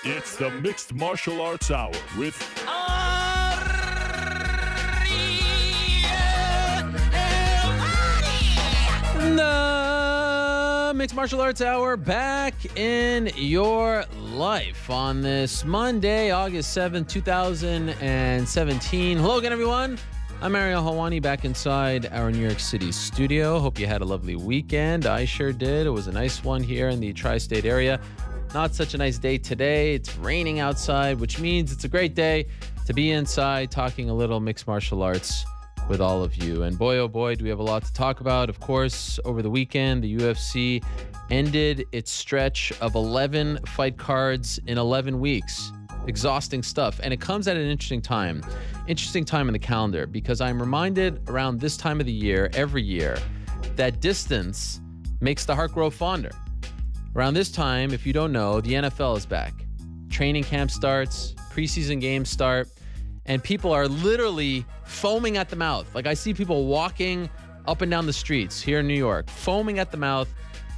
It's the Mixed Martial Arts Hour with the Mixed Martial Arts Hour back in your life on this Monday, August 7th, 2017. Hello again, everyone. I'm Mario Hawani back inside our New York City studio. Hope you had a lovely weekend. I sure did. It was a nice one here in the tri-state area. Not such a nice day today. It's raining outside, which means it's a great day to be inside talking a little mixed martial arts with all of you. And boy, oh boy, do we have a lot to talk about. Of course, over the weekend, the UFC ended its stretch of 11 fight cards in 11 weeks. Exhausting stuff. And it comes at an interesting time in the calendar, because I'm reminded around this time of the year, every year, that distance makes the heart grow fonder. Around this time, if you don't know, the NFL is back. Training camp starts, preseason games start, and people are literally foaming at the mouth. Like, I see people walking up and down the streets here in New York, foaming at the mouth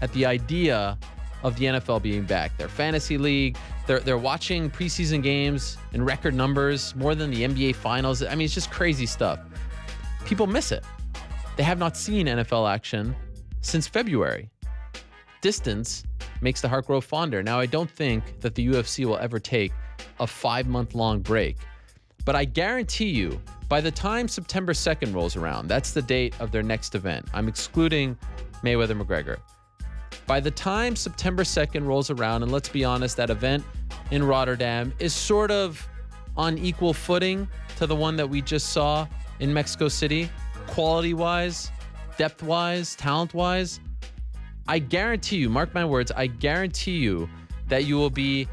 at the idea of the NFL being back. Their fantasy league, they're watching preseason games in record numbers, more than the NBA finals. I mean, it's just crazy stuff. People miss it. They have not seen NFL action since February. Distance makes the heart grow fonder. Now, I don't think that the UFC will ever take a 5-month-long break, but I guarantee you, by the time September 2nd rolls around, that's the date of their next event. I'm excluding Mayweather McGregor. By the time September 2nd rolls around, and let's be honest, that event in Rotterdam is sort of on equal footing to the one that we just saw in Mexico City, quality-wise, depth-wise, talent-wise. I guarantee you, mark my words, I guarantee you that you will be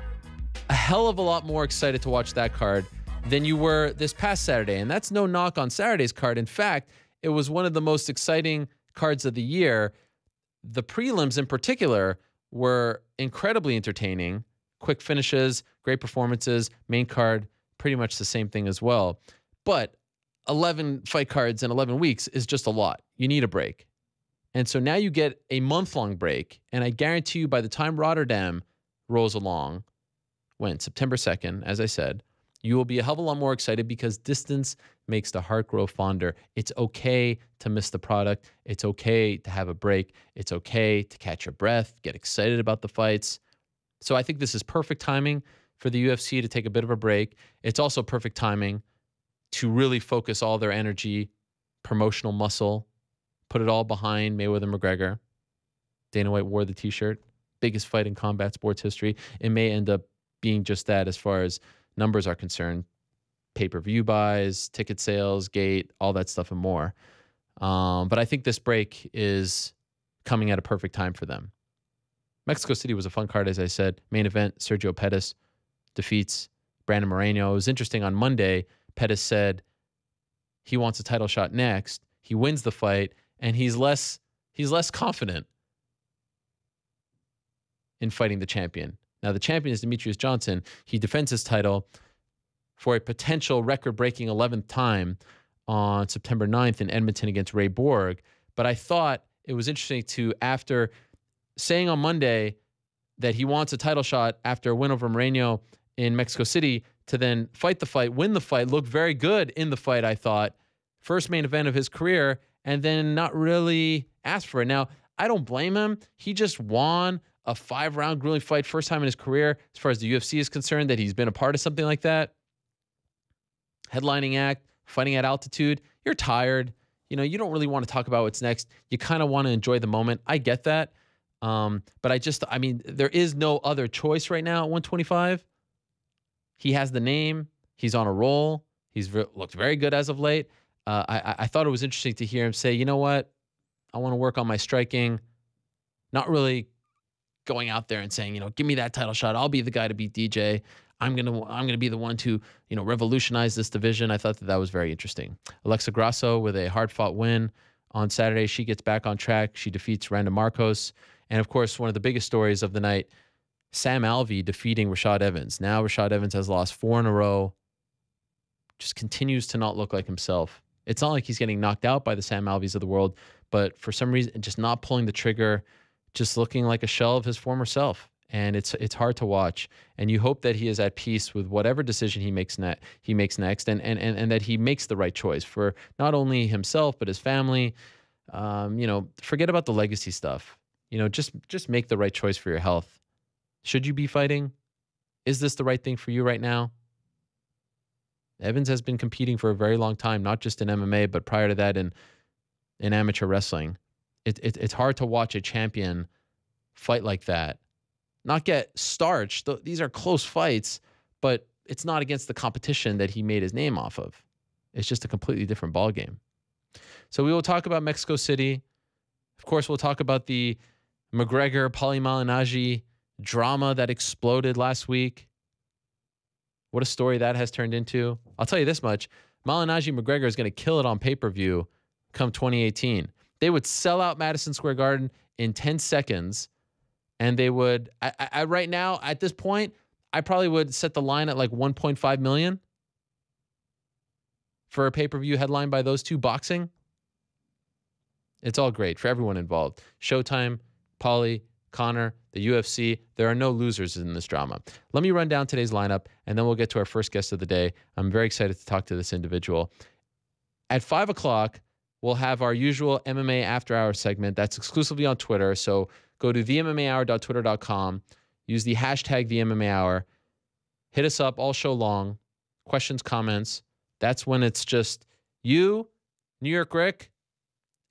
a hell of a lot more excited to watch that card than you were this past Saturday. And that's no knock on Saturday's card. In fact, it was one of the most exciting cards of the year. The prelims in particular were incredibly entertaining. Quick finishes, great performances, main card, pretty much the same thing as well. But 11 fight cards in 11 weeks is just a lot. You need a break. And so now you get a month-long break, and I guarantee you by the time Rotterdam rolls along, when September 2nd, as I said, you will be a hell of a lot more excited, because distance makes the heart grow fonder. It's okay to miss the product. It's okay to have a break. It's okay to catch your breath, get excited about the fights. So I think this is perfect timing for the UFC to take a bit of a break. It's also perfect timing to really focus all their energy, promotional muscle, put it all behind Mayweather McGregor. Dana White wore the t-shirt. Biggest fight in combat sports history. It may end up being just that as far as numbers are concerned. Pay-per-view buys, ticket sales, gate, all that stuff and more. But I think this break is coming at a perfect time for them. Mexico City was a fun card, as I said. Main event, Sergio Pettis defeats Brandon Moreno. It was interesting. On Monday, Pettis said he wants a title shot next. He wins the fight, and he's less confident in fighting the champion. Now, the champion is Demetrius Johnson. He defends his title for a potential record-breaking 11th time on September 9th in Edmonton against Ray Borg. But I thought it was interesting to, after saying on Monday that he wants a title shot after a win over Moreno in Mexico City, to then fight the fight, win the fight, look very good in the fight, I thought. First main event of his career, and then not really ask for it. Now, I don't blame him. He just won a 5-round grueling fight, first time in his career, as far as the UFC is concerned, that he's been a part of something like that. Headlining act, fighting at altitude. You're tired. You know, you don't really want to talk about what's next. You kind of want to enjoy the moment. I get that. But I mean, there is no other choice right now at 125. He has the name. He's on a roll. He's looked very good as of late. I thought it was interesting to hear him say, you know what? I want to work on my striking. Not really going out there and saying, you know, give me that title shot. I'll be the guy to beat DJ. I'm gonna be the one to, you know, revolutionize this division. I thought that was very interesting. Alexa Grasso with a hard-fought win on Saturday. She gets back on track. She defeats Randa Marcos. And, of course, one of the biggest stories of the night, Sam Alvey defeating Rashad Evans. Now Rashad Evans has lost 4 in a row. Just continues to not look like himself. It's not like he's getting knocked out by the Sam Alveys of the world, but for some reason, just not pulling the trigger, just looking like a shell of his former self. and it's hard to watch. And you hope that he is at peace with whatever decision he makes next, and that he makes the right choice for not only himself but his family. Forget about the legacy stuff. Just make the right choice for your health. Should you be fighting? Is this the right thing for you right now? Evans has been competing for a very long time, not just in MMA, but prior to that in amateur wrestling. It's hard to watch a champion fight like that, not get starched. These are close fights, but it's not against the competition that he made his name off of. It's just a completely different ballgame. So we will talk about Mexico City. Of course, we'll talk about the McGregor, Paulie Malignaggi drama that exploded last week. What a story that has turned into. I'll tell you this much. Malignaggi McGregor is going to kill it on pay-per-view come 2018. They would sell out Madison Square Garden in 10 seconds, and they would, I right now, at this point, I probably would set the line at like 1.5 million for a pay-per-view headline by those two boxing. It's all great for everyone involved. Showtime, Paulie, Conor, the UFC. There are no losers in this drama. Let me run down today's lineup, and then we'll get to our first guest of the day. I'm very excited to talk to this individual. At 5 o'clock, we'll have our usual MMA After Hours segment. That's exclusively on Twitter. So go to themmahour.twitter.com. Use the hashtag TheMMAHour. Hit us up all show long. Questions, comments. That's when it's just you, New York Rick,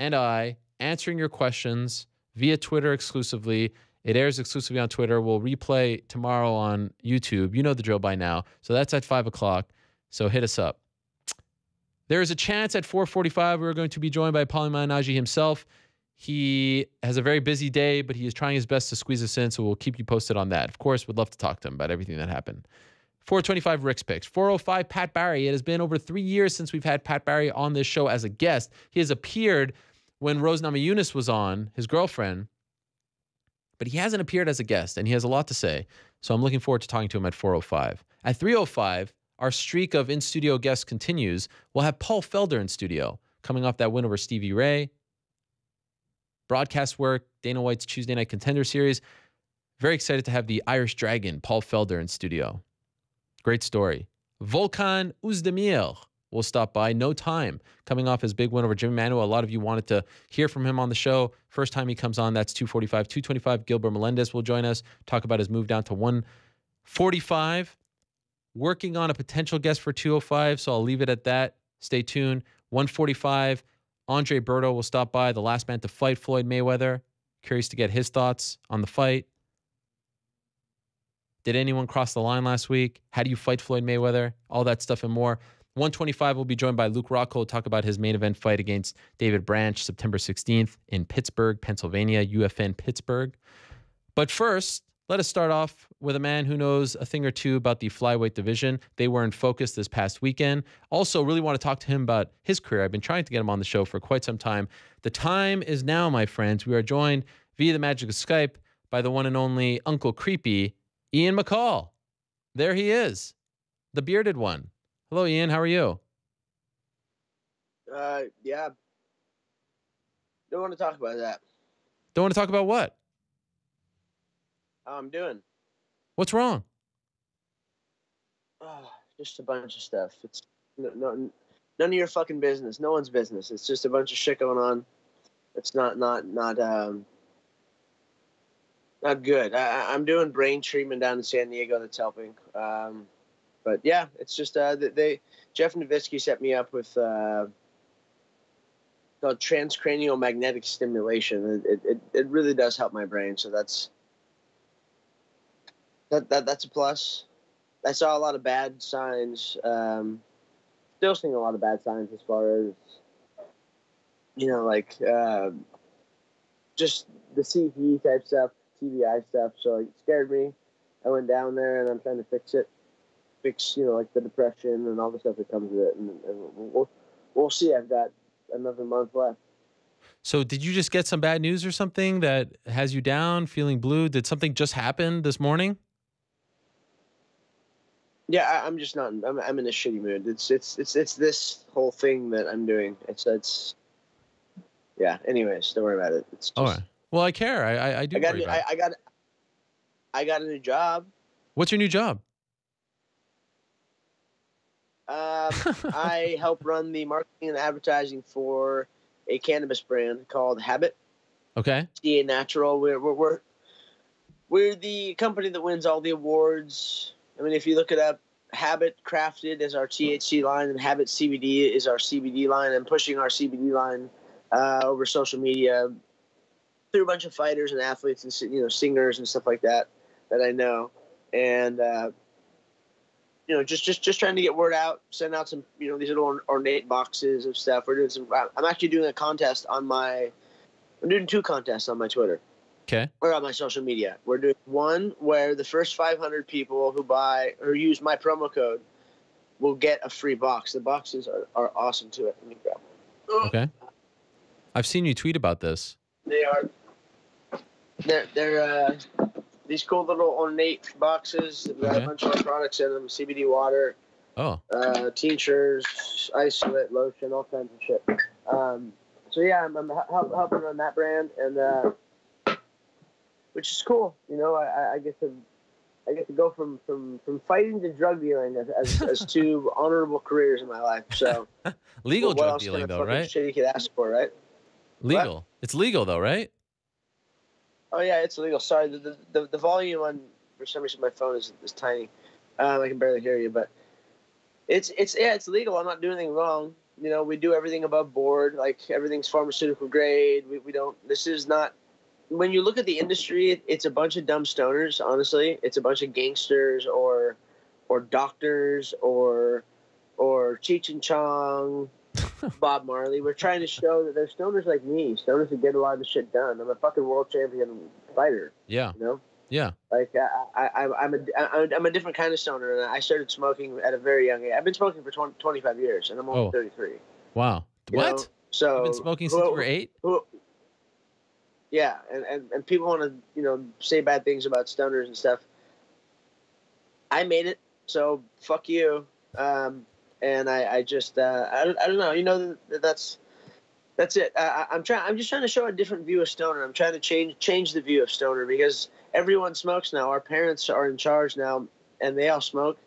and I answering your questions via Twitter exclusively. It airs exclusively on Twitter. We'll replay tomorrow on YouTube. You know the drill by now. So that's at 5 o'clock. So hit us up. There is a chance at 4:45 we're going to be joined by Paulie Malignaggi himself. He has a very busy day, but he is trying his best to squeeze us in, so we'll keep you posted on that. Of course, we'd love to talk to him about everything that happened. 4:25 Rick's Picks. 4:05 Pat Barry. It has been over 3 years since we've had Pat Barry on this show as a guest. He has appeared when Rose Namajunas was on, his girlfriend, but he hasn't appeared as a guest, and he has a lot to say. So I'm looking forward to talking to him at 4:05. At 3:05, our streak of in-studio guests continues. We'll have Paul Felder in studio, coming off that win over Stevie Ray. Broadcast work, Dana White's Tuesday Night Contender Series. Very excited to have the Irish Dragon, Paul Felder, in studio. Great story. Volkan Oezdemir will stop by. No time. Coming off his big win over Jimi Manuwa. A lot of you wanted to hear from him on the show. First time he comes on, that's 2:45. 2:25, Gilbert Melendez will join us. Talk about his move down to 145. Working on a potential guest for 205, so I'll leave it at that. Stay tuned. 145, Andre Berto will stop by, the last man to fight Floyd Mayweather. Curious to get his thoughts on the fight. Did anyone cross the line last week? How do you fight Floyd Mayweather? All that stuff and more. 125 will be joined by Luke Rockhold, talk about his main event fight against David Branch, September 16th in Pittsburgh, Pennsylvania, UFN Pittsburgh. But first, let us start off with a man who knows a thing or two about the flyweight division. They were in focus this past weekend. Also, really want to talk to him about his career. I've been trying to get him on the show for quite some time. The time is now, my friends. We are joined via the magic of Skype by the one and only Uncle Creepy, Ian McCall. There he is, the bearded one. Hello, Ian. How are you? Yeah. Don't want to talk about that. Don't want to talk about what? How I'm doing. What's wrong? Just a bunch of stuff. It's none of your fucking business. No one's business. It's just a bunch of shit going on. It's not good. I'm doing brain treatment down in San Diego that's helping. But yeah, it's just Jeff Nowitzki set me up with called transcranial magnetic stimulation. It really does help my brain. So that's a plus. I saw a lot of bad signs. Still seeing a lot of bad signs as far as, just the CTE type stuff, TBI stuff. So it scared me. I went down there and I'm trying to fix it. The depression and all the stuff that comes with it. And we'll see. I've got another month left. So did you just get some bad news or something that has you down, feeling blue? Did something just happen this morning? Yeah, I'm just not. I'm in a shitty mood. It's this whole thing that I'm doing. It's yeah. Anyways, don't worry about it. It's just, all right. Well, I care. I do. I got I got a new job. What's your new job? I help run the marketing and advertising for a cannabis brand called Habit. Okay. CA Natural. We're the company that wins all the awards. I mean, if you look it up, Habit Crafted is our THC line, and Habit CBD is our CBD line. I'm pushing our CBD line over social media through a bunch of fighters and athletes and singers and stuff like that I know, and just trying to get word out, send out some these little ornate boxes of stuff. We're doing some. I'm actually doing a contest on my. I'm doing 2 contests on my Twitter. Okay. Or on my social media. We're doing one where the first 500 people who buy or use my promo code will get a free box. The boxes are awesome too. Let me grab them. Okay. I've seen you tweet about this. They are. They're these cool little ornate boxes. They've got a bunch of products in them. CBD water. Oh. Tinctures, isolate, lotion, all kinds of shit. So yeah, I'm helping run that brand, and which is cool. I get to go from fighting to drug dealing as 2 honorable careers in my life. So legal drug dealing though, right? Shit you could ask for, right? Legal. What? It's legal though, right? Oh yeah, it's legal. Sorry, the volume on for some reason my phone is tiny. I can barely hear you, but it's legal. I'm not doing anything wrong. We do everything above board. Like everything's pharmaceutical grade. We don't. This is not. When you look at the industry, it's a bunch of dumb stoners. Honestly, it's a bunch of gangsters or doctors or Cheech and Chong, Bob Marley. We're trying to show that there's stoners like me, stoners who get a lot of the shit done. I'm a fucking world champion fighter. Yeah. Yeah. Like I'm a different kind of stoner, and I started smoking at a very young age. I've been smoking for 25 years, and I'm only 33. Wow. What? So you've been smoking since you were 8? Yeah, and people want to say bad things about stoners and stuff. I made it, so fuck you. And I just I don't know. That's it. I'm just trying to show a different view of stoner. I'm trying to change the view of stoner because everyone smokes now. Our parents are in charge now, and they all smoke.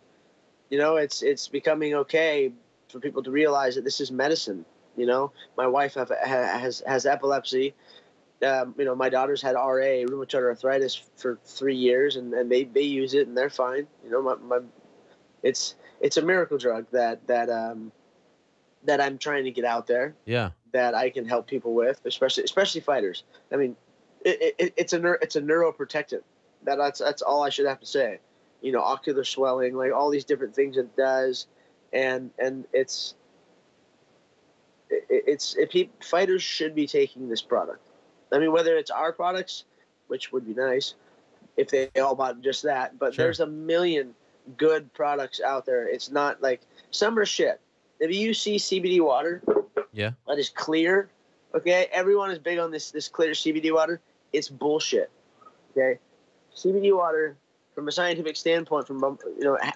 It's becoming okay for people to realize that this is medicine. My wife has epilepsy. My daughter's had RA, rheumatoid arthritis, for 3 years, and they use it and they're fine. It's a miracle drug that I'm trying to get out there. Yeah. That I can help people with, especially fighters. I mean, it's a neuroprotectant. That's all I should have to say. Ocular swelling, like all these different things it does, and fighters should be taking this product. I mean, whether it's our products, which would be nice if they all bought just that, but Sure. There's a million good products out there. It's not like some are shit. If you see CBD water, that is clear. Okay, everyone is big on this clear CBD water. It's bullshit. Okay, CBD water, from a scientific standpoint,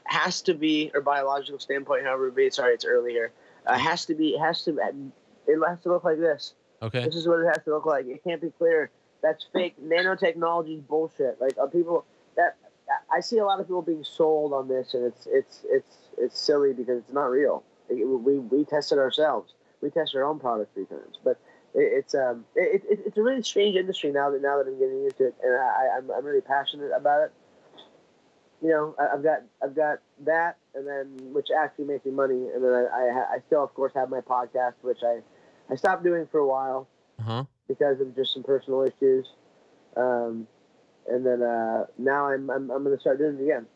has to be, or biological standpoint, however it be. Sorry, it's early here. It has to look like this. Okay. This is what it has to look like. It can't be clear. That's fake. Nanotechnology is bullshit. Like people that I see a lot of people being sold on this, and it's silly because it's not real. We tested ourselves. We tested our own product 3 times, but it's a really strange industry now that I'm getting into it, and I'm really passionate about it. I've got that, and then which actually makes me money, and then I still of course have my podcast, which I stopped doing for a while because of just some personal issues, and then now I'm going to start doing it again.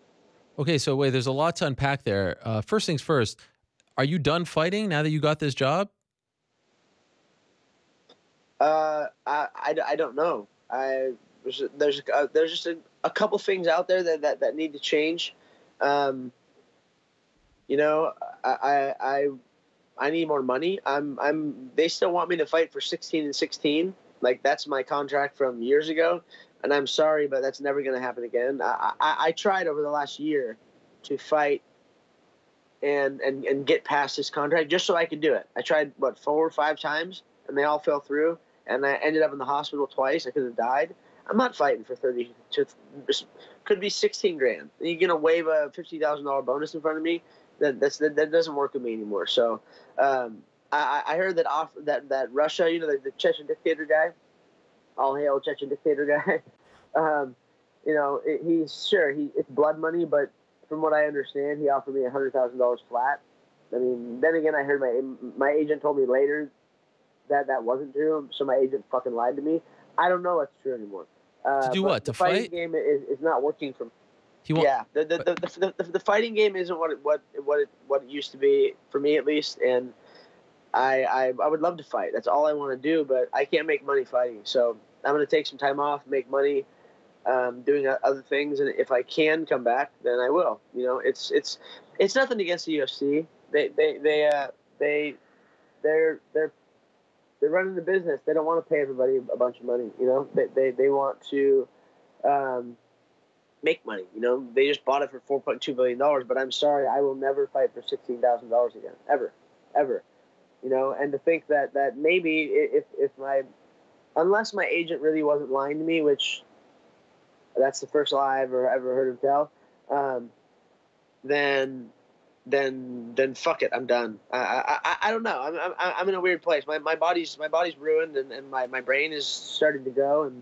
Okay, so wait, there's a lot to unpack there. First things first, are you done fighting now that you got this job? I don't know. There's just a couple things out there that need to change. I need more money. They still want me to fight for 16 and 16. Like that's my contract from years ago, and I'm sorry, but that's never going to happen again. I tried over the last year to fight and get past this contract just so I could do it. I tried 4 or 5 times, and they all fell through, and I ended up in the hospital twice. I could have died. I'm not fighting for 30 to could be 16 grand. You're gonna wave a $50,000 bonus in front of me. That doesn't work with me anymore. So I heard that Russia, the Chechen dictator guy, all hail Chechen dictator guy. It's blood money, but from what I understand, he offered me $100,000 flat. I mean, then again, I heard my agent told me later that wasn't true, so my agent fucking lied to me. I don't know what's true anymore. To do what? To fight? The fighting game is not working for me. The fighting game isn't what it used to be for me, at least, and I would love to fight. That's all I want to do, but I can't make money fighting, so I'm going to take some time off, make money, doing other things, and if I can come back, then I will. It's nothing against the UFC. They're running the business. They don't want to pay everybody a bunch of money. They want to make money. They just bought it for $4.2 billion. But I'm sorry, I will never fight for $16,000 again, ever. And to think that maybe unless my agent really wasn't lying to me, which that's the first lie I ever heard him tell, then fuck it, I'm done. I don't know. I'm in a weird place. My body's ruined, and my brain is starting to go, and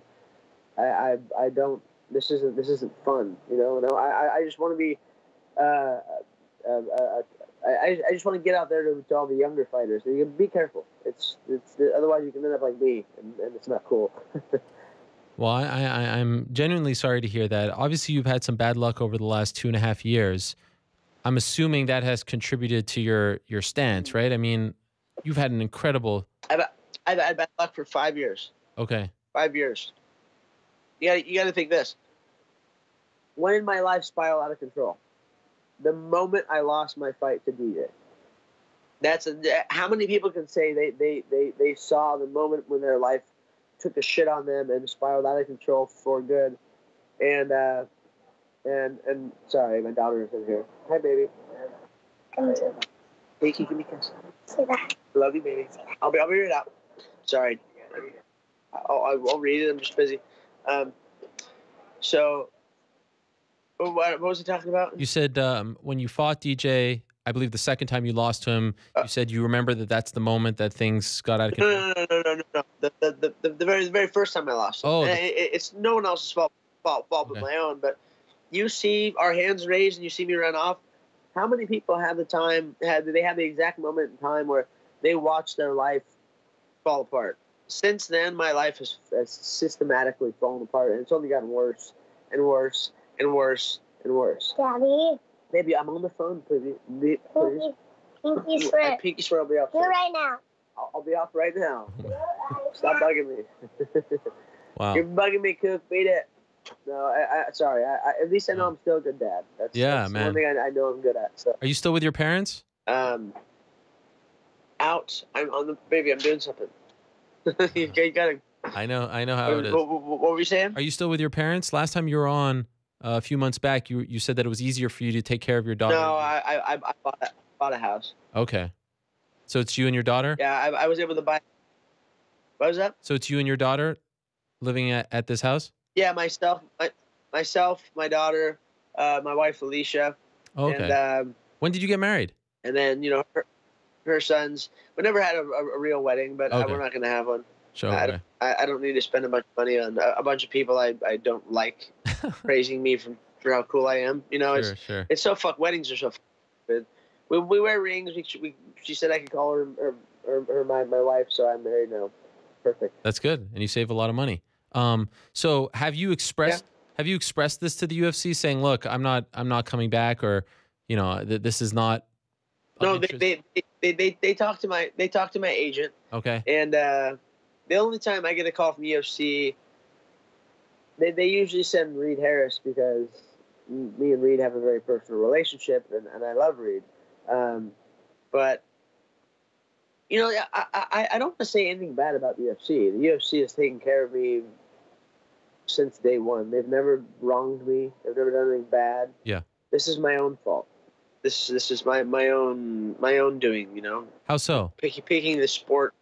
I don't. This isn't fun. I just want to be. I just want to get out there to all the younger fighters. You be careful. It's otherwise you can end up like me, and it's not cool. Well, I'm genuinely sorry to hear that. Obviously, you've had some bad luck over the last 2.5 years. I'm assuming that has contributed to your stance, right? I mean, you've had an incredible... I've had bad luck for 5 years. Okay. 5 years. You got to think this. When did my life spiral out of control? The moment I lost my fight to DJ. How many people can say they saw the moment when their life took a shit on them and spiraled out of control for good? And sorry, my daughter is in here. Hi, baby. Come to Hey, can you give me a kiss? say that. Love you, baby. I'll be right out. Sorry. I'll read it. I'm just busy. So, what was he talking about? You said when you fought DJ, I believe the second time you lost to him, you said you remember that's the moment that things got out of control. No. The very first time I lost. Oh, it's no one else's fault but my own. But you see our hands raised and you see me run off. How many people have they have the exact moment in time where they watch their life fall apart? Since then, my life has systematically fallen apart, and it's only gotten worse and worse and worse and worse. Daddy. Baby, I'm on the phone, please. Pinky swear. Pinky swear I'll be off. Do it right now. I'll be off right now. Stop bugging me. Wow. You're bugging me, Cook. Beat it. No, sorry. At least I know I'm still a good dad. That's man. One thing I know I'm good at. So. Are you still with your parents? Out. I'm on the baby. I'm doing something. You gotta. I know how it is. What were you saying? Are you still with your parents? Last time you were on a few months back, you said that it was easier for you to take care of your daughter. No, I bought a house. Okay. So it's you and your daughter? Yeah, I was able to buy. What was that? So it's you and your daughter living at this house? Yeah, myself, my daughter, my wife Alicia. Okay. And, when did you get married? And then her sons. We never had a real wedding, but Okay. we're not going to have one. Sure. I don't need to spend a bunch of money on a bunch of people I don't like praising me for how cool I am. Sure. It's so weddings are so good. We wear rings. She said I could call her my wife, so I'm married now. Perfect. That's good, and you save a lot of money. So have you expressed this to the UFC, saying, "Look, I'm not coming back," or this is not. No, they talk to my agent. Okay. And the only time I get a call from UFC, they usually send Reed Harris because me and Reed have a very personal relationship, and I love Reed. But I don't want to say anything bad about the UFC. The UFC has taken care of me since day one. They've never wronged me. They've never done anything bad. Yeah. This is my own fault. This is my own doing. How so? Picking the sport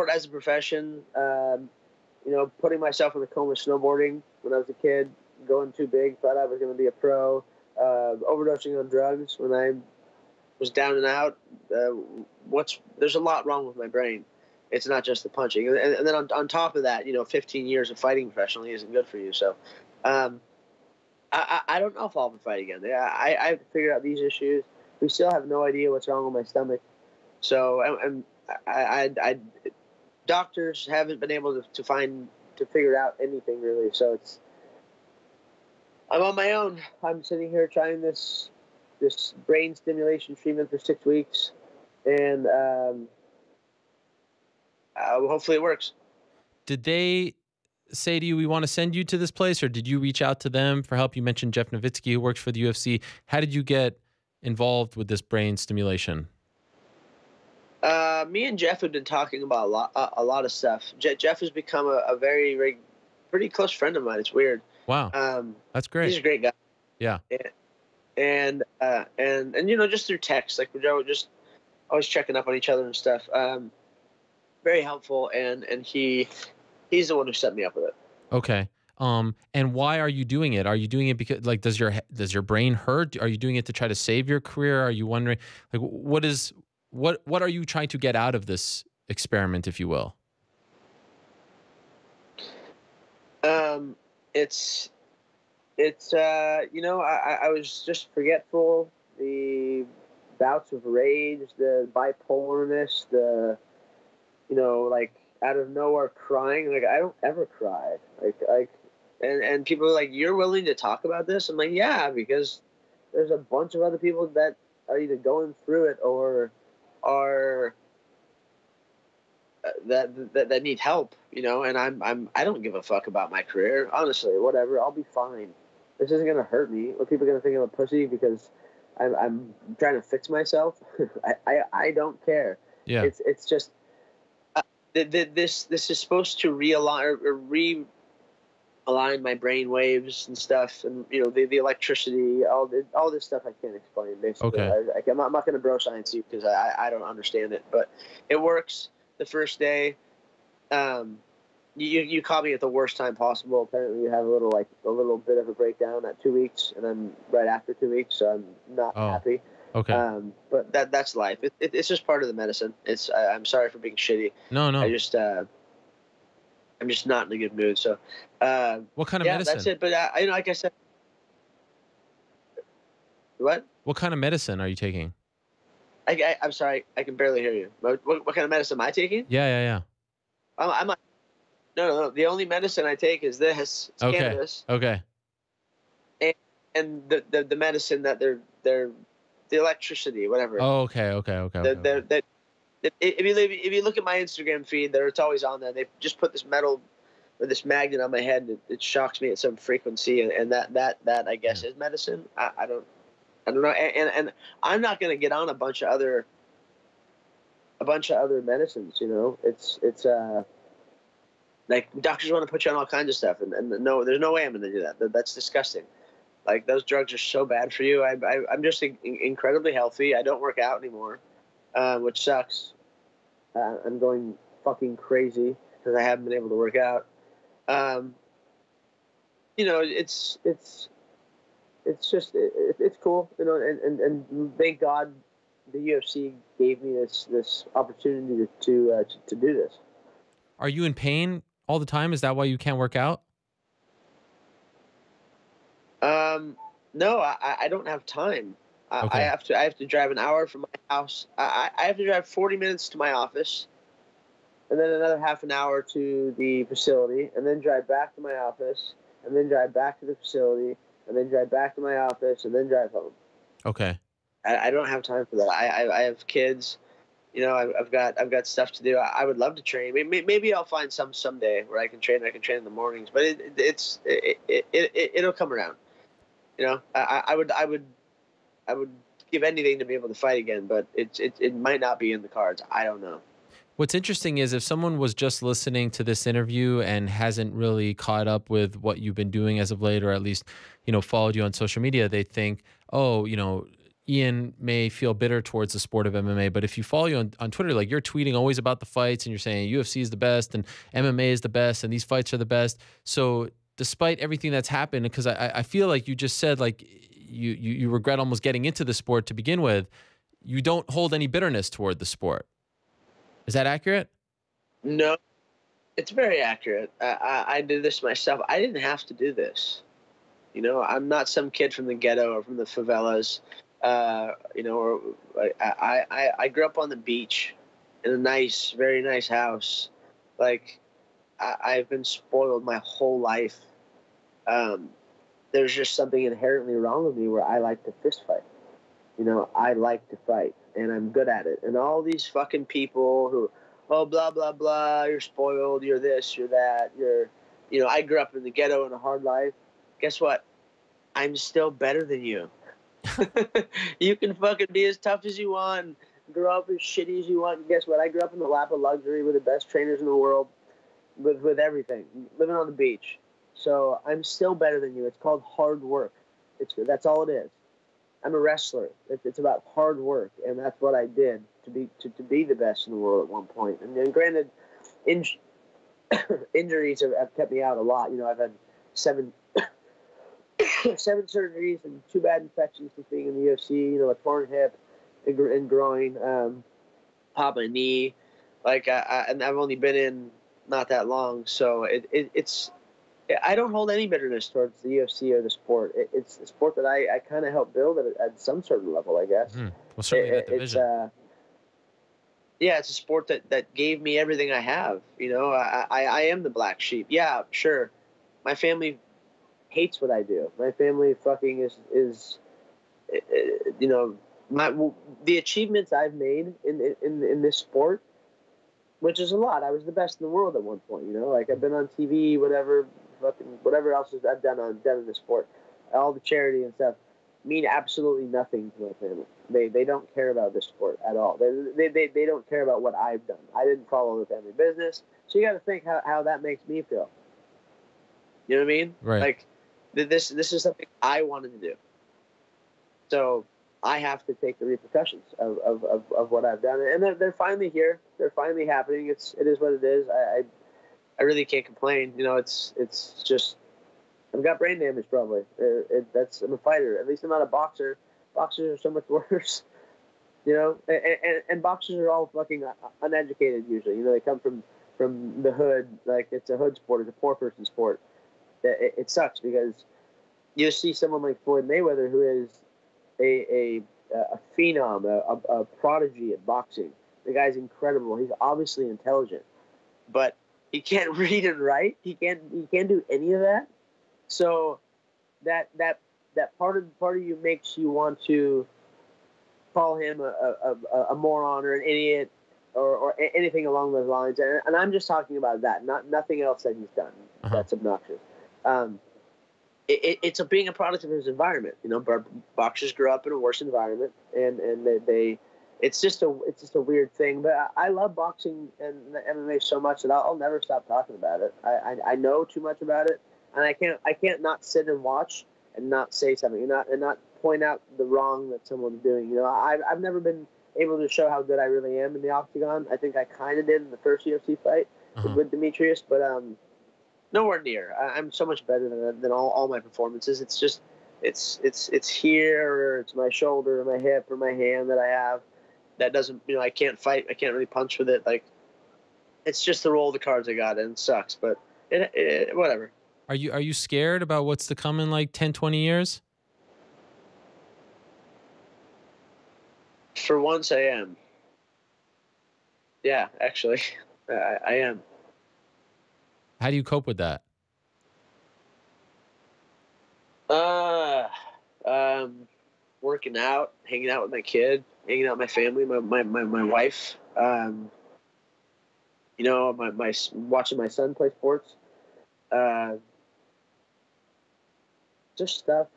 as a profession. putting myself in the coma snowboarding when I was a kid, going too big, thought I was going to be a pro, overdosing on drugs when I was down and out. There's a lot wrong with my brain. It's not just the punching. And then on top of that, 15 years of fighting professionally isn't good for you. So I don't know if I'll ever fight again. I have to figure out these issues. We still have no idea what's wrong with my stomach. So doctors haven't been able to figure out anything really. So I'm on my own. I'm sitting here trying this brain stimulation treatment for 6 weeks, and hopefully it works. Did they say to you, we want to send you to this place, or did you reach out to them for help? You mentioned Jeff Nowitzki, who works for the UFC. How did you get involved with this brain stimulation? Me and Jeff have been talking about a lot of stuff. Jeff has become a very pretty close friend of mine. It's weird. Wow, that's great. He's a great guy. Yeah. And just through text, like we're just always checking up on each other and stuff. Very helpful, and he's the one who set me up with it. Okay. And why are you doing it? Are you doing it because, like, does your brain hurt? Are you doing it to try to save your career? Are you wondering, like, what are you trying to get out of this experiment, if you will? I was just forgetful. The bouts of rage, the bipolarness, like out of nowhere crying. Like I don't ever cry. And people are like, you're willing to talk about this? I'm like, yeah, because there's a bunch of other people that are either going through it or are that need help, and I don't give a fuck about my career, honestly. Whatever, I'll be fine. This isn't gonna hurt me. Are people gonna think I'm a pussy because I'm trying to fix myself? I don't care. Yeah, it's just this is supposed to realign my brain waves and stuff, and the electricity, all this stuff I can't explain. Basically, okay. I'm not gonna bro science you because I don't understand it, but it works. The first day, you caught me at the worst time possible. Apparently, you have a little bit of a breakdown at 2 weeks, and then right after 2 weeks, so I'm not happy. Okay. But that's life. It's just part of the medicine. I'm sorry for being shitty. No. I'm just not in a good mood. So, what kind of medicine? That's it. But like I said, what? What kind of medicine are you taking? I'm sorry, I can barely hear you. What kind of medicine am I taking? Yeah. I'm not. No. The only medicine I take is this. It's cannabis. Okay. And the medicine that they're the electricity, whatever. Oh, okay. If you look at my Instagram feed, it's always on there. They just put this metal or this magnet on my head. And it shocks me at some frequency, and that I guess is medicine. I don't know, and I'm not gonna get on a bunch of other medicines. It's like doctors want to put you on all kinds of stuff, and no, there's no way I'm gonna do that. That's disgusting. Like, those drugs are so bad for you. I'm just incredibly healthy. I don't work out anymore, which sucks. I'm going fucking crazy because I haven't been able to work out. It's cool, and thank God the UFC gave me this opportunity to do this. Are you in pain all the time? Is that why you can't work out? No, I don't have time. Okay. I have to drive an hour from my house. I have to drive 40 minutes to my office, and then another half an hour to the facility, and then drive back to my office, and then drive back to the facility, and then drive back to my office, and then drive home. Okay. I don't have time for that. I have kids. I've got stuff to do. I would love to train. Maybe I'll find someday where I can train. I can train in the mornings, but it'll come around. I would give anything to be able to fight again, but it might not be in the cards. I don't know. What's interesting is if someone was just listening to this interview and hasn't really caught up with what you've been doing as of late, or at least, followed you on social media, they think, oh, Ian may feel bitter towards the sport of MMA, but if you follow you on Twitter, like you're tweeting always about the fights and you're saying UFC is the best and MMA is the best and these fights are the best. So despite everything that's happened, because I feel like you just said like you regret almost getting into the sport to begin with, you don't hold any bitterness toward the sport. Is that accurate? No, it's very accurate. I did this myself. I didn't have to do this. You know, I'm not some kid from the ghetto or from the favelas. You know, or I grew up on the beach in a nice, very nice house. Like, I've been spoiled my whole life. There's just something inherently wrong with me where I like to fist fight. You know, I like to fight, and I'm good at it. And all these fucking people who, oh, blah, blah, blah, you're spoiled, you're this, you're that, you know, I grew up in the ghetto in a hard life. Guess what? I'm still better than you. You can fucking be as tough as you want, and grow up as shitty as you want. And guess what? I grew up in the lap of luxury with the best trainers in the world, with everything, living on the beach. So I'm still better than you. It's called hard work. That's all it is. I'm a wrestler. It's about hard work, and that's what I did to be the best in the world at one point. And then, granted, injuries have kept me out a lot. You know, I've had seven surgeries and 2 bad infections since being in the UFC. You know, a torn hip and groin, popped my knee. Like, and I've only been in not that long, so it's. I don't hold any bitterness towards the UFC or the sport. It's a sport that I kind of helped build at some certain level, I guess. Well, certainly that division. It's a sport that gave me everything I have. You know, I am the black sheep. Yeah, sure. My family hates what I do. My family fucking is you know, the achievements I've made in this sport, which is a lot. I was the best in the world at one point. You know, like I've been on TV, whatever else I've done in the sport, all the charity and stuff, mean absolutely nothing to my family. They don't care about this sport at all. They don't care about what I've done. I didn't follow the family business, so you got to think how that makes me feel. You know what I mean? Right. Like this is something I wanted to do, so I have to take the repercussions of what I've done, and they're finally here. They're finally happening. It is what it is. I really can't complain. You know, it's just I've got brain damage probably. I'm a fighter. At least I'm not a boxer. Boxers are so much worse. You know, and boxers are all fucking uneducated usually. You know, they come from the hood. Like it's a hood sport. It's a poor person sport. It sucks because you see someone like Floyd Mayweather who is a phenom, a prodigy at boxing. The guy's incredible. He's obviously intelligent, but he can't read and write. He can't do any of that. So that part of you makes you want to call him a moron or an idiot or anything along those lines. And I'm just talking about that, nothing else that he's done that's obnoxious. It's being a product of his environment. You know, boxers grew up in a worse environment, and it's just a weird thing. But I love boxing and MMA so much that I'll never stop talking about it. I know too much about it, and I can't not sit and watch and not say something, and not point out the wrong that someone's doing. You know, I've never been able to show how good I really am in the octagon. I think I kind of did in the first UFC fight with Demetrius, but nowhere near. I'm so much better than all my performances. It's just it's here, or it's my shoulder, or my hip, or my hand that I have. That doesn't, you know, I can't fight. I can't really punch with it. Like, it's just the roll of the cards I got, and it sucks. But whatever. Are you scared about what's to come in like 10, 20 years? For once, I am. Yeah, actually, I am. How do you cope with that? Working out, hanging out with my kid, hanging out with my family, my wife. You know, my watching my son play sports. Just stuff.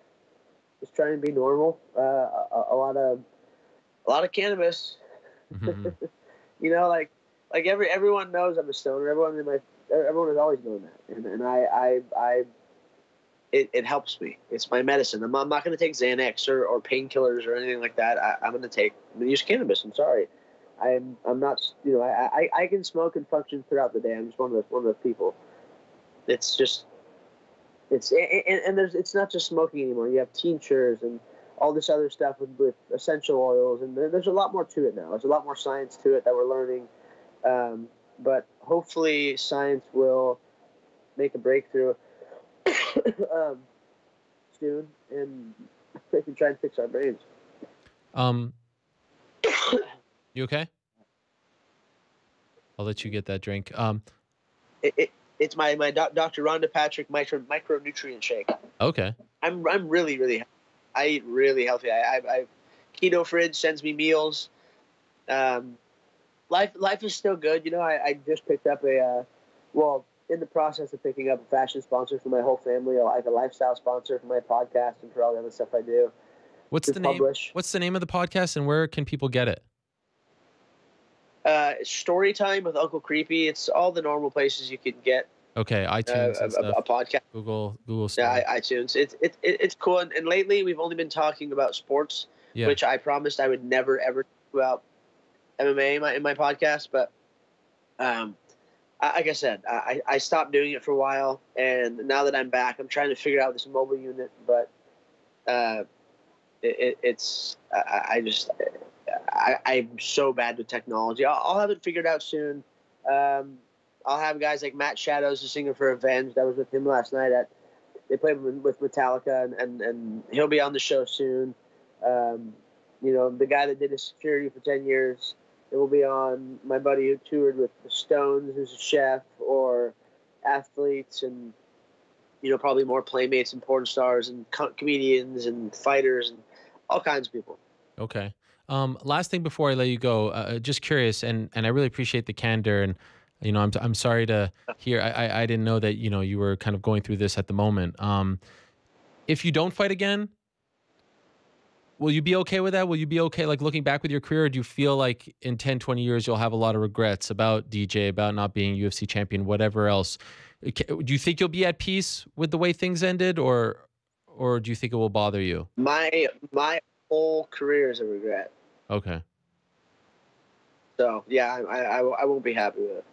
Just trying to be normal. A lot of cannabis. Mm-hmm. You know, like everyone knows I'm a stoner. Everyone has always known that, and it helps me. It's my medicine. I'm not going to take Xanax or painkillers or anything like that. I'm going to use cannabis. I'm sorry. I'm not, I can smoke and function throughout the day. I'm just one of those people. It's just, it's not just smoking anymore. You have tinctures and all this other stuff with essential oils, and there's a lot more to it now. There's a lot more science to it that we're learning. But hopefully science will make a breakthrough soon, and they can try and fix our brains. You okay? I'll let you get that drink. It's my Dr. Rhonda Patrick micronutrient shake. Okay. I'm really, really, I eat really healthy. I Keto Fridge sends me meals. Life is still good. I just picked up in the process of picking up a fashion sponsor for my whole family, like a lifestyle sponsor for my podcast and for all the other stuff I do. What's the name? What's the name of the podcast, and where can people get it? Storytime with Uncle Creepy. It's all the normal places you can get. Okay, iTunes and stuff. A podcast. Google stuff. Yeah, iTunes. It's cool. And lately we've only been talking about sports, which I promised I would never ever talk about MMA in my podcast. But like I said, I stopped doing it for a while, and now that I'm back, I'm trying to figure out this mobile unit. But I'm so bad with technology. I'll have it figured out soon. I'll have guys like Matt Shadows, the singer for Avenged. I was with him last night they played with Metallica, and he'll be on the show soon. The guy that did his security for 10 years, it will be on. My buddy who toured with the Stones, who's a chef, or athletes, and probably more playmates and porn stars and comedians and fighters and all kinds of people. Okay. Last thing before I let you go, just curious, and I really appreciate the candor, and I'm sorry to hear. I didn't know that you were kind of going through this at the moment. If you don't fight again, will you be okay with that? Will you be okay, like, looking back with your career? Or do you feel like in 10, 20 years you'll have a lot of regrets about DJ, about not being UFC champion, whatever else? Do you think you'll be at peace with the way things ended, or do you think it will bother you? My whole career is a regret. Okay. So yeah, I won't be happy with it.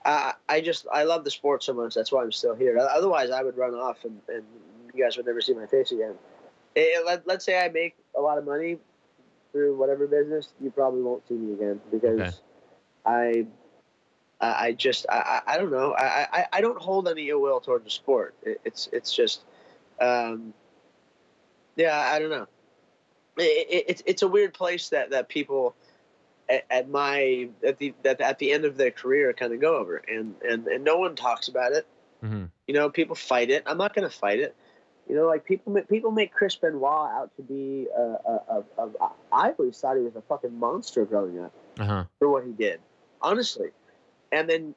I love the sport so much. That's why I'm still here. Otherwise, I would run off, and you guys would never see my face again. Let's say I make a lot of money through whatever business, you probably won't see me again, because I don't know. I don't hold any ill will toward the sport. It's just, I don't know. It's a weird place that people at the end of their career kind of go over, and no one talks about it. Mm-hmm. People fight it. I'm not going to fight it. Like people make Chris Benoit out to be I always thought he was a fucking monster growing up for what he did, honestly. And then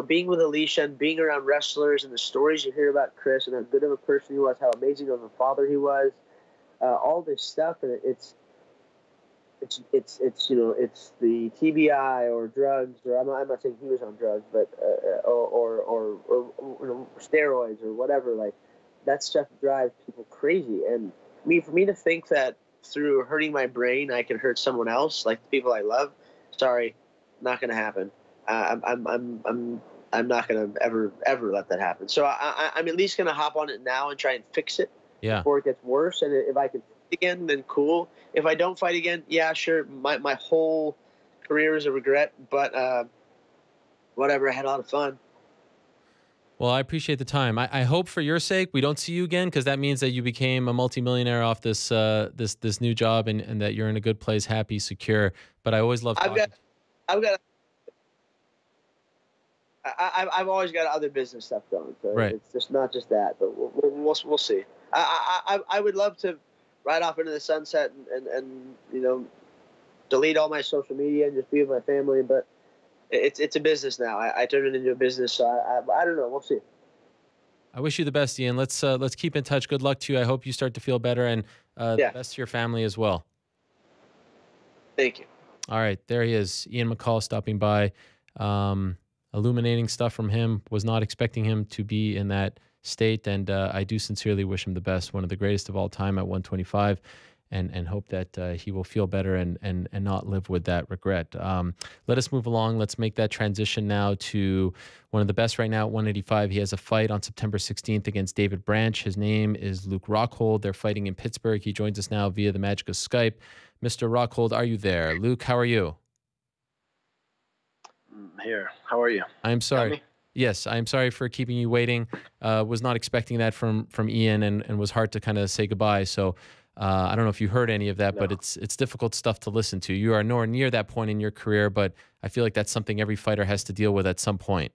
being with Alicia and being around wrestlers and the stories you hear about Chris and how good of a person he was, how amazing of a father he was, all this stuff, and it's the TBI or drugs, or I'm not saying he was on drugs, but or steroids or whatever. Like, that stuff drives people crazy. And for me to think that through hurting my brain I can hurt someone else, like the people I love, sorry, not going to happen. I'm not going to ever let that happen. So I'm at least going to hop on it now and try and fix it before it gets worse. And if I can fight again, then cool. If I don't fight again, yeah, sure. My whole career is a regret, but whatever. I had a lot of fun. Well, I appreciate the time. I hope for your sake we don't see you again, because that means that you became a multimillionaire off this this new job, and that you're in a good place, happy, secure. But I always love talking. I've always got other business stuff going, so it's just not just that. But we'll see. I would love to ride off into the sunset and delete all my social media and just be with my family, but it's a business now. I turned it into a business, so I don't know. We'll see. I wish you the best, Ian. Let's keep in touch. Good luck to you. I hope you start to feel better, and the best to your family as well. Thank you. All right, there he is, Ian McCall, stopping by. Illuminating stuff from him. Was not expecting him to be in that state. And I do sincerely wish him the best, one of the greatest of all time at 125. And hope that he will feel better and not live with that regret. Let us move along. Let's make that transition now to one of the best right now at 185. He has a fight on September 16th against David Branch. His name is Luke Rockhold. They're fighting in Pittsburgh. He joins us now via the magic of Skype. Mr. Rockhold, are you there? Luke, how are you? I'm here. How are you? I'm sorry. Yes, I'm sorry for keeping you waiting. Was not expecting that from Ian and was hard to kind of say goodbye. So I don't know if you heard any of that, but it's difficult stuff to listen to. You are nowhere near that point in your career, but I feel like that's something every fighter has to deal with at some point.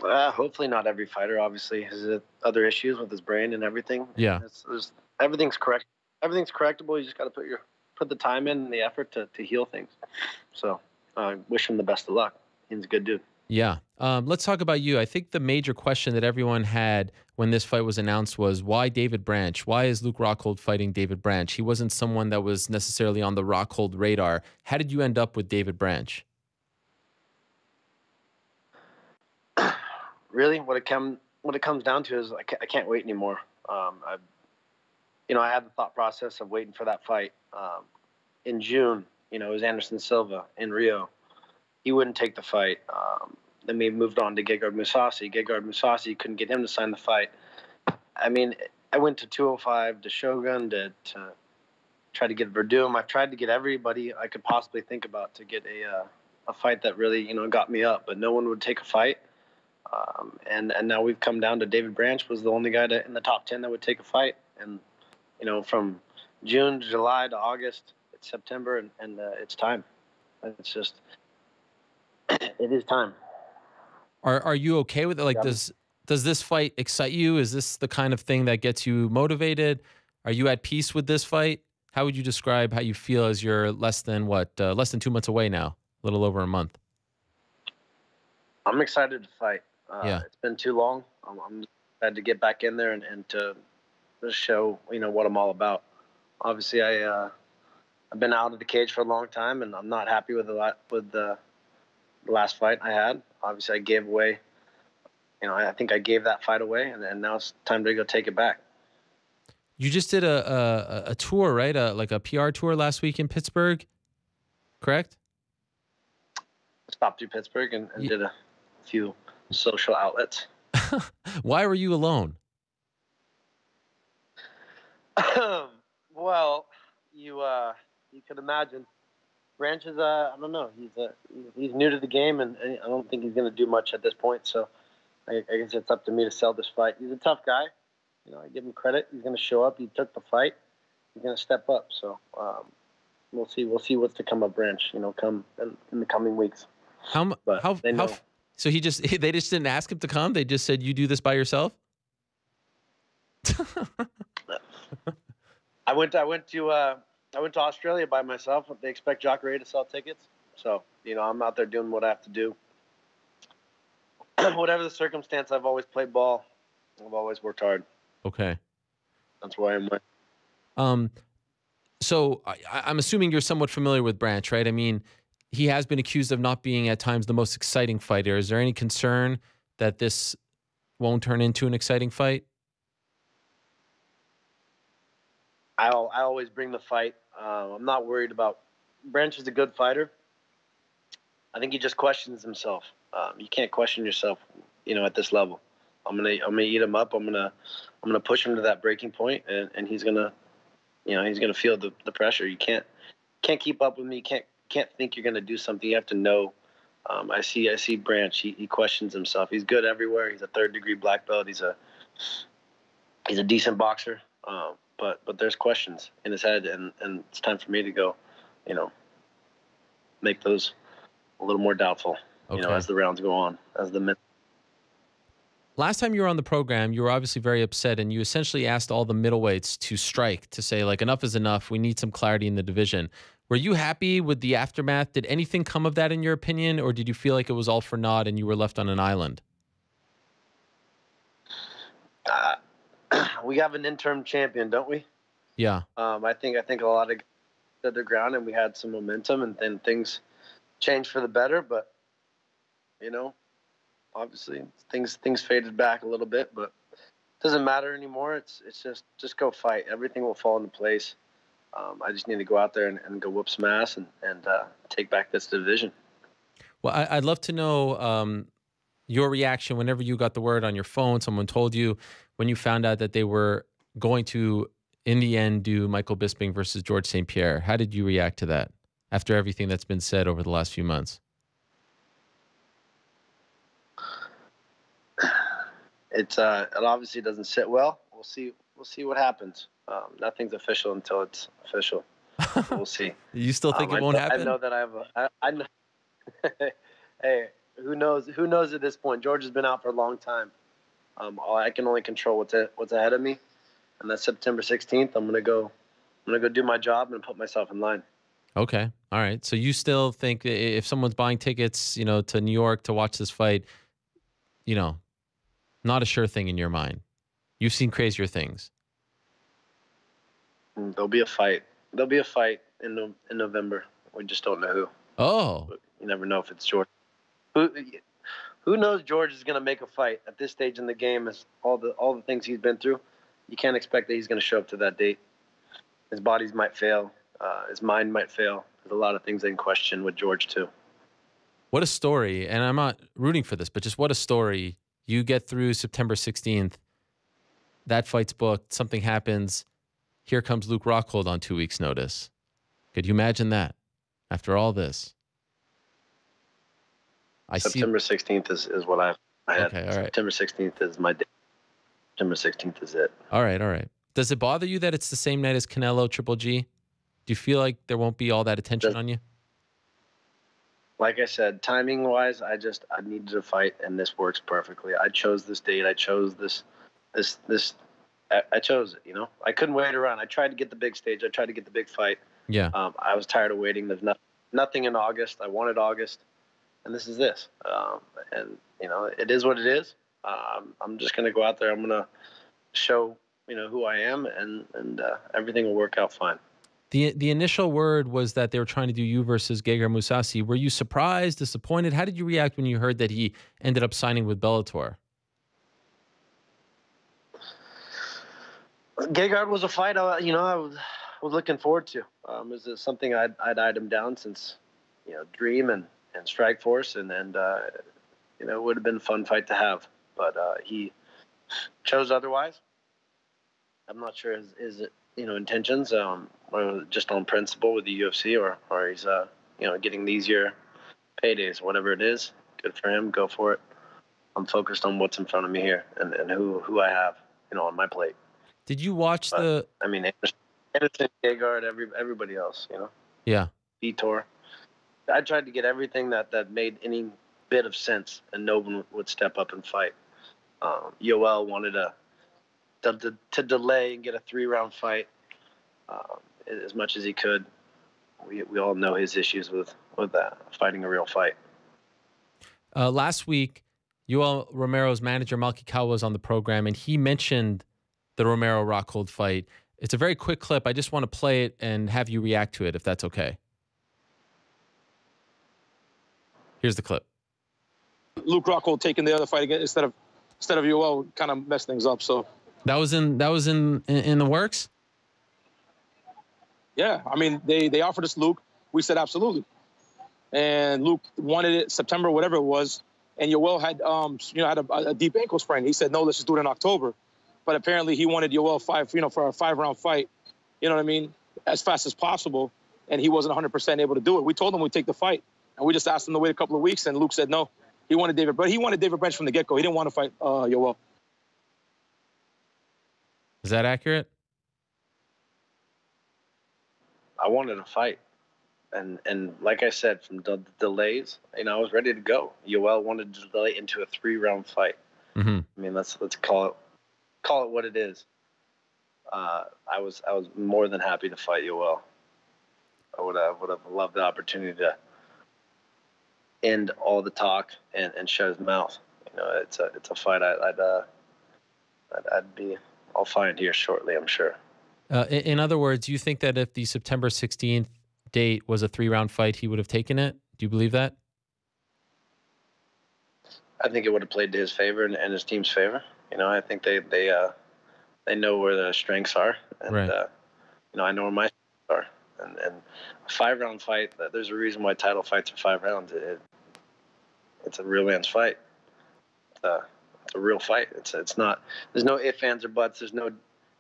Hopefully not every fighter. Obviously, has other issues with his brain and everything. Yeah, everything's correct. Everything's correctable. You just got to put the time in and the effort to heal things. So I wish him the best of luck. He's a good dude. Yeah. Let's talk about you. I think the major question that everyone had when this fight was announced was, why David Branch? Why is Luke Rockhold fighting David Branch? He wasn't someone that was necessarily on the Rockhold radar. How did you end up with David Branch? Really, what it comes down to is I can't wait anymore. I had the thought process of waiting for that fight in June. It was Anderson Silva in Rio. He wouldn't take the fight. Then we moved on to Gegard Mousasi. Gegard Mousasi, couldn't get him to sign the fight. I mean, I went to 205, to Shogun, to try to get Verdum. I've tried to get everybody I could possibly think about to get a fight that really, got me up. But no one would take a fight. And now we've come down to David Branch was the only guy in the top 10 that would take a fight. And, from June to July to August, it's September, and it's time. It's just, it is time. Are you okay with it? Like, Yeah. does this fight excite you? Is this the kind of thing that gets you motivated? Are you at peace with this fight? How would you describe how you feel as you're less than 2 months away now, a little over a month? I'm excited to fight. Yeah. It's been too long. I'm excited to get back in there and to show, what I'm all about. Obviously, I've been out of the cage for a long time, and I'm not happy with the last fight I had. Obviously, I gave away, I think I gave that fight away, and now it's time to go take it back. You just did a tour, right? Like a PR tour last week in Pittsburgh, correct? Stopped through Pittsburgh and did a few social outlets. Why were you alone? Well, you could imagine. Branch is I don't know. He's new to the game, and I don't think he's going to do much at this point. So I guess it's up to me to sell this fight. He's a tough guy. I give him credit. He's going to show up. He took the fight. He's going to step up. So we'll see. We'll see what's to come of Branch. Come in the coming weeks. So they just didn't ask him to come. They just said, "You do this by yourself." I went to Australia by myself. They expect Jacare to sell tickets. So, I'm out there doing what I have to do. Whatever the circumstance, I've always played ball. I've always worked hard. Okay. That's why I'm with. So I'm assuming you're somewhat familiar with Branch, right? I mean, he has been accused of not being at times the most exciting fighter. Is there any concern that this won't turn into an exciting fight? I always bring the fight. I'm not worried about. Branch is a good fighter. I think he just questions himself. You can't question yourself, at this level. I'm gonna eat him up. I'm gonna push him to that breaking point, and he's gonna feel the pressure. You can't keep up with me. You can't think you're gonna do something. You have to know. I see Branch. He questions himself. He's good everywhere. He's a 3rd-degree black belt. He's a decent boxer. But there's questions in his head, and it's time for me to go, make those a little more doubtful, as the rounds go on, Last time you were on the program, you were obviously very upset, and you essentially asked all the middleweights to strike, to say, like, enough is enough. We need some clarity in the division. Were you happy with the aftermath? Did anything come of that in your opinion, or did you feel like it was all for naught and you were left on an island? We have an interim champion, don't we? Yeah. I think a lot of stood their ground, and we had some momentum, and then things changed for the better. But obviously things faded back a little bit, but it doesn't matter anymore. It's just go fight. Everything will fall into place. I just need to go out there and go whoop some ass and take back this division. Well, I'd love to know your reaction whenever you got the word on your phone. Someone told you when you found out that they were going to, in the end, do Michael Bisping versus George St. Pierre. How did you react to that after everything that's been said over the last few months? It obviously doesn't sit well. We'll see what happens. Nothing's official until it's official. We'll see. You still think it won't happen? I know that I know. Hey, who knows? Who knows at this point? George has been out for a long time. I can only control what's ahead of me, and that's September 16th. I'm gonna go do my job and put myself in line. Okay, all right. So you still think if someone's buying tickets, to New York to watch this fight, not a sure thing in your mind. You've seen crazier things. There'll be a fight. There'll be a fight in November. We just don't know who. Oh. But you never know if it's George. Who knows George is going to make a fight at this stage in the game? As all the things he's been through, you can't expect that he's going to show up to that date. His bodies might fail. His mind might fail. There's a lot of things in question with George too. What a story. And I'm not rooting for this, but just what a story. You get through September 16th. That fight's booked. Something happens. Here comes Luke Rockhold on 2 weeks' notice. Could you imagine that after all this? September 16th is what I had. Okay, all right. September 16th is my day. September 16th is it. All right. Does it bother you that it's the same night as Canelo Triple G? Do you feel like there won't be all that attention on you? Like I said, timing-wise, I needed to fight, and this works perfectly. I chose this date. I chose this. I chose it. I couldn't wait around. I tried to get the big stage. I tried to get the big fight. Yeah. I was tired of waiting. There's nothing in August. I wanted August, and this is this. And it is what it is. I'm just gonna go out there. I'm gonna show who I am, and everything will work out fine. The initial word was that they were trying to do you versus Gegard Mousasi. Were you surprised, disappointed? How did you react when you heard that he ended up signing with Bellator? Gegard was a fight I was looking forward to. It was something I'd eyed him down since Dream and Strikeforce, and it would have been a fun fight to have, but he chose otherwise. I'm not sure his intentions, or just on principle with the UFC, or he's getting the easier paydays, whatever it is. Good for him. Go for it. I'm focused on what's in front of me here and who I have on my plate. Did you watch Anderson, Gegard, everybody else, Yeah. Vitor. I tried to get everything that made any bit of sense, and no one would step up and fight. Yoel wanted to delay and get a 3-round fight as much as he could. We all know his issues with fighting a real fight. Last week, Yoel Romero's manager, Malky Kawa, was on the program, and he mentioned the Romero-Rockhold fight. It's a very quick clip. I just want to play it and have you react to it, if that's okay. Here's the clip. Luke Rockhold taking the other fight again instead of Yoel kind of messed things up. So that was in the works. Yeah, they offered us Luke. We said absolutely, and Luke wanted it September, whatever it was, and Yoel had had a deep ankle sprain. He said no, let's just do it in October, but apparently he wanted Yoel for a 5-round fight, as fast as possible, and he wasn't 100% able to do it. We told him we'd take the fight, and we just asked him to wait a couple of weeks, and Luke said no. He wanted David Branch from the get-go. He didn't want to fight Yoel. Is that accurate? I wanted to fight. And like I said, from the delays, I was ready to go. Yoel wanted to delay into a 3-round fight. Mm-hmm. Let's call it what it is. I was more than happy to fight Yoel. I would have loved the opportunity to end all the talk and shut his mouth. It's a fight I'll find here shortly, I'm sure. In other words, you think that if the September 16th date was a 3-round fight, he would have taken it? Do you believe that? I think it would have played to his favor and his team's favor. You know, I think they know where their strengths are, and Right. you know, I know where my strengths are. And a 5-round fight, there's a reason why title fights are 5 rounds. It's a real man's fight. It's a real fight. It's not. There's no ifs, ands, or buts. There's no,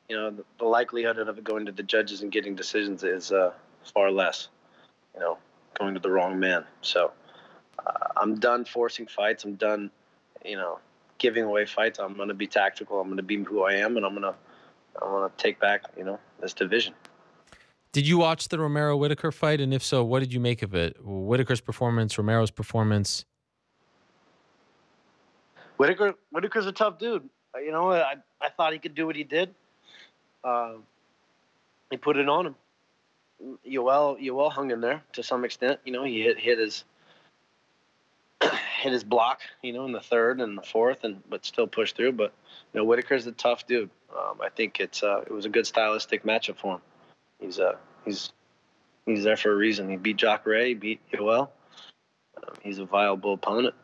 you know, the likelihood of it going to the judges and getting decisions is far less. You know, going to the wrong man. So I'm done forcing fights. I'm done, you know, giving away fights. I'm going to be tactical. I'm going to be who I am, and I'm going to take back, you know, this division. Did you watch the Romero-Whitaker fight? And if so, what did you make of it? Whitaker's performance, Romero's performance? Whitaker's a tough dude. You know, I thought he could do what he did. He put it on him. Yoel hung in there to some extent. You know, he hit his block, you know, in the third and the fourth, but still pushed through. But you know, Whitaker's a tough dude. I think it was a good stylistic matchup for him. He's there for a reason. He beat Jacare, he beat Yoel. He's a viable opponent.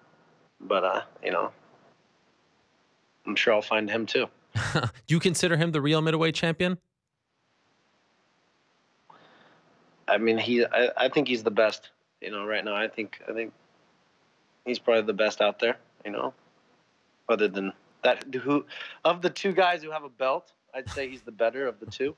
But you know, I'm sure I'll find him too. Do you consider him the real middleweight champion? I mean, I think he's the best. You know, right now, I think he's probably the best out there. You know, other than that, who of the two guys who have a belt, I'd say he's the better of the two.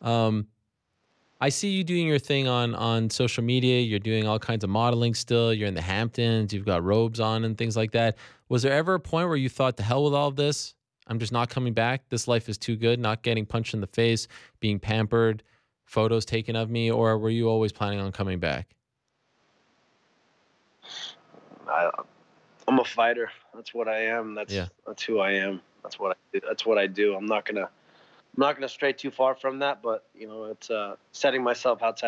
I see you doing your thing on social media. You're doing all kinds of modeling still. You're in the Hamptons. You've got robes on and things like that. Was there ever a point where you thought, to hell with all of this? I'm just not coming back. This life is too good. Not getting punched in the face, being pampered, photos taken of me, or were you always planning on coming back? I'm a fighter. That's what I am. That's who I am. That's what I do. That's what I do. I'm not gonna stray too far from that, but you know, it's setting myself up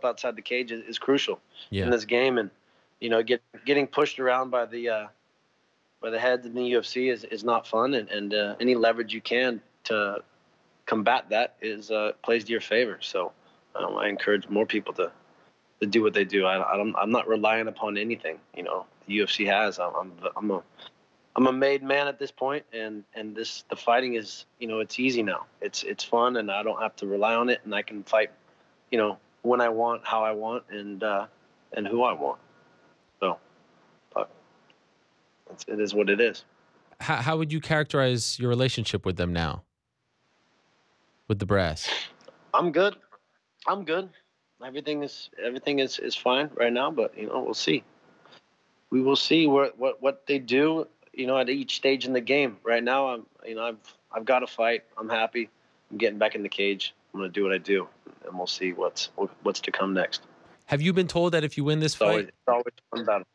outside the cage is crucial in this game, and you know, getting pushed around by the heads in the UFC is not fun, and any leverage you can to combat that plays to your favor. So I encourage more people to do what they do. I'm not relying upon anything, you know, the UFC has. I'm a made man at this point, and the fighting is, you know, it's easy now. It's fun, and I don't have to rely on it, and I can fight, you know, when I want, how I want, and who I want. So, but it is what it is. How would you characterize your relationship with them now? With the brass? I'm good. Everything is fine right now, but you know, we'll see. We will see what they do, you know, at each stage in the game. Right now, I've got to fight. I'm happy. I'm getting back in the cage. I'm going to do what I do, and we'll see what's to come next. Have you been told that if you win this fight? It's always one battle.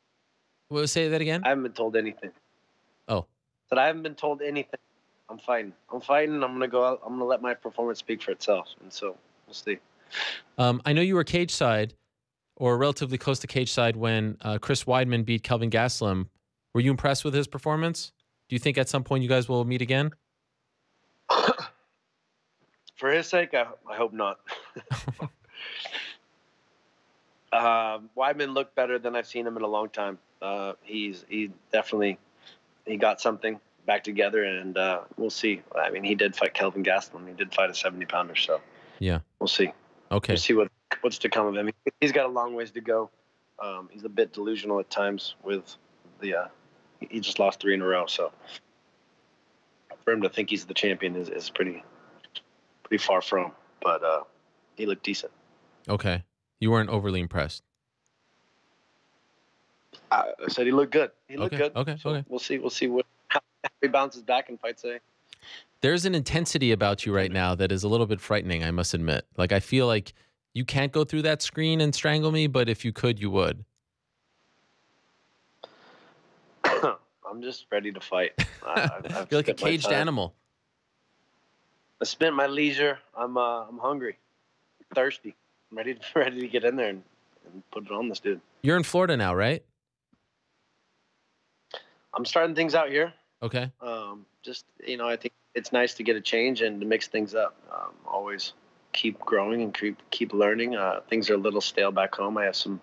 Well, say that again? I haven't been told anything. Oh. But I haven't been told anything. I'm fighting. I'm going to go out. I'm going to let my performance speak for itself, and so we'll see. I know you were cage side, or relatively close to cage side, when Chris Weidman beat Kelvin Gastelum. Were you impressed with his performance? Do you think at some point you guys will meet again? For his sake, I hope not. Weidman looked better than I've seen him in a long time. He definitely got something back together, and we'll see. I mean, he did fight Kelvin Gastelum. He did fight a 70-pounder, so yeah, we'll see. Okay, we'll see what's to come of him. He's got a long ways to go. He's a bit delusional at times with the. He just lost 3 in a row, so for him to think he's the champion is pretty far from. But he looked decent. Okay, you weren't overly impressed. I said he looked good. He looked good. Okay. So we'll see how he bounces back in fight today. There's an intensity about you right now that is a little bit frightening, I must admit. Like, I feel like you can't go through that screen and strangle me, but if you could, you would. I'm just ready to fight. You're like a caged animal. I spent my leisure. I'm hungry, thirsty. I'm ready to get in there and put it on this dude. You're in Florida now, right? I'm starting things out here. Okay. Just, you know, I think it's nice to get a change and to mix things up. Always keep growing and keep learning. Things are a little stale back home. I have some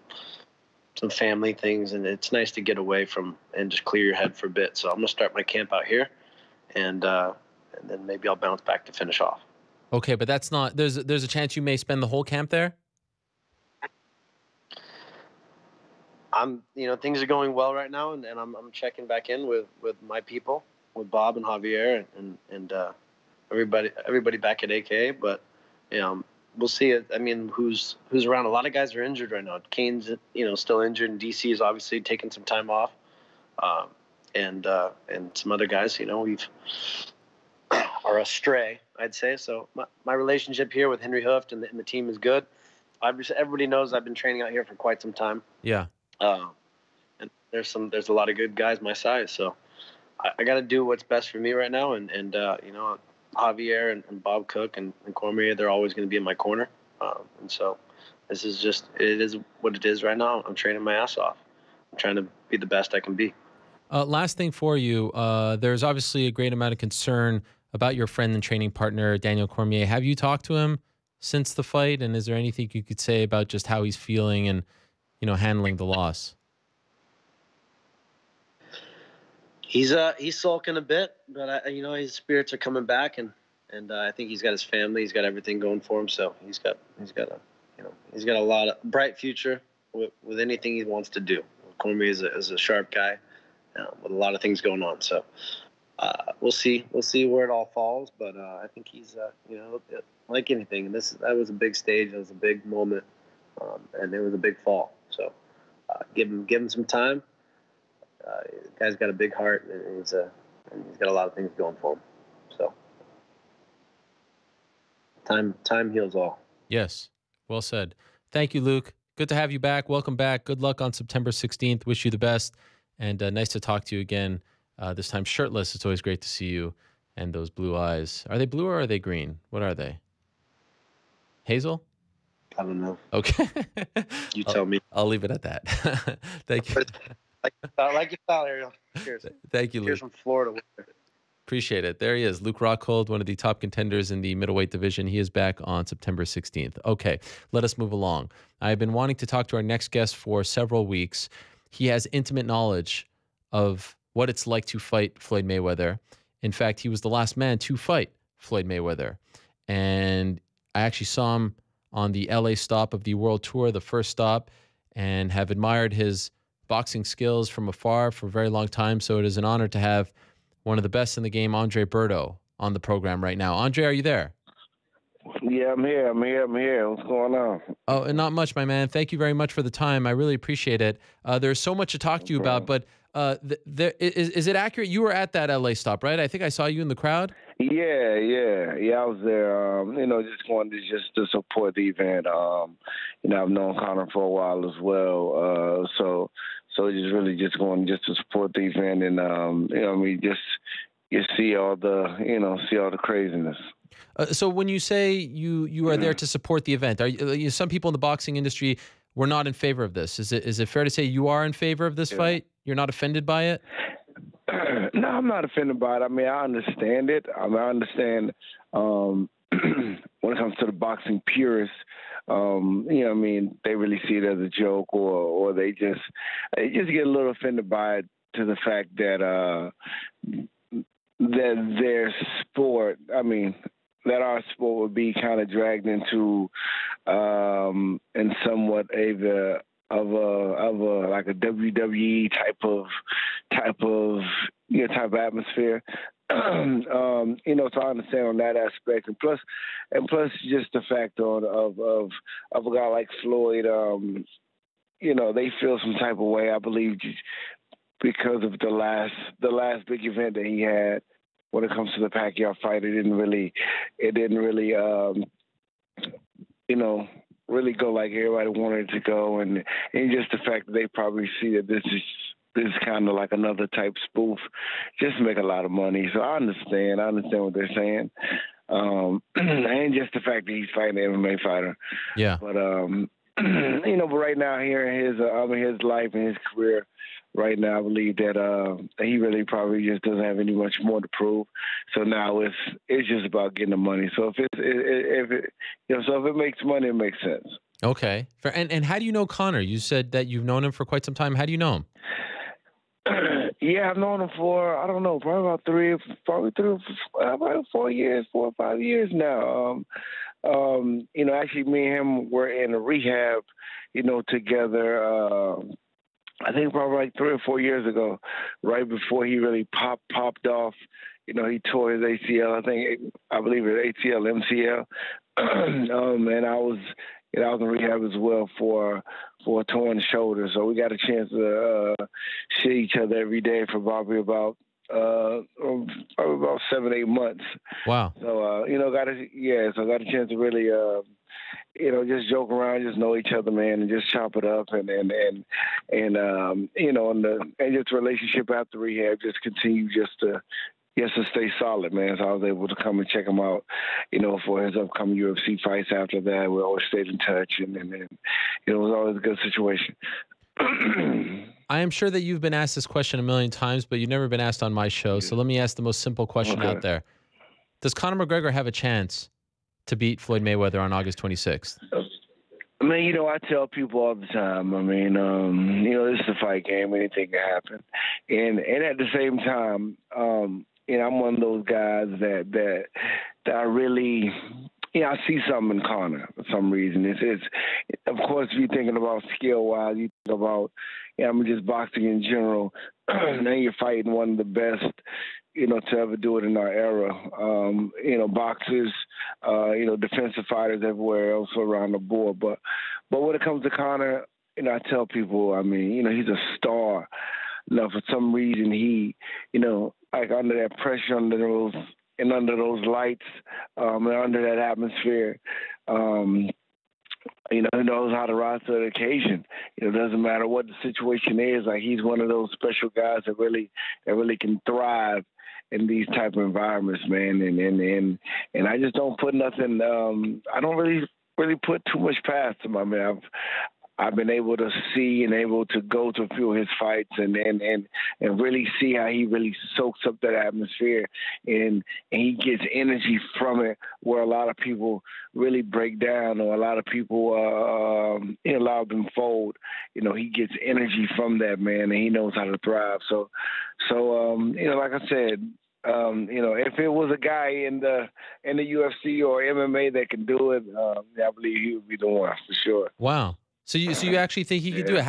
family things, and it's nice to get away from and just clear your head for a bit. So I'm gonna start my camp out here, and then maybe I'll bounce back to finish off. Okay, but that's not. There's a chance you may spend the whole camp there. Things are going well right now, and I'm checking back in with my people, with Bob and Javier and everybody back at AKA. But we'll see. I mean, who's around? A lot of guys are injured right now. Kane's still injured, and DC is obviously taking some time off, and some other guys are astray, I'd say. So my relationship here with Henry Hooft and the team is good. Everybody knows I've been training out here for quite some time. Yeah. And there's a lot of good guys my size, so I got to do what's best for me right now. And Javier and Bob Cook and Cormier, they're always going to be in my corner. And so it is what it is right now. I'm training my ass off. I'm trying to be the best I can be. Last thing for you, there's obviously a great amount of concern about your friend and training partner, Daniel Cormier. Have you talked to him since the fight? And is there anything you could say about just how he's feeling and, handling the loss? He's sulking a bit, but his spirits are coming back, and I think he's got his family, he's got everything going for him. So he's got a lot of bright future with anything he wants to do. Cormier is a sharp guy with a lot of things going on. So we'll see where it all falls, but I think he's like anything. That was a big stage, it was a big moment, and it was a big fall. So give him some time. The guy's got a big heart, and he's got a lot of things going for him. So time heals all. Yes, well said. Thank you, Luke. Good to have you back. Welcome back. Good luck on September 16th. Wish you the best, and nice to talk to you again. This time shirtless. It's always great to see you. And those blue eyes. Are they blue or are they green? What are they? Hazel? I don't know. Okay. You tell me. I'll leave it at that. Thank you. Like your style, Ariel. Cheers. Thank you, Luke. Cheers from Florida. Appreciate it. There he is, Luke Rockhold, one of the top contenders in the middleweight division. He is back on September 16th. Okay, let us move along. I've been wanting to talk to our next guest for several weeks. He has intimate knowledge of what it's like to fight Floyd Mayweather. In fact, he was the last man to fight Floyd Mayweather. And I actually saw him on the LA stop of the World Tour, the first stop, and have admired his boxing skills from afar for a very long time. So it is an honor to have one of the best in the game, Andre Berto, on the program right now. Andre, are you there? Yeah, I'm here. What's going on? Oh, and not much, my man. Thank you very much for the time. I really appreciate it. There's so much to talk to you about, but is it accurate? You were at that LA stop, right? I think I saw you in the crowd. Yeah. I was there. Just going to support the event. I've known Conor for a while as well. So just going to support the event, and just see all the craziness. So when you say you are there to support the event, some people in the boxing industry were not in favor of this? Is it fair to say you are in favor of this fight? You're not offended by it? No, I'm not offended by it. I mean, I understand it. I understand when it comes to the boxing purists. They really see it as a joke, or they just get a little offended by it, to the fact that their sport, that our sport would be kind of dragged into in somewhat of a like a WWE type of atmosphere. So I understand on that aspect, and plus just the fact of a guy like Floyd, they feel some type of way, I believe, because of the last big event that he had. When it comes to the Pacquiao fight, it didn't really really go like everybody wanted it to go, and just the fact that they probably see that this is kind of like another type spoof, just to make a lot of money. So I understand what they're saying, and just the fact that he's fighting an MMA fighter. Yeah. But but right now, here in his life and his career, right now, I believe that he really probably just doesn't have any much more to prove. So now it's just about getting the money. So if it makes money, it makes sense. Okay. And how do you know Connor? You said that you've known him for quite some time. How do you know him? Yeah, I've known him for, I don't know, probably about about 4 years, 4 or 5 years now. Actually, me and him were in a rehab, together. I think probably like 3 or 4 years ago, right before he really popped off. He tore his ACL. I believe it ACL, MCL. And I was in rehab as well for a torn shoulder. So we got a chance to see each other every day for probably about 7-8 months. Wow. So got a chance to really just joke around, just know each other, man, and just chop it up, and just relationship after rehab just continue just to stay solid, man. So I was able to come and check him out, for his upcoming UFC fights after that. We always stayed in touch, and it was always a good situation. I am sure that you've been asked this question a million times, but you've never been asked on my show. So let me ask the most simple question out there. Does Conor McGregor have a chance to beat Floyd Mayweather on August 26th? I mean, I tell people all the time, I mean, this is a fight game. Anything can happen. And at the same time, I'm one of those guys that I really, I see something in Conor for some reason. It's of course, if you're thinking about skill-wise, you think about, just boxing in general. Now you're fighting one of the best, to ever do it in our era. Boxers, defensive fighters everywhere else around the board. But when it comes to Conor, I tell people, I mean, he's a star. For some reason he, like under that pressure, under those lights, and under that atmosphere, he knows how to rise to the occasion. It doesn't matter what the situation is. Like, he's one of those special guys that really can thrive in these type of environments, man. And I just don't put nothing. I don't really put too much past him. I mean, I've been able to see and able to go to a few of his fights and really see how he really soaks up that atmosphere and he gets energy from it, where a lot of people really break down, or a lot of people allow them fold. He gets energy from that, man, and he knows how to thrive. So like I said, if it was a guy in the UFC or MMA that can do it, I believe he would be the one for sure. Wow. So you actually think he could do it?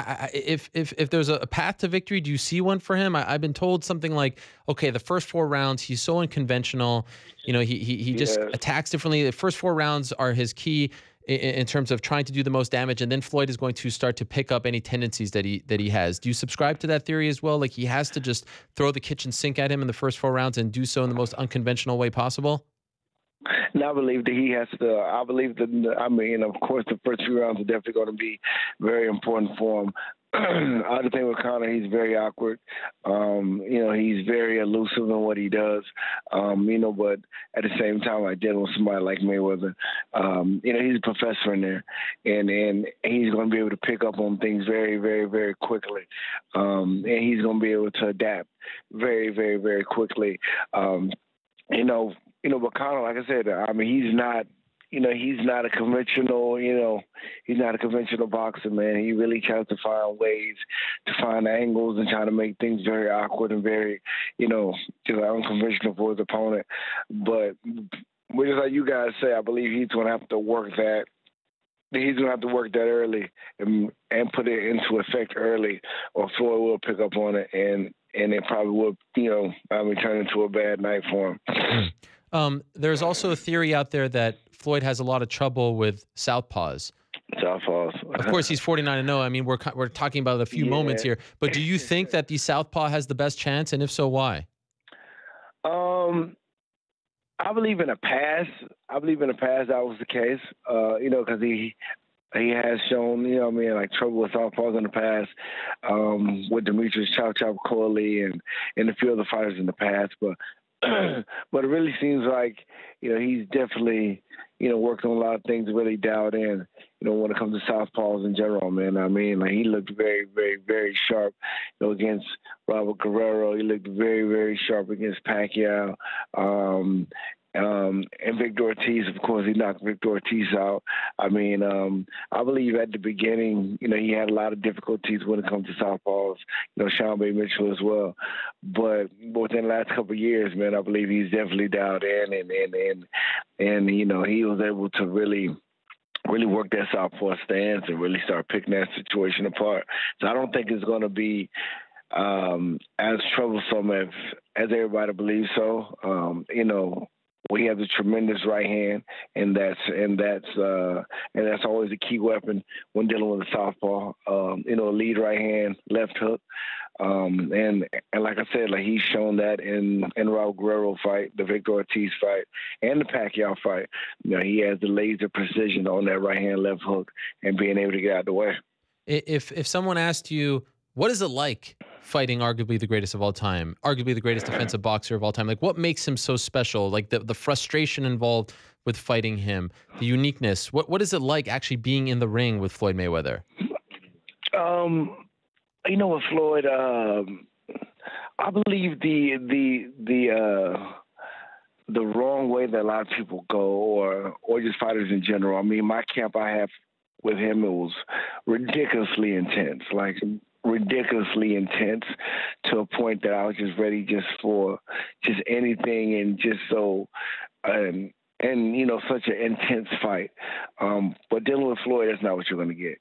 If there's a path to victory, do you see one for him? I've been told something like, okay, the first 4 rounds, he's so unconventional. He just attacks differently. The first 4 rounds are his key in terms of trying to do the most damage, and then Floyd is going to start to pick up any tendencies that he has. Do you subscribe to that theory as well? Like, he has to just throw the kitchen sink at him in the first 4 rounds and do so in the most unconventional way possible? And I believe that he has to. I believe that. I mean, of course, the first few rounds are definitely going to be very important for him. Other thing with Conor, he's very awkward. He's very elusive in what he does. But at the same time, I did with somebody like Mayweather. He's a professor in there, and he's going to be able to pick up on things very, very, very quickly. And he's going to be able to adapt very, very, very quickly. But Conor, like I said, I mean, he's not a conventional, he's not a conventional boxer, man. He really tries to find ways to find angles and try to make things very awkward and very, just unconventional for his opponent. But just like you guys say, I believe he's going to have to work that. He's going to have to work that early and put it into effect early, or Floyd will pick up on it, and it probably will, turn into a bad night for him. There's also a theory out there that Floyd has a lot of trouble with southpaws. Of course, he's 49-0. I mean, we're talking about a few moments here. But do you think that the southpaw has the best chance, and if so, why? I believe in the past. That was the case. Because he has shown, like trouble with southpaws in the past, with Demetrius Chow Corley and a few other fighters in the past. But it really seems like, he's definitely, worked on a lot of things really dialed in, when it comes to southpaws in general, man. I mean, like, he looked very, very, very sharp, against Robert Guerrero. He looked very, very sharp against Pacquiao. And Victor Ortiz, of course, he knocked Victor Ortiz out. I mean, I believe at the beginning, he had a lot of difficulties when it comes to southpaws. Sean Bay Mitchell as well. But within the last couple of years, man, I believe he's definitely dialed in, and he was able to really work that southpaw stance and really start picking that situation apart. So I don't think it's going to be as troublesome as everybody believes so. We have the tremendous right hand, and that's always a key weapon when dealing with a southpaw. Lead right hand, left hook, and like I said, like he's shown that in Raul Guerrero fight, the Victor Ortiz fight, and the Pacquiao fight. He has the laser precision on that right hand, left hook, and being able to get out of the way. If someone asked you, what is it like fighting arguably the greatest of all time, arguably the greatest defensive boxer of all time? Like, what makes him so special? Like the frustration involved with fighting him, the uniqueness. What is it like actually being in the ring with Floyd Mayweather? With Floyd, I believe the wrong way that a lot of people go, or just fighters in general. I mean, my camp I have with him, it was ridiculously intense, like ridiculously intense, to a point that I was just ready for anything, and just so such an intense fight. But dealing with Floyd, that's not what you're going to get.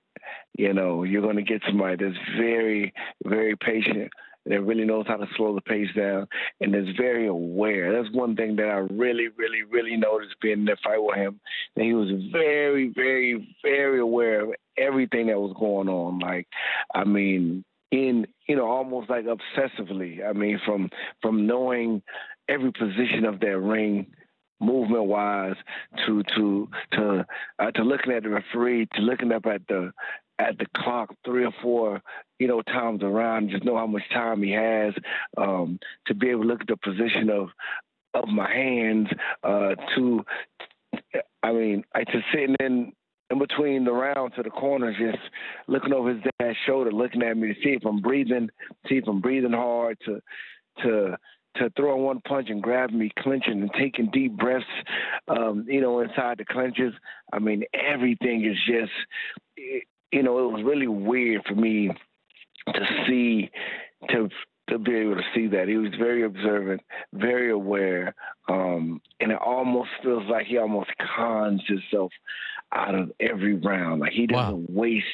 You're going to get somebody that's very, very patient, that really knows how to slow the pace down, and is very aware. That's one thing that I really, really, really noticed being in that fight with him, that he was very, very, very aware of everything that was going on. Like, I mean, almost like obsessively. I mean, from knowing every position of that ring, movement-wise, to looking at the referee, to looking up at the clock 3 or 4, times around, just know how much time he has, to be able to look at the position of my hands, to sitting in between the rounds to the corners, just looking over his dad's shoulder, looking at me to see if I'm breathing hard, to throwing one punch and grabbing me, clenching and taking deep breaths, inside the clenches. I mean, everything is just, it was really weird for me to see, to be able to see that. He was very observant, very aware, and it almost feels like he almost cons himself out of every round. Like, he doesn't waste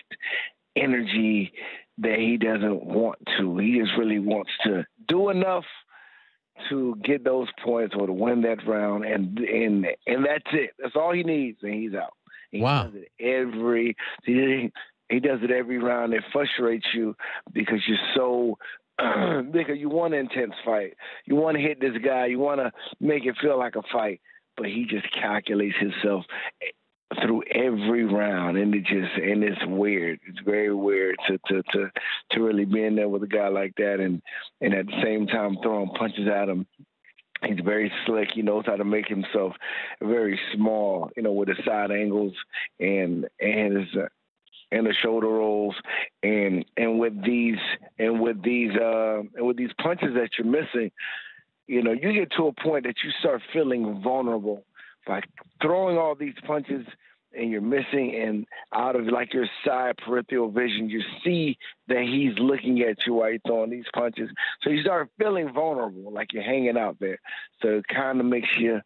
energy that he doesn't want to. He just really wants to do enough to get those points or to win that round, and that's it. That's all he needs, and he's out. He does it he does it every round. It frustrates you because you're so because you want an intense fight. You want to hit this guy. You want to make it feel like a fight, but he just calculates himself through every round, and it's weird. It's very weird to really be in there with a guy like that, and at the same time throwing punches at him. He's very slick. He knows how to make himself very small, with his side angles and the shoulder rolls, and with these punches that you're missing, you get to a point that you start feeling vulnerable. Like, throwing all these punches and you're missing, and out of like your side peripheral vision, you see that he's looking at you while you're throwing these punches. So you start feeling vulnerable, like you're hanging out there. So it kind of makes you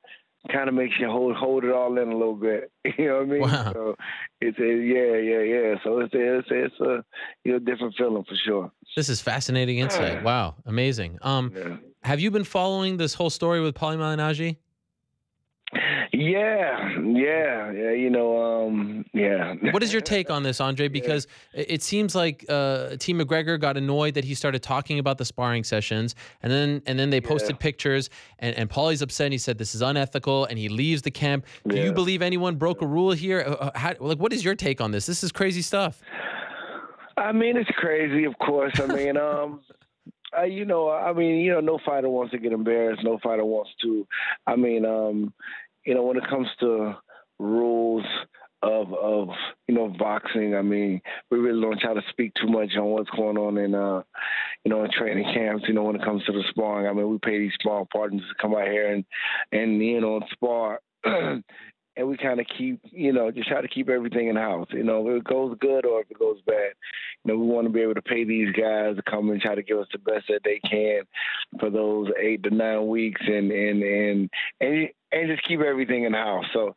hold it all in a little bit. You know what I mean? Wow. So it's So it's a different feeling for sure. This is fascinating insight. Wow, amazing. Have you been following this whole story with Paulie Malignaggi? Yeah. What is your take on this, Andre? Because it seems like Team McGregor got annoyed that he started talking about the sparring sessions, and then they posted pictures, and Paulie's upset, and he said this is unethical, and he leaves the camp. Do you believe anyone broke a rule here? What is your take on this? This is crazy stuff. I mean, it's crazy, of course. I mean, no fighter wants to get embarrassed. No fighter wants to. I mean, when it comes to rules, of boxing. I mean, we really don't try to speak too much on what's going on in in training camps. When it comes to the sparring, I mean, we pay these sparring partners to come out here and and spar. And we kind of keep, just try to keep everything in house. If it goes good or if it goes bad, we want to be able to pay these guys to come and try to give us the best that they can for those 8 to 9 weeks, and just keep everything in house. So,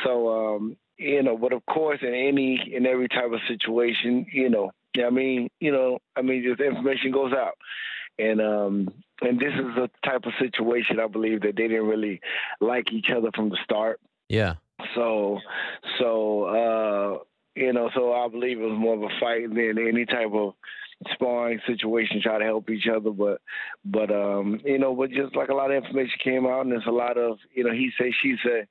but of course, in every type of situation, just information goes out, and this is a type of situation I believe that they didn't really like each other from the start. Yeah. So I believe it was more of a fight than any type of sparring situation, try to help each other. But just like a lot of information came out, and there's a lot of, he say, she say.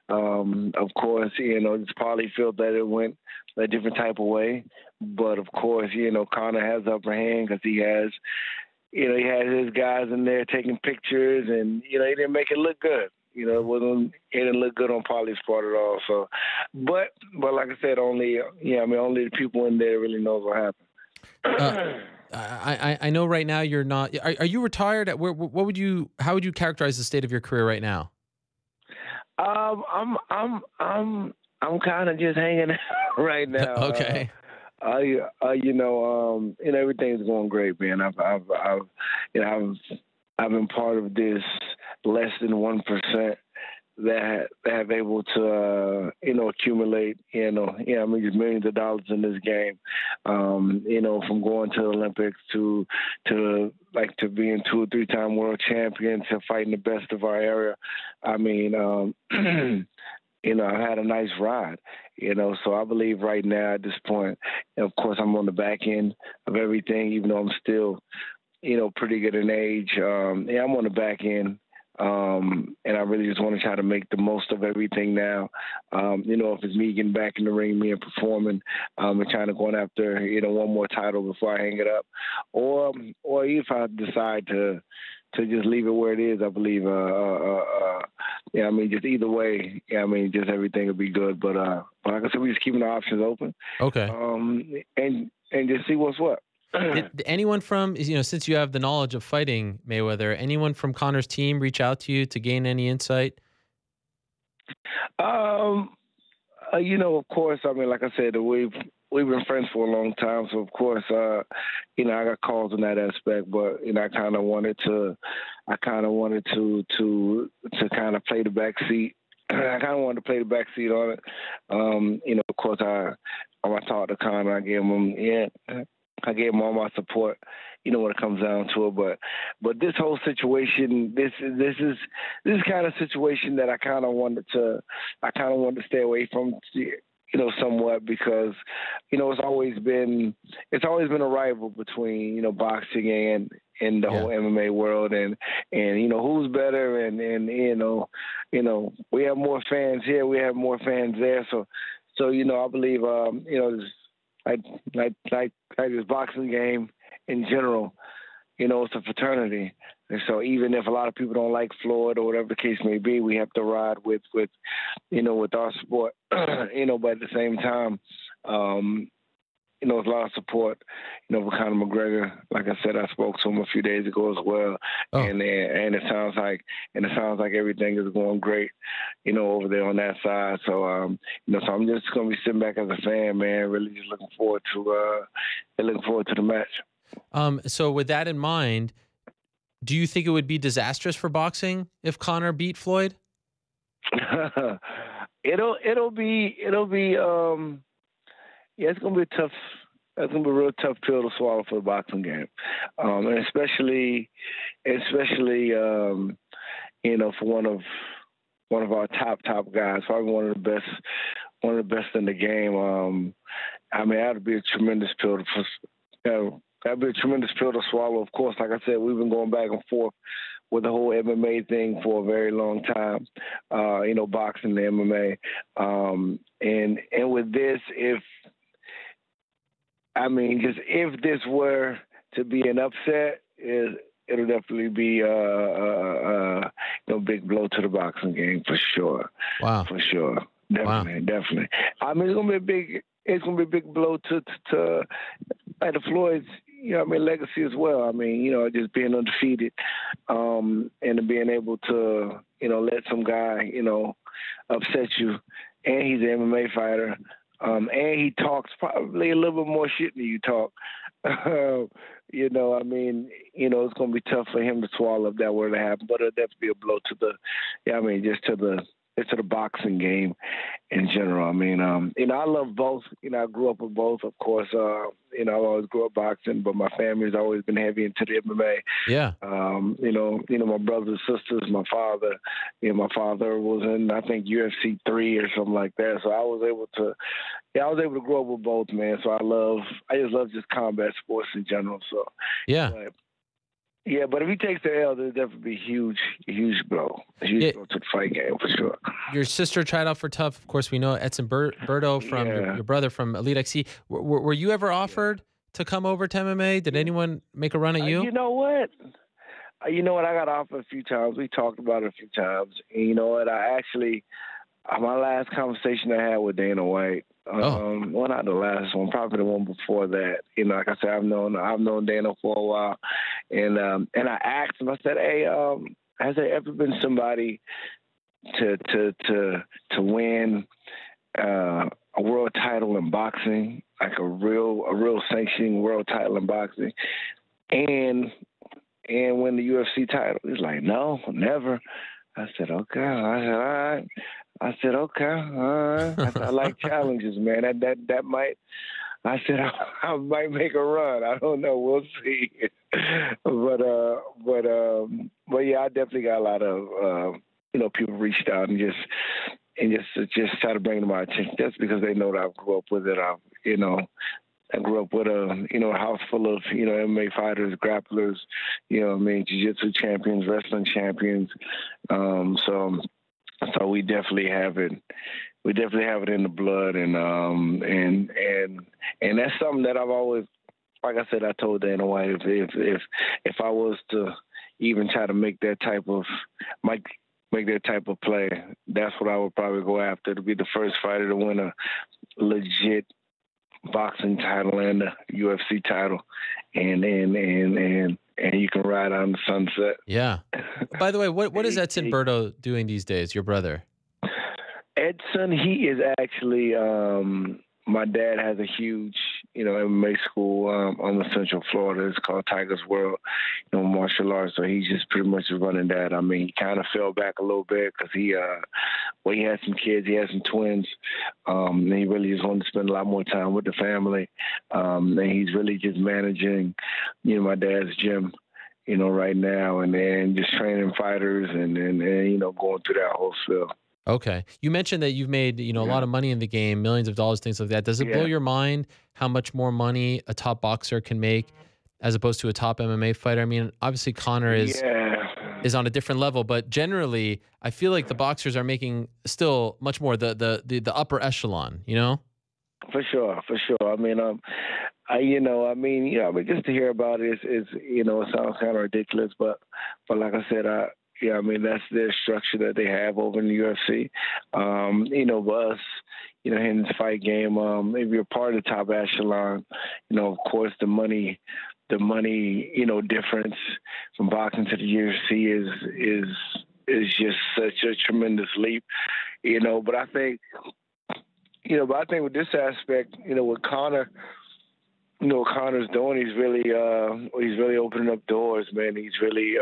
Of course, just Paulie felt that it went a different type of way. But of course, Conor has the upper hand because he has, he had his guys in there taking pictures, and, he didn't make it look good. It didn't look good on Paulie's part at all. So, but like I said, only the people in there really knows what happened. I know right now you're not. Are you retired? How would you characterize the state of your career right now? I'm kind of just hanging out right now. Okay. Everything's going great, man. I've been part of this less than 1% that have able to, accumulate, just millions of dollars in this game. From going to the Olympics to being 2 or 3 time world champion to fighting the best of our era. I mean, I've had a nice ride, so I believe right now at this point, and of course I'm on the back end of everything, even though I'm still, pretty good in age. I'm on the back end. And I really just want to try to make the most of everything now. If it's me getting back in the ring, me and performing, and trying to go after, one more title before I hang it up, or if I decide to just leave it where it is, I believe, just either way, just everything will be good. But like I said, we're just keeping the options open. Okay. And just see what's what. Did anyone from, since you have the knowledge of fighting Mayweather, anyone from Conor's team reach out to you to gain any insight? Of course, like I said, we've been friends for a long time. So of course, I got calls in that aspect, but, I kind of wanted to kind of play the back seat. I kind of wanted to play the back seat on it. Of course, when I talked to Conor, I gave him all my support, when it comes down to it. But this whole situation, this is kind of situation that I kind of wanted to stay away from, somewhat, because, it's always been a rival between, boxing and the whole MMA world, and who's better, and we have more fans here, we have more fans there, so I believe like this boxing game in general, it's a fraternity. And so even if a lot of people don't like Floyd or whatever the case may be, we have to ride with our sport, but at the same time, there's a lot of support, for Conor McGregor. Like I said, I spoke to him a few days ago as well. Oh. And it sounds like everything is going great, over there on that side. So, so I'm just going to be sitting back as a fan, man, really just looking forward to the match. So with that in mind, do you think it would be disastrous for boxing if Conor beat Floyd? It'll be it's gonna be tough. It's gonna be a real tough pill to swallow for the boxing game, and especially, for one of our top guys, probably one of the best in the game. That'd be a tremendous pill to swallow. Of course, like I said, we've been going back and forth with the whole MMA thing for a very long time, boxing and MMA. And with this, if this were to be an upset, it'll definitely be a big blow to the boxing game for sure. Wow. For sure. Definitely. I mean, it's gonna be a big blow to like the Floyd's, legacy as well. I mean, just being undefeated, and being able to, let some guy, upset you, and he's an MMA fighter, and he talks probably a little bit more shit than you talk. It's gonna be tough for him to swallow if that were to happen, but it'll definitely be a blow to the boxing game in general. I mean, I love both. I grew up with both, of course. I always grew up boxing, but my family's always been heavy into the MMA. Yeah. My brothers, sisters, my father. My father was in, I think, UFC 3 or something like that. So I was able to grow up with both, man. So I just love just combat sports in general. So yeah. But if he takes the L, there'll definitely be a huge blow. A huge blow to the fight game for sure. Your sister tried out for Tough. Of course, we know Edson Berto from your brother from Elite XC. Were you ever offered to come over to MMA? Did anyone make a run at you? You know what? I got offered a few times. We talked about it a few times. And you know what? My last conversation I had with Dana White, well, not the last one, probably the one before that. Like I said, I've known Dana for a while, and I asked him. I said, "Hey, has there ever been somebody to win a world title in boxing, like a real sanctioning world title in boxing, and win the UFC title?" He's like, "No, never." I said, "Okay." I said, "All right." I said, "Okay, all right." I said, "I like challenges, man. That might." I said, "I might make a run. I don't know. We'll see." But yeah, I definitely got a lot of people reached out and just try to bring to my attention. That's because they know that I grew up with it. I grew up with a house full of MMA fighters, grapplers, jiu-jitsu champions, wrestling champions. So we definitely have it. We definitely have it in the blood, and that's something that I've always, like I said, I told Dana White, if I was to even try to make that type of play, that's what I would probably go after, to be the first fighter to win a legit boxing title and a UFC title, and you can ride on the sunset. Yeah. By the way, what is Edson Berto doing these days, your brother? Edson, he is actually, my dad has a huge, MMA school on the Central Florida. It's called Tiger's World, martial arts. So he's just pretty much running that. I mean, he kind of fell back a little bit because he had some kids. He had some twins. And he really just wanted to spend a lot more time with the family. And he's really just managing, my dad's gym, right now, and then just training fighters and going through that whole spiel. Okay. You mentioned that you've made, a lot of money in the game, millions of dollars, things like that. Does it blow your mind how much more money a top boxer can make as opposed to a top MMA fighter? I mean, obviously Conor is on a different level, but generally I feel like the boxers are making still much more the upper echelon, For sure. I mean, just to hear about it is it sounds kind of ridiculous, but like I said, that's their structure that they have over in the UFC. But us, in this fight game, if you're part of the top echelon, of course the money, difference from boxing to the UFC is just such a tremendous leap, But I think, with this aspect, with Conor, what Conor's doing, he's really opening up doors, man. He's really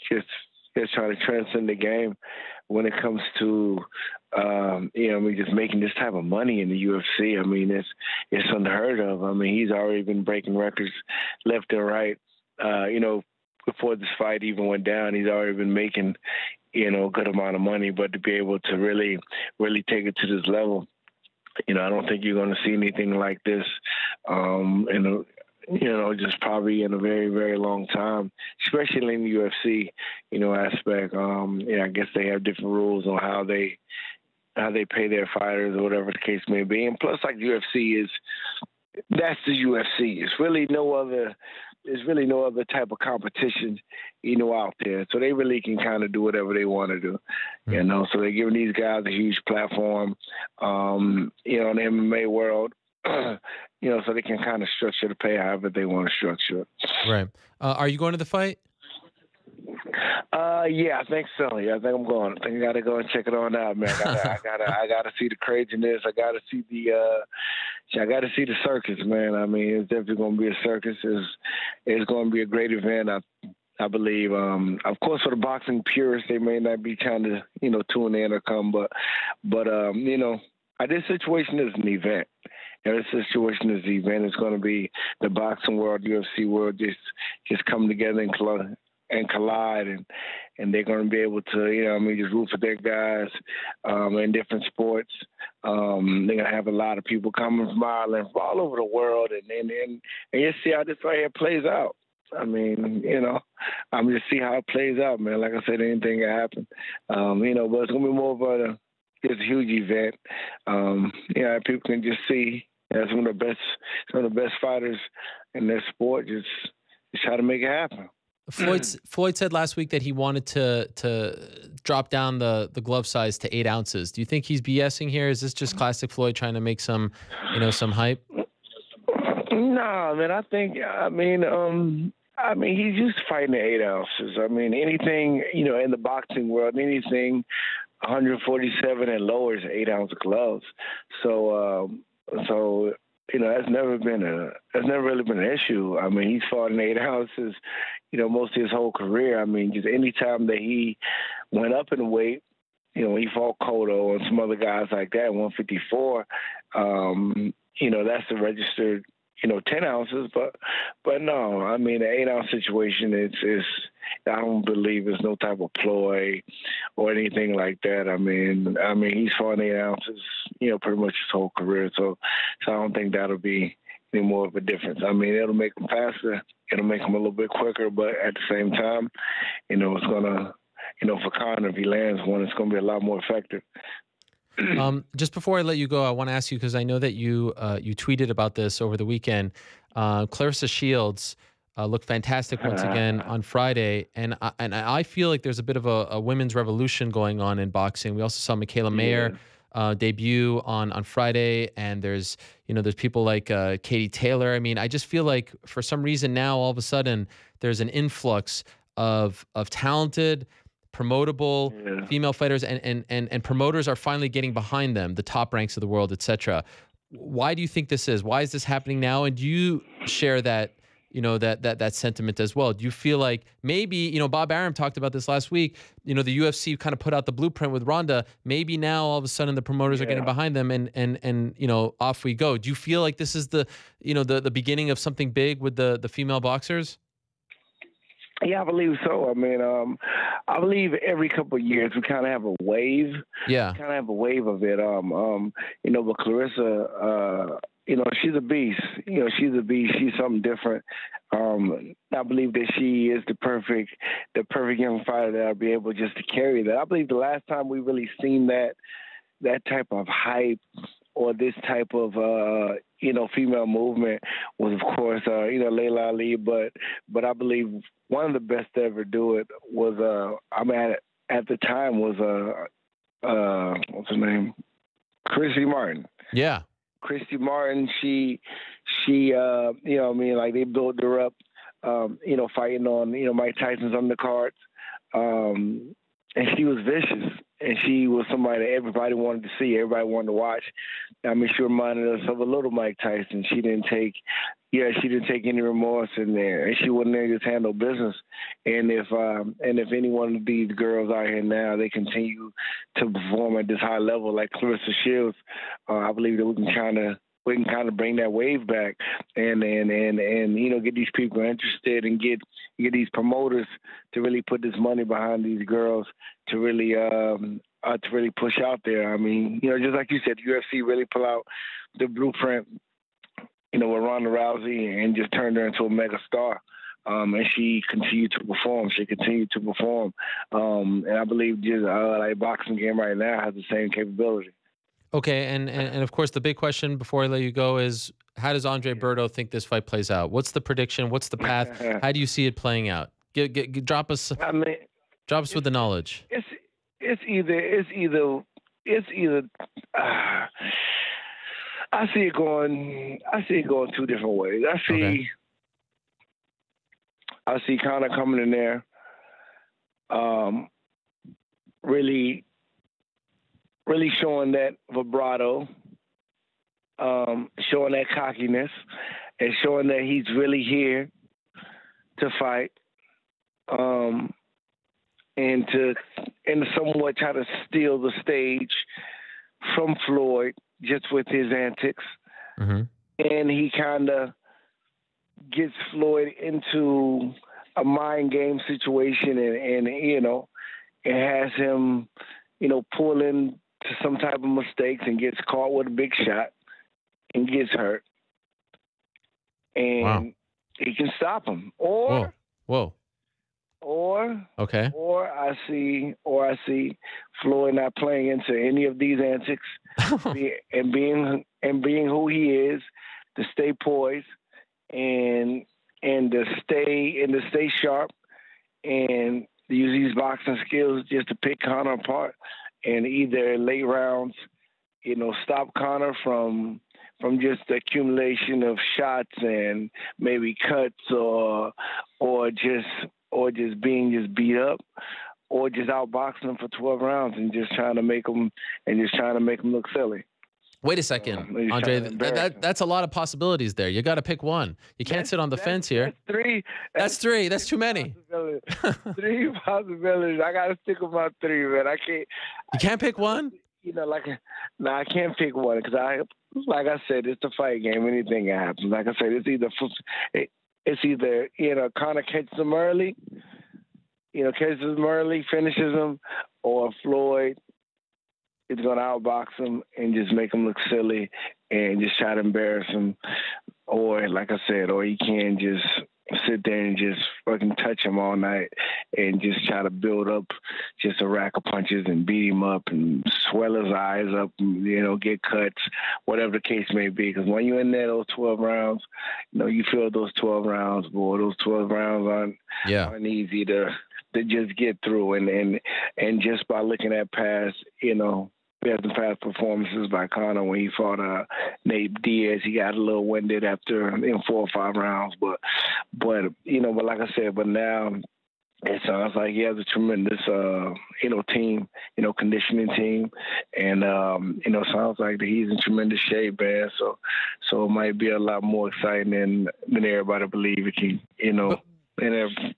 just trying to transcend the game when it comes to, just making this type of money in the UFC. I mean, it's unheard of. I mean, he's already been breaking records left and right. Before this fight even went down, he's already been making, a good amount of money. But to be able to really, really take it to this level, I don't think you're going to see anything like this, just probably in a very, very long time, especially in the UFC, aspect. I guess they have different rules on how they pay their fighters or whatever the case may be. And plus, like UFC that's the UFC. It's really no other. There's really no other type of competition, out there. So they really can kind of do whatever they want to do. You know, so they're giving these guys a huge platform, you know, in the MMA world, you know, so they can kind of structure the pay however they want to structure it. Right. Are you going to the fight? Yeah, I think so. Yeah, I think I'm going. I think I gotta go and check it on out, man. I gotta see the craziness. I gotta see the circus, man. I mean, it's definitely gonna be a circus. It's gonna be a great event. I believe. Of course, for the boxing purists, they may not be trying to, you know, tune in or come, but you know, this situation is an event. You know, this situation is an event. It's going to be the boxing world, UFC world, just come together and collide, and they're going to be able to, you know, I mean, just root for their guys in different sports. They're going to have a lot of people coming from Ireland, from all over the world, and you see how this right here plays out. I mean, you know, I'm just see how it plays out, man. Like I said, anything can happen, you know, but it's going to be more of it's a huge event. You know, people can just see some of the best fighters in their sport just try to make it happen. Floyd said last week that he wanted to drop down the glove size to 8 ounces. Do you think he's BSing here? Is this just classic Floyd trying to make some hype? No, man. I mean, he's used to fighting at 8 ounces. I mean, anything, you know, in the boxing world, anything 147 and lower is 8 ounce gloves. So you know, that's never really been an issue. I mean, he's fought in 8 ounces, you know, most of his whole career. I mean, just any time that he went up in weight, you know, he fought Cotto and some other guys like that, 154. You know, that's the registered, you know, 10 ounces. But no, I mean, the 8 ounce situation is I don't believe it's no type of ploy or anything like that. I mean, he's fought 8 ounces, you know, pretty much his whole career. So I don't think that'll be any more of a difference. I mean, it'll make him faster. It'll make him a little bit quicker, but at the same time, you know, it's gonna, you know, for Conor, if he lands one, it's gonna be a lot more effective. Just before I let you go, I want to ask you, because I know that you tweeted about this over the weekend. Clarissa Shields looked fantastic once again on Friday, and I feel like there's a bit of a women's revolution going on in boxing. We also saw Michaela Mayer debut on Friday, and there's people like Katie Taylor. I mean, I just feel like for some reason now all of a sudden there's an influx of talented, promotable female fighters, and promoters are finally getting behind them, the top ranks of the world, etc. Why do you think this is? Why is this happening now? And do you share that, that sentiment as well? Do you feel like maybe, Bob Arum talked about this last week, the UFC kind of put out the blueprint with Ronda. Maybe now all of a sudden the promoters are getting behind them and off we go. Do you feel like this is the beginning of something big with the female boxers? Yeah, I believe so. I mean, I believe every couple of years we kind of have a wave. Yeah. Kind of have a wave of it. But Clarissa, she's a beast. She's a beast. She's something different. I believe that she is the perfect young fighter that'll be able just to carry that. I believe the last time we really seen that type of hype or this type of female movement was, of course, Layla Ali. But I believe one of the best to ever do it was at the time was what's her name? Christy Martin. Yeah. Christy Martin, she like they built her up, fighting on, Mike Tyson's undercards. And she was vicious, and she was somebody that everybody wanted to see, everybody wanted to watch. I mean, she reminded us of a little Mike Tyson. She didn't take any remorse in there, and she wouldn't there just handle business. And if any one of these girls out here now, they continue to perform at this high level, like Clarissa Shields, I believe that we can kind of bring that wave back and get these people interested and get these promoters to really put this money behind these girls to really push out there. I mean, just like you said, UFC really pull out the blueprint, with Ronda Rousey and just turned her into a mega star. And she continued to perform. And I believe just like boxing game right now has the same capability. Okay, and of course the big question before I let you go is, how does Andre Berto think this fight plays out? What's the prediction? What's the path? How do you see it playing out? Drop us with the knowledge. It's it's either. I see it going two different ways. I see Conor coming in there, really showing that vibrato, showing that cockiness, and showing that he's really here to fight, and to somewhat try to steal the stage from Floyd just with his antics. Mm-hmm. And he kind of gets Floyd into a mind game situation, and it has him, pull into some type of mistakes and gets caught with a big shot and gets hurt. And he can stop him. Or okay. Or I see Floyd not playing into any of these antics and being who he is, to stay poised and to stay sharp and use these boxing skills just to pick Conor apart, and either late rounds, stop Conor from just the accumulation of shots and maybe cuts or just being beat up, or just outboxing him for 12 rounds and just trying to make him look silly. Wait a second, Andre. That's a lot of possibilities there. You got to pick one. You can't sit on the fence here. That's three. That's three. That's too many. Three possibilities. I got to stick with my three, man. I can't. You can't pick one? I can't pick one because like I said, it's the fight game. Anything can happen. Like I said, it's either Conor catches him early, finishes him, or Floyd is going to outbox him and just make him look silly and just try to embarrass him. Or, like I said, or he can just sit there and just fucking touch him all night and just try to build up just a rack of punches and beat him up and swell his eyes up and, get cuts, whatever the case may be. Because when you're in there, those 12 rounds, you feel those 12 rounds, boy. Those 12 rounds aren't easy to just get through. And just by looking at past, we had some past performances by Conor when he fought Nate Diaz. He got a little winded after 4 or 5 rounds, but like I said, but now it sounds like he has a tremendous team, conditioning team, and sounds like that he's in tremendous shape, man. So it might be a lot more exciting than everybody believe it can, and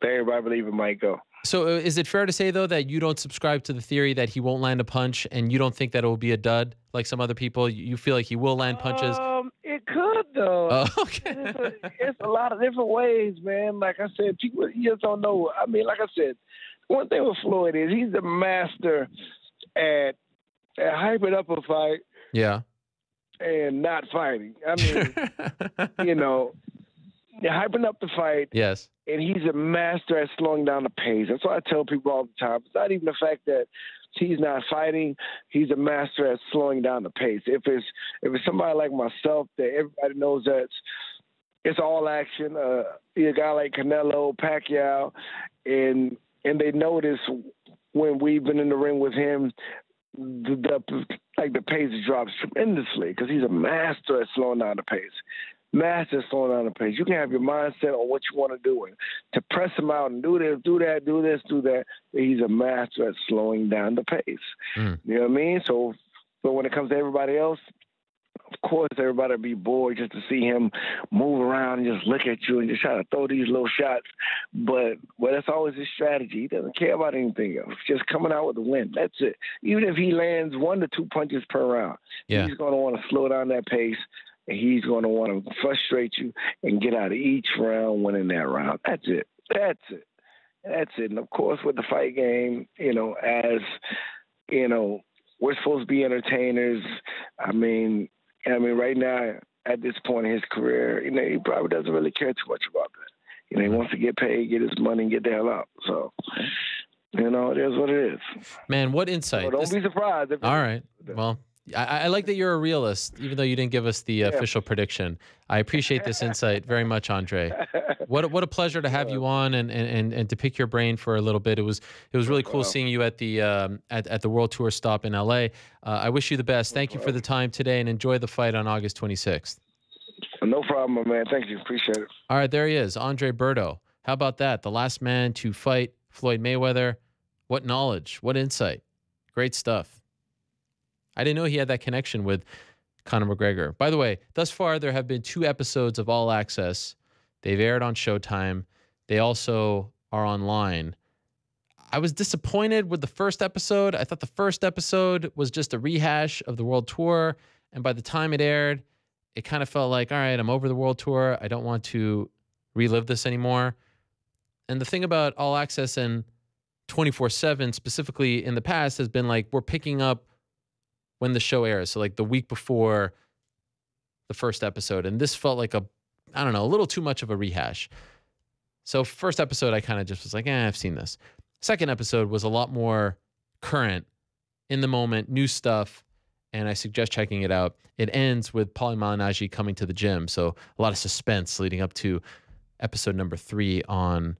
everybody believe it might go. So is it fair to say, though, that you don't subscribe to the theory that he won't land a punch, and you don't think that it will be a dud like some other people? You feel like he will land punches? It could, though. Oh, okay. It's a lot of different ways, man. Like I said, people just don't know. I mean, like I said, one thing with Floyd is he's a master at hyping up a fight. Yeah. And not fighting. I mean, hyping up the fight. Yes. And he's a master at slowing down the pace. That's what I tell people all the time. It's not even the fact that he's not fighting. He's a master at slowing down the pace. If it's somebody like myself that everybody knows that it's all action, a guy like Canelo, Pacquiao, and they notice when we've been in the ring with him, the pace drops tremendously because he's a master at slowing down the pace. Master slowing down the pace. You can have your mindset on what you want to do, and to press him out and do this, do that, do this, do that. He's a master at slowing down the pace. You know what I mean? So when it comes to everybody else, of course, everybody will be bored just to see him move around and just look at you and just try to throw these little shots. But that's always his strategy. He doesn't care about anything else. Just coming out with a win. That's it. Even if he lands 1 to 2 punches per round, he's going to want to slow down that pace. And he's going to want to frustrate you and get out of each round winning that round. That's it. And, of course, with the fight game, as, we're supposed to be entertainers. I mean, right now, at this point in his career, he probably doesn't really care too much about that. He wants to get paid, get his money, and get the hell out. So, it is what it is. Man, what insight. So don't be surprised. All right. Well, I like that you're a realist, even though you didn't give us the official prediction. I appreciate this insight very much, Andre. What a pleasure to have you on and to pick your brain for a little bit. It was really cool seeing you at the at the World Tour stop in LA. I wish you the best. Thank you for the time today, and enjoy the fight on August 26th. No problem, man. Thank you. Appreciate it. All right, there he is, Andre Berto. How about that? The last man to fight Floyd Mayweather. What knowledge, what insight. Great stuff. I didn't know he had that connection with Conor McGregor. By the way, thus far, there have been 2 episodes of All Access. They've aired on Showtime. They also are online. I was disappointed with the first episode. I thought the first episode was just a rehash of the World Tour. And by the time it aired, it kind of felt like, all right, I'm over the World Tour. I don't want to relive this anymore. And the thing about All Access and 24/7 specifically in the past has been like, we're picking up when the show airs. So like the week before the first episode. And this felt like a little too much of a rehash. So first episode, I kind of just was like, I've seen this. Second episode was a lot more current, in the moment, new stuff. And I suggest checking it out. It ends with Paulie Malignaggi coming to the gym. So a lot of suspense leading up to episode number 3 on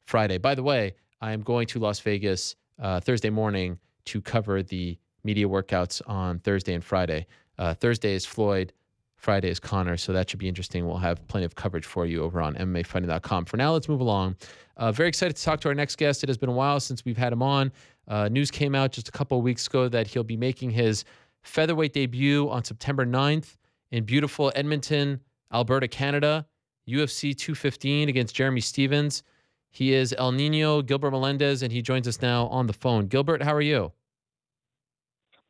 Friday. By the way, I am going to Las Vegas Thursday morning to cover the media workouts on Thursday and Friday. Thursday is Floyd, Friday is Conor, so that should be interesting. We'll have plenty of coverage for you over on MMAfighting.com. For now, let's move along. Very excited to talk to our next guest. It has been a while since we've had him on. News came out just a couple of weeks ago that he'll be making his featherweight debut on September 9th in beautiful Edmonton, Alberta, Canada. UFC 215 against Jeremy Stephens. He is El Nino, Gilbert Melendez, and he joins us now on the phone. Gilbert, how are you?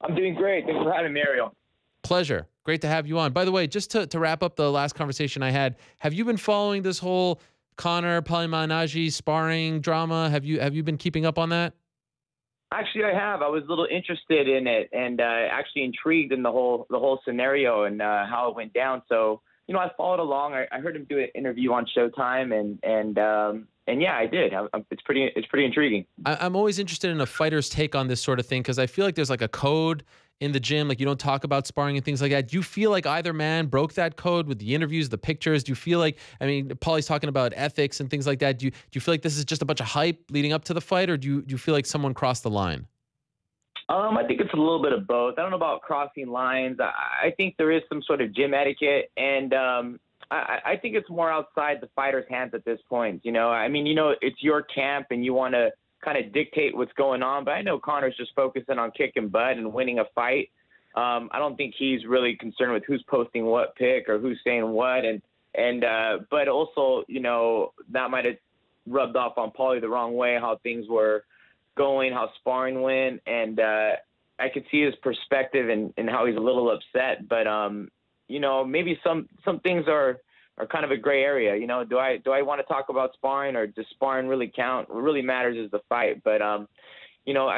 I'm doing great. Thanks for having me, Ariel. Pleasure. Great to have you on. By the way, just to wrap up the last conversation I had, have you been following this whole Conor, Paulie Malignaggi sparring drama? Have you been keeping up on that? Actually, I have. I was a little interested in it and actually intrigued in the whole scenario and how it went down. So, I followed along. I heard him do an interview on Showtime, and yeah, I did. It's pretty intriguing. I'm always interested in a fighter's take on this sort of thing because I feel like there's like a code in the gym, like you don't talk about sparring and things like that. Do you feel like either man broke that code with the interviews, the pictures? Do you feel like, Paulie's talking about ethics and things like that. Do you feel like this is just a bunch of hype leading up to the fight, or do you feel like someone crossed the line? I think it's a little bit of both. I don't know about crossing lines. I think there is some sort of gym etiquette, and I think it's more outside the fighter's hands at this point. It's your camp, and you want to kind of dictate what's going on. But I know Conor's just focusing on kicking butt and winning a fight. I don't think he's really concerned with who's posting what pic or who's saying what. But also, that might have rubbed off on Paulie the wrong way, how things were going, how sparring went. And I could see his perspective and how he's a little upset. But, maybe some things are kind of a gray area. Do I want to talk about sparring, or does sparring really count? What really matters is the fight. But, I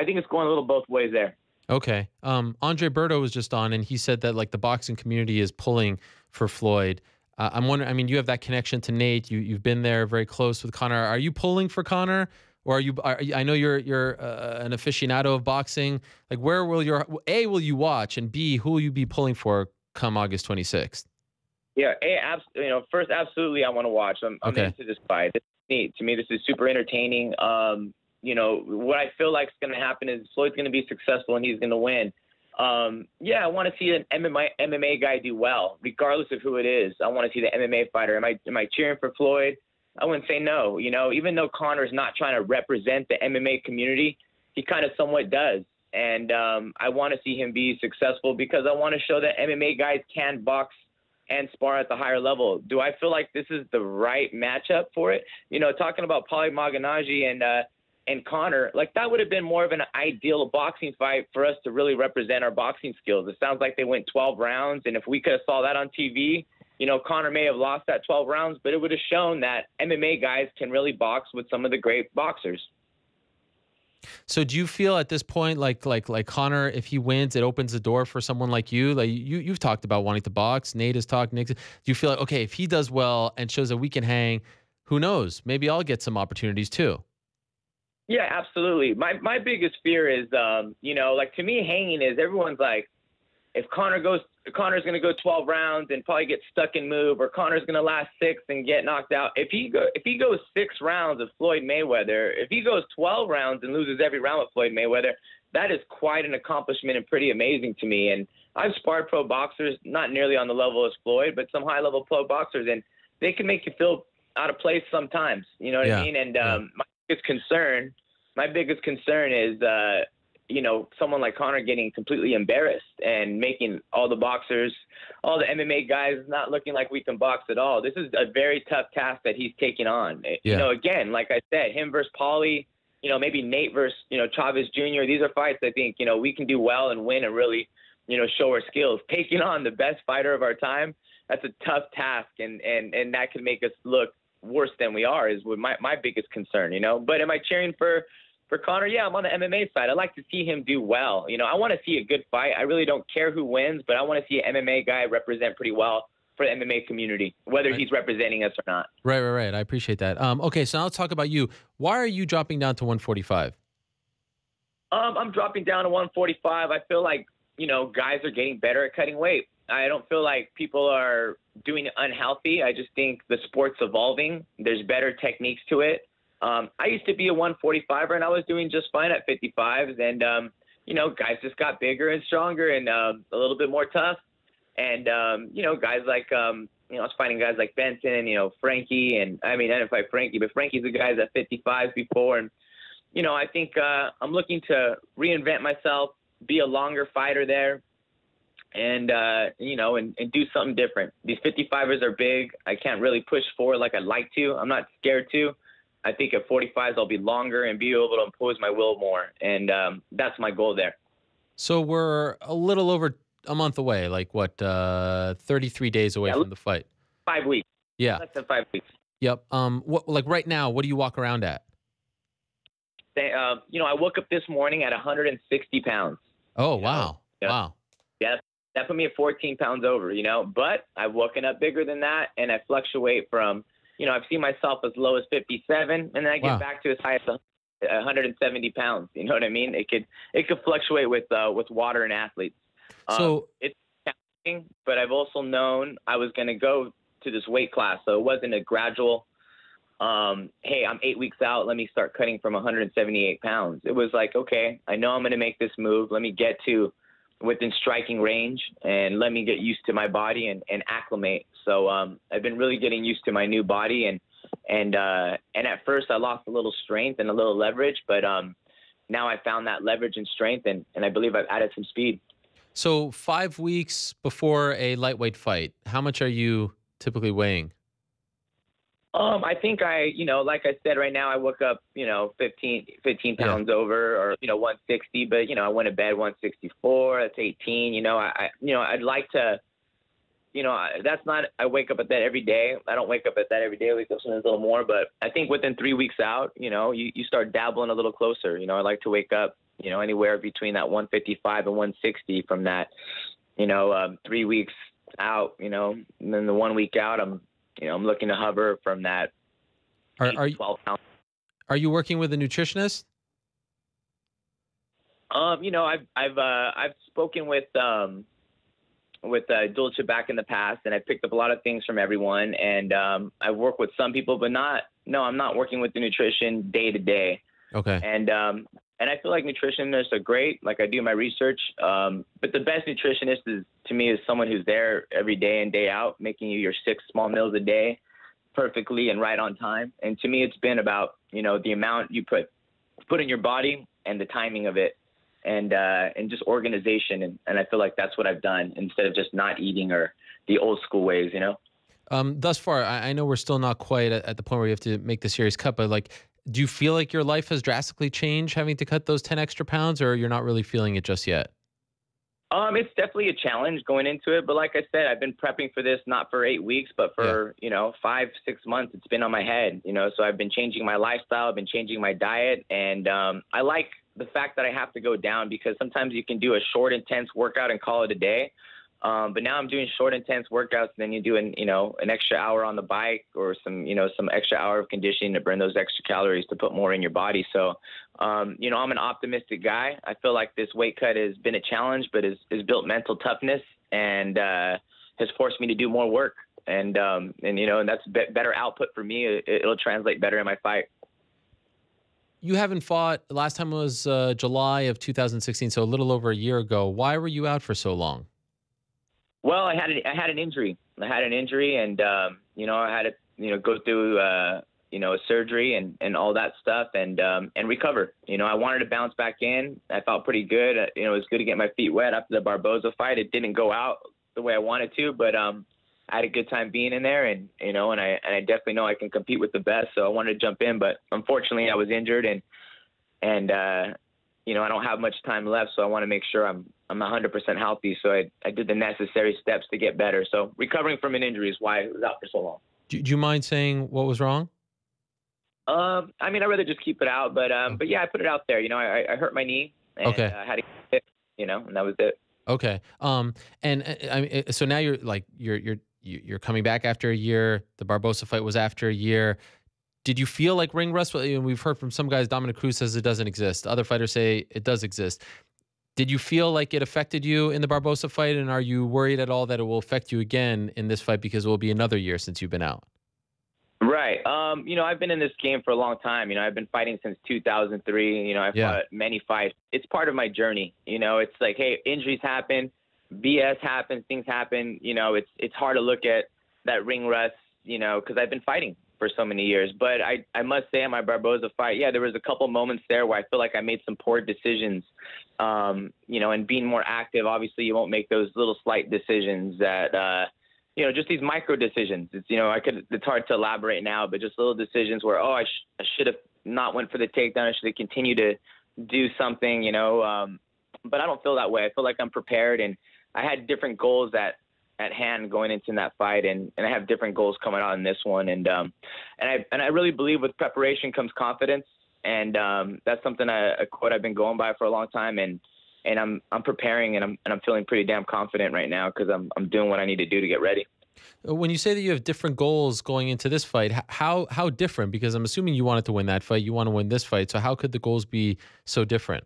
think it's going a little both ways there. Okay. Andre Berto was just on, and he said that like the boxing community is pulling for Floyd. I'm wondering, you have that connection to Nate. You've been there very close with Conor. Are you pulling for Conor? Or I know you're an aficionado of boxing. Like, where will will you watch, and B, who will you be pulling for come August 26th? Yeah, first, absolutely, I want to watch. I'm into this fight. It's neat. To me, this is super entertaining. What I feel like is going to happen is Floyd's going to be successful and he's going to win. I want to see an MMA guy do well, regardless of who it is. I want to see the MMA fighter. Am I cheering for Floyd? I wouldn't say no. Even though Conor's not trying to represent the MMA community, he kind of somewhat does. And I want to see him be successful because I want to show that MMA guys can box and spar at the higher level. Do I feel like this is the right matchup for it? Talking about Paulie Malignaggi and Conor, like that would have been more of an ideal boxing fight for us to really represent our boxing skills. It sounds like they went 12 rounds, and if we could have saw that on TV, Conor may have lost that 12 rounds, but it would have shown that MMA guys can really box with some of the great boxers. So do you feel at this point like Conor, if he wins, it opens the door for someone like you? Like you've talked about wanting to box. Nate has talked. Nick, do you feel like, okay, if he does well and shows that we can hang, who knows? Maybe I'll get some opportunities too. Yeah, absolutely. My biggest fear is, to me, hanging is everyone's like, if Connor's going to go 12 rounds and probably get stuck in move, or Connor's going to last 6 and get knocked out. If he goes 6 rounds of Floyd Mayweather, if he goes 12 rounds and loses every round with Floyd Mayweather, that is quite an accomplishment and pretty amazing to me. And I've sparred pro boxers, not nearly on the level as Floyd, but some high-level pro boxers, and they can make you feel out of place sometimes. You know what I mean? And my biggest concern is, someone like Conor getting completely embarrassed and making all the boxers, all the MMA guys not looking like we can box at all. This is a very tough task that he's taking on. Again, like I said, him versus Paulie, maybe Nate versus, Chavez Jr. These are fights I think, we can do well and win and really, show our skills. Taking on the best fighter of our time, that's a tough task, and that can make us look worse than we are is my biggest concern, But am I cheering for Conor? Yeah, I'm on the MMA side. I like to see him do well. I want to see a good fight. I really don't care who wins, but I want to see an MMA guy represent pretty well for the MMA community, whether he's representing us or not. Right. I appreciate that. Okay, so now let's talk about you. Why are you dropping down to 145? I'm dropping down to 145. I feel like, guys are getting better at cutting weight. I don't feel like people are doing it unhealthy. I just think the sport's evolving. There's better techniques to it. I used to be a 145er, and I was doing just fine at 55s. And, guys just got bigger and stronger and a little bit more tough. And, guys like, I was fighting guys like Benson, Frankie. And, I didn't fight Frankie, but Frankie's the guys at 55s before. And, I think I'm looking to reinvent myself, be a longer fighter there. And, and do something different. These 55ers are big. I can't really push forward like I'd like to. I'm not scared to. I think at 45s I'll be longer and be able to impose my will more. And that's my goal there. So we're a little over a month away, like what, 33 days away from the fight? 5 weeks. Yeah. Less than 5 weeks. Yep. Like right now, what do you walk around at? I woke up this morning at 160 pounds. Oh, wow. Wow. Yes. That put me at 14 pounds over, but I've woken up bigger than that, and I fluctuate from, I've seen myself as low as 57, and then I get back to as high as 170 pounds. You know what I mean? It could fluctuate with water and athletes. So it's challenging, but I've also known I was going to go to this weight class, so it wasn't a gradual, hey, I'm 8 weeks out, let me start cutting from 178 pounds. It was like, okay, I know I'm going to make this move. Let me get to within striking range and let me get used to my body and acclimate. So I've been really getting used to my new body, and at first I lost a little strength and a little leverage, but now I found that leverage and strength, and I believe I've added some speed. So 5 weeks before a lightweight fight, how much are you typically weighing? I think like I said, right now I woke up, 15 pounds over, or, 160, but, I went to bed 164, that's 18, I'd like to, that's not, I wake up at that every day. I don't wake up at that every day. I wake up sometimes a little more, but I think within 3 weeks out, you start dabbling a little closer. I like to wake up, anywhere between that 155 and 160 from that, 3 weeks out, and then the 1 week out, I'm looking to hover from that 12 pounds. Are you working with a nutritionist? I've spoken with Dulce back in the past, and I picked up a lot of things from everyone. And I've worked with some people, but I'm not working with the nutrition day to day. Okay. And I feel like nutritionists are great. Like, I do my research. But the best nutritionist to me is someone who's there every day in, day out, making you your 6 small meals a day perfectly and right on time. And to me, it's been about, the amount you put in your body and the timing of it, and just organization. And I feel like that's what I've done instead of just not eating or the old school ways, Thus far, I know we're still not quite at the point where you have to make the serious cut, but like, do you feel like your life has drastically changed having to cut those 10 extra pounds, or you're not really feeling it just yet? It's definitely a challenge going into it. But like I said, I've been prepping for this, not for 8 weeks, but for, 5, 6 months. It's been on my head, so I've been changing my lifestyle. I've been changing my diet. And I like the fact that I have to go down, because sometimes you can do a short, intense workout and call it a day. But now I'm doing short, intense workouts. And then you do an extra hour on the bike or some extra hour of conditioning to burn those extra calories to put more in your body. So, I'm an optimistic guy. I feel like this weight cut has been a challenge, but has built mental toughness and has forced me to do more work. And that's better output for me. It'll translate better in my fight. You haven't fought. Last time was July of 2016, so a little over a year ago. Why were you out for so long? Well, I had an injury. And I had to go through a surgery and all that stuff and recover. I wanted to bounce back in. I felt pretty good. It was good to get my feet wet after the Barboza fight. It didn't go out the way I wanted to, but I had a good time being in there, and I definitely know I can compete with the best. So I wanted to jump in, but unfortunately I was injured and I don't have much time left. So I want to make sure I'm 100% healthy. So I did the necessary steps to get better. So recovering from an injury is why I was out for so long. Do you mind saying what was wrong? I'd rather just keep it out, but yeah, I put it out there. I hurt my knee and okay. I had to get it, and that was it. Okay. So now you're coming back after a year. The Barboza fight was after a year. Did you feel like ring rust? We've heard from some guys, Dominic Cruz says it doesn't exist. Other fighters say it does exist. Did you feel like it affected you in the Barboza fight? And are you worried at all that it will affect you again in this fight because it will be another year since you've been out? Right. I've been in this game for a long time. I've been fighting since 2003. I've fought many fights. It's part of my journey. It's like, hey, injuries happen, BS happens, things happen. It's hard to look at that ring rust, because I've been fighting for so many years. But I must say, in my Barboza fight, there was a couple moments there where I feel like I made some poor decisions. And being more active, obviously you won't make those little slight decisions that, just these micro decisions. It's hard to elaborate now, but just little decisions where, I should have not went for the takedown. I should have continued to do something, but I don't feel that way. I feel like I'm prepared, and I had different goals at hand going into that fight, and I have different goals coming out in this one. And I really believe with preparation comes confidence. And that's something a quote I've been going by for a long time. And I'm preparing, and I'm feeling pretty damn confident right now because I'm doing what I need to do to get ready. When you say that you have different goals going into this fight, how different? Because I'm assuming you wanted to win that fight, you want to win this fight. So how could the goals be so different?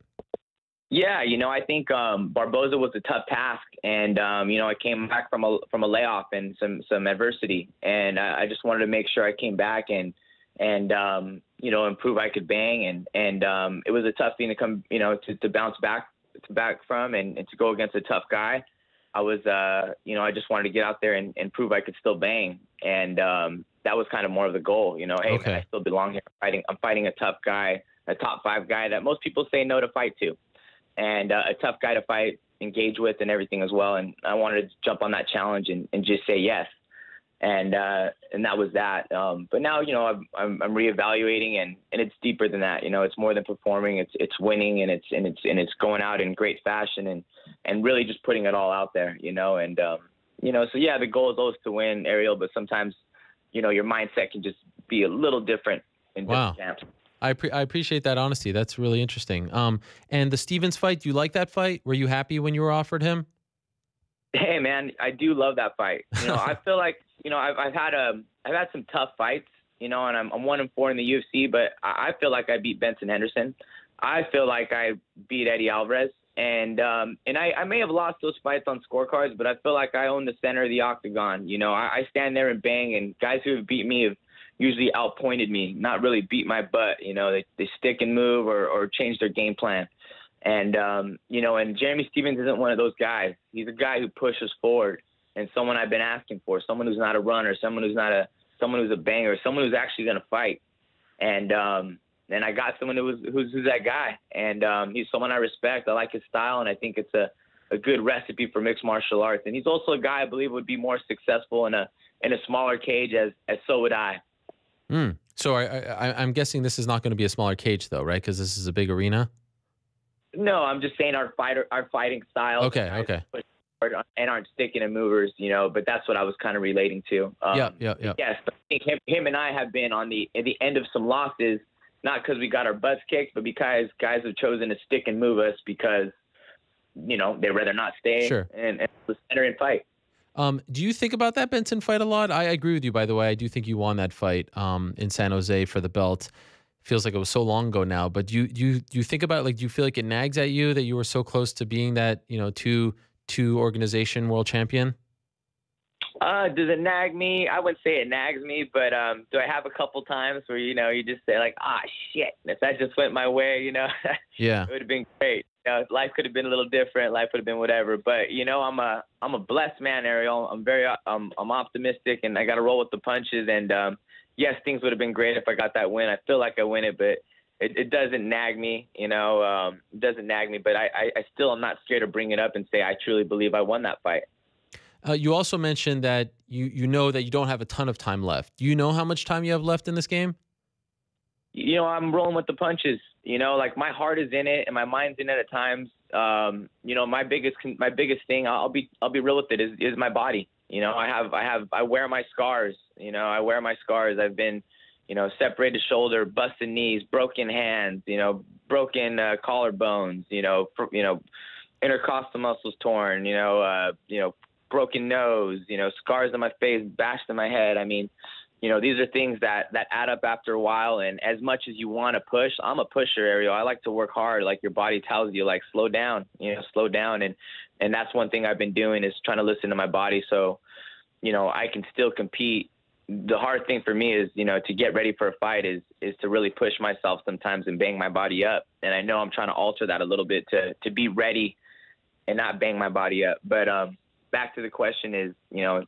Yeah, I think Barboza was a tough task, and I came back from a layoff and some adversity, and I just wanted to make sure I came back and improve I could bang, and it was a tough thing to come to bounce back from and to go against a tough guy. I was I just wanted to get out there and prove I could still bang, and that was kind of more of the goal. Hey, okay. Man, I still belong here. I'm fighting a tough guy, a top 5 guy that most people say no to fight to. And a tough guy to fight, engage with, and everything as well. And I wanted to jump on that challenge and just say yes. And that was that. But now, I'm reevaluating, and it's deeper than that. It's more than performing. It's winning, and it's going out in great fashion and really just putting it all out there. So yeah, the goal is always to win, Ariel. But sometimes, your mindset can just be a little different in different camps. I appreciate that honesty. That's really interesting. And the Stevens fight, do you like that fight? Were you happy when you were offered him? Hey man, I do love that fight. I feel like, I've had some tough fights, and I'm 1-4 in the UFC, but I feel like I beat Benson Henderson. I feel like I beat Eddie Alvarez, and I may have lost those fights on scorecards, but I feel like I own the center of the octagon. I stand there and bang, and guys who have beat me have usually outpointed me, not really beat my butt. They stick and move or change their game plan. And, and Jeremy Stevens isn't one of those guys. He's a guy who pushes forward, and someone I've been asking for, someone who's not a runner, someone who's a banger, someone who's actually going to fight. And I got someone who's that guy. And he's someone I respect. I like his style, and I think it's a good recipe for mixed martial arts. And he's also a guy I believe would be more successful in a smaller cage, as so would I. So I'm guessing this is not going to be a smaller cage, though, right? Because this is a big arena. No, I'm just saying our fighting style. Okay. And aren't sticking and movers, but that's what I was kind of relating to. Yeah. Yes, I think him and I have been at the end of some losses, not because we got our butts kicked, but because guys have chosen to stick and move us because they'd rather not stay Sure. and the center and fight. Do you think about that Benson fight a lot? I agree with you, by the way. I do think you won that fight in San Jose for the belt. Feels like it was so long ago now, but do you think about, like, do you feel like it nags at you that you were so close to being that, two organization world champion? Does it nag me? I wouldn't say it nags me, but do I have a couple times where, you just say like, shit, if that just went my way, Yeah. it would have been great. Life could have been a little different. Life would have been whatever. But, I'm a blessed man, Ariel. I'm optimistic, and I got to roll with the punches. And, yes, things would have been great if I got that win. I feel like I win it, but it doesn't nag me, it doesn't nag me. But I still am not scared to bring it up and say I truly believe I won that fight. You also mentioned that you know that you don't have a ton of time left. Do you know how much time you have left in this game? I'm rolling with the punches. Like my heart is in it and my mind's in it at times. My biggest thing, I'll be real with it, is my body. I wear my scars. I wear my scars. I've been, separated shoulder, busted knees, broken hands, broken collarbones, intercostal muscles torn, broken nose, scars on my face, bashed in my head. I mean, these are things that add up after a while. And as much as you want to push, I'm a pusher, Ariel. I like to work hard. Like your body tells you, like, slow down, slow down. And that's one thing I've been doing, is trying to listen to my body. So, I can still compete. The hard thing for me is, to get ready for a fight is to really push myself sometimes and bang my body up. And I know I'm trying to alter that a little bit to be ready and not bang my body up. But, back to the question is,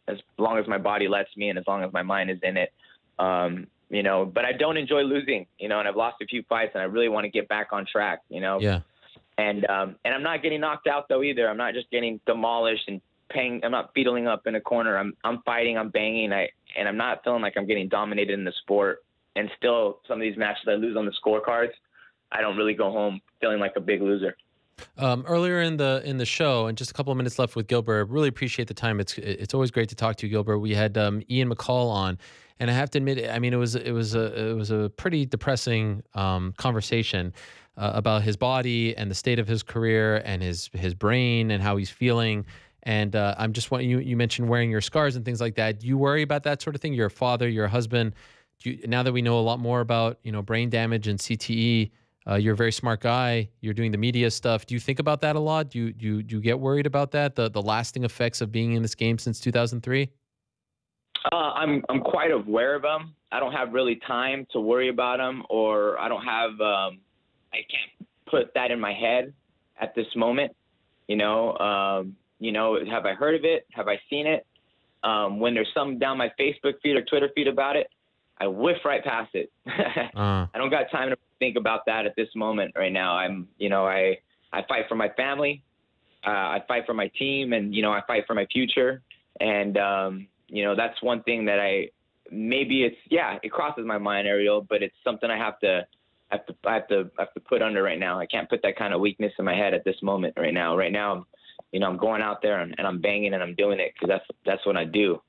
as long as my body lets me and as long as my mind is in it, but I don't enjoy losing, and I've lost a few fights and I really want to get back on track, Yeah. And I'm not getting knocked out though either. I'm not just getting demolished and I'm not beetling up in a corner. I'm fighting, I'm banging. And I'm not feeling like I'm getting dominated in the sport. And still, some of these matches I lose on the scorecards, I don't really go home feeling like a big loser. Earlier in the show, and just a couple of minutes left with Gilbert, really appreciate the time. It's always great to talk to you, Gilbert. We had Ian McCall on, and I have to admit, I mean, it was a pretty depressing conversation about his body and the state of his career and his brain and how he's feeling. And I'm just wanting you mentioned wearing your scars and things like that. Do you worry about that sort of thing? You're a father, you're a husband. Now that we know a lot more about brain damage and CTE. You're a very smart guy. You're doing the media stuff. Do you think about that a lot? Do you get worried about that? The lasting effects of being in this game since 2003? I'm quite aware of them. I don't have really time to worry about them, or I don't have. I can't put that in my head at this moment. Have I heard of it? Have I seen it? When there's something down my Facebook feed or Twitter feed about it, I whiff right past it. I don't got time to think about that at this moment right now. I fight for my family. I fight for my team, and, I fight for my future. And, that's one thing that it crosses my mind, Ariel, but it's something I have to put under right now. I can't put that kind of weakness in my head at this moment right now. Right now, I'm going out there and I'm banging and I'm doing it because that's what I do.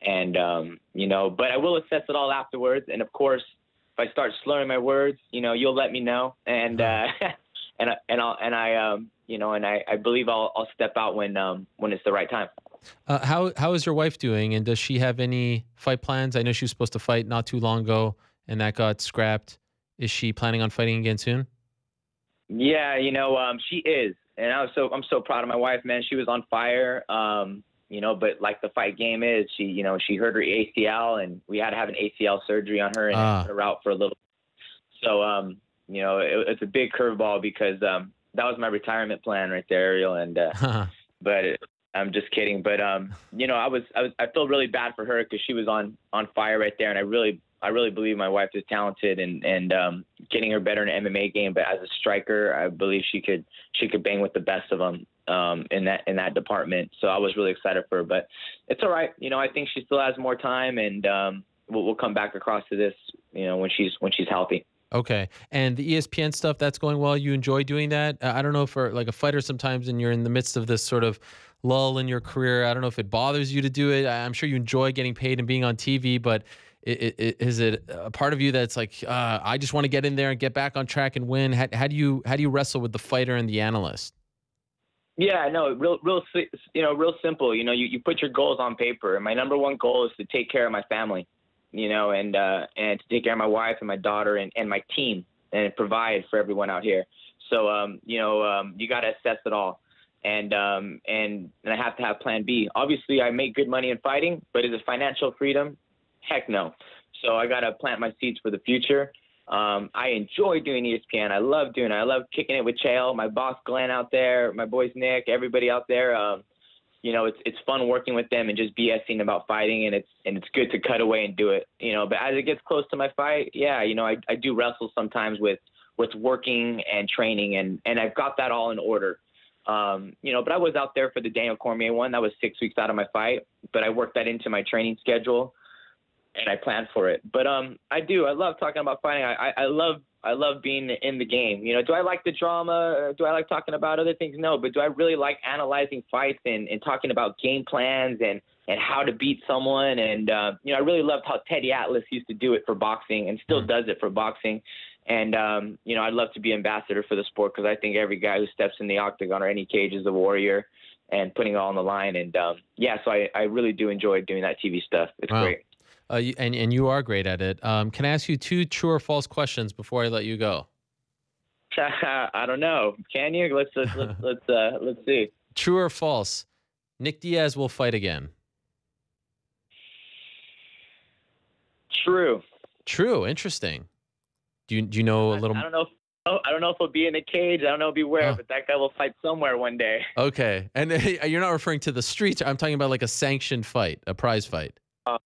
And, but I will assess it all afterwards. And of course, if I start slurring my words, you'll let me know. And, I believe I'll step out when it's the right time. How is your wife doing? And does she have any fight plans? I know she was supposed to fight not too long ago and that got scrapped. Is she planning on fighting again soon? Yeah, she is. And I'm so proud of my wife, man. She was on fire. But like the fight game is, she hurt her ACL, and we had to have an ACL surgery on her and put her out for a little. So, it's a big curveball because that was my retirement plan right there, Ariel. And but I'm just kidding. But I feel really bad for her because she was on fire right there, and I really believe my wife is talented and getting her better in an MMA game. But as a striker, I believe she could bang with the best of them in that department. So I was really excited for her. But it's all right. I think she still has more time, and we'll come back across to this, when she's healthy. Okay. And the ESPN stuff, that's going well. You enjoy doing that? I don't know, for like a fighter sometimes, and you're in the midst of this sort of lull in your career, I don't know if it bothers you to do it. I'm sure you enjoy getting paid and being on TV, but is it a part of you that's like, I just want to get in there and get back on track and win? How do you wrestle with the fighter and the analyst? Yeah, no, real simple. You know, you put your goals on paper. And my number one goal is to take care of my family, you know, and to take care of my wife and my daughter and my team and provide for everyone out here. So, you got to assess it all. And I have to have plan B. Obviously, I make good money in fighting, but is it financial freedom? Heck no. So I got to plant my seeds for the future. I enjoy doing ESPN. I love doing it. I love kicking it with Chael, my boss Glenn out there, my boys Nick, everybody out there. It's fun working with them and just BSing about fighting, and it's good to cut away and do it. You know, but as it gets close to my fight, yeah, you know, I do wrestle sometimes with working and training, and I've got that all in order. But I was out there for the Daniel Cormier one. That was 6 weeks out of my fight, but I worked that into my training schedule. And I planned for it. But I love talking about fighting. I love being in the game. You know, do I like the drama? Do I like talking about other things? No. But do I really like analyzing fights and talking about game plans and how to beat someone? And, I really loved how Teddy Atlas used to do it for boxing and still does it for boxing. And, I'd love to be ambassador for the sport because I think every guy who steps in the octagon or any cage is a warrior and putting it all on the line. And, so I really do enjoy doing that TV stuff. It's great. And you are great at it. Can I ask you 2 true or false questions before I let you go? I don't know. Can you? Let's see. True or false? Nick Diaz will fight again. True. True. Interesting. Do you know a little? I don't know. I don't know if he'll be in the cage. I don't know if he'll be where, but that guy will fight somewhere one day. Okay. And you're not referring to the streets. I'm talking about like a sanctioned fight, a prize fight. I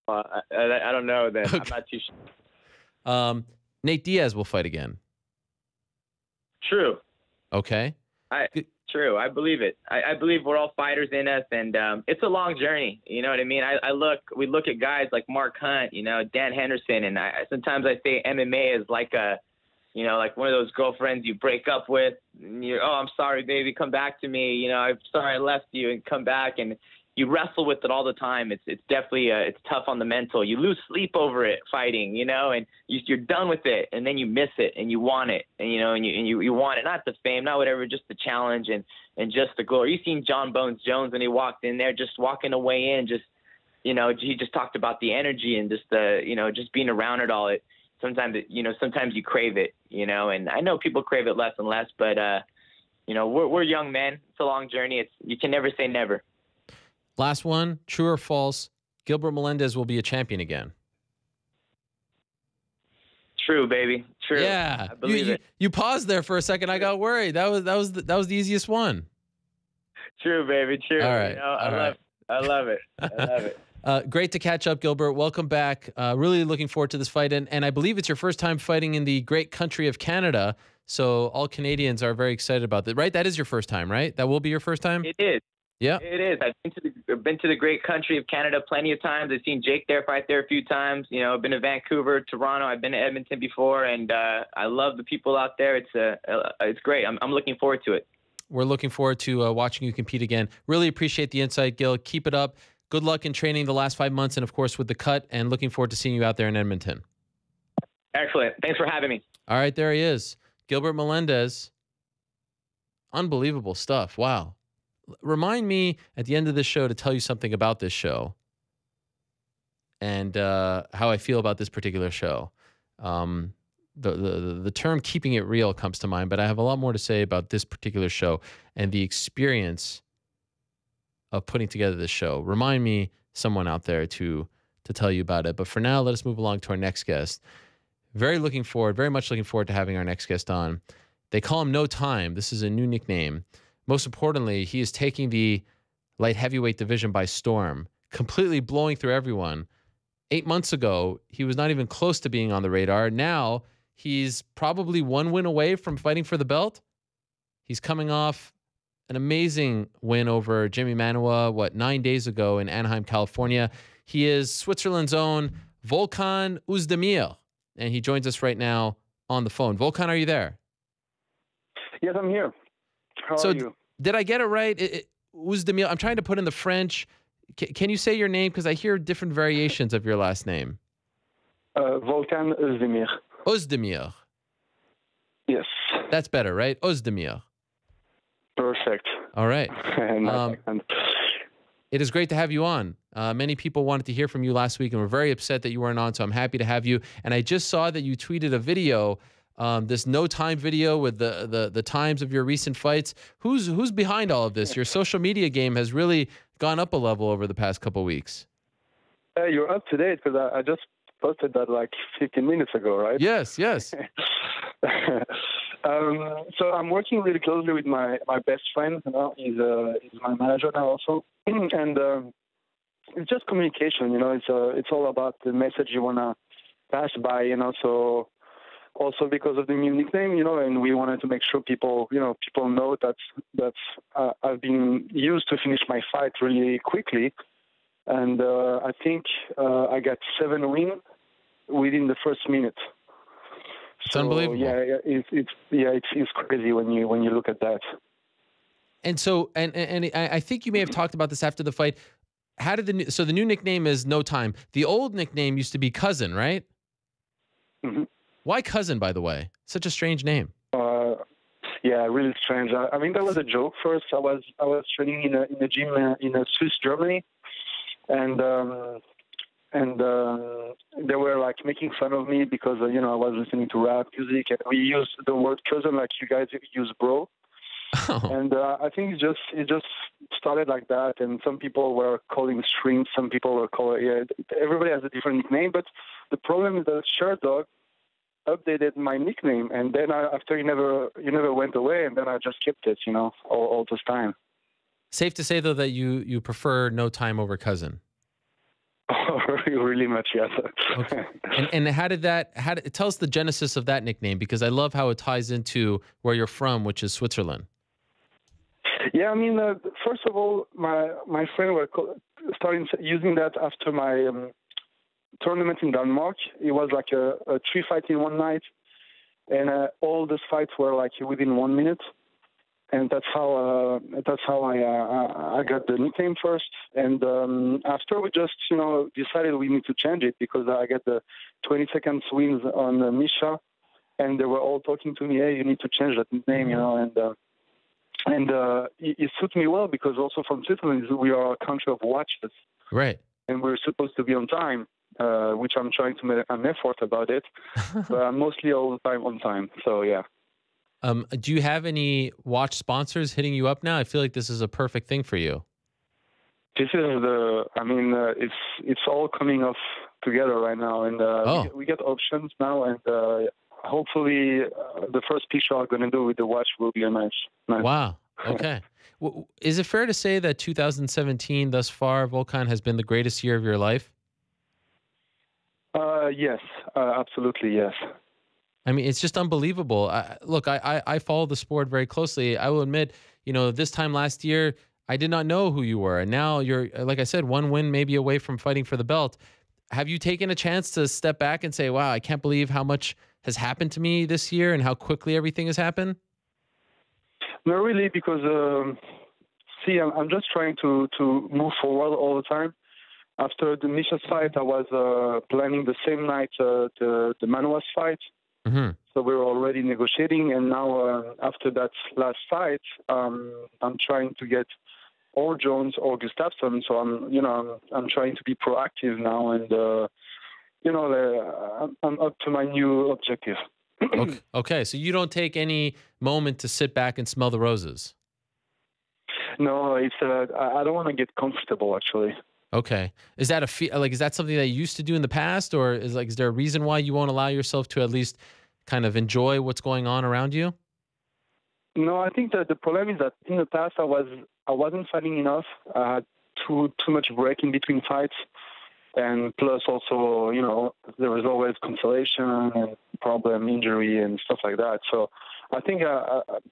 don't know then. Okay. I'm not too sure. Nate Diaz will fight again. True. Okay. True. I believe it. I believe we're all fighters in us, and it's a long journey. You know what I mean? We look at guys like Mark Hunt, Dan Henderson, and sometimes I say MMA is like like one of those girlfriends you break up with. And I'm sorry, baby, come back to me. I'm sorry I left you, and come back. And you wrestle with it all the time. It's definitely it's tough on the mental. You lose sleep over it fighting, and you're done with it, and then you miss it, and you want it, and you want it, not the fame, not whatever, just the challenge and just the glory. You seen John Bones Jones when he walked in there, just walking away in, just he just talked about the energy and just the just being around it all. Sometimes you crave it, and I know people crave it less and less, but we're young men. It's a long journey. You can never say never. Last one, true or false? Gilbert Melendez will be a champion again. True, baby. True. Yeah, I believe it. You paused there for a second. I got worried. That was the easiest one. True, baby. True. All right. I love it. Great to catch up, Gilbert. Welcome back. Really looking forward to this fight, and I believe it's your first time fighting in the great country of Canada. So all Canadians are very excited about that, right? That is your first time, right? That will be your first time. It is. Yeah, it is. I've been to the great country of Canada plenty of times. I've seen Jake there fight there a few times. I've been to Vancouver, Toronto. I've been to Edmonton before, and I love the people out there. It's great. I'm looking forward to it. We're looking forward to watching you compete again. Really appreciate the insight, Gil. Keep it up. Good luck in training the last 5 months, and of course with the cut. And looking forward to seeing you out there in Edmonton. Excellent. Thanks for having me. All right, there he is, Gilbert Melendez. Unbelievable stuff. Wow. Remind me at the end of this show to tell you something about this show and how I feel about this particular show. The term keeping it real comes to mind, but I have a lot more to say about this particular show and the experience of putting together this show. Remind me, someone out there, to tell you about it. But for now, let us move along to our next guest. Very much looking forward to having our next guest on. They call him No Time. This is a new nickname. Most importantly, he is taking the light heavyweight division by storm, completely blowing through everyone. 8 months ago, he was not even close to being on the radar. Now, he's probably 1 win away from fighting for the belt. He's coming off an amazing win over Jimi Manuwa, 9 days ago in Anaheim, California. He is Switzerland's own Volkan Oezdemir, and he joins us right now on the phone. Volkan, are you there? Yes, I'm here. How are you? Did I get it right? Oezdemir. I'm trying to put in the French. Can you say your name? Because I hear different variations of your last name. Volkan Oezdemir. Oezdemir. Yes. That's better, right? Oezdemir. Perfect. All right. And It is great to have you on. Many people wanted to hear from you last week and were very upset that you weren't on, so I'm happy to have you. And I just saw that you tweeted a video, this no time video with the times of your recent fights. Who's behind all of this? Your social media game has really gone up a level over the past couple weeks. you're up to date because I just posted that like 15 minutes ago, right? Yes. So I'm working really closely with my best friend. You know, he's my manager now also, and it's just communication. You know, it's all about the message you wanna pass by. You know, so also because of the new nickname, you know, and we wanted to make sure people know that I've been used to finish my fight really quickly, and I think I got 7 wins within the first minute. It's unbelievable. Yeah, it's crazy when you look at that. And so, and I think you may have talked about this after the fight. How did the new nickname is No Time. The old nickname used to be Cousin, right? Mm-hmm. Why Cousin, by the way? Such a strange name. Yeah, really strange. I mean, that was a joke first. I was training in a gym in Swiss, Germany, and they were like making fun of me because I was listening to rap music, and we used the word cousin like you guys use bro. Oh. And I think it just started like that, and some people were calling streams, some people were calling everybody has a different nickname. But the problem is that Sherdog updated my nickname, and then after you never went away, and then I just kept it, all this time. Safe to say though that you prefer No Time over Cousin. Oh, really much, yes. Okay. And how did tell us the genesis of that nickname, because I love how it ties into where you're from, which is Switzerland. Yeah, I mean, first of all, my friend were starting using that after my tournament in Denmark. It was like a 3 fights in one night, and all these fights were like within 1 minute. And that's how I got the nickname first. And after we just decided we need to change it because I got the 20 seconds wins on Misha, and they were all talking to me, hey, you need to change that nickname, and it suits me well because also from Switzerland we are a country of watches, right? And we're supposed to be on time, which I'm trying to make an effort about it, but I'm mostly all the time on time. So yeah. Do you have any watch sponsors hitting you up now? I feel like this is a perfect thing for you. This is it's all coming off together right now, and we get options now, and hopefully the first picture I'm going to do with the watch will be a nice. Wow. Okay. Well, is it fair to say that 2017 thus far, Volkan, has been the greatest year of your life? Yes, absolutely, yes. I mean, it's just unbelievable. Look, I follow the sport very closely. I will admit, this time last year, I did not know who you were. And now you're, like I said, 1 win maybe away from fighting for the belt. Have you taken a chance to step back and say, wow, I can't believe how much has happened to me this year and how quickly everything has happened? Not really, because, I'm just trying to move forward all the time. After the Misha fight, I was planning the same night the Manuwa's fight. Mm-hmm. So we were already negotiating, and now after that last fight, I'm trying to get or Jones or Gustafsson. So I'm trying to be proactive now, and I'm up to my new objective. Okay, so you don't take any moment to sit back and smell the roses. No, it's I don't want to get comfortable actually. Okay, is that is that something that you used to do in the past, or is there a reason why you won't allow yourself to at least kind of enjoy what's going on around you? No, I think that the problem is that in the past I wasn't fighting enough. I had too much break in between fights, and plus also there was always consolation and problem, injury, and stuff like that. So I think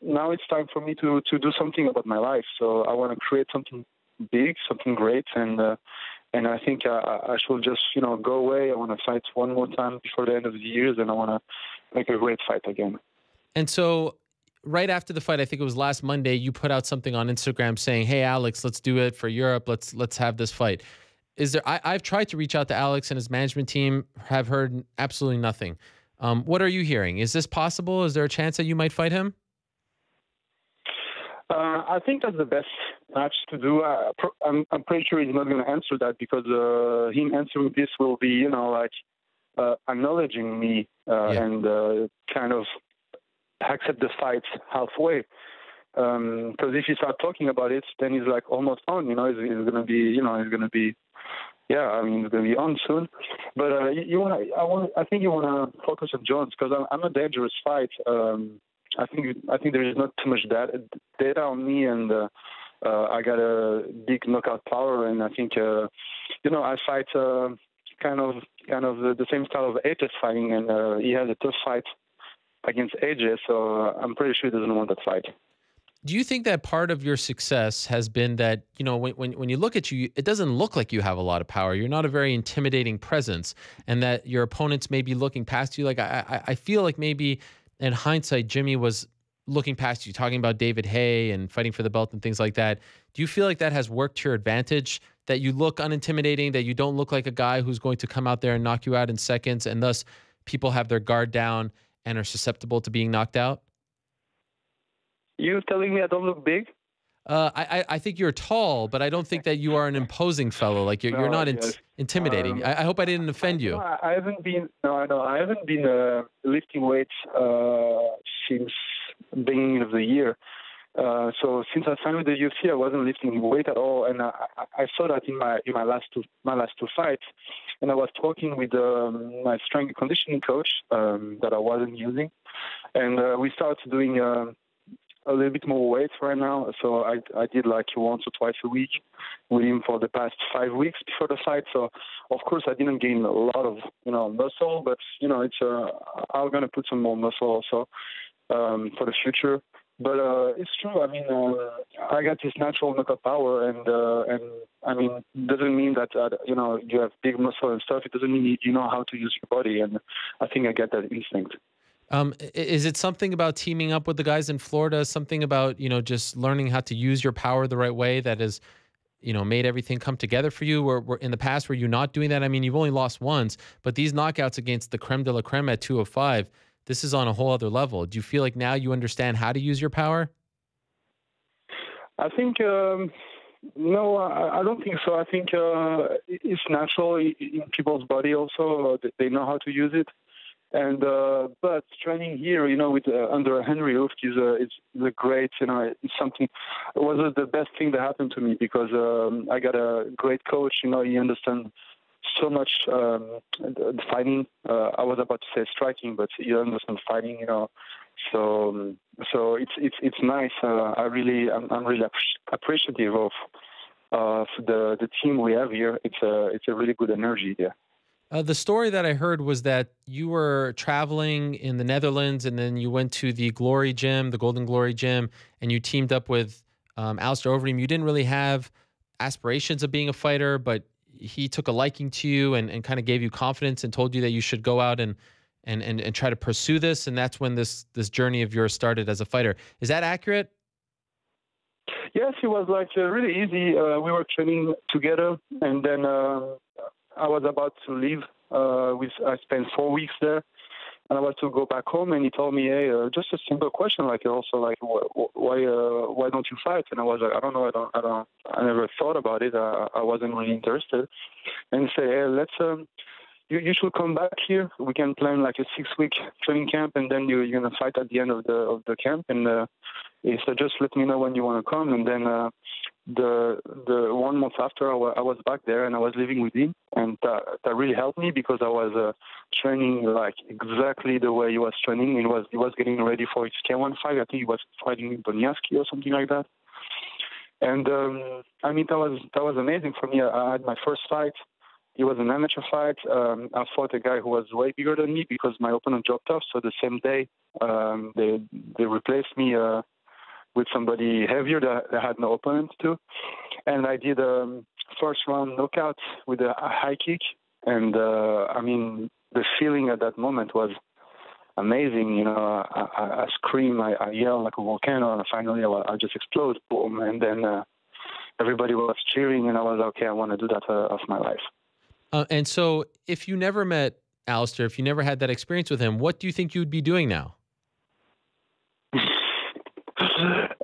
now it's time for me to do something about my life. So I want to create something big, something great, and I think I should just go away. I want to fight one more time before the end of the year, and I want to make a great fight again. And so right after the fight, I think it was last Monday, you put out something on Instagram saying, hey, Alex, let's do it for Europe. Let's have this fight. I've tried to reach out to Alex and his management team, have heard absolutely nothing. What are you hearing? Is this possible? Is there a chance that you might fight him? I think that's the best match to do. I'm pretty sure he's not going to answer that because him answering this will be, acknowledging me and kind of accept the fight halfway. Because if you start talking about it, then he's like almost on. He's going to be, it's going to be on soon. But I think you want to focus on Jones because I'm a dangerous fight. I think there is not too much data on me, and I got a big knockout power, and I think I fight kind of the same style of AJ's fighting, and he has a tough fight against AJ, so I'm pretty sure he doesn't want that fight. Do you think that part of your success has been that, when you look at you, it doesn't look like you have a lot of power. You're not a very intimidating presence, and that your opponents may be looking past you? Like, I feel like maybe in hindsight, Jimmy was looking past you, talking about David Haye and fighting for the belt and things like that. Do you feel like that has worked to your advantage, that you look unintimidating, that you don't look like a guy who's going to come out there and knock you out in seconds, and thus people have their guard down and are susceptible to being knocked out? You telling me I don't look big? I think you're tall, but I don't think that you are an imposing fellow. Like you're not intimidating. I hope I didn't offend you. I haven't been. I haven't been lifting weights since the beginning of the year. So since I signed with the UFC, I wasn't lifting weight at all, and I saw that in my last two fights. And I was talking with my strength and conditioning coach that I wasn't using, and we started doing a little bit more weight right now. So I did like once or twice a week with him for the past 5 weeks before the fight. So of course I didn't gain a lot of muscle, but it's I'm gonna put some more muscle also for the future. But it's true. I mean, I got this natural knockout power, and I mean, doesn't mean that you have big muscle and stuff. It doesn't mean you know how to use your body, and I think I get that instinct. Is it something about teaming up with the guys in Florida? Something about just learning how to use your power the right way that has made everything come together for you? Or in the past, were you not doing that? I mean, you've only lost once, but these knockouts against the creme de la creme at 205. This is on a whole other level. Do you feel like now you understand how to use your power? I think, no, I don't think so. I think it's natural in people's body also. They know how to use it. And but training here, with under Henry Hooft is a great, it's something. It was the best thing that happened to me because I got a great coach. He understands so much the fighting. I was about to say striking, but he understands fighting. So it's nice. I'm really appreciative of the team we have here. It's a really good energy there. The story that I heard was that you were traveling in the Netherlands and then you went to the Glory Gym, the Golden Glory Gym, and you teamed up with Alistair Overeem. You didn't really have aspirations of being a fighter, but he took a liking to you and kind of gave you confidence and told you that you should go out and try to pursue this. And that's when this journey of yours started as a fighter. Is that accurate? Yes, it was like really easy. We were training together, and then I was about to leave. I spent 4 weeks there, and I was to go back home. And he told me, "Hey, just a simple question, why don't you fight?" And I was like, "I don't know. I never thought about it. I wasn't really interested." And he said, "Hey, let's you should come back here. We can plan like a 6-week training camp, and then you're gonna fight at the end of the camp. And he said, just let me know when you want to come." And then the 1 month after, I was back there and I was living with him, and that really helped me because I was training like exactly the way he was training. He was getting ready for his K1 fight. I think he was fighting Malignaggi or something like that. And I mean, that was amazing for me. I had my first fight. It was an amateur fight. I fought a guy who was way bigger than me because my opponent dropped off. So the same day, they replaced me with somebody heavier that had no opponent too. And I did a first round knockout with a high kick. And I mean, the feeling at that moment was amazing. I scream, I yell like a volcano, and finally I just explode, boom. And then everybody was cheering, and I was okay, I want to do that of my life. And so if you never met Alistair, if you never had that experience with him, what do you think you would be doing now?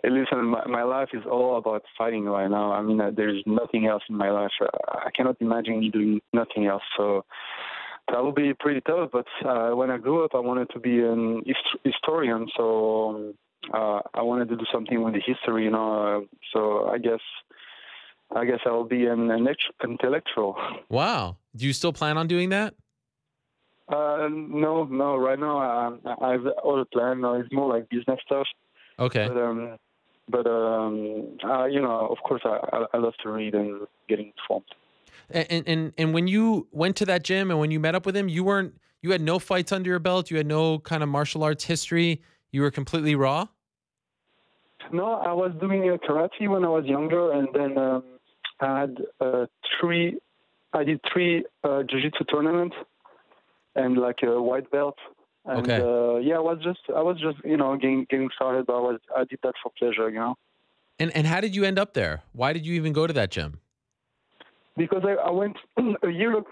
Listen, my life is all about fighting right now. I mean, there's nothing else in my life. I cannot imagine doing nothing else. So that will be pretty tough. But when I grew up, I wanted to be an historian. So I wanted to do something with the history, you know. So I guess I will be an intellectual. Wow. Do you still plan on doing that? No. Right now, I have other plan. It's more like business stuff. Okay. But you know, of course, I love to read and get informed. And when you went to that gym and when you met up with him, you had no fights under your belt. You had no kind of martial arts history. You were completely raw. No, I was doing karate when I was younger, and then I did three jiu-jitsu tournaments and like a white belt. And, okay. Yeah, I was just you know getting started, but I did that for pleasure, you know. And how did you end up there? Why did you even go to that gym? Because I went a year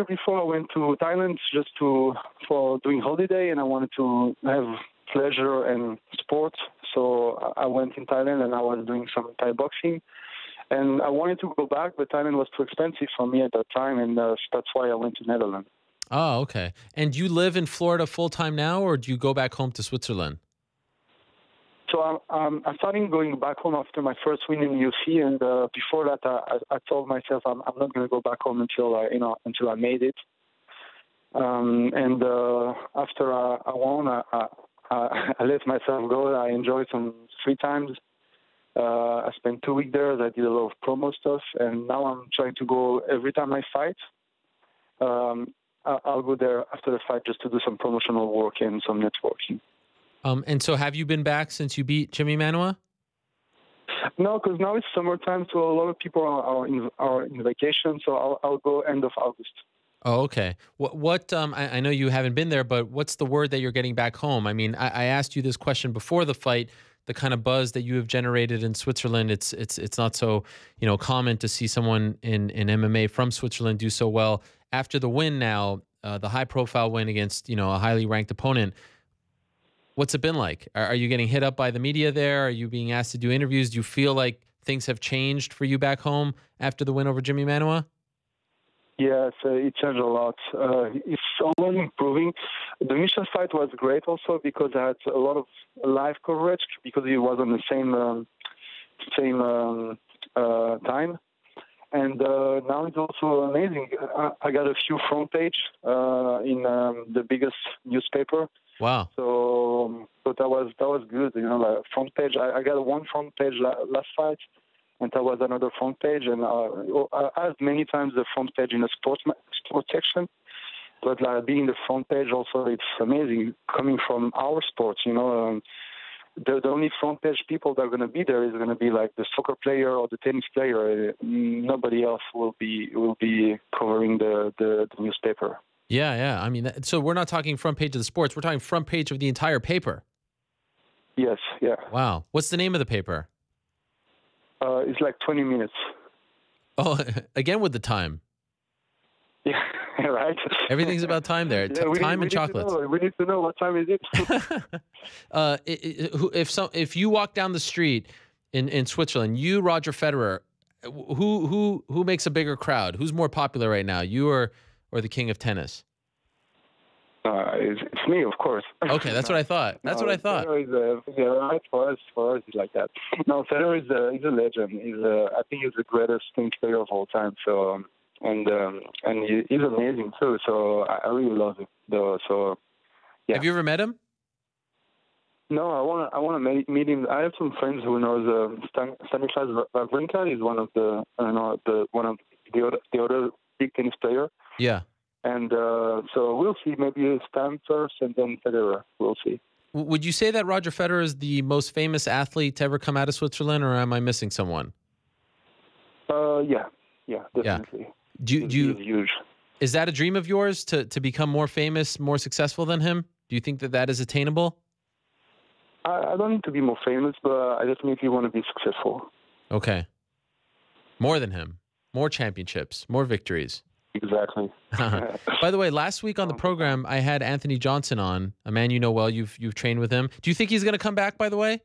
before. I went to Thailand just for doing holiday, and I wanted to have pleasure and sports. So I went in Thailand, and I was doing some Thai boxing. And I wanted to go back, but Thailand was too expensive for me at that time, and that's why I went to Netherlands. Oh, okay. And do you live in Florida full time now, or do you go back home to Switzerland? So I'm starting going back home after my first win in UFC, and before that, I told myself I'm not going to go back home until I made it. And after I won, I let myself go. I enjoyed some free times. I spent 2 weeks there. I did a lot of promo stuff, and now I'm trying to go every time I fight. I'll go there after the fight just to do some promotional work and some networking. And so have you been back since you beat Jimi Manuwa? No, because now it's summertime, so a lot of people are in vacation, so I'll go end of August. Oh, okay. I know you haven't been there, but what's the word that you're getting back home? I mean, I asked you this question before the fight, the kind of buzz that you have generated in Switzerland. It's not so, common to see someone in MMA from Switzerland do so well. After the win now, the high profile win against, a highly ranked opponent, what's it been like? Are you getting hit up by the media there? Are you being asked to do interviews? Do you feel like things have changed for you back home after the win over Jimi Manuwa? Yes, it changed a lot. It's only improving. The Mission fight was great also because I had a lot of live coverage because it was on the same time. And now it's also amazing. I got a few front page in the biggest newspaper. Wow! So that was good. Like front page. I got one front page last fight, and that was another front page. And I had many times the front page in the sports section, but like being the front page also, it's amazing coming from our sports. The only front page people that are going to be there is going to be like the soccer player or the tennis player. Nobody else will be covering the newspaper. Yeah. I mean, so we're not talking front page of the sports. We're talking front page of the entire paper. Yes. Yeah. Wow. What's the name of the paper? It's like 20 minutes. Oh, again with the time. Yeah. Right. Everything's about time there. Yeah, time and chocolates. We need to know what time is it. If you walk down the street in Switzerland, you, Roger Federer, who makes a bigger crowd? Who's more popular right now, you or the king of tennis? It's me, of course. Okay, that's what I thought. That's what I thought. Federer is, right, for us, it's like that. No, Federer is a legend. I think he's the greatest tennis player of all time. So. And he's amazing too. So I really love him. So yeah. Have you ever met him? No, I want to meet him. I have some friends who knows Stanislas Wawrinka. Is one of the other big tennis player. Yeah. And so we'll see. Maybe Stan first, and then Federer. We'll see. Would you say that Roger Federer is the most famous athlete to ever come out of Switzerland, or am I missing someone? Yeah, definitely. Yeah. He's huge. Is that a dream of yours to become more famous, more successful than him? Do you think that is attainable? I don't need to be more famous, but I definitely want to be successful. Okay. More than him. More championships. More victories. Exactly. By the way, last week on the program, I had Anthony Johnson on, a man you know well. You've trained with him. Do you think he's going to come back, by the way?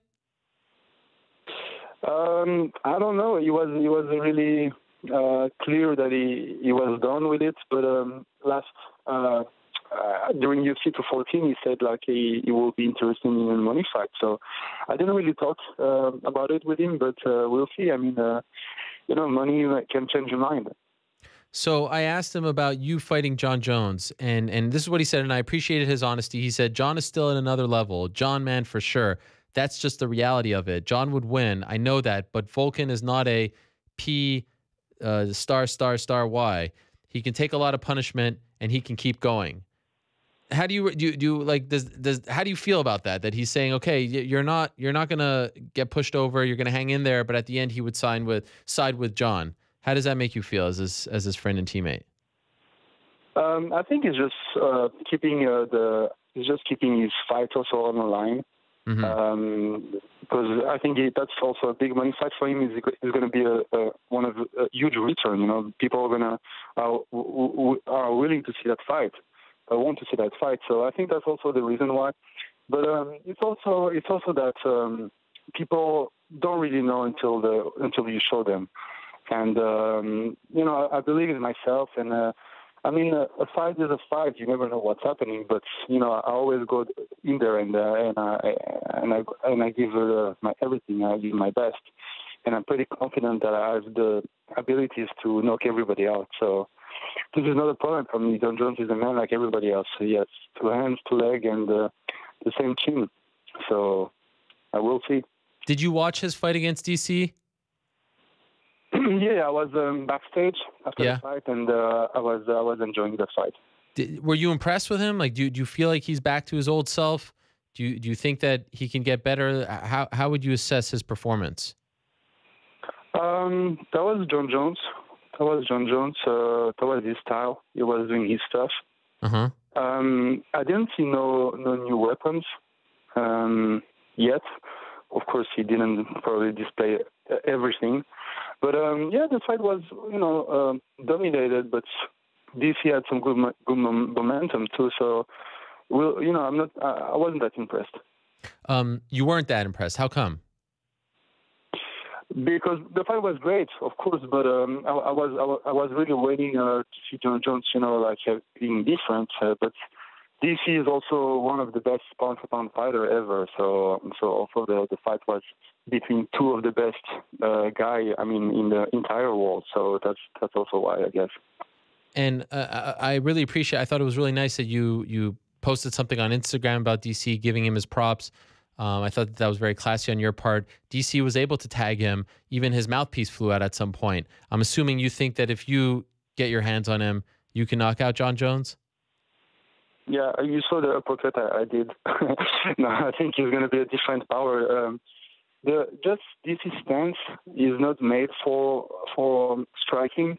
I don't know. He was really clear that he was done with it. But during UFC 214, he said like he will be interested in a money fight. So I didn't really talk about it with him, but we'll see. I mean, money can change your mind. So I asked him about you fighting John Jones, and this is what he said, and I appreciated his honesty. He said, John is still at another level. John, man, for sure. That's just the reality of it. John would win. I know that, but Volkan is not a P star Y. He can take a lot of punishment, and he can keep going. How do you like how do you feel about that? That he's saying, okay, you're not gonna get pushed over, you're gonna hang in there, but at the end he would side with John. How does that make you feel as his friend and teammate? I think he's just keeping his fight also on the line. Because I think that's also a big money fight for him. Is going to be one of a huge return. You know, people are willing to see that fight. I want to see that fight. So I think that's also the reason why. But it's also that people don't really know until you show them. And, I believe in myself. And, a fight is a fight. You never know what's happening. But, I always go in there and I give my everything. I give my best. And I'm pretty confident that I have the abilities to knock everybody out. So this is not a problem for me. John Jones is a man like everybody else. He has 2 hands, 2 legs, and the same chin. So I will see. Did you watch his fight against DC? Yeah, I was backstage after the fight, and I was enjoying the fight. Were you impressed with him? Like, do you feel like he's back to his old self? Do you think that he can get better? How would you assess his performance? That was John Jones. That was his style. He was doing his stuff. I didn't see no new weapons yet. Of course, he didn't probably display everything. But the fight was, dominated. But DC had some good momentum too. So, I wasn't that impressed. You weren't that impressed. How come? Because the fight was great, of course, but I was really waiting to see John Jones, being different. But DC is also one of the best pound-for-pound fighter ever. So also the fight was between 2 of the best guy, in the entire world. So that's also why, I guess. And I really appreciate. I thought it was really nice that you posted something on Instagram about DC, giving him his props. I thought that was very classy on your part. DC was able to tag him. Even his mouthpiece flew out at some point. I'm assuming you think that if you get your hands on him, you can knock out John Jones? Yeah, you saw the uppercut I did. No, I think he's going to be a different power. DC stance is not made for striking.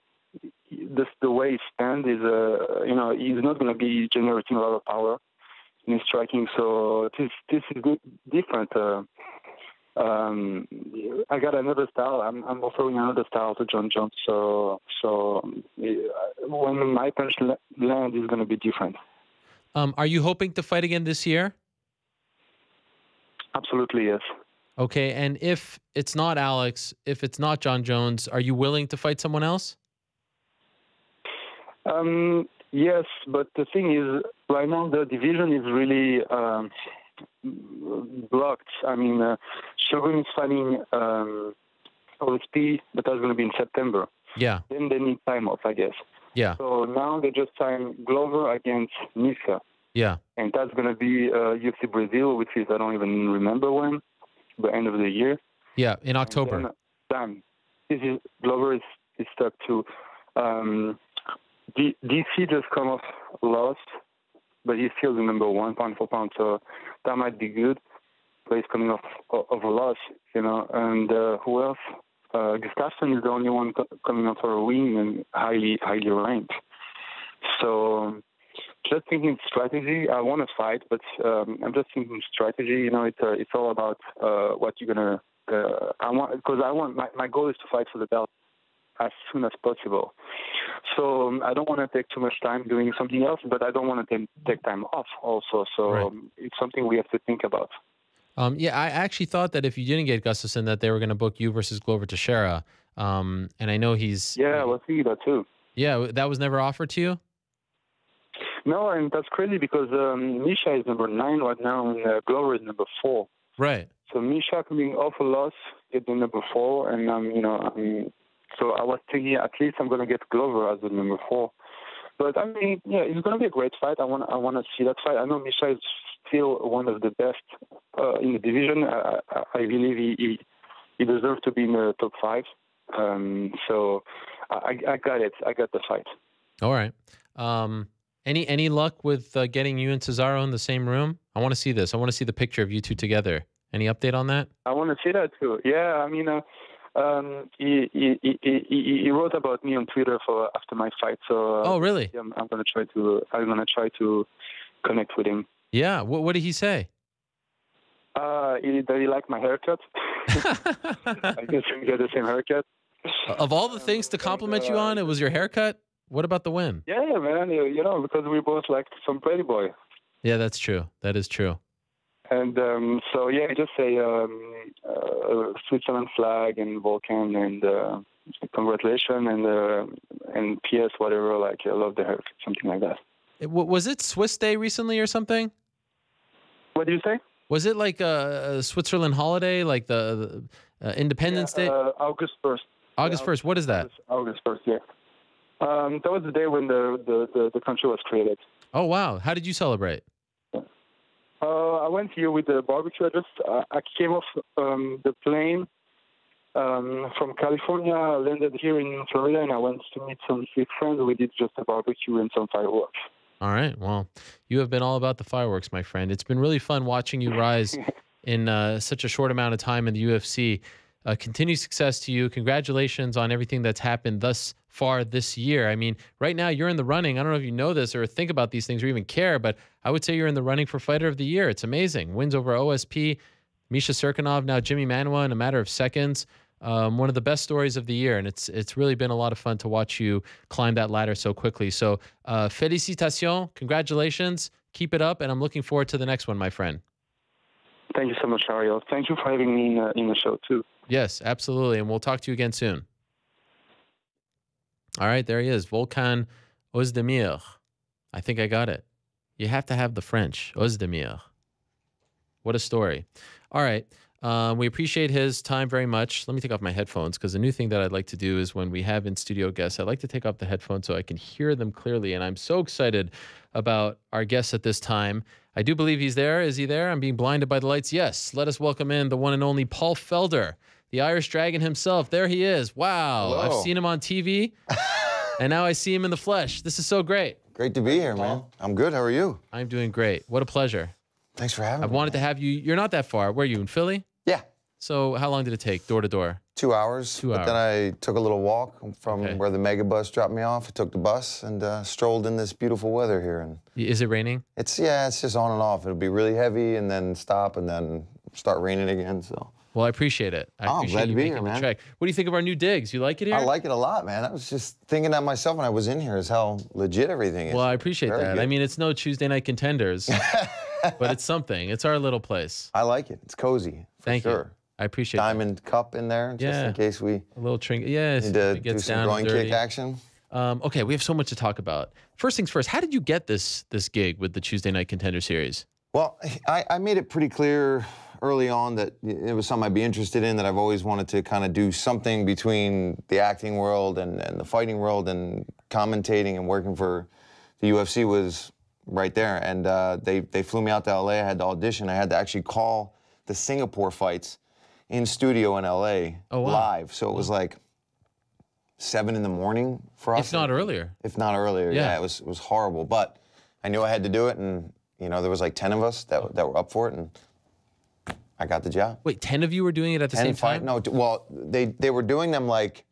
The way he stands is, he's not going to be generating a lot of power in striking. So this is good, different. I got another style. I'm offering another style to John Jones. So when my punch land is going to be different. Are you hoping to fight again this year? Absolutely, yes. Okay, and if it's not Alex, if it's not John Jones, are you willing to fight someone else? Yes, but the thing is, right now the division is really blocked. Shogun is fighting OSP, but that's going to be in September. Yeah. Then they need time off, I guess. Yeah. So now they just signed Glover against Niska. Yeah. And that's going to be UFC Brazil, which is, I don't even remember when, the end of the year. Yeah, in October. Then, Glover is stuck to... DC just come off lost, but he's still the number 1 pound for pound, so that might be good. But he's coming off of a loss, And who else? Gustafsson is the only one coming up for a win and highly ranked. So just thinking strategy. I want to fight, but I'm just thinking strategy. It's all about what you're gonna. My goal is to fight for the belt as soon as possible. So I don't want to take too much time doing something else, but I don't want to take time off also. So It's something we have to think about. Yeah, I actually thought that if you didn't get Gustafsson, that they were going to book you versus Glover Teixeira. And I know he's... Yeah, I was thinking that too. Yeah, that was never offered to you? No, and that's crazy because Misha is number 9 right now, and Glover is number 4. Right. So Misha coming off a loss, get the number 4, and so I was thinking at least I'm going to get Glover as the number 4. But I mean, yeah, it's going to be a great fight. I want to see that fight. I know Misha is still one of the best in the division. I believe he deserves to be in the top 5. So I got it. I got the fight. All right. Any luck with getting you and Cesaro in the same room? I want to see this. I want to see the picture of you two together. Any update on that? I want to see that too. Yeah, I mean, he wrote about me on Twitter after my fight. So oh, really? Yeah, I'm gonna try to connect with him. Yeah. What did he say? He liked my haircut. I guess we got the same haircut. Of all the things to compliment you on, it was your haircut? What about the win? Yeah, man. Because we both like some pretty boy. Yeah, that's true. That is true. And so, yeah, just say Switzerland flag and Volkan and congratulations and PS whatever. Like, I love the haircut, something like that. Was it Swiss Day recently or something? What do you say? Was it like a Switzerland holiday, like the Independence Day? August 1st. August 1st. What is that? August 1st, yeah. That was the day when the country was created. Oh, wow. How did you celebrate? I went here with the barbecue. I came off the plane from California, landed here in Florida, and I went to meet some Swiss friends. We did just a barbecue and some fireworks. All right. Well, you have been all about the fireworks, my friend. It's been really fun watching you rise in such a short amount of time in the UFC. Continued success to you. Congratulations on everything that's happened thus far this year. I mean, right now you're in the running. I don't know if you know this or think about these things or even care, but I would say you're in the running for Fighter of the Year. It's amazing. Wins over OSP, Misha Serkinov, now Jimi Manuwa in a matter of seconds. One of the best stories of the year, and it's really been a lot of fun to watch you climb that ladder so quickly. So, félicitations, congratulations, keep it up, and I'm looking forward to the next one, my friend. Thank you so much, Ariel. Thank you for having me in the show, too. Yes, absolutely, and we'll talk to you again soon. All right, there he is, Volkan Oezdemir. I think I got it. You have to have the French, Oezdemir. What a story. All right. We appreciate his time very much. Let me take off my headphones because the new thing that I'd like to do is when we have in-studio guests, I'd like to take off the headphones so I can hear them clearly. And I'm so excited about our guest at this time. I do believe he's there. Is he there? I'm being blinded by the lights. Yes. Let us welcome in the one and only Paul Felder, the Irish Dragon himself. There he is. Wow. Hello. I've seen him on TV, and now I see him in the flesh. This is so great. Great to be here, man. I'm good. How are you? I'm doing great. What a pleasure. Thanks for having me. I've wanted to have you. You're not that far. Where are you, in Philly? Yeah. So how long did it take, door to door? 2 hours. 2 hours. But then I took a little walk from where the mega bus dropped me off. I took the bus and strolled in this beautiful weather here. And is it raining? It's just on and off. It'll be really heavy and then stop and then start raining again. So. Well, I appreciate it. I'm glad to be here, man. What do you think of our new digs? You like it here? I like it a lot, man. I was just thinking that myself when I was in here is how legit everything is. Well, I appreciate that. Good. I mean, it's no Tuesday Night Contenders, but it's something. It's our little place. I like it. It's cozy. Thank you. I appreciate it. Diamond cup in there, just in case we a little trinket. Yes, need to do some groin kick action. Okay, we have so much to talk about. First things first, how did you get this gig with the Tuesday Night Contender series? Well, I made it pretty clear early on that it was something I'd be interested in, that I've always wanted to kind of do something between the acting world and the fighting world, and commentating and working for the UFC was right there. And they flew me out to LA. I had to audition. I had to actually call the Singapore fights in studio in LA live. So it was like 7 in the morning for us. If not earlier. If not earlier, yeah. It was horrible. But I knew I had to do it, and there was like 10 of us that were up for it, and I got the job. Wait, 10 of you were doing it at the same time? No, well, they were doing them like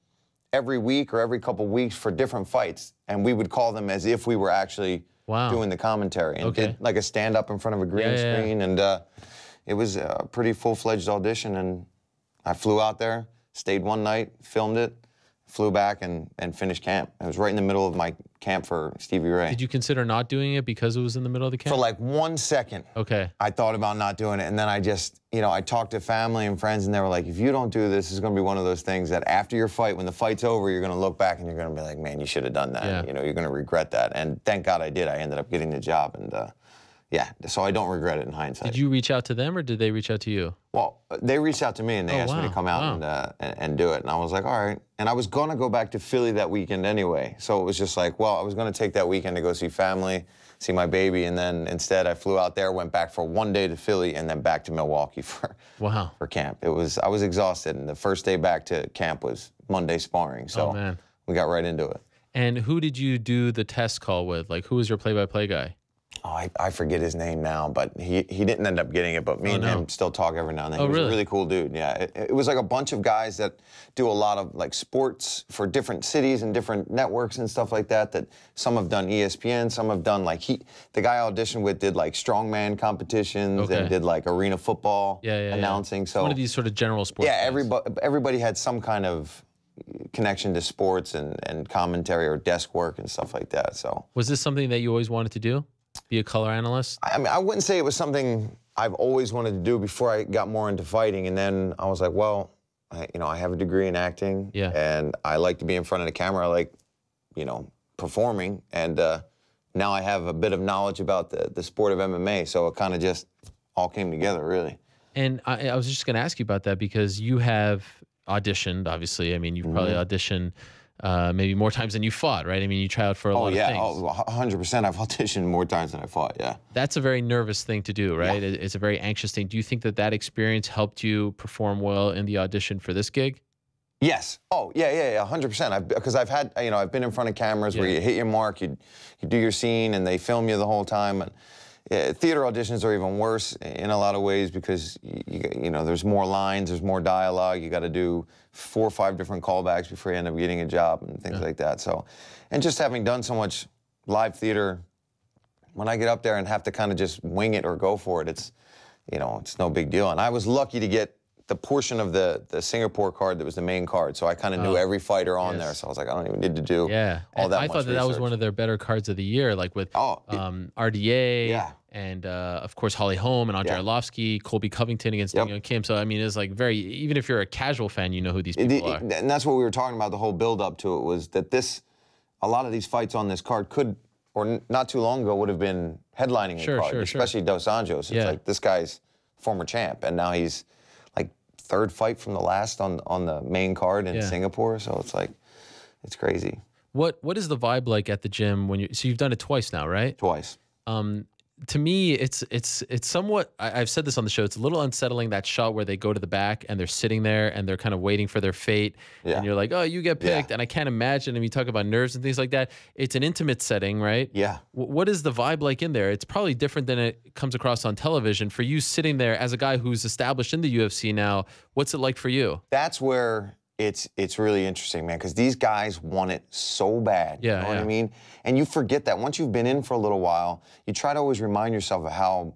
every week or every couple weeks for different fights, and we would call them as if we were actually doing the commentary, and did like a stand-up in front of a green screen, and it was a pretty full-fledged audition, and I flew out there, stayed one night, filmed it, flew back and finished camp. It was right in the middle of my camp for Stevie Ray. Did you consider not doing it because it was in the middle of the camp? For like 1 second, I thought about not doing it. And then I just, you know, I talked to family and friends, and they were like, if you don't do this, it's going to be one of those things that after your fight, when the fight's over, you're going to look back and you're going to be like, man, you should have done that. Yeah. You know, you're going to regret that. And thank God I did. I ended up getting the job. And yeah, so I don't regret it in hindsight. Did you reach out to them, or did they reach out to you? Well, they reached out to me, and they asked me to come out and do it. And I was like, all right. And I was going to go back to Philly that weekend anyway. So it was just like, well, I was going to take that weekend to go see family, see my baby. And then instead I flew out there, went back for 1 day to Philly, and then back to Milwaukee for camp. I was exhausted. And the first day back to camp was Monday sparring. So we got right into it. And who did you do the test call with? Like, who was your play-by-play guy? Oh, I forget his name now, but he didn't end up getting it. But me and him still talk every now and then. He was a really cool dude. Yeah, it was like a bunch of guys that do a lot of like sports for different cities and different networks and stuff like that. That some have done ESPN, some have done like the guy I auditioned with did like strongman competitions and did like arena football announcing. So one of these sort of general sports. Yeah, everybody had some kind of connection to sports and commentary or desk work and stuff like that. So was this something that you always wanted to do? Be a color analyst? I mean, I wouldn't say it was something I've always wanted to do before I got more into fighting. And then I was like, well, you know, I have a degree in acting. Yeah. And I like to be in front of the camera. I like, you know, performing. And now I have a bit of knowledge about the sport of MMA. So it kind of just all came together, really. And I was just going to ask you about that because you have auditioned, obviously. I mean, you've probably auditioned maybe more times than you fought, right? I mean, you try out for a lot of things. Oh, 100%. I've auditioned more times than I fought, yeah. That's a very nervous thing to do, right? Yeah. It's a very anxious thing. Do you think that experience helped you perform well in the audition for this gig? Yes. Oh, yeah, 100%. Because I've had, you know, I've been in front of cameras where you hit your mark, you do your scene, and they film you the whole time. And theater auditions are even worse in a lot of ways because, you know, there's more lines, there's more dialogue. You got to do 4 or 5 different callbacks before you end up getting a job and things like that. So, and just having done so much live theater, when I get up there and have to kind of just wing it or go for it, it's, you know, it's no big deal. And I was lucky to get the portion of the Singapore card that was the main card. So I kind of knew every fighter on there. So I was like, I don't even need to do all that much I thought that was one of their better cards of the year, like with RDA and, of course, Holly Holm and Andre Arlovsky, Colby Covington against Daniel Kim. So, I mean, it's like very, even if you're a casual fan, you know who these people are. And that's what we were talking about, the whole build-up to it, was that a lot of these fights on this card could, or not too long ago, would have been headlining the card, especially Dos Anjos. It's like, this guy's former champ, and now he's like 3rd fight from the last on the main card in Singapore. So it's like, it's crazy. What is the vibe like at the gym when so you've done it twice now, right? Twice. To me, it's somewhat, I've said this on the show, it's a little unsettling, that shot where they go to the back and they're sitting there and they're kind of waiting for their fate. And you're like, oh, you get picked. And I can't imagine, and you talk about nerves and things like that. It's an intimate setting, right? Yeah. What is the vibe like in there? It's probably different than it comes across on television. For you sitting there as a guy who's established in the UFC now, what's it like for you? That's where it's really interesting, man, because these guys want it so bad. You know what I mean? And you forget that. Once you've been in for a little while, you try to always remind yourself of how,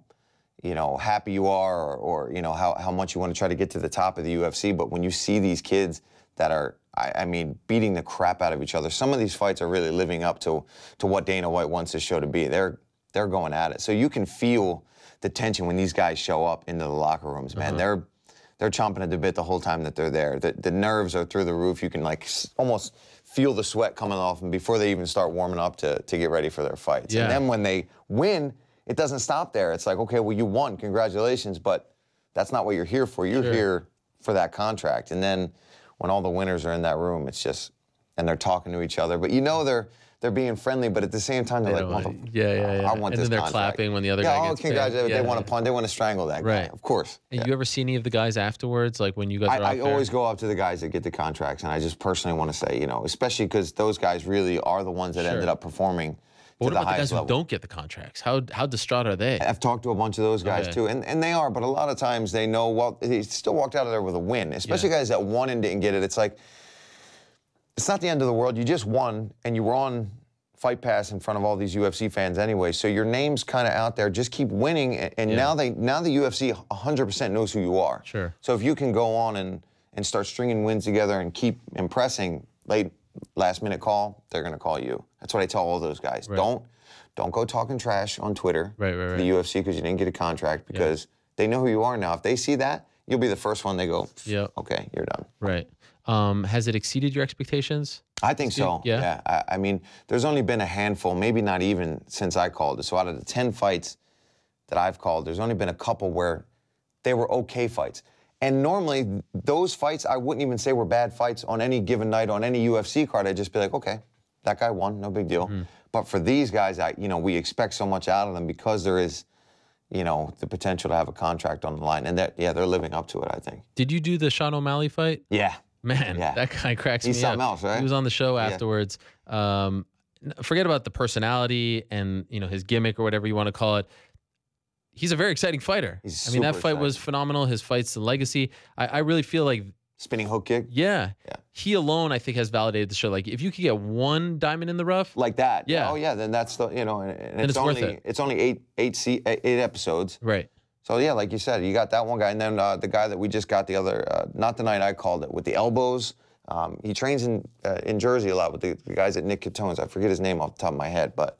you know, happy you are or you know, how much you want to try to get to the top of the UFC. But when you see these kids that are, I mean, beating the crap out of each other, some of these fights are really living up to what Dana White wants this show to be. They're going at it. So you can feel the tension when these guys show up into the locker rooms, man. They're chomping at the bit the whole time that they're there. The nerves are through the roof. You can like almost feel the sweat coming off them before they even start warming up to get ready for their fights. And then when they win, it doesn't stop there. It's like, okay, well, you won, congratulations, but that's not what you're here for. You're here for that contract. And then when all the winners are in that room, it's just, and they're talking to each other. But you know they're being friendly, but at the same time, they're like, I want and this then they're contract. Clapping when the other guy gets congratulations. They want to punt. They want to strangle that guy, of course. And you ever see any of the guys afterwards, like when you guys are out I always go up to the guys that get the contracts, and I just personally want to say, you know, especially because those guys really are the ones that ended up performing what to the about the guys highest level. who don't get the contracts? How distraught are they? I've talked to a bunch of those guys too, and they are, but a lot of times they know, well, they still walked out of there with a win, especially guys that won and didn't get it. It's like, it's not the end of the world. You just won, and you were on Fight Pass in front of all these UFC fans anyway, so your name's kind of out there. Just keep winning, and now the UFC 100% knows who you are. Sure. So if you can go on and start stringing wins together and keep impressing, last minute call, they're going to call you. That's what I tell all those guys. Right. Don't go talking trash on Twitter to the UFC because you didn't get a contract, because they know who you are now. If they see that, you'll be the first one they go, okay, you're done. Right. Has it exceeded your expectations? I think so. Yeah. I mean, there's only been a handful, maybe not even since I called it. So out of the 10 fights that I've called, there's only been a couple where they were okay fights. And normally, those fights, I wouldn't even say were bad fights on any given night, on any UFC card. I'd just be like, okay, that guy won, no big deal. But for these guys, we expect so much out of them because there is, the potential to have a contract on the line. And they're living up to it, I think. Did you do the Sean O'Malley fight? Yeah. Man, that guy cracks me up. He's something else, right? He was on the show afterwards. Forget about the personality and, his gimmick or whatever you want to call it. He's a very exciting fighter. He's I mean, that super fight exciting. was phenomenal. His fight's the legacy. I really feel like spinning hook kick. Yeah. He alone, I think, has validated the show. Like, if you could get one diamond in the rough, like that. Yeah. Oh yeah. Then that's the and it's worth only it. it's only eight episodes. Right. So yeah, like you said, you got that one guy, and then the guy that we just got the other, not the night I called it, with the elbows. He trains in Jersey a lot with the guys at Nick Catone's. I forget his name off the top of my head, but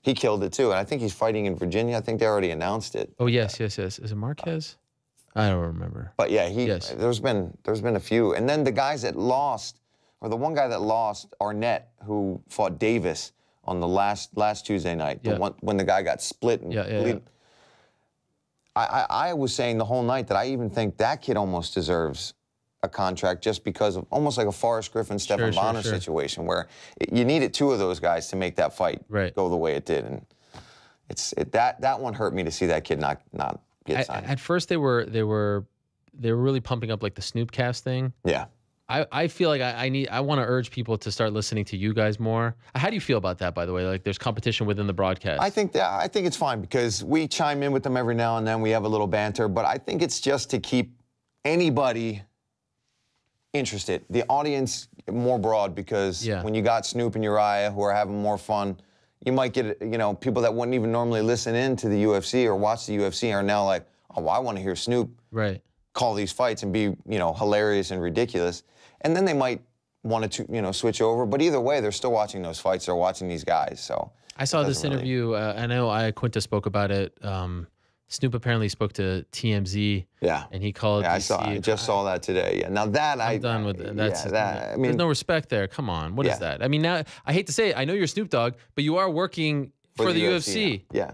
he killed it too. And I think he's fighting in Virginia. I think they already announced it. Oh yes. Is it Marquez? I don't remember. But yeah, there's been a few. And then the guys that lost, or the one guy that lost, Arnett, who fought Davis on the last Tuesday night, when the guy got split and bleed. I was saying the whole night that I even think that kid almost deserves a contract just because of almost like a Forrest Griffin, Stephan Bonner situation where you needed two of those guys to make that fight go the way it did. And that one hurt me to see that kid not get signed. At first they were really pumping up like the Snoopcast thing. Yeah. I feel like I want to urge people to start listening to you guys more. How do you feel about that, by the way? Like, there's competition within the broadcast. I think it's fine because we chime in with them every now and then. We have a little banter, but I think it's just to keep anybody interested, the audience more broad, because when you got Snoop and Uriah who are having more fun, you might get people that wouldn't even normally listen in to the UFC or watch the UFC are now like, oh, well, I want to hear Snoop call these fights and be hilarious and ridiculous. And then they might want to switch over. But either way, they're still watching those fights. They're watching these guys. So I saw this interview. I know Quinta spoke about it. Snoop apparently spoke to TMZ. Yeah. And he called. Yeah, I just saw that today. Yeah. Now that I'm done with it. That's I mean, there's no respect there. Come on. What is that? I mean, now I hate to say it. I know you're Snoop Dogg, but you are working for the UFC. Yeah.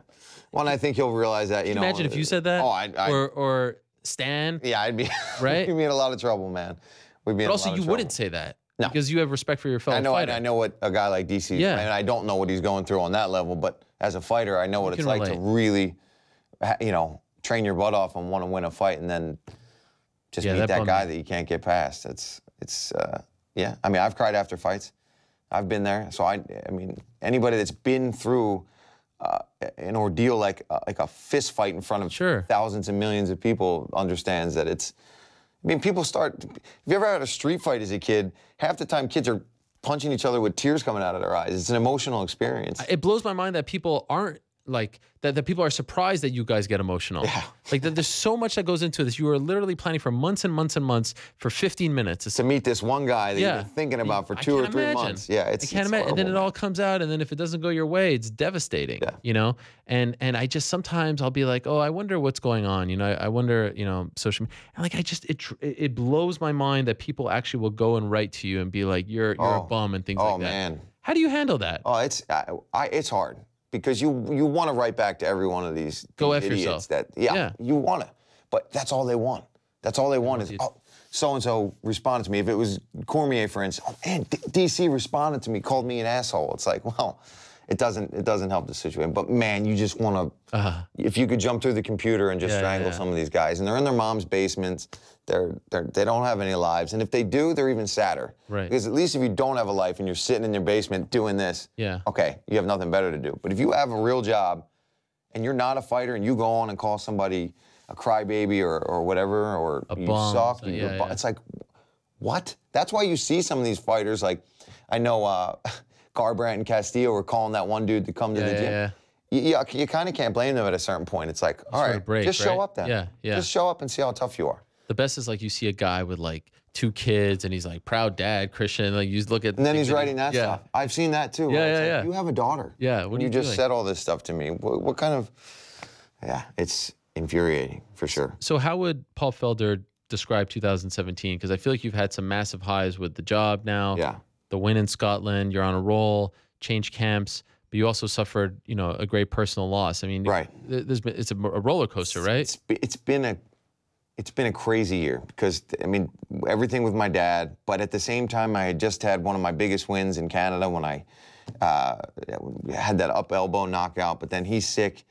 Well, and I think he'll realize that. Can you imagine if you said that. Oh, or Stan. Yeah, I'd be right. We'd be in a lot of trouble, man. We'd be. But also, you wouldn't say that. No. Because you have respect for your fellow fighter. I know what a guy like DC. Yeah. And I don't know what he's going through on that level, but as a fighter, I know what it's like to really, train your butt off and want to win a fight, and then just meet that guy that you can't get past. Yeah. I mean, I've cried after fights. I've been there. So I mean, anybody that's been through an ordeal like a fist fight in front of thousands and millions of people understands that it's. I mean, people start. If you ever had a street fight as a kid, half the time kids are punching each other with tears coming out of their eyes. It's an emotional experience. It blows my mind that people aren't like that people are surprised that you guys get emotional. Yeah. Like there's so much that goes into this. You are literally planning for months and months and months for 15 minutes to meet this one guy that you've been thinking about for 2 or 3 months. Yeah, I can't imagine. And then it all comes out, and then if it doesn't go your way, it's devastating. Yeah. And I just sometimes I'll be like, oh, I wonder what's going on. I wonder, social media. And like it blows my mind that people actually will go and write to you and be like, you're a bum and things like that. Oh man. How do you handle that? Oh, it's hard. Because you want to write back to every one of these idiots that you want to, but that's all they want. That's all they want is so and so responded to me. If it was Cormier, for instance, oh man, DC responded to me, called me an asshole. It's like, well, it doesn't help the situation. But man, you just want to. If you could jump through the computer and just strangle some of these guys, and they're in their mom's basements, they don't have any lives, and if they do, they're even sadder. Right. Because at least if you don't have a life and you're sitting in your basement doing this, okay, you have nothing better to do. But if you have a real job, and you're not a fighter, and you go on and call somebody a crybaby or whatever, or you suck, it's like, what? That's why you see some of these fighters, like I know. Garbrandt and Castillo were calling that one dude to come to the gym. You kind of can't blame them at a certain point. It's like, all right, just show up then. Yeah. Just show up and see how tough you are. The best is like you see a guy with like 2 kids and he's like proud dad, Christian. Like you look at and then he's writing that stuff. I've seen that too. Yeah. You have a daughter. Yeah. What are you just doing? said all this stuff to me. What kind of? Yeah, it's infuriating for sure. So how would Paul Felder describe 2017? Because I feel like you've had some massive highs with the job now. Yeah. The win in Scotland, you're on a roll, change camps, but you also suffered, a great personal loss. I mean, it's a roller coaster, right? It's been a crazy year because I mean everything with my dad, but at the same time I had just had one of my biggest wins in Canada when I had that up elbow knockout. But then he's sick,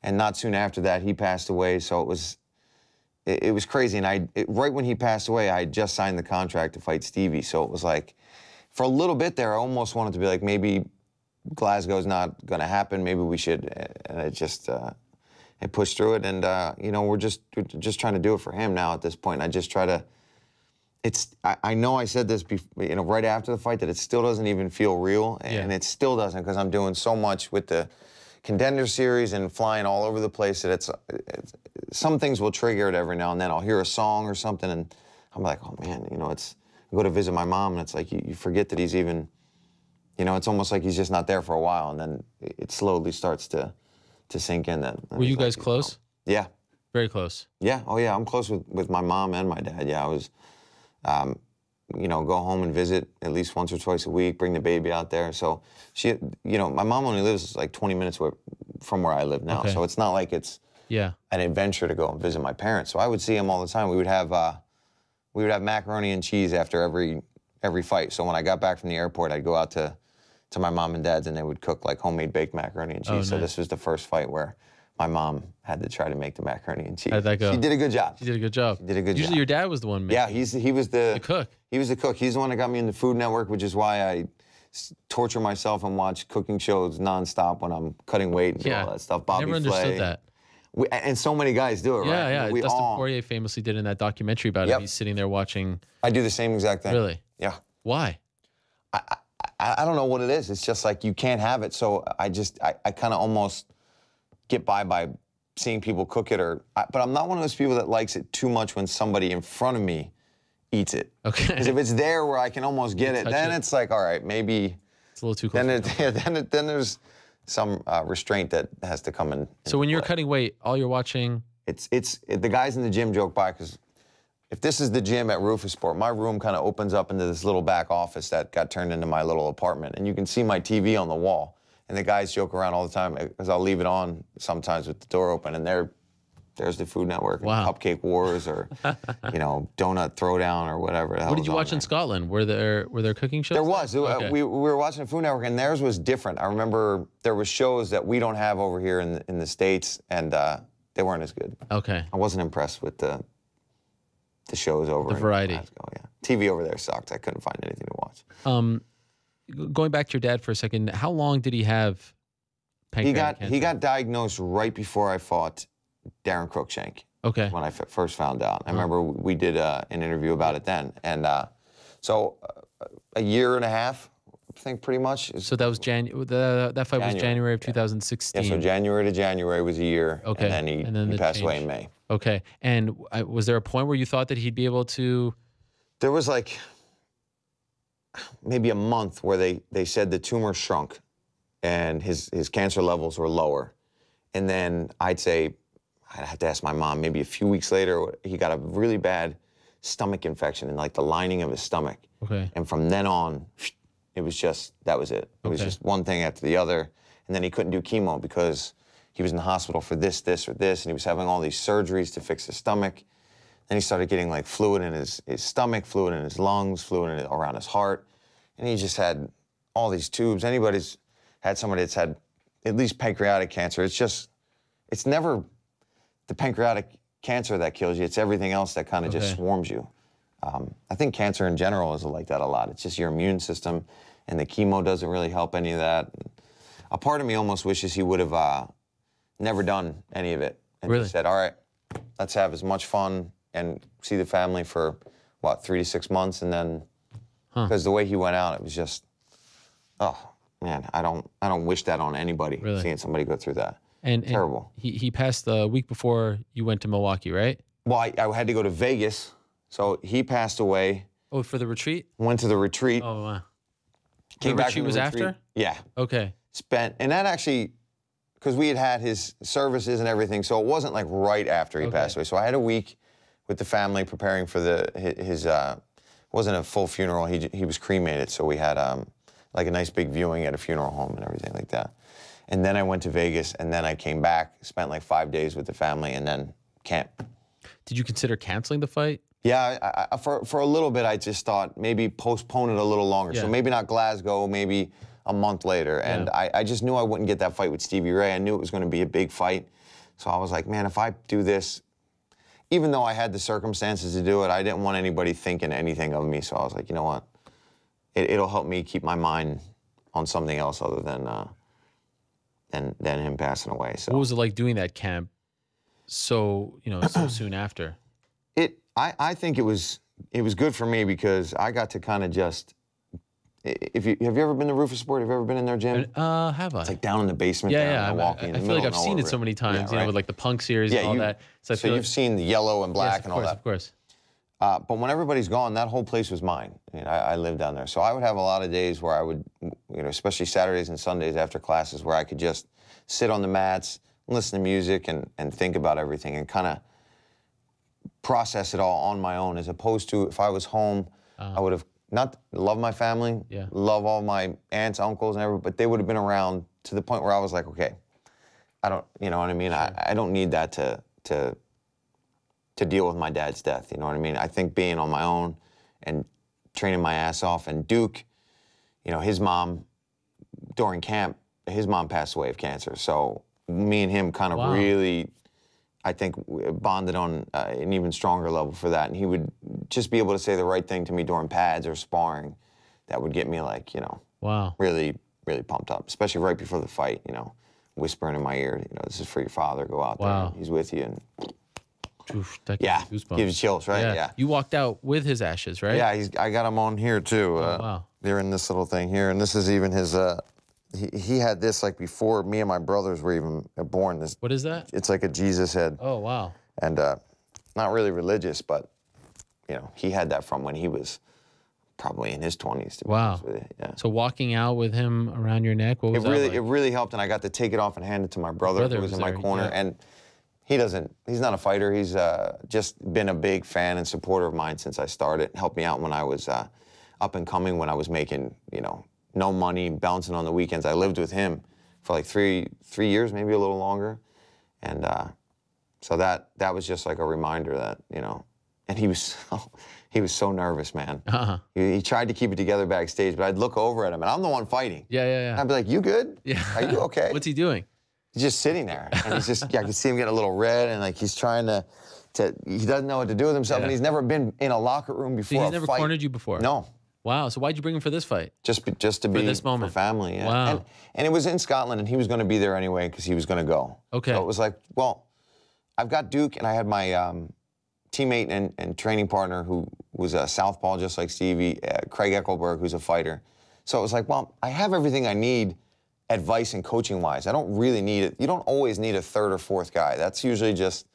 and not soon after that he passed away. So it was crazy. And right when he passed away, I had just signed the contract to fight Stevie. So it was like, for a little bit there, I almost wanted to be like, maybe Glasgow's not going to happen. Maybe we should. And it just, it pushed through it. And, we're just trying to do it for him now at this point. I just try to, I know I said this, right after the fight, that it still doesn't even feel real. And it still doesn't, because I'm doing so much with the Contender Series and flying all over the place that it's some things will trigger it every now and then. I'll hear a song or something and I'm like, oh man, I go to visit my mom and it's like you forget that he's even, it's almost like he's just not there for a while, and then it slowly starts to sink in. That were you guys close? Yeah, very close. Yeah, oh yeah, I'm close with my mom and my dad. Yeah, I was, go home and visit at least once or twice a week, bring the baby out there. So she, my mom only lives like 20 minutes from where I live now, so it's not like it's an adventure to go and visit my parents. So I would see him all the time. We would have macaroni and cheese after every fight. So when I got back from the airport, I'd go out to my mom and dad's, and they would cook like homemade baked macaroni and cheese. Oh, nice. So this was the first fight where my mom had to try to make the macaroni and cheese. How'd that go? She did a good job. Usually your dad was the one making. Yeah, he was the cook. He was the cook. He's the one that got me in the Food Network, which is why I torture myself and watch cooking shows nonstop when I'm cutting weight and do all that stuff. Bobby Never Flay. understood that. And so many guys do it, right? Yeah. Dustin Poirier famously did in that documentary about it. He's sitting there watching. I do the same exact thing. Really? Yeah. Why? I don't know what it is. It's just like you can't have it. So I kind of almost get by seeing people cook it, but I'm not one of those people that likes it too much when somebody in front of me eats it. Okay. Because if it's there where I can almost get it, then it's like, all right, maybe it's a little too close. Then there's some restraint that has to come in. So when you're cutting weight, all you're watching. It's the guys in the gym joke by, because if this is the gym at Rufus Sport, my room kind of opens up into this little back office that got turned into my little apartment, and you can see my TV on the wall. And the guys joke around all the time because I'll leave it on sometimes with the door open, and there's the Food Network, and Cupcake Wars, or Donut Throwdown, or whatever. What did you watch in Scotland? Were there cooking shows? There was. Okay. We were watching the Food Network, and theirs was different. I remember there was shows that we don't have over here in the States, and they weren't as good. Okay. I wasn't impressed with the shows over. The variety. Glasgow, yeah. TV over there sucked. I couldn't find anything to watch. Going back to your dad for a second, how long did he have pancreatic cancer? He got diagnosed right before I fought Darren Cruikshank. Okay. When I first found out. I remember we did an interview about it then. And so a year and a half, I think, pretty much. So that was that fight was January of 2016. Yeah, so January to January was a year. Okay. And then he passed away in May. Okay. And was there a point where you thought that he'd be able to? There was like maybe a month where they said the tumor shrunk and his cancer levels were lower. And then I'd say, I'd have to ask my mom, maybe a few weeks later, he got a really bad stomach infection in like the lining of his stomach. Okay. And from then on, it was just, that was it. It was just one thing after the other. And then he couldn't do chemo because he was in the hospital for this, or this, and he was having all these surgeries to fix his stomach. Then he started getting like fluid in his stomach, fluid in his lungs, fluid around his heart. And he just had all these tubes. Anybody's had somebody that's had at least pancreatic cancer. It's never the pancreatic cancer that kills you. It's everything else that kind of just swarms you. I think cancer in general is like that a lot. It's just your immune system, and the chemo doesn't really help any of that. A part of me almost wishes he would have never done any of it. And just said, all right, let's have as much fun and see the family for, 3 to 6 months, and then, because the way he went out, it was just, oh man, I don't wish that on anybody, seeing somebody go through that. And terrible. He passed the week before you went to Milwaukee, right? Well, I had to go to Vegas, so he passed away. Oh, for the retreat? Went to the retreat. Oh, wow. Came The back retreat from was the retreat. after? Yeah. Okay. And that actually, because we had his services and everything, so it wasn't like right after he passed away. So I had a week with the family preparing for his wasn't a full funeral. He was cremated, so we had like a nice big viewing at a funeral home and everything like that. And then I went to Vegas, and then I came back, spent like 5 days with the family, and then camp. Did you consider canceling the fight? Yeah, for a little bit, I just thought maybe postpone it a little longer. Yeah. So maybe not Glasgow, maybe a month later. And I just knew I wouldn't get that fight with Stevie Ray. I knew it was going to be a big fight. So I was like, man, if I do this, even though I had the circumstances to do it, I didn't want anybody thinking anything of me. So I was like, you know what? It'll help me keep my mind on something else other than him passing away. So what was it like doing that camp so soon after? I think it was good for me because I got to kind of just, have you ever been to Rufus Sport? Have you ever been in their gym? Have I? It's like down in the basement. Yeah, down yeah. I feel like I've seen it so many times, with like the Punk series and all that. So you've seen the yellow and black and all that. Of course. But when everybody's gone, that whole place was mine. I lived down there. So I would have a lot of days where I would, especially Saturdays and Sundays after classes, where I could just sit on the mats, listen to music, and think about everything and kind of process it all on my own, as opposed to if I was home, I would have not loved my family, love all my aunts, uncles, and everything, but they would have been around to the point where I was like, okay, I don't, you know what I mean? Sure. I don't need that to deal with my dad's death, you know what I mean? I think being on my own and training my ass off, and Duke, his mom, during camp, his mom passed away of cancer, so me and him kind of really, I think, bonded on an even stronger level for that. And he would just be able to say the right thing to me during pads or sparring that would get me like, really, really pumped up, especially right before the fight, whispering in my ear, this is for your father, go out there, he's with you. And oof, that gives you chills, right? Yeah. You walked out with his ashes, right? Yeah, I got him on here too. Wow. They're in this little thing here, and this is even his, he had this like before me and my brothers were even born. What is that? It's like a Jesus head. Oh, wow. And not really religious, but, he had that from when he was probably in his 20s. Wow. Yeah. So walking out with him around your neck, what was that like? It really helped, and I got to take it off and hand it to my brother who was in my corner. And he's not a fighter. He's just been a big fan and supporter of mine since I started. Helped me out when I was up and coming, when I was making, no money, bouncing on the weekends. I lived with him for like three years, maybe a little longer. And so that was just like a reminder that, and he was so nervous, man. He tried to keep it together backstage, but I'd look over at him, and I'm the one fighting. Yeah. I'd be like, you good? Yeah. Are you okay? What's he doing? He's just sitting there, and he's just, I can see him getting a little red, and like he's trying to he doesn't know what to do with himself, and he's never been in a locker room before. So he's never cornered you before? No. Wow, so why'd you bring him for this fight? Just to be this moment. For family, yeah. Wow. And it was in Scotland, and he was going to be there anyway because he was going to go. Okay. So it was like, well, I've got Duke, and I had my teammate and training partner who was a southpaw just like Stevie, Craig Eckelberg, who's a fighter. So it was like, well, I have everything I need advice and coaching-wise. I don't really need it. You don't always need a third or fourth guy. That's usually just,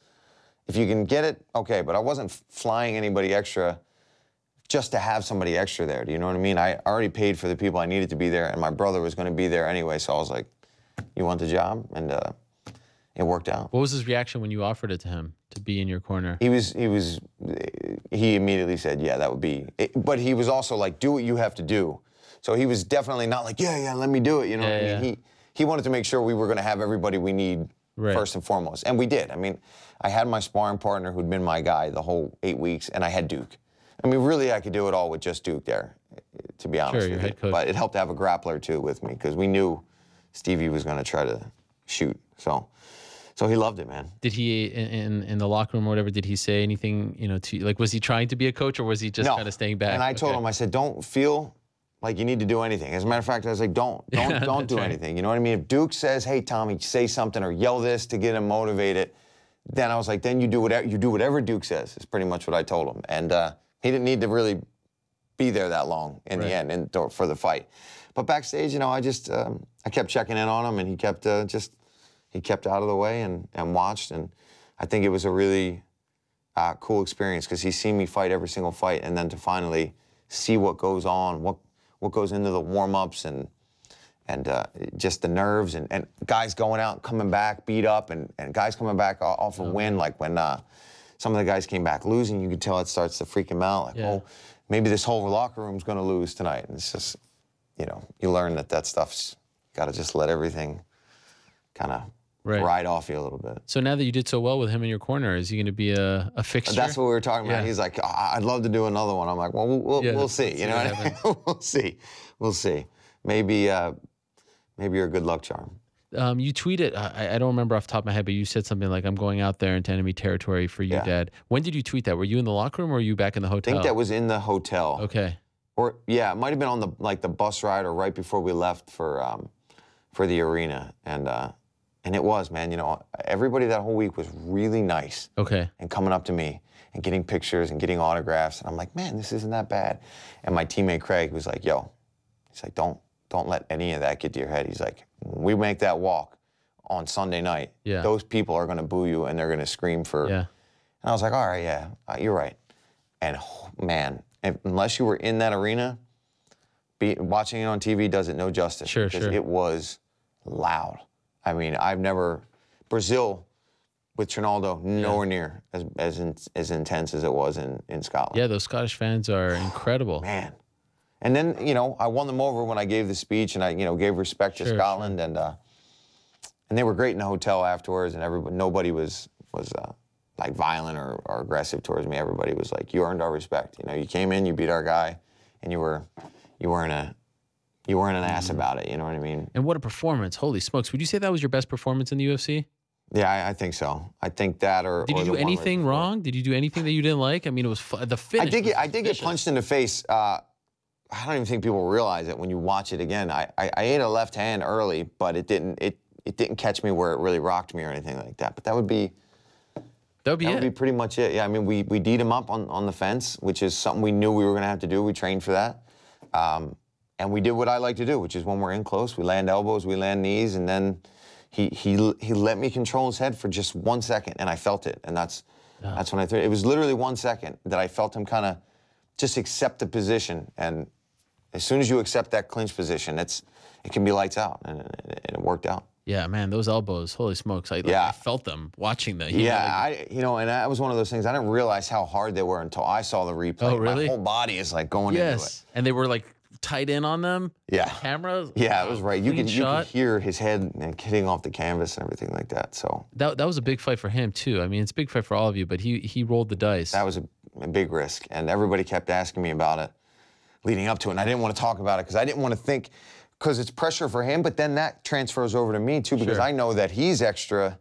if you can get it, okay. But I wasn't flying anybody extra just to have somebody extra there. Do you know what I mean? I already paid for the people I needed to be there, and my brother was going to be there anyway. So I was like, you want the job? And it worked out. What was his reaction when you offered it to him to be in your corner? He immediately said, yeah, that would be. But he was also like, do what you have to do. So he was definitely not like, yeah, let me do it. You know what I mean? He wanted to make sure we were going to have everybody we need first and foremost. And we did. I mean, I had my sparring partner who'd been my guy the whole 8 weeks, and I had Duke. I mean, really, I could do it all with just Duke there, to be honest with you. But it helped to have a grappler, too, with me, because we knew Stevie was going to try to shoot. So he loved it, man. Did he, in the locker room or whatever, did he say anything, to you? Like, was he trying to be a coach, or was he just kind of staying back? And I told him, I said, don't feel like you need to do anything. As a matter of fact, I was like, don't do anything. You know what I mean? If Duke says, hey, Tommy, say something or yell this to get him motivated, then I was like, then you do whatever Duke says, is pretty much what I told him. And he didn't need to really be there that long in the end for the fight. But backstage, I just, I kept checking in on him, and he kept he kept out of the way and watched. And I think it was a really cool experience because he's seen me fight every single fight, and then to finally see what goes on, what goes into the warm-ups and just the nerves and guys going out, coming back, beat up, and guys coming back off a win. Like when some of the guys came back losing, you could tell it starts to freak them out. Like, oh, maybe this whole locker room's going to lose tonight. And it's just, you know, you learn that stuff's got to just let everything kind of ride off you a little bit. So now that you did so well with him in your corner, is he going to be a fixture? That's what we were talking about. He's like, I'd love to do another one. I'm like, well, we'll see. You know what I mean? We'll see. Maybe you're a good luck charm. You tweeted, I don't remember off the top of my head, but you said something like, I'm going out there into enemy territory for you, Dad. When did you tweet that? Were you in the locker room or were you back in the hotel? I think that was in the hotel. Okay. Or, yeah, it might have been on the bus ride or right before we left for the arena. And it was, man, you know, everybody that whole week was really nice. Okay. And coming up to me and getting pictures and getting autographs. And I'm like, man, this isn't that bad. And my teammate Craig was like, yo, he's like, don't let any of that get to your head. He's like, when we make that walk on Sunday night, those people are going to boo you and they're going to scream for. Yeah. And I was like, all right, yeah, you're right. And man, unless you were in that arena, watching it on TV does it no justice. Sure. It was loud. I mean, Brazil with Trinaldo, nowhere near as intense as it was in Scotland. Yeah, those Scottish fans are incredible. Man. And then, you know, I won them over when I gave the speech and I, you know, gave respect to Scotland and they were great in the hotel afterwards and nobody was like violent or aggressive towards me. Everybody was like, you earned our respect. You know, you came in, you beat our guy, and you weren't an ass about it, you know what I mean? And what a performance. Holy smokes. Would you say that was your best performance in the UFC? Yeah, I think so. I think that or Did you do anything wrong? Did you do anything that you didn't like? I mean, it was the finish. I did get punched in the face. I don't even think people realize it when you watch it again. I ate a left hand early, but it didn't catch me where it really rocked me or anything like that. But that would be pretty much it. Yeah, I mean, we D'd him up on the fence, which is something we knew we were going to have to do. We trained for that. And we did what I like to do, which is when we're in close, we land elbows, we land knees, and then he let me control his head for just 1 second, and I felt it. And that's when I threw it. It was literally 1 second that I felt him kind of just accept the position. And as soon as you accept that clinch position, it can be lights out, and it worked out. Yeah, man, those elbows, holy smokes. I felt them watching the. And that was one of those things. I didn't realize how hard they were until I saw the replay. Oh, really? My whole body is like going into it. And they were like tight in on them. Yeah. The camera. Yeah, it was right. You could hear his head and hitting off the canvas and everything like that. So that was a big fight for him too. I mean, it's a big fight for all of you, but he rolled the dice. That was a big risk, and everybody kept asking me about it leading up to it, and I didn't want to talk about it because I didn't want to think, because it's pressure for him, but then that transfers over to me too, because I know that he's extra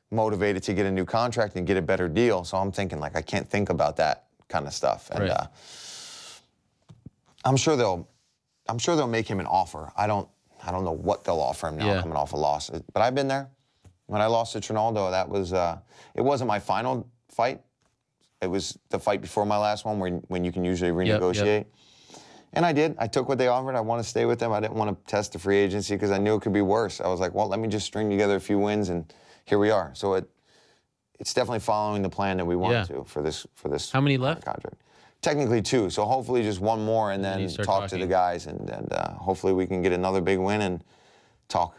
motivated to get a new contract and get a better deal. So I'm thinking, like, I can't think about that kind of stuff. And I'm sure they'll make him an offer. I don't know what they'll offer him now coming off a loss. But I've been there. When I lost to Trinaldo, that was it wasn't my final fight. It was the fight before my last one, when you can usually renegotiate. And I did. I took what they offered. I want to stay with them. I didn't want to test the free agency because I knew it could be worse. I was like, well, let me just string together a few wins, and here we are. So it's definitely following the plan that we wanted to for this. How many left? Contract. Technically 2. So hopefully just one more, and then talk to the guys, and hopefully we can get another big win and talk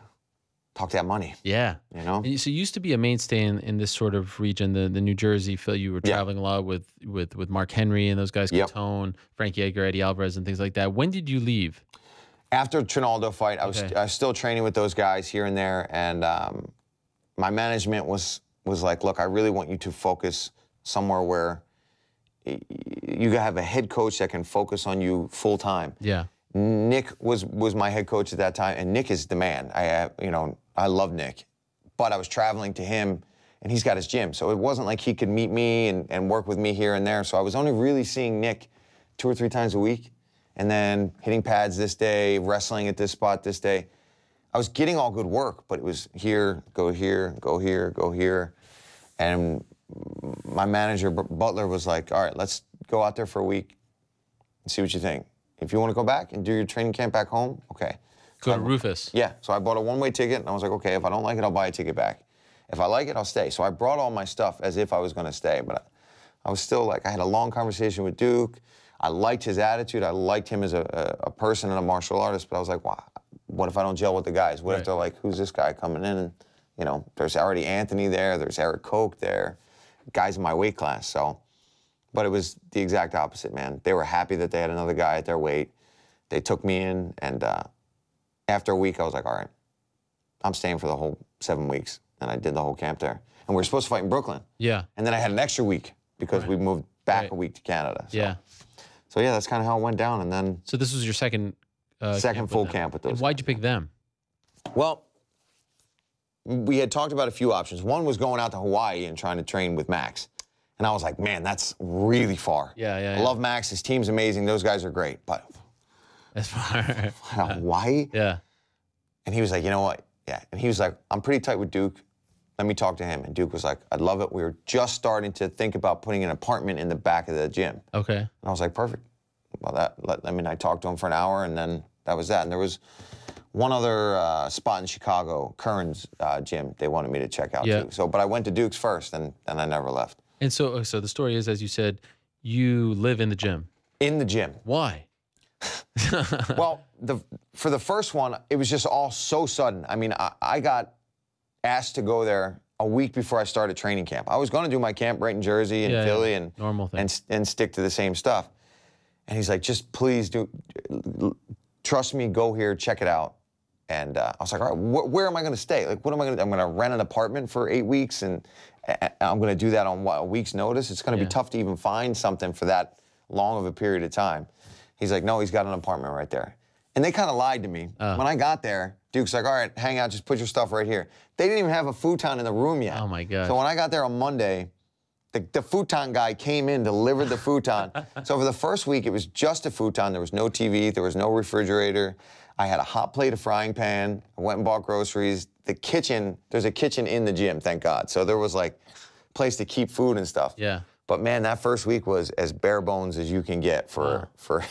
that money. Yeah. You know? So you used to be a mainstay in this sort of region, the New Jersey. Phil, you were traveling a lot with Mark Henry and those guys, Catone, Frank Yeager, Eddie Alvarez, and things like that. When did you leave? After Trinaldo fight, I was still training with those guys here and there, and my management was like, look, I really want you to focus somewhere where you have a head coach that can focus on you full time. Yeah. Nick was my head coach at that time, and Nick is the man. I love Nick, but I was traveling to him, and he's got his gym, so it wasn't like he could meet me and work with me here and there. So I was only really seeing Nick 2 or 3 times a week, and then hitting pads this day, wrestling at this spot this day. I was getting all good work, but it was here, go here, go here, go here, and my manager Butler was like, all right, let's go out there for a week and see what you think. If you want to go back and do your training camp back home, okay. Go to Rufus. Yeah, so I bought a one-way ticket, and I was like, okay, if I don't like it, I'll buy a ticket back. If I like it, I'll stay. So I brought all my stuff as if I was going to stay, but I was still like, I had a long conversation with Duke. I liked his attitude. I liked him as a person and a martial artist, but I was like, wow, what if I don't gel with the guys? What if they're like, who's this guy coming in? And, you know, there's already Anthony there, there's Eric Koch there, guys in my weight class. So, but it was the exact opposite, man. They were happy that they had another guy at their weight. They took me in, and after a week, I was like, all right, I'm staying for the whole 7 weeks. And I did the whole camp there. And we were supposed to fight in Brooklyn. Yeah. And then I had an extra week because we moved back a week to Canada. So. Yeah. So yeah, that's kind of how it went down. And then. So this was your second. Second full camp with those. And why'd you pick them? Well, we had talked about a few options. One was going out to Hawaii and trying to train with Max. And I was like, man, that's really far. Yeah. I love Max. His team's amazing. Those guys are great. But that's far. Hawaii? Yeah. And he was like, you know what? Yeah. And he was like, I'm pretty tight with Duke. Let me talk to him. And Duke was like, I'd love it. We were just starting to think about putting an apartment in the back of the gym. Okay. And I was like, perfect. Well, I talked to him for an hour, and then that was that. And there was one other spot in Chicago, Curran's gym, they wanted me to check out too. So, but I went to Duke's first, and I never left. And so the story is, as you said, you live in the gym. In the gym. Why? Well, for the first one, it was just all so sudden. I mean, I got asked to go there a week before I started training camp. I was going to do my camp right in Jersey and Philly and normal thing. And stick to the same stuff. And he's like, just please trust me, go here, check it out. And I was like, all right, where am I going to stay? Like, what am I going to do? I'm going to rent an apartment for 8 weeks, and I'm going to do that on, what, a week's notice? It's going to be tough to even find something for that long of a period of time. He's like, no, he's got an apartment right there. And they kind of lied to me. When I got there, Duke's like, all right, hang out, just put your stuff right here. They didn't even have a futon in the room yet. Oh, my God. So when I got there on Monday, the futon guy came in, delivered the futon. So for the first week, it was just a futon. There was no TV. There was no refrigerator. I had a hot plate, a frying pan. I went and bought groceries. The kitchen, there's a kitchen in the gym, thank God. So there was like a place to keep food and stuff. Yeah. But man, that first week was as bare bones as you can get for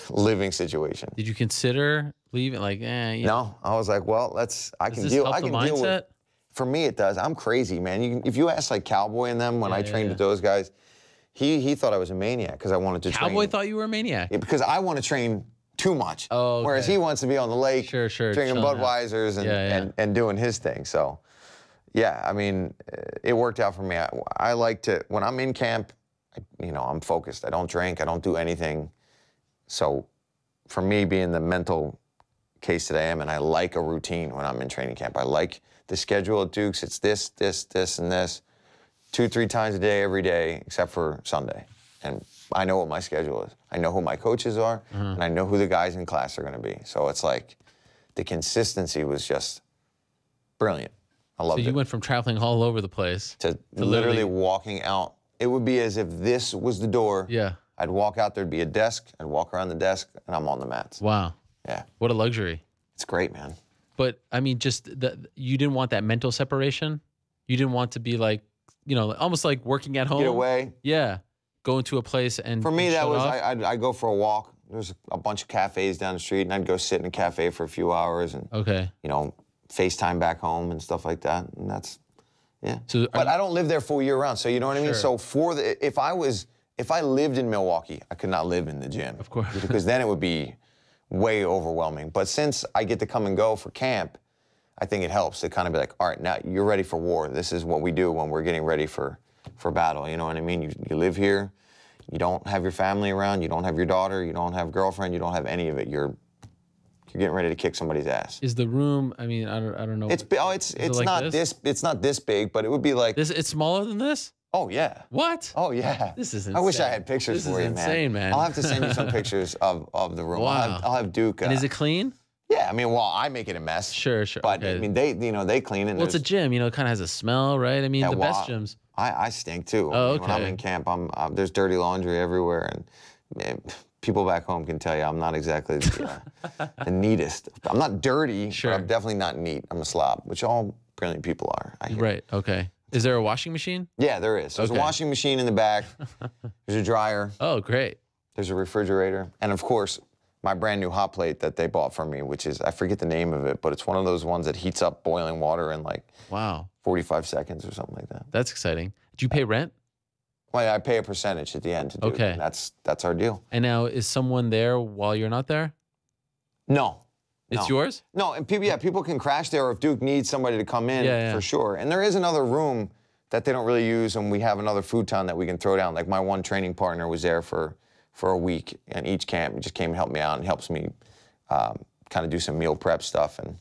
living situation. Did you consider leaving? Like, No, I was like, well, I can deal with. For me, it does. I'm crazy, man. If you ask like Cowboy and them when I trained with those guys, he thought I was a maniac because I wanted to train. Cowboy thought you were a maniac? Yeah, because I want to train too much. Oh, okay. Whereas he wants to be on the lake, drinking Budweisers and doing his thing. So, yeah, I mean, it worked out for me. I like to, when I'm in camp, I'm focused. I don't drink. I don't do anything. So, for me, being the mental case that I am, and I like a routine when I'm in training camp. I like the schedule at Duke's. It's this, and this, 2-3 times a day, every day, except for Sunday. And I know what my schedule is. I know who my coaches are, and I know who the guys in class are going to be. So it's like the consistency was just brilliant. I loved it. So you went from traveling all over the place to literally walking out. It would be as if this was the door. Yeah. I'd walk out, there'd be a desk. I'd walk around the desk, and I'm on the mats. Wow. Yeah. What a luxury. It's great, man. But, I mean, just you didn't want that mental separation? You didn't want to be like, almost like working at home? Get away. Yeah. Go into a place and for me, that was, I'd go for a walk. There's a bunch of cafes down the street, and I'd go sit in a cafe for a few hours and, FaceTime back home and stuff like that. And that's, yeah. So but I don't live there full year round, so you know what I mean? So if I lived in Milwaukee, I could not live in the gym. Of course. Because then it would be way overwhelming. But since I get to come and go for camp, I think it helps to kind of be like, all right, now you're ready for war. This is what we do when we're getting ready for battle. You know what I mean? You live here. You don't have your family around. You don't have your daughter. You don't have girlfriend. You don't have any of it. You're getting ready to kick somebody's ass. Is the room? I mean, I don't know. It's like not this? It's not this big, but it would be like this. It's smaller than this. Oh yeah. What? Oh yeah. This is insane. I wish I had pictures for you, man. This is insane, man. I'll have to send you some pictures of the room. Wow. I'll have Duke. And is it clean? Yeah, I mean, well, I make it a mess. Sure. But I mean, they clean it. Well, it's a gym. It kind of has a smell, right? I mean, the best gyms. I stink too. Oh, okay. When I'm in camp, there's dirty laundry everywhere, and man, people back home can tell you I'm not exactly the neatest. I'm not dirty, but I'm definitely not neat. I'm a slob, which all brilliant people are. Right. Okay. Is there a washing machine? Yeah, there is. There's a washing machine in the back. There's a dryer. Oh, great. There's a refrigerator, and of course, my brand new hot plate that they bought for me, which is, I forget the name of it, but it's one of those ones that heats up boiling water in like 45 seconds or something like that. That's exciting. Do you pay rent? Well, I pay a percentage at the end to do. Okay. That's our deal. And now, is someone there while you're not there? No. It's yours? No, and people can crash there, or if Duke needs somebody to come in, for sure. And there is another room that they don't really use, and we have another futon that we can throw down. Like my one training partner was there for a week in each camp. He just came and helped me out and helps me kind of do some meal prep stuff, and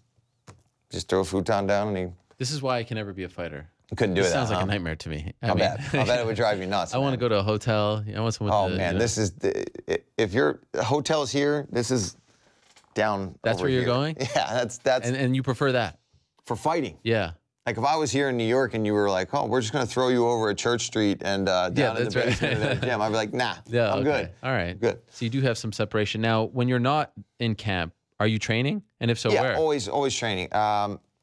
just throw a futon down. And This is why I can never be a fighter. You couldn't do this that. Sounds like a nightmare to me. I bet it would drive you nuts. I want to go to a hotel. I want someone. Oh man, this is if your hotel's here, this is down. That's where you're going. Yeah, that's. And you prefer that for fighting. Yeah. Like if I was here in New York and you were like, oh, we're just gonna throw you over at Church Street and down in the basement of the gym, I'd be like, nah, I'm good. All right, good. So you do have some separation now. When you're not in camp, are you training? And if so, where? Yeah, always training.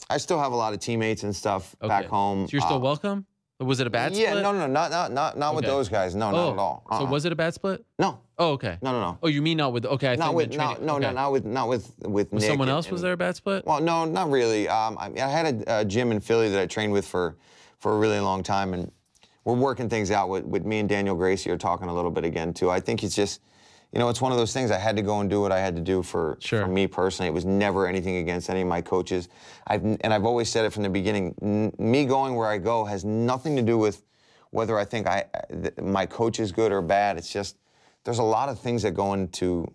I still have a lot of teammates and stuff back home. So you're still welcome? Was it a bad split? Yeah, no, not with those guys. No, not at all. So was it a bad split? No. Oh, okay. No. Oh, you mean not with? Okay, I not thought with not with Was Nick someone else was there a bad split? Well, no, not really. I had a gym in Philly that I trained with for a really long time, and we're working things out with me and Daniel Gracie are talking a little bit again too. I think it's just, it's one of those things. I had to go and do what I had to do for me personally. It was never anything against any of my coaches. I've always said it from the beginning. Me going where I go has nothing to do with whether I think my coach is good or bad. It's just there's a lot of things that go into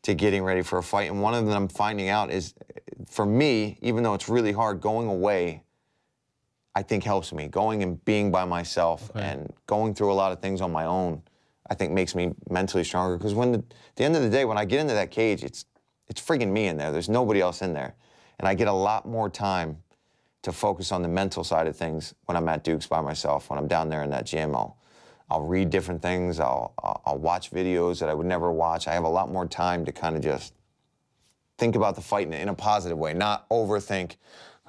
getting ready for a fight, and one of them I'm finding out is, for me, even though it's really hard, going away, I think helps me. Going and being by myself and going through a lot of things on my own, I think makes me mentally stronger. Because at the end of the day, when I get into that cage, it's friggin' me in there. There's nobody else in there, and I get a lot more time to focus on the mental side of things when I'm at Duke's by myself. When I'm down there in that gym, I'll read different things. I'll watch videos that I would never watch. I have a lot more time to kind of just think about the fight in a positive way, not overthink,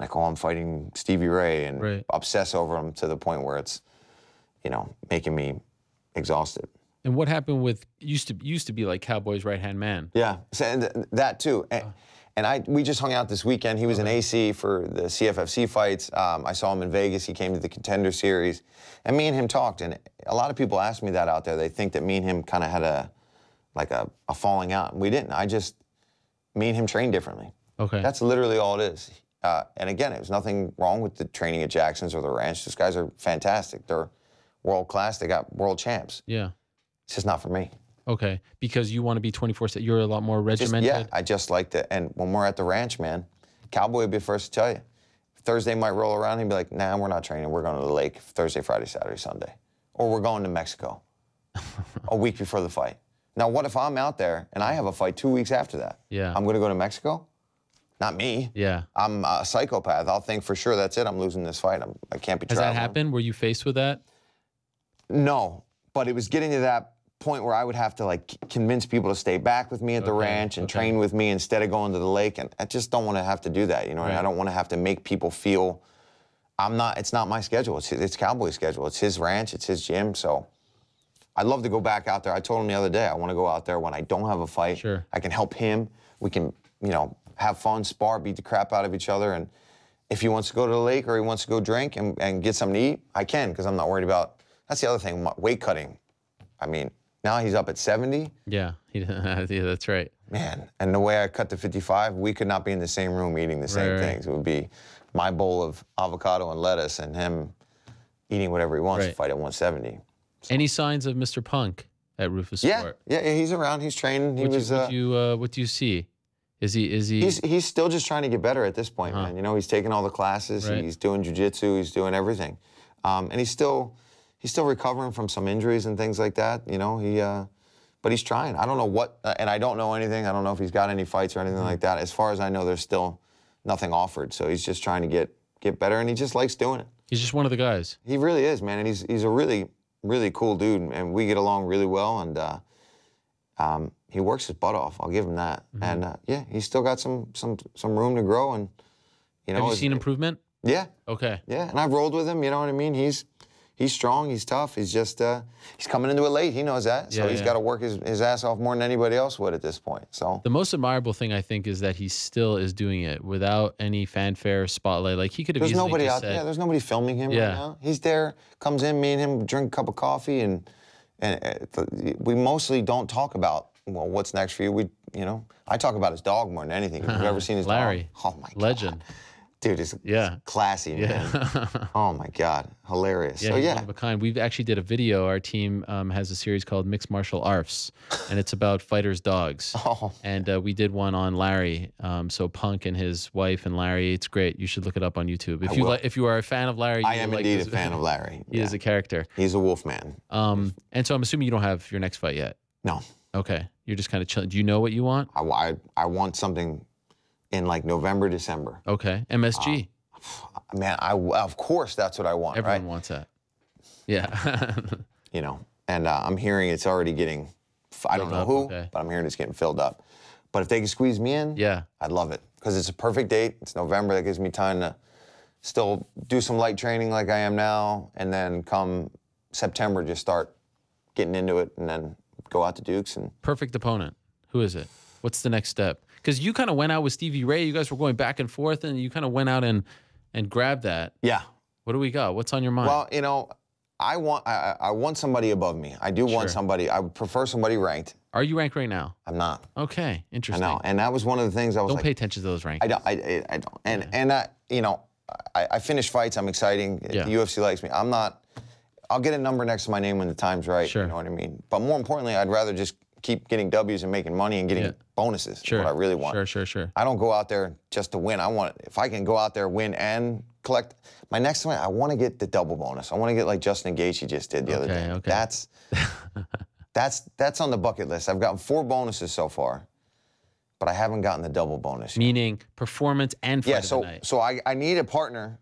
like, oh, I'm fighting Stevie Ray, and obsess over him to the point where it's, making me exhausted. And what happened with used to be like Cowboy's right-hand man? Yeah, so, that too. And we just hung out this weekend. He was in AC for the CFFC fights. I saw him in Vegas. He came to the Contender Series. And me and him talked. And a lot of people ask me that out there. They think that me and him kind of had a falling out. And we didn't. Me and him trained differently. Okay. That's literally all it is. And again, there's nothing wrong with the training at Jackson's or the Ranch. Those guys are fantastic. They're world class. They got world champs. Yeah. It's just not for me. Okay, because you want to be 24/7. You're a lot more regimented. I just like to. And when we're at the Ranch, man, Cowboy would be the first to tell you. Thursday might roll around, he'd be like, nah, we're not training. We're going to the lake Thursday, Friday, Saturday, Sunday. Or we're going to Mexico a week before the fight. Now, what if I'm out there and I have a fight 2 weeks after that? Yeah. I'm going to go to Mexico? Not me. Yeah. I'm a psychopath. I'll think for sure that's it. I'm losing this fight. I can't be traveling. Has that happened? Were you faced with that? No, but it was getting to that point where I would have to convince people to stay back with me at the Ranch and train with me instead of going to the lake, and I just don't want to have to do that, I don't want to have to make people feel it's not my schedule, it's Cowboy's schedule, it's his ranch, it's his gym, so I'd love to go back out there. I told him the other day I want to go out there when I don't have a fight. Sure. I can help him, we can, have fun, spar, beat the crap out of each other, and if he wants to go to the lake or he wants to go drink and get something to eat, I can, because I'm not worried about, that's the other thing, weight cutting. Now he's up at 70. Yeah, yeah, that's right. Man, and the way I cut to 55, we could not be in the same room eating the same things. It would be my bowl of avocado and lettuce and him eating whatever he wants to fight at 170. So. Any signs of Mr. Punk at Rufus Sport? Yeah, he's around. He's training. What do you see? Is he? He's still just trying to get better at this point, man. He's taking all the classes. He's doing jiu-jitsu. He's doing everything, and he's still recovering from some injuries and things like that, but he's trying. I don't know what, and I don't know anything. I don't know if he's got any fights or anything like that. As far as I know, there's still nothing offered. So he's just trying to get better, and he just likes doing it. He's just one of the guys. He really is, man, and he's a really, really cool dude, and we get along really well, and he works his butt off. I'll give him that. And yeah, he's still got some room to grow, and Have you seen improvement? Yeah. Okay. Yeah, and I've rolled with him. You know what I mean? He's He's strong. He's tough. He's just he's coming into it late. He knows that. So he's got to work his ass off more than anybody else would at this point. So the most admirable thing I think is that he still is doing it without any fanfare, spotlight. Like he could have. There's easily nobody just out said, there. There's nobody filming him right now. He's there. Comes in. Me and him drink a cup of coffee, and we mostly don't talk about what's next for you. I talk about his dog more than anything. Have you ever seen his Larry? dog? Oh my God. Legend. Dude, it's classy, man. Oh my God, hilarious. Yeah, so he's one of a kind. We've actually did a video. Our team has a series called Mixed Martial Arts, and it's about fighters' dogs. And we did one on Larry. So Punk and his wife and Larry. It's great. You should look it up on YouTube. If you are a fan of Larry, I am indeed a fan of Larry. He is a character. He's a wolf man. And so I'm assuming you don't have your next fight yet. No. Okay, you're just kind of chilling. Do you know what you want? I want something in like November, December. Okay, MSG. Man, of course that's what I want. Everyone wants that. Yeah. And I'm hearing it's already getting. I don't know who, but I'm hearing it's getting filled up. But if they can squeeze me in, I'd love it because it's a perfect date. It's November. That gives me time to still do some light training like I am now, and then come September just start getting into it, and then go out to Dukes. And perfect opponent. Who is it? What's the next step? Because you kind of went out with Stevie Ray. You guys were going back and forth, and you kind of went out and grabbed that. Yeah. What do we got? What's on your mind? Well, I want somebody above me. I do want somebody. I would prefer somebody ranked. Are you ranked right now? I'm not. Okay, interesting. I know, and that was one of the things I was don't pay attention to those rankings. I don't. I finish fights. I'm exciting. The UFC likes me. I'm not. I'll get a number next to my name when the time's right. Sure. You know what I mean? But more importantly, I'd rather just keep getting W's and making money and getting bonuses. Sure. What I really want. Sure. I don't go out there just to win. If I can go out there, win, and collect my next one, I want to get the double bonus. I want to get like Justin Gaethje just did the other day. Okay. That's on the bucket list. I've gotten 4 bonuses so far, but I haven't gotten the double bonus yet. Meaning performance and fight of the night. So I need a partner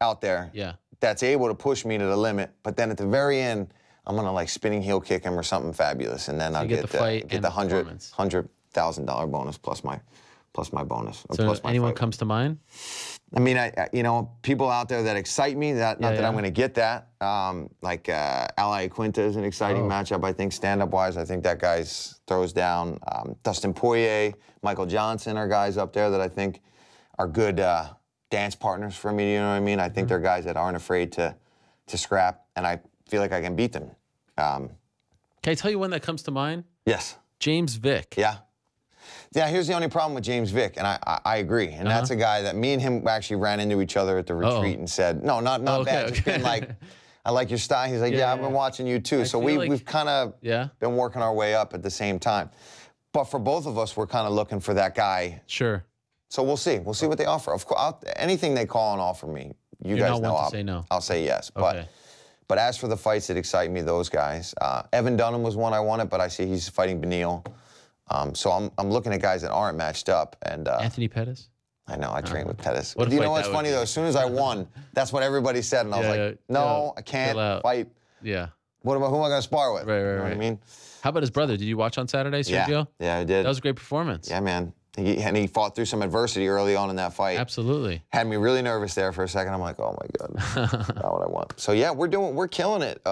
out there that's able to push me to the limit, but then at the very end, I'm gonna like spinning heel kick him or something fabulous, and then I'll get the $100,000 bonus plus my bonus. So plus my anyone fight. Comes to mind? I mean, people out there that excite me. Not that I'm gonna get that. Like Ali Quinta is an exciting matchup. I think stand-up wise, I think that guy's throws down. Dustin Poirier, Michael Johnson are guys up there that I think are good dance partners for me. You know what I mean? I think they're guys that aren't afraid to scrap, and I feel like I can beat them. Can I tell you one that comes to mind? Yes. James Vick. Yeah, here's the only problem with James Vick, and I agree. And that's a guy that me and him actually ran into each other at the retreat and said, no, not bad. Just been like, I like your style. He's like, I've been watching you too. So we've kind of been working our way up at the same time. But for both of us, we're kind of looking for that guy. Sure. So we'll see. We'll see what they offer. Of course, anything they call and offer me, you guys know I'll say yes. Okay. But as for the fights that excite me, those guys, Evan Dunham was one I wanted, but I see he's fighting Beneil. So I'm looking at guys that aren't matched up. And Anthony Pettis? I know, I trained with Pettis. What You know what's funny though? As soon as I won, that's what everybody said, and I was like, no, I can't fight. Yeah. Who am I going to spar with? Right. You know what I mean? How about his brother? Did you watch on Saturday, Sergio? Yeah, I did. That was a great performance. Yeah, man. He fought through some adversity early on in that fight. Absolutely. Had me really nervous there for a second. I'm like, oh my God, not what I want. So yeah, we're killing it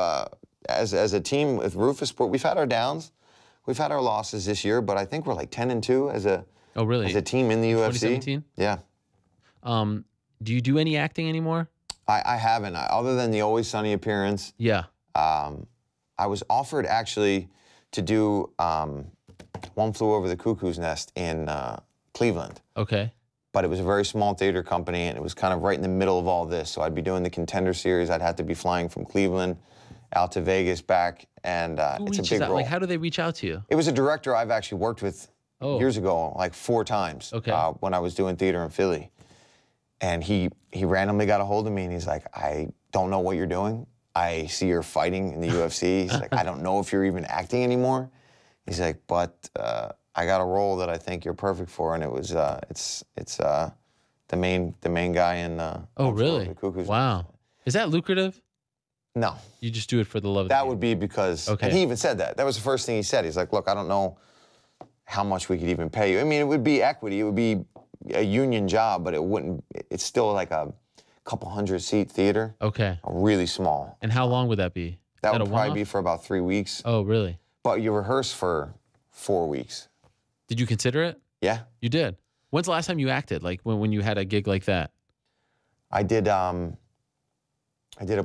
as a team with Rufus Sport. We've had our downs, we've had our losses this year, but I think we're like 10-2 as a team in the UFC. 2017? Yeah. Do you do any acting anymore? I haven't, other than the Always Sunny appearance. Yeah. I was offered actually to do One Flew Over the Cuckoo's Nest in Cleveland. Okay. But it was a very small theater company, and it was kind of right in the middle of all this. So I'd be doing the Contender Series. I'd have to be flying from Cleveland out to Vegas, back, and it's a big role. Like, how do they reach out to you? It was a director I've actually worked with years ago, like 4 times, when I was doing theater in Philly. And he randomly got a hold of me, and he's like, I don't know what you're doing. I see you're fighting in the UFC. He's like, I don't know if you're even acting anymore. He's like, but I got a role that I think you're perfect for, and it was it's the main guy in. Oh, really? Wow. Is that lucrative? No. You just do it for the love of that would be because, and he even said that. That was the first thing he said. He's like, look, I don't know how much we could even pay you. I mean, it would be equity. It would be a union job, but it wouldn't. It's still like a couple 100-seat theater. Okay. Really small. And how long would that be? That would probably be for about 3 weeks. Oh, really? But you rehearse for 4 weeks. Did you consider it? Yeah. You did? When's the last time you acted, like when you had a gig like that? I did a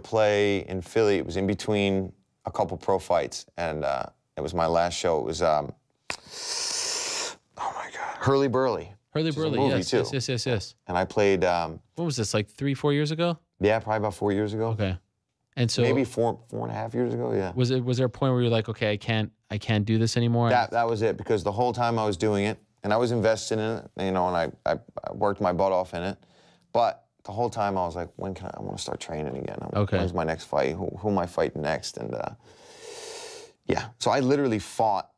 play in Philly. It was in between a couple pro fights, and it was my last show. It was, oh my God, Hurly Burly. Hurly Burly, yes. And I played... what was this, like 3-4 years ago? Yeah, probably about 4 years ago. Okay. And so maybe 4.5 years ago, yeah. Was there a point where you're like, okay, I can't do this anymore? That was it, because the whole time I was doing it, and I was invested in it, you know, and I worked my butt off in it. But the whole time I was like, I want to start training again. Okay. When's my next fight? Who am I fighting next? And yeah, so I literally fought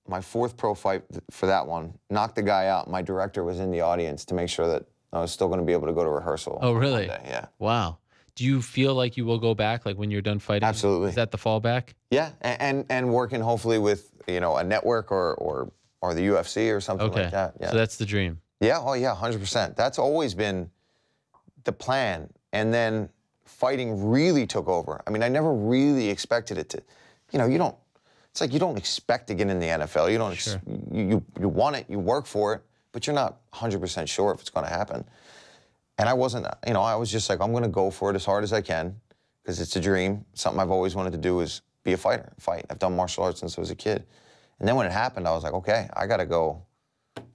my 4th pro fight for that one, knocked the guy out. My director was in the audience to make sure that I was still going to be able to go to rehearsal. Oh, really? Monday. Yeah. Wow. Do you feel like you will go back, like when you're done fighting? Absolutely. Is that the fallback? Yeah, and working hopefully with, you know, a network or the UFC or something like that. Yeah. So that's the dream. Yeah, oh yeah, 100%. That's always been the plan. And then fighting really took over. I mean, I never really expected it to, you know, it's like you don't expect to get in the NFL. You don't, Sure. You want it, you work for it, but you're not 100% sure if it's going to happen. And I wasn't, you know, I was just like, I'm going to go for it as hard as I can because it's a dream. Something I've always wanted to do is be a fighter, fight. I've done martial arts since I was a kid. And then when it happened, I was like, okay, I got to go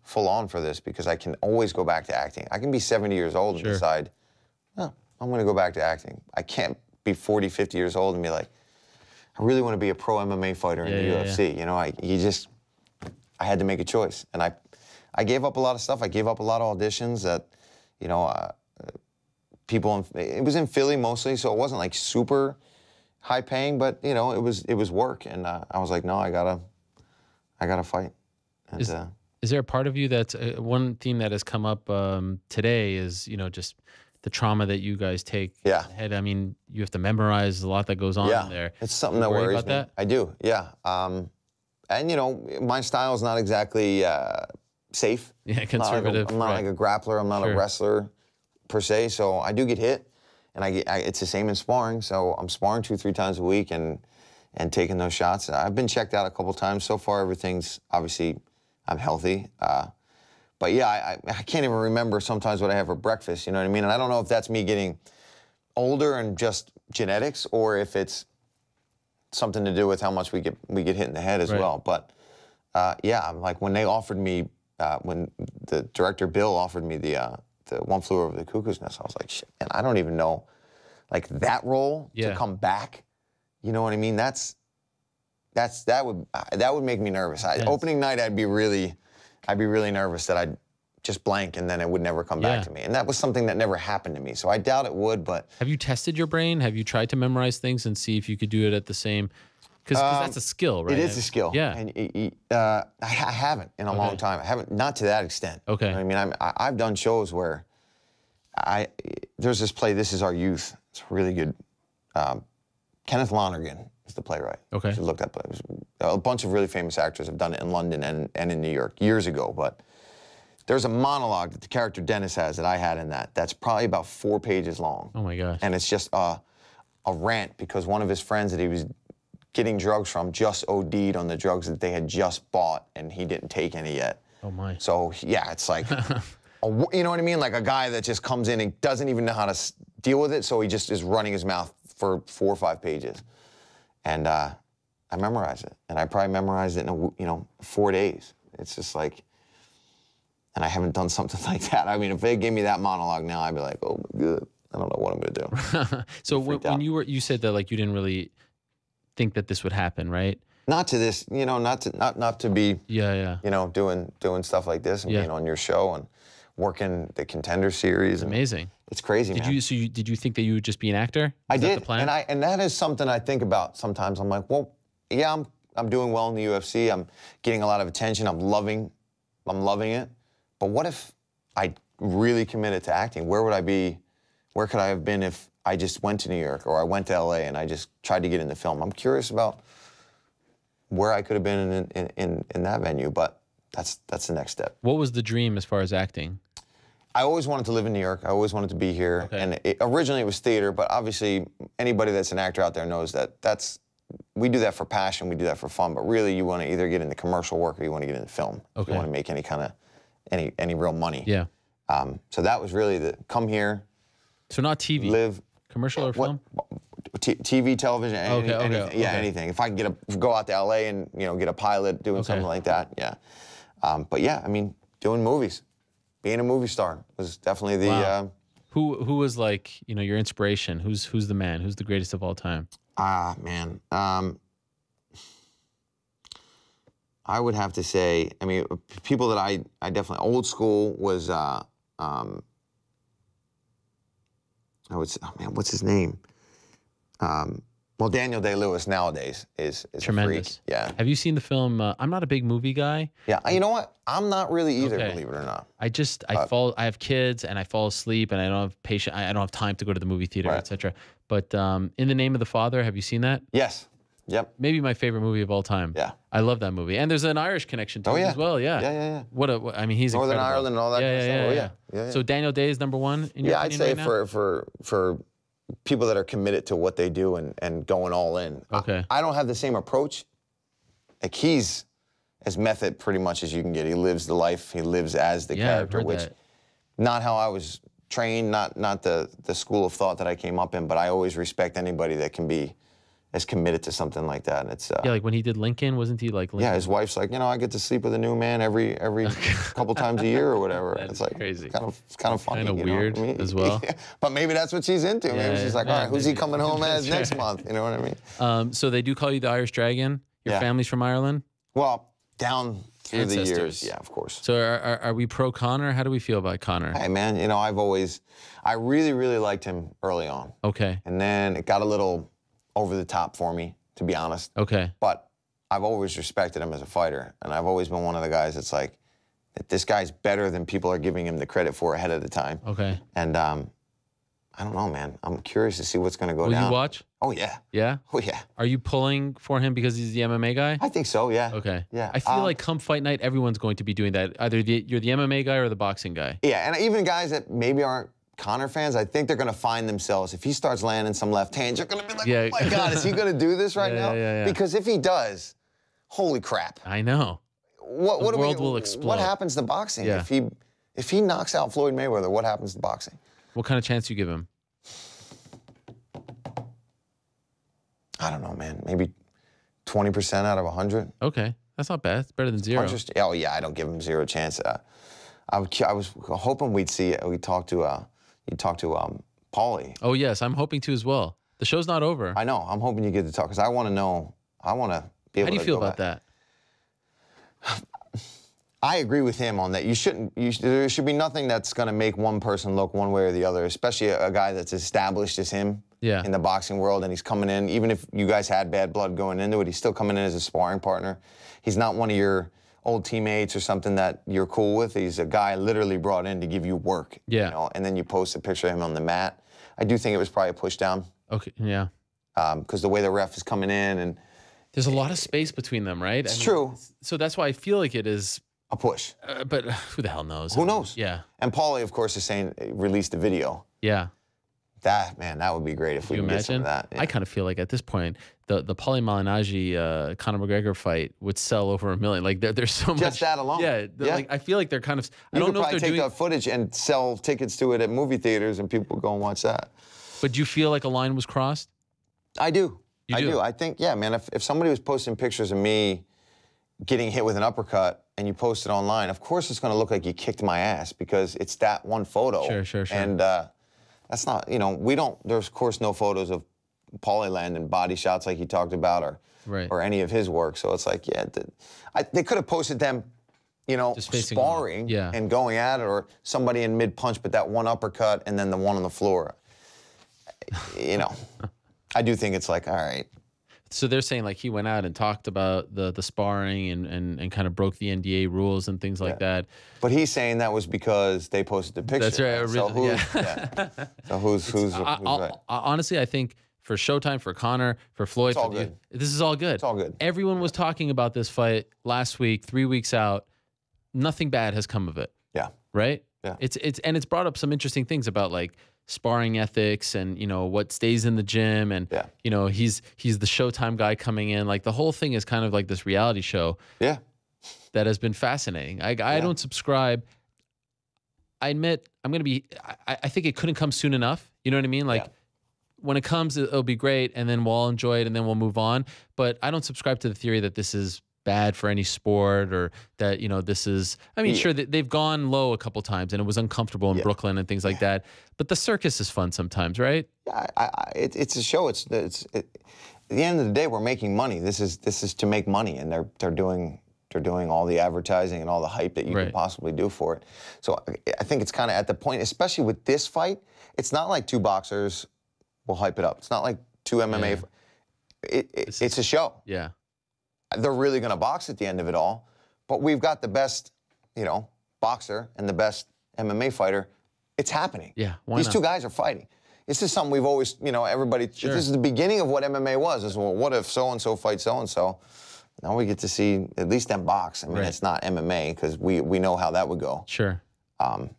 full on for this because I can always go back to acting. I can be 70 years old and decide, oh, I'm going to go back to acting. I can't be 40, 50 years old and be like, I really want to be a pro MMA fighter in the UFC. You know, I had to make a choice. And I gave up a lot of stuff. I gave up a lot of auditions that, you know, it was in Philly mostly, so it wasn't like super high paying, but you know, it was work. And I was like, no, I gotta fight. And, is there a part of you that's one theme that has come up today is, you know, just the trauma that you guys take ahead. I mean, you have to memorize a lot that goes on in there. It's something that worries me. I do, yeah. And you know, my style is not exactly safe. Yeah, conservative. I'm not like a grappler. I'm not a wrestler per se. So I do get hit, and it's the same in sparring. So I'm sparring 2-3 times a week and taking those shots. I've been checked out a couple times. So far, everything's obviously I'm healthy. But yeah, I can't even remember sometimes what I have for breakfast. You know what I mean? And I don't know if that's me getting older and just genetics, or if it's something to do with how much we get hit in the head as well. But yeah, like when they offered me. When the director Bill offered me the One Flew Over the Cuckoo's Nest, I was like, shit, and I don't even know, like that role to come back. You know what I mean? That would make me nervous. Opening night, I'd be really nervous that I'd just blank and then it would never come back to me. And that was something that never happened to me. So I doubt it would. But have you tested your brain? Have you tried to memorize things and see if you could do it at the same? Because that's a skill, right? It is a skill. Yeah. And I haven't in a long time. I haven't, not to that extent. Okay. You know what I mean, I've done shows where there's this play, This Is Our Youth. It's really good. Kenneth Lonergan is the playwright. Okay. You should look that play. A bunch of really famous actors have done it in London and in New York years ago. But there's a monologue that the character Dennis has that I had in that's probably about 4 pages long. Oh my gosh. And it's just a rant because one of his friends that he was getting drugs from just OD'd on the drugs that they had just bought, and he didn't take any yet. Oh my. So yeah, it's like, you know what I mean? Like a guy that just comes in and doesn't even know how to deal with it, so he just is running his mouth for 4 or 5 pages. And I memorized it, and I probably memorized it in 4 days. It's just like, and I haven't done something like that. I mean, if they gave me that monologue now, I'd be like, oh my God, I don't know what I'm gonna do. So when you said that, like, you didn't really think that this would happen, right? Not to this, you know, not to be, you know, doing stuff like this and being on your show and working the Contender Series. Amazing. It's crazy, man. Did you think that you would just be an actor? I did, and that is something I think about sometimes. I'm like, well, yeah, I'm doing well in the UFC. I'm getting a lot of attention. I'm loving it. But what if I really committed to acting? Where would I be? Where could I have been if I just went to New York or I went to LA and I just tried to get into film? I'm curious about where I could have been in that venue, but that's the next step. What was the dream as far as acting? I always wanted to live in New York. I always wanted to be here. Okay. And originally it was theater, but obviously anybody that's an actor out there knows that we do that for passion, we do that for fun, but really you want to either get into commercial work or you want to get into film. Okay. You want to make any kind of, any real money. Yeah. So that was really the, come here. So not TV. Live. Commercial or film? TV, television, anything. Yeah, anything. If I can go out to LA and, you know, get a pilot doing something like that, yeah. But yeah, I mean, doing movies. Being a movie star was definitely the. Wow. Who was like, you know, your inspiration? Who's the man? Who's the greatest of all time? Man. I would have to say, I mean, people that I definitely, old school was, I would say, oh man, what's his name? Well, Daniel Day-Lewis nowadays is tremendous. A freak. Yeah. Have you seen the film? I'm not a big movie guy. Yeah. You know what? I'm not really either. Believe it or not. I have kids and I fall asleep and I don't have patience. I don't have time to go to the movie theater, etc. But In the Name of the Father, have you seen that? Yes. Yep. Maybe my favorite movie of all time. Yeah. I love that movie, and there's an Irish connection to it as well. Yeah. Yeah. I mean, he's Northern incredible. Ireland and all that. Yeah. So Daniel Day is number one in your opinion I'd say right now? for people that are committed to what they do and going all in. Okay. I don't have the same approach. Like he's as method pretty much as you can get. He lives the life. He lives as the character, which not how I was trained, not the school of thought that I came up in, but I always respect anybody that can be as committed to something like that. And it's yeah, like when he did Lincoln, wasn't he like Lincoln? Yeah, his wife's like, you know, I get to sleep with a new man every couple times a year or whatever. It's like crazy. Kind of funny. Kind of weird as well. Yeah. But maybe that's what she's into. Maybe she's like, all right, who's he coming home as next month? You know what I mean? So they do call you the Irish Dragon. Your family's from Ireland? Well, down through Ancestors. the years, yeah, of course. So are we pro Conor? How do we feel about Conor? Hey man, you know, I really, really liked him early on. Okay. And then it got a little over the top for me, to be honest. Okay. But I've always respected him as a fighter, and I've always been one of the guys that's like, that this guy's better than people are giving him the credit for ahead of the time. Okay. And I don't know, man. I'm curious to see what's going to go down. Will you watch? Oh, yeah. Yeah? Oh, yeah. Are you pulling for him because he's the MMA guy? I think so, yeah. Okay. Yeah. I feel like come fight night, everyone's going to be doing that. Either you're the MMA guy or the boxing guy. Yeah, and even guys that maybe aren't Conor fans, I think they're going to find themselves, if he starts landing some left hands, you're going to be like, oh my God, is he going to do this right now? Yeah. Because if he does, holy crap. I know. What the world will explode. What happens to boxing? Yeah. If he knocks out Floyd Mayweather, what happens to boxing? What kind of chance you give him? I don't know, man. Maybe 20% out of 100. Okay, that's not bad. It's better than zero. Oh yeah, I don't give him zero chance. I was hoping we'd talk to Paulie. Oh yes, I'm hoping to as well. The show's not over. I know. I'm hoping you get to talk because I want to know. I want to be able to. How do you feel about that? I agree with him on that. There should be nothing that's going to make one person look one way or the other, especially a guy that's established as him in the boxing world, and he's coming in, even if you guys had bad blood going into it, he's still coming in as a sparring partner. He's not one of your old teammates or something that you're cool with. He's a guy literally brought in to give you work. Yeah. You know, and then you post a picture of him on the mat. I do think it was probably a push down. Okay, yeah. Because the way the ref is coming in and... There's a lot of space between them, right? It's true. So that's why I feel like it is... A push. But who the hell knows? Who knows? Yeah. And Paulie, of course, is saying released a video. Yeah. That would be great if we could get some of that. Yeah. I kind of feel like at this point, the Paulie Malignaggi Conor McGregor fight would sell over 1 million. Like there's so much. Just that alone. Yeah. Like I feel like they're kind of. I don't know if they're doing. You could probably take that footage and sell tickets to it at movie theaters, and people go and watch that. But do you feel like a line was crossed? I do. I do. I think, yeah, man. If somebody was posting pictures of me getting hit with an uppercut and you post it online, of course it's going to look like you kicked my ass because it's that one photo. Sure. And that's not, you know, there's of course no photos of Paulie landing body shots like he talked about or any of his work. So it's like, yeah, they could have posted them, you know, sparring and going at it, or somebody in mid-punch, but that one uppercut and then the one on the floor. You know, I do think it's like, all right. So they're saying like he went out and talked about the sparring and kind of broke the NDA rules and things like that. But he's saying that was because they posted the picture. That's right. So who's right? Honestly, I think for Showtime, for Conor, for Floyd, it's all good. This is all good. It's all good. Everyone was talking about this fight last week, 3 weeks out. Nothing bad has come of it. Yeah. Right? Yeah. It's brought up some interesting things about like sparring ethics and, you know, what stays in the gym. And, you know, he's the Showtime guy coming in. Like the whole thing is kind of like this reality show. Yeah. That has been fascinating. I don't subscribe. I admit I think it couldn't come soon enough. You know what I mean? Like when it comes, it'll be great. And then we'll all enjoy it and then we'll move on. But I don't subscribe to the theory that this is bad for any sport or that, you know, this is, I mean, sure, they've gone low a couple times and it was uncomfortable in Brooklyn and things like that. But the circus is fun sometimes, right? Yeah, it's a show. At the end of the day, we're making money. This is to make money, and they're doing all the advertising and all the hype that you could possibly do for it. So I think it's kind of at the point, especially with this fight, it's not like two boxers will hype it up. It's not like two MMA. It's a show. Yeah. They're really going to box at the end of it all, but we've got the best, you know, boxer and the best MMA fighter. It's happening. Yeah, These two guys are fighting. This is something we've always, you know, everybody, this is the beginning of what MMA was, is, well, what if so-and-so fights so-and-so? Now we get to see at least them box. I mean, it's not MMA because we know how that would go. Sure.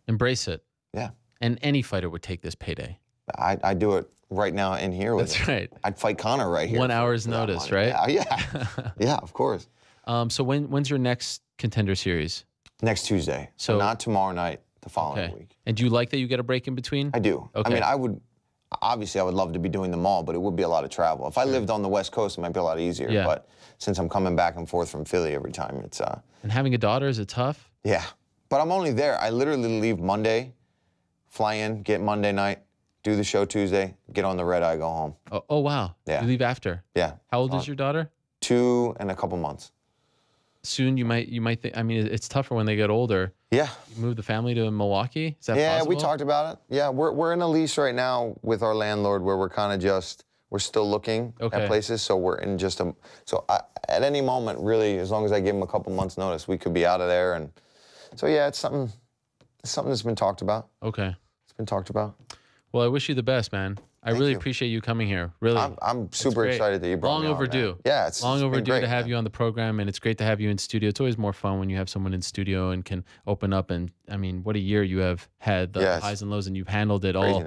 Embrace it. Yeah. And any fighter would take this payday. I do it right now in here with That's right. I'd fight Conor right here. 1 hour's notice, right? Yeah. Yeah, of course. So when's your next Contender Series? Next Tuesday. So not tomorrow night, the following week. And do you like that you get a break in between? I do. Okay. I mean, obviously I would love to be doing them all, but it would be a lot of travel. If I lived on the West Coast, it might be a lot easier. Yeah. But since I'm coming back and forth from Philly every time, it's And having a daughter, is it tough? Yeah. But I'm only there. I literally leave Monday, fly in, get Monday night, do the show Tuesday, get on the red eye, go home. Oh wow. Yeah. You leave after. Yeah. How old is your daughter? 2 and a couple months. Soon you might think, I mean, it's tougher when they get older. Yeah. You move the family to Milwaukee? Is that possible? We talked about it. Yeah, we're in a lease right now with our landlord where we're kind of we're still looking at places, so we're in at any moment, really, as long as I give them a couple months notice, we could be out of there. And so yeah, it's something that's been talked about. Okay. It's been talked about. Well, I wish you the best, man. I really appreciate you coming here. Really, I'm super excited that you brought me on. Long overdue. Yeah, it's long overdue great, to have you on the program, and it's great to have you in studio. It's always more fun when you have someone in studio and can open up. And I mean, what a year you have had, the highs and lows, and you've handled it all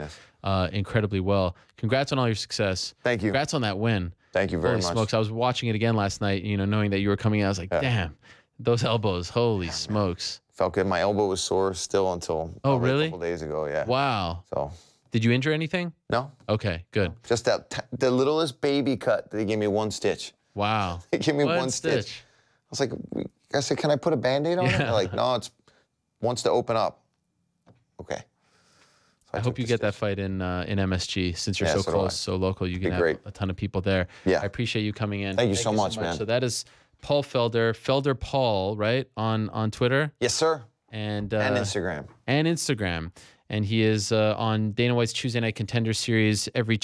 incredibly well. Congrats on all your success. Thank you. Congrats on that win. Thank you very much. Holy smokes! I was watching it again last night. You know, knowing that you were coming out, I was like, damn, those elbows. Holy smokes! Felt good. My elbow was sore still until a couple days ago. Yeah. Wow. So. Did you injure anything? No. Okay, good. Just the littlest baby cut. They gave me 1 stitch. Wow. They gave me one stitch. I said, can I put a Band-Aid on it? They're like, no, it wants to open up. Okay. So I hope you get that fight in MSG since you're so close, so local. You can have a ton of people there. Yeah. I appreciate you coming in. Thank you so much, man. So that is Paul Felder, Felder Paul, right, on Twitter? Yes, sir. And Instagram. And he is on Dana White's Tuesday Night Contender Series every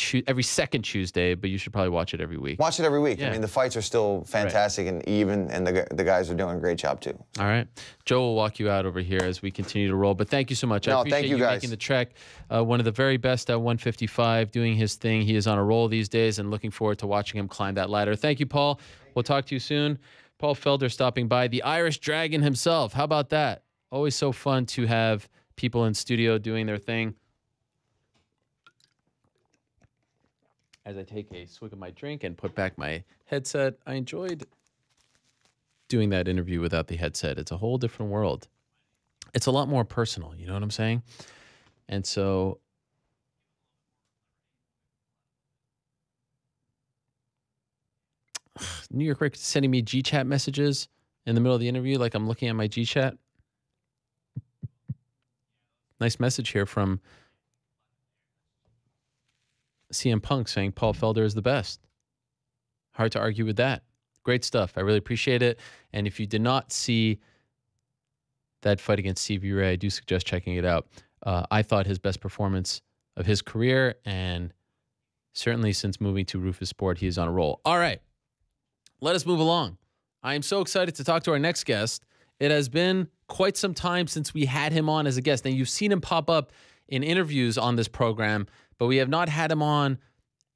second Tuesday, but you should probably watch it every week. Watch it every week. Yeah. I mean, the fights are still fantastic and even, and the guys are doing a great job too. All right. Joe will walk you out over here as we continue to roll, but thank you so much. I appreciate thank you guys. Making the trek. One of the very best at 155, doing his thing. He is on a roll these days and looking forward to watching him climb that ladder. Thank you, Paul. We'll talk to you soon. Paul Felder stopping by, the Irish Dragon himself. How about that? Always so fun to have people in studio doing their thing. As I take a swig of my drink and put back my headset, I enjoyed doing that interview without the headset. It's a whole different world. It's a lot more personal, you know what I'm saying? And so New York Rick sending me G-chat messages in the middle of the interview like I'm looking at my G-chat. Nice message here from CM Punk saying Paul Felder is the best. Hard to argue with that. Great stuff. I really appreciate it. And if you did not see that fight against Stevie Ray, I do suggest checking it out. I thought his best performance of his career, and certainly since moving to Rufus Sport, he is on a roll. All right, let us move along. I am so excited to talk to our next guest. It has been quite some time since we had him on as a guest. Now, you've seen him pop up in interviews on this program, but we have not had him on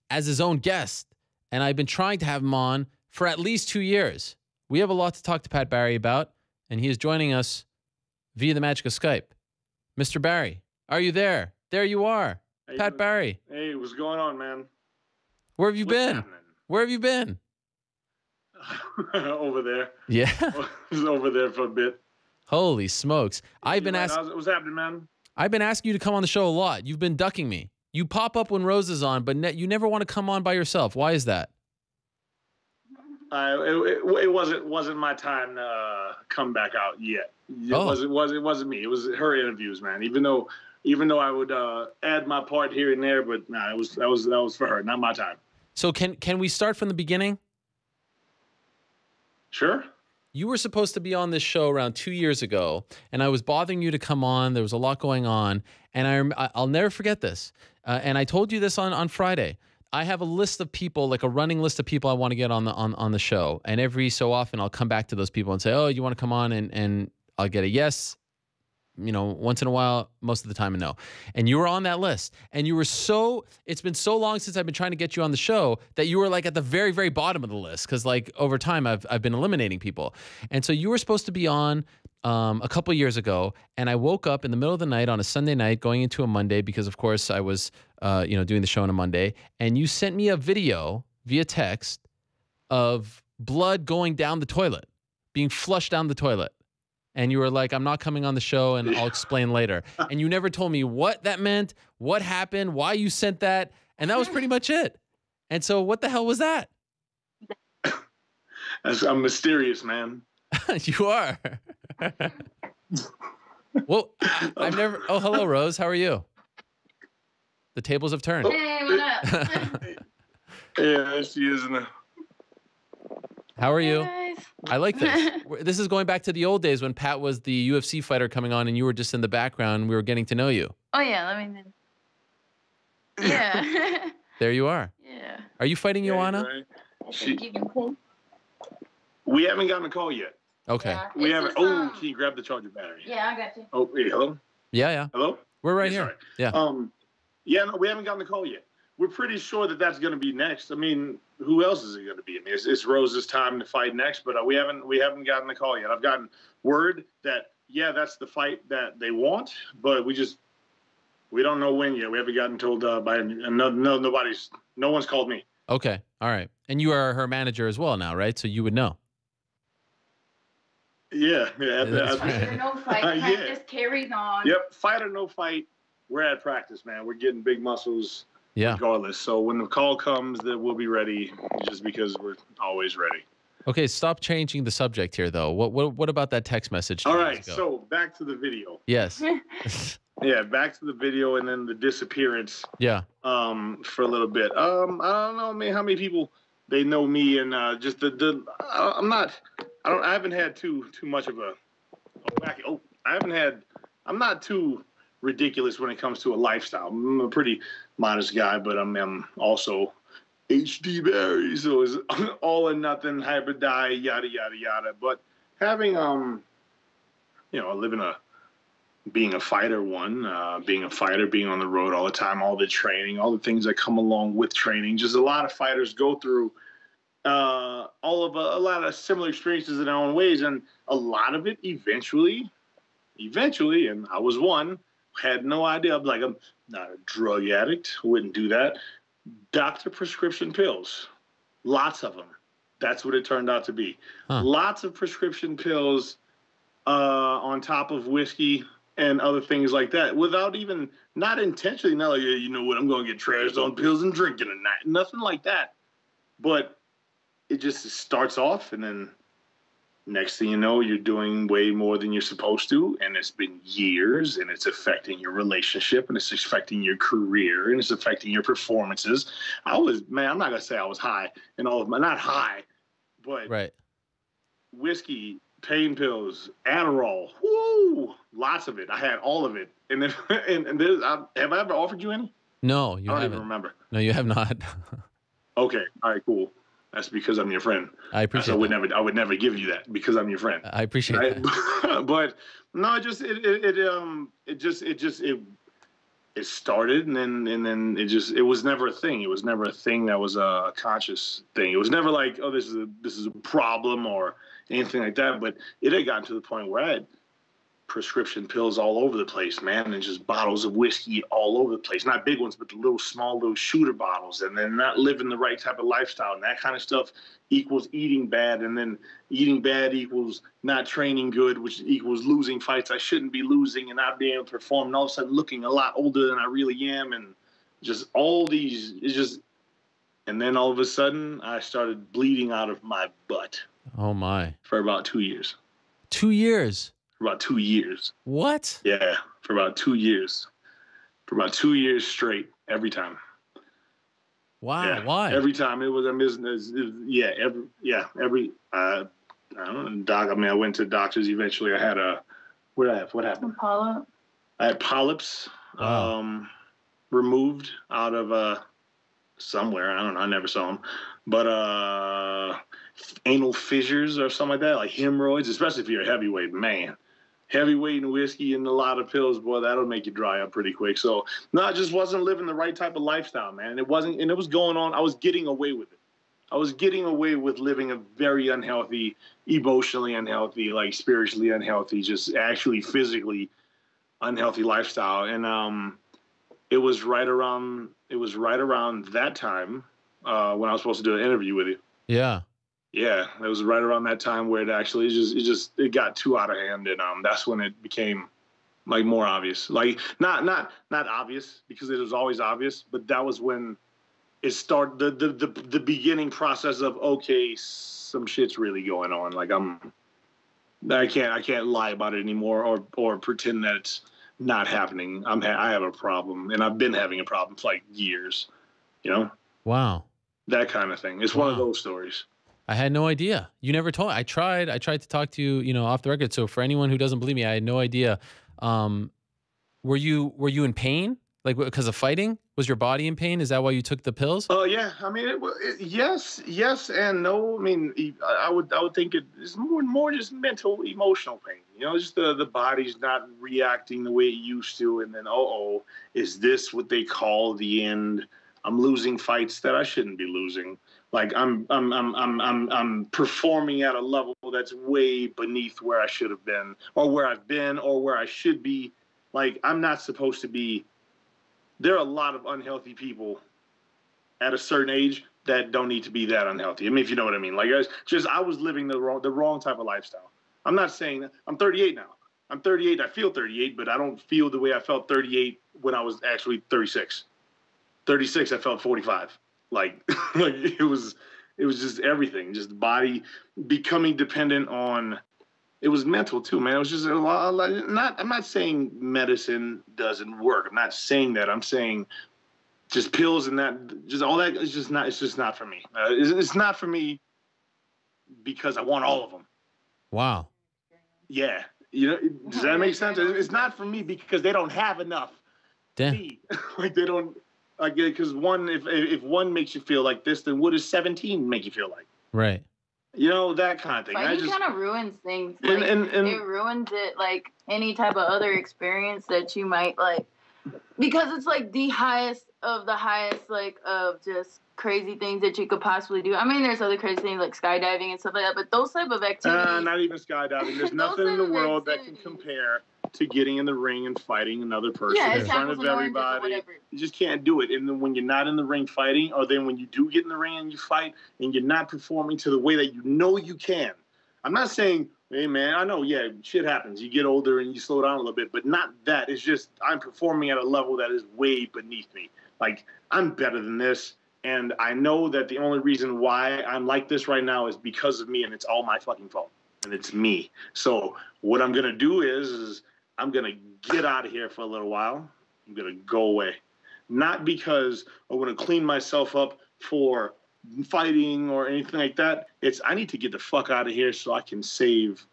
as his own guest. And I've been trying to have him on for at least 2 years. We have a lot to talk to Pat Barry about, and he is joining us via the magic of Skype. Mr. Barry, are you there? There you are. Hey, Pat Barry. Hey, what's going on, man? Where have you What's been? happening? Where have you been? Over there. Yeah. I was over there for a bit. Holy smokes. I've been asking. What's happening, man? I've been asking you to come on the show a lot. You've been ducking me. You pop up when Rose is on, but you never want to come on by yourself. Why is that? It wasn't my time to come back out yet. It wasn't me. It was her interviews, man. Even though I would add my part here and there, but nah, that was for her, not my time. So can we start from the beginning? Sure. You were supposed to be on this show around 2 years ago, and I was bothering you to come on. There was a lot going on, and I'll never forget this. And I told you this on Friday. I have a list of people, like a running list of people I want to get on the show, and every so often I'll come back to those people and say, "Oh, you want to come on?" And I'll get a yes. You know, once in a while, most of the time a no. And you were on that list. And you were it's been so long since I've been trying to get you on the show that you were like at the very, very bottom of the list. Cause like over time I've been eliminating people. And so you were supposed to be on a couple years ago. And I woke up in the middle of the night on a Sunday night going into a Monday because of course I was, doing the show on a Monday. And you sent me a video via text of blood going down the toilet, being flushed down the toilet. And you were like, I'm not coming on the show and I'll explain later. And you never told me what that meant, what happened, why you sent that. And that was pretty much it. And so what the hell was that? I'm mysterious, man. You are. Well, I've never. Oh, hello, Rose. How are you? The tables have turned. Hey, what up? Yeah, she is now. How are you? Hey, guys. I like this. This is going back to the old days when Pat was the UFC fighter coming on and you were just in the background and we were getting to know you. Oh, yeah. Let me. Yeah. There you are. Yeah. Are you fighting Joanna? Right. We haven't gotten a call yet. Okay. Yeah. We It's haven't. just, Oh, can you grab the charger battery? Yeah, I got you. Oh, hey, hello? Yeah. Hello? We're right Yeah, here. sorry. Yeah. Yeah, no, we haven't gotten the call yet. We're pretty sure that that's going to be next. I mean, who else is it going to be? I mean, it's Rose's time to fight next, but we haven't gotten the call yet. I've gotten word that that's the fight that they want, but we don't know when yet. We haven't gotten told by no one's called me. Okay. All right. And you are her manager as well now, right? So you would know. Yeah. Fight or no fight, practice carries on. Yep. Fight or no fight, we're at practice, man. We're getting big muscles. Yeah. Regardless. So when the call comes, that we'll be ready just because we're always ready. Okay, stop changing the subject here, though. What about that text message? All right, so back to the video. Yes. Yeah, back to the video and then the disappearance. Yeah. For a little bit. I don't know, man, how many people they know me and just I haven't had too much of I'm not too ridiculous when it comes to a lifestyle. I'm a pretty modest guy, but I'm also HD Barry, so it's all or nothing, hybrid die, yada yada yada. But having being a fighter, being on the road all the time, all the training, all the things that come along with training, just a lot of fighters go through a lot of similar experiences in their own ways, and a lot of it eventually, and I was one. Had no idea. I'm not a drug addict. Wouldn't do that. Doctor prescription pills. Lots of them. That's what it turned out to be. Huh. Lots of prescription pills on top of whiskey and other things like that without even, not intentionally, not like, you know what, I'm going to get trashed on pills and drinking tonight. Nothing like that. But it just starts off and then next thing you know, you're doing way more than you're supposed to, and it's been years, and it's affecting your relationship, and it's affecting your career, and it's affecting your performances. I'm not going to say I was high in all of my, not high, but right. Whiskey, pain pills, Adderall, woo, lots of it. I had all of it. And then, have I ever offered you any? No, you haven't. I don't even remember. No, you have not. Okay, all right, cool. That's because I'm your friend. I appreciate I would never give you that because I'm your friend. I appreciate that. But no, it started and then it was never a thing. It was never a thing that was a conscious thing. It was never like, oh, this is a problem or anything like that. But it had gotten to the point where prescription pills all over the place, man, and just bottles of whiskey all over the place. Not big ones, but the little shooter bottles, and then not living the right type of lifestyle. And that kind of stuff equals eating bad, and then eating bad equals not training good, which equals losing fights I shouldn't be losing and not being able to perform, and all of a sudden looking a lot older than I really am, and just all these, it's just, and then all of a sudden I started bleeding out of my butt. Oh my. For about 2 years. 2 years? For about 2 years. What? Yeah, for about 2 years. For about 2 years straight, every time. Wow, yeah, why? Every time it was, I don't know, doc. I mean, I went to doctors eventually. I had what happened? Polyp. I had polyps removed out of somewhere. I don't know. I never saw them. But anal fissures or something like that, like hemorrhoids, especially if you're a heavyweight, man. Heavyweight and whiskey and a lot of pills, boy, that'll make you dry up pretty quick. So, no, I just wasn't living the right type of lifestyle, man. It wasn't, and it was going on. I was getting away with it. I was getting away with living a very unhealthy, emotionally unhealthy, like spiritually unhealthy, just actually physically unhealthy lifestyle. And it was right around that time when I was supposed to do an interview with you. Yeah. Yeah, it was right around that time where it got too out of hand, and that's when it became like more obvious. Like not obvious because it was always obvious, but that was when it started the beginning process of, okay, some shit's really going on. Like I can't lie about it anymore or pretend that it's not happening. I have a problem, and I've been having a problem for like years. You know? Wow. That kind of thing. It's one of those stories. I had no idea. You never told. I tried to talk to you, off the record. So for anyone who doesn't believe me, I had no idea. Were you in pain? Like because of fighting? Was your body in pain? Is that why you took the pills? Oh yeah. I mean, yes and no. I mean, I would think it's more just mental, emotional pain. You know, just the body's not reacting the way it used to, and then is this what they call the end? I'm losing fights that I shouldn't be losing. Like I'm performing at a level that's way beneath where I should have been, or where I've been, or where I should be. Like I'm not supposed to be. There are a lot of unhealthy people at a certain age that don't need to be that unhealthy. I mean, if you know what I mean. Like I was living the wrong type of lifestyle. I'm not saying I'm 38 now. I'm 38. I feel 38, but I don't feel the way I felt 38 when I was actually 36. 36, I felt 45. Like it was just everything, just the body becoming dependent on. It was mental too, man. It was just a lot. I'm not saying medicine doesn't work. I'm not saying that. I'm saying just pills and that, just all that. It's just not for me. It's not for me because I want all of them. Wow. Yeah. You know, does that make sense? It's not for me because they don't have enough. Damn. Like they don't. Like, because if one makes you feel like this, then what does 17 make you feel like? Right. You know, that kind of thing. Fighting kind of ruins things. Like, it ruins it, like any type of other experience that you might like, because it's like the highest of the highest, like of just crazy things that you could possibly do. I mean, there's other crazy things like skydiving and stuff like that, but those type of activities. Not even skydiving. There's nothing in the world that can compare to getting in the ring and fighting another person in front of everybody. You just can't do it. And then when you're not in the ring fighting, or then when you do get in the ring and you fight and you're not performing to the way that you know you can. I'm not saying, hey man, I know, yeah, shit happens. You get older and you slow down a little bit, but not that. It's just I'm performing at a level that is way beneath me. Like I'm better than this. And I know that the only reason why I'm like this right now is because of me, and it's all my fucking fault. And it's me. So what I'm going to do is I'm going to get out of here for a little while. I'm going to go away. Not because I want to clean myself up for fighting or anything like that. It's I need to get the fuck out of here so I can save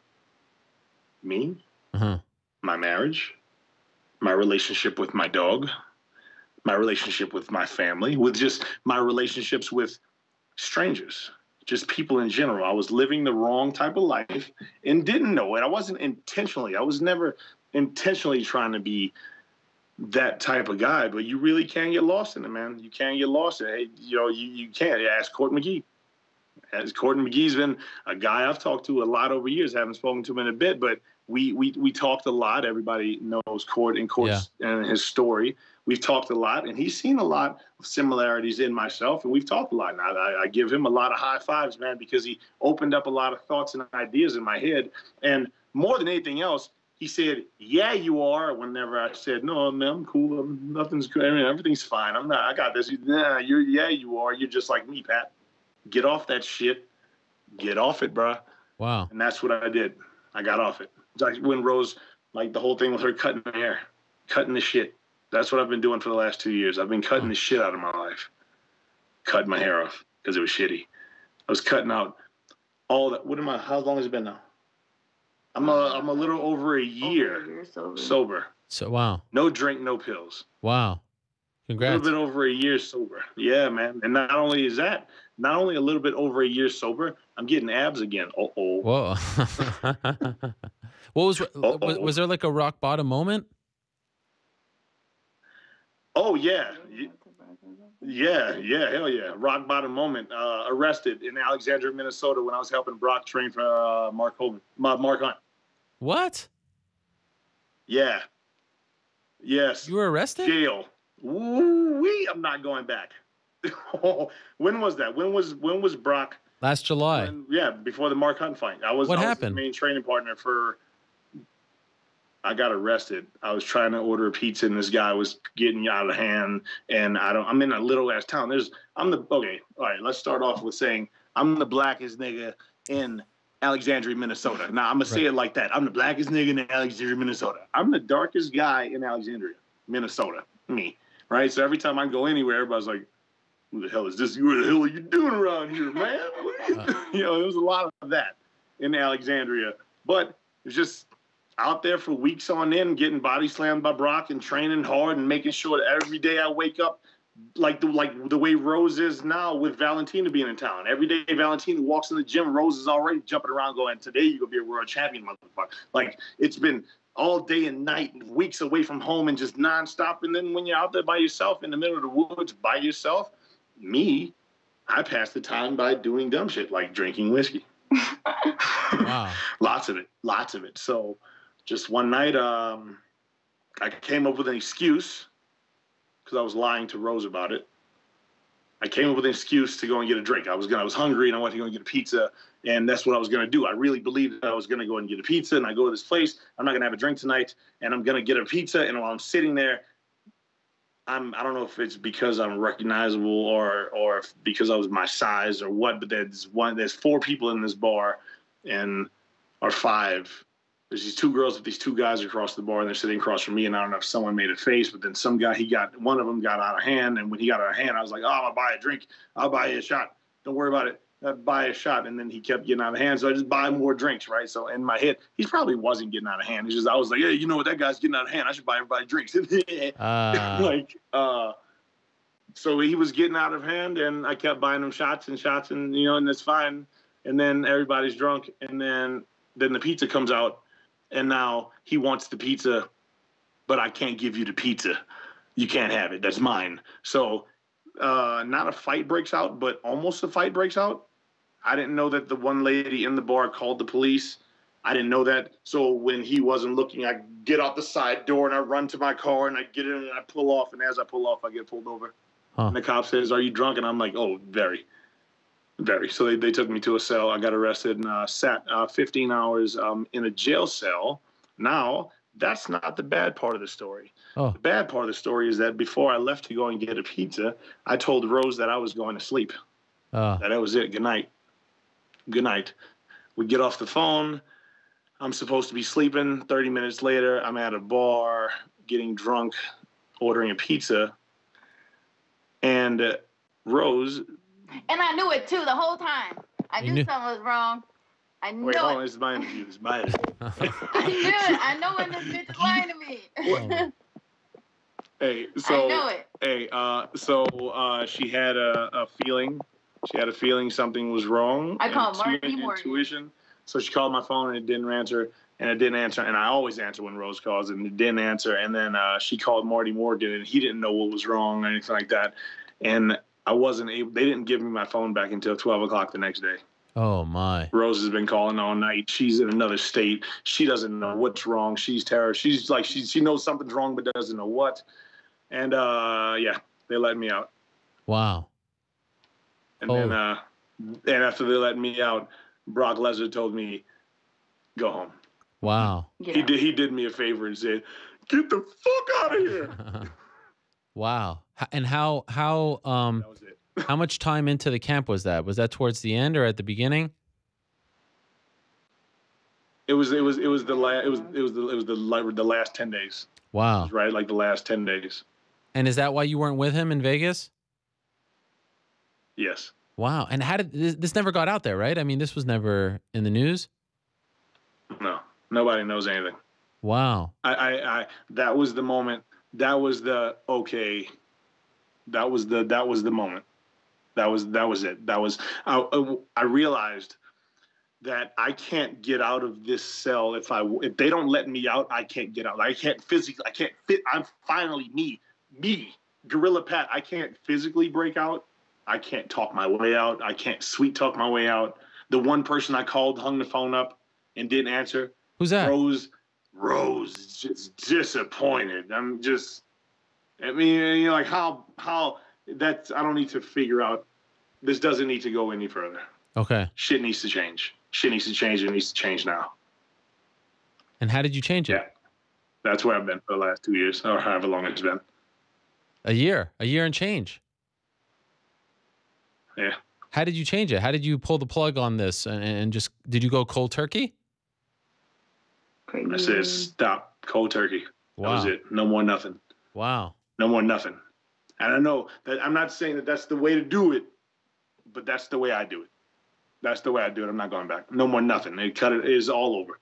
me, my marriage, my relationship with my dog, my relationship with my family, with just my relationships with strangers. Just people in general. I was living the wrong type of life and didn't know it. I was never intentionally trying to be that type of guy, but you really can get lost in it, man. You can get lost in it. You can. Ask Court McGee. Court McGee's been a guy I've talked to a lot over years. Haven't spoken to him in a bit, but we talked a lot. Everybody knows Court and his story. We've talked a lot, and he's seen a lot of similarities in myself, and we've talked a lot. And I give him a lot of high fives, man, because he opened up a lot of thoughts and ideas in my head. And more than anything else, he said, "Yeah, you are." Whenever I said, "No, man, I'm cool. Nothing's good. I mean, everything's fine. I'm not. I got this." "Nah, you are. You're just like me, Pat. Get off that shit. Get off it, bro." Wow. And that's what I did. I got off it. It's like when Rose, like the whole thing with her cutting my hair, cutting the shit. That's what I've been doing for the last 2 years. I've been cutting the shit out of my life. Cutting my hair off because it was shitty. I was cutting out all that. How long has it been now? I'm a little over a year sober. So, wow. No drink, no pills. Wow. Congrats. A little bit over a year sober. Yeah, man. And not only is that, not only a little bit over a year sober, I'm getting abs again. Uh-oh. Whoa. Was there like a rock bottom moment? Oh, yeah. Yeah, hell yeah. Rock bottom moment. Arrested in Alexandria, Minnesota when I was helping Brock train for Mark Hunt. What? Yeah. Yes. You were arrested? Jail. Woo-wee, I'm not going back. When was that? When was Brock? Last July. Before the Mark Hunt fight. I was his main training partner for. I got arrested. I was trying to order a pizza, and this guy was getting out of hand. And I'm in a little ass town. All right. Let's start off with saying I'm the blackest nigga in Alexandria, Minnesota. Now I'm gonna say it like that. I'm the blackest nigga in Alexandria, Minnesota. I'm the darkest guy in Alexandria, Minnesota. Me, right? So every time I go anywhere, everybody's like, "Who the hell is this? What the hell are you doing around here, man?" There was a lot of that in Alexandria, but it's just out there for weeks on end, getting body slammed by Brock and training hard and making sure that every day I wake up like the way Rose is now with Valentina being in town. Every day Valentina walks in the gym, Rose is already jumping around going, "Today you're going to be a world champion, motherfucker." Like, it's been all day and night, weeks away from home and just nonstop. And then when you're out there by yourself in the middle of the woods by yourself, I pass the time by doing dumb shit like drinking whiskey. Wow. Lots of it. So just one night, I came up with an excuse because I was lying to Rose about it. I came up with an excuse to go and get a drink. I was hungry and I wanted to go and get a pizza, and that's what I was going to do. I really believed that I was going to go and get a pizza, and I go to this place. I'm not going to have a drink tonight, and I'm going to get a pizza. And while I'm sitting there, I don't know if it's because I'm recognizable or if because I was my size or what, but there's 4 people in this bar, or 5. There's these 2 girls with these 2 guys across the bar, and they're sitting across from me, and I don't know if someone made a face, but then some guy, one of them got out of hand, and when he got out of hand, I was like, "Oh, I'm going to buy a drink. I'll buy you a shot. Don't worry about it. I'll buy a shot." And then he kept getting out of hand, so I just buy more drinks, right? So in my head, he probably wasn't getting out of hand. I was like, "Hey, you know what? That guy's getting out of hand. I should buy everybody drinks." So he was getting out of hand, and I kept buying him shots, and and that's fine. And then everybody's drunk, and then the pizza comes out. And now he wants the pizza, but I can't give you the pizza. You can't have it. That's mine. So not a fight breaks out, but almost a fight breaks out. I didn't know that the one lady in the bar called the police. I didn't know that. So when he wasn't looking, I get out the side door and I run to my car and I get in and I pull off. And as I pull off, I get pulled over. And the cop says, "Are you drunk?" And I'm like, "Oh, very. Very." So they took me to a cell. I got arrested and sat 15 hours in a jail cell. Now, that's not the bad part of the story. The bad part of the story is that before I left to go and get a pizza, I told Rose that I was going to sleep. That was it. Good night. Good night. We get off the phone. I'm supposed to be sleeping. 30 minutes later, I'm at a bar getting drunk, ordering a pizza. And Rose... And I knew it, too, the whole time. I knew something was wrong. I knew it. Wait, hold on. This is my interview. I knew it. I know when this bitch is lying to me. Hey, so... I know it. Hey, she had a feeling. She had a feeling something was wrong. I called Marty Morgan. Intuition. So she called my phone and it didn't answer. And it didn't answer. And I always answer when Rose calls and it didn't answer. And then she called Marty Morgan and he didn't know what was wrong or anything like that. And... I wasn't able. They didn't give me my phone back until 12 o'clock the next day. Oh my. Rose has been calling all night. She's in another state. She doesn't know what's wrong. She's terror. She's like she knows something's wrong but doesn't know what. And yeah, they let me out. Wow. And then and after they let me out, Brock Lesnar told me, "Go home." Wow. He did me a favor and said, "Get the fuck out of here." Wow. And how that was it. how much time into the camp was that? Was that towards the end or at the beginning? It was the last 10 days. Wow. Right, like the last 10 days. And is that why you weren't with him in Vegas? Yes. Wow. And how did this never got out there, right? I mean, this was never in the news. No, nobody knows anything. Wow. I that was the moment. That was the okay. That was the moment. That was it. That was I realized that I can't get out of this cell if they don't let me out. I can't get out. I can't physically. I can't fit. I'm finally me, Gorilla Pat. I can't physically break out. I can't talk my way out. I can't sweet talk my way out. The one person I called hung the phone up and didn't answer. Who's that? Rose is just disappointed. I mean, like how that's, I don't need to figure out. This doesn't need to go any further. Okay. Shit needs to change. Shit needs to change. It needs to change now. And how did you change it? Yeah. That's where I've been for the last 2 years, or however long it's been. A year and change. Yeah. How did you change it? How did you pull the plug on this and just, did you go cold turkey? I said, stop, cold turkey. Wow. That was it. No more nothing. Wow. No more nothing. And I know that I'm not saying that that's the way to do it, but that's the way I do it. That's the way I do it. I'm not going back. No more nothing. They cut it. It's all over.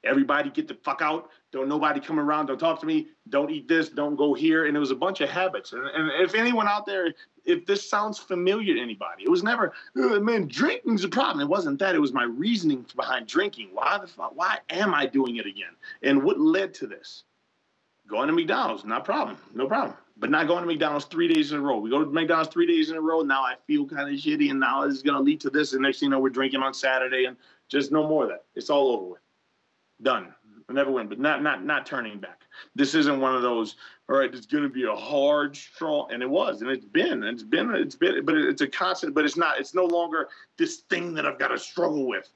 Everybody get the fuck out. Don't nobody come around. Don't talk to me. Don't eat this. Don't go here. And it was a bunch of habits. And if anyone out there, if this sounds familiar to anybody, it was never, man, drinking's a problem. It wasn't that. It was my reasoning behind drinking. Why the fuck? Why am I doing it again? And what led to this? Going to McDonald's, not a problem. No problem. But not going to McDonald's 3 days in a row. We go to McDonald's 3 days in a row. Now I feel kind of shitty, and now it's going to lead to this. And next thing you know, we're drinking on Saturday, and just no more of that. It's all over with. Done. I never win, but not turning back. This isn't one of those, all right, it's going to be a hard, strong, and it was, and it's been, but it's a constant, but it's not, it's no longer this thing that I've got to struggle with.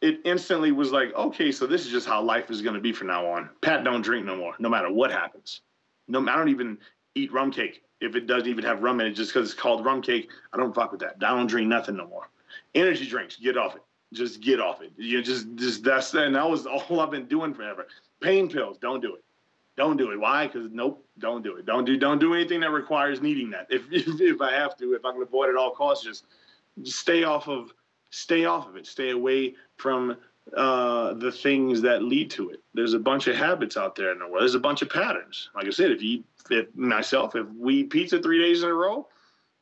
It instantly was like, okay, so this is just how life is going to be from now on. Pat don't drink no more, no matter what happens. No, I don't even eat rum cake if it doesn't even have rum in it, just because it's called rum cake. I don't fuck with that. I don't drink nothing no more. Energy drinks, get off it. Just get off it. You just that's, and that was all I've been doing forever. Pain pills, don't do it. Don't do it. Why? Because nope, don't do it. Don't do anything that requires needing that. If I have to, if I can avoid it at all costs, just stay off of it. Stay away from the things that lead to it. There's a bunch of habits out there in the world. There's a bunch of patterns. Like I said, if we eat pizza 3 days in a row,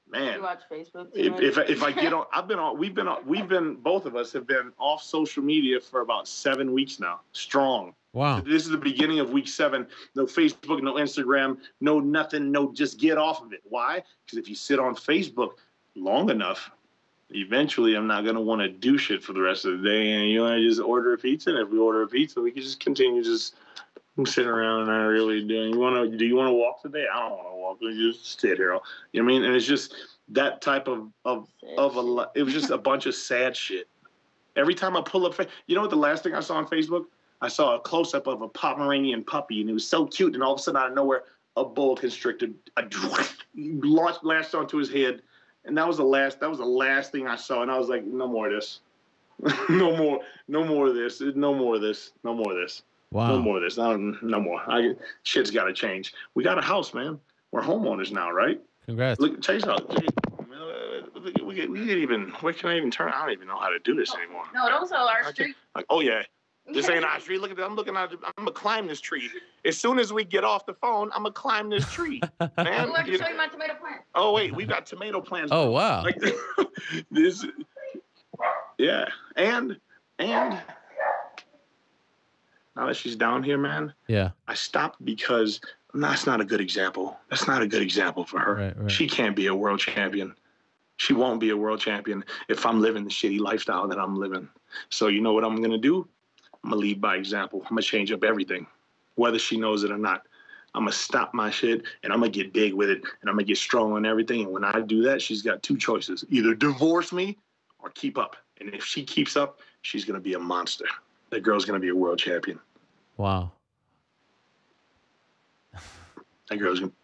man. You watch Facebook. If I get on, we've been both of us have been off social media for about 7 weeks now, strong. Wow. This is the beginning of week 7. No Facebook, no Instagram, no nothing, no, just get off of it. Why? Because if you sit on Facebook long enough, eventually I'm not going to want to do shit for the rest of the day. And you want to just order a pizza. And if we order a pizza, we can just continue just sitting around and not really doing. Do you want to walk today? I don't want to walk. We just sit here. You know what I mean? And it's just that type of it was just a bunch of sad shit. Every time I pull up, you know what the last thing I saw on Facebook? I saw a close-up of a Pomeranian puppy, and it was so cute. And all of a sudden, out of nowhere, a boa constrictor lashed onto his head, and that was the last thing I saw. And I was like, no more of this, no more of this, no more of this, no more of this. Wow. No more of this. No more. Shit's got to change. We got a house, man. We're homeowners now, right? Congrats. Look, check this out. We can't even. Where can I even turn? I don't even know how to do this anymore. No, don't sell our street. Like, oh yeah, this ain't our street. Look at that. I'm looking at. I'm gonna climb this tree. As soon as we get off the phone, I'm gonna climb this tree, man. I'm going to show you my tomato plant. Oh wait, we've got tomato plants. Oh wow. Like this. Yeah, and. Now that she's down here, man, yeah, I stopped because that's not a good example. That's not a good example for her. Right. She can't be a world champion. She won't be a world champion if I'm living the shitty lifestyle that I'm living. So you know what I'm going to do? I'm going to lead by example. I'm going to change up everything, whether she knows it or not. I'm going to stop my shit, and I'm going to get big with it, and I'm going to get strong on everything. And when I do that, she's got two choices. Either divorce me or keep up. And if she keeps up, she's going to be a monster. That girl's going to be a world champion. Wow. That girl's going to...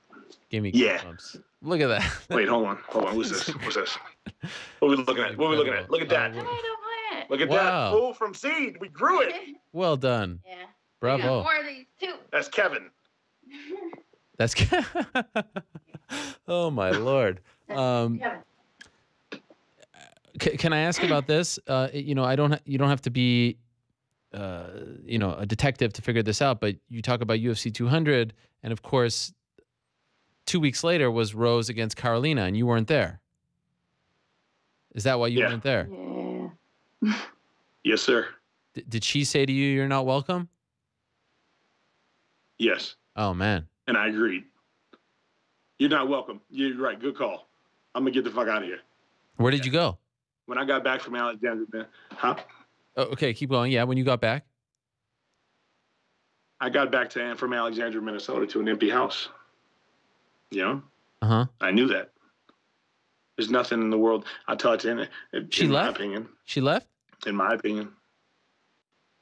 Give me goosebumps. Look at that. Wait, hold on. What's this? What are we looking at? Look at that. Look at that. Full from seed. We grew it. Well done. Yeah. Bravo. More of these too. That's Kevin. That's oh my Lord. Can I ask about this? You know, you don't have to be you know, a detective to figure this out, but you talk about UFC 200, and of course 2 weeks later was Rose against Carolina, and you weren't there. Is that why you weren't there? Yeah. Yes, sir. Did she say to you, "You're not welcome"? Yes. Oh man. And I agreed. You're not welcome. You're right. Good call. I'm gonna get the fuck out of here. Where did you go? When I got back from Alexandria, man. Huh? Oh, okay, keep going. Yeah, when you got back. I got back from Alexandria, Minnesota, to an empty house. You know? Uh-huh. I knew that. There's nothing in the world. I'll tell it in my opinion. She left? In my opinion.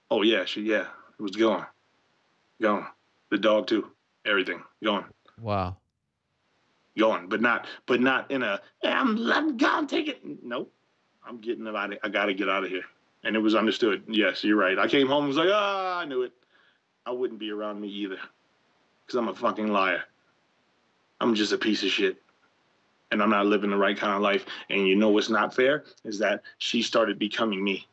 Oh yeah, it was gone. Gone. The dog too. Everything. Gone. Wow. Gone. But not in a I'm gone, take it. Nope. I'm getting about it. I gotta get out of here. And it was understood. Yes, you're right. I came home and was like, I knew it. I wouldn't be around me either. Because I'm a fucking liar. I'm just a piece of shit. And I'm not living the right kind of life. And you know what's not fair? Is that she started becoming me.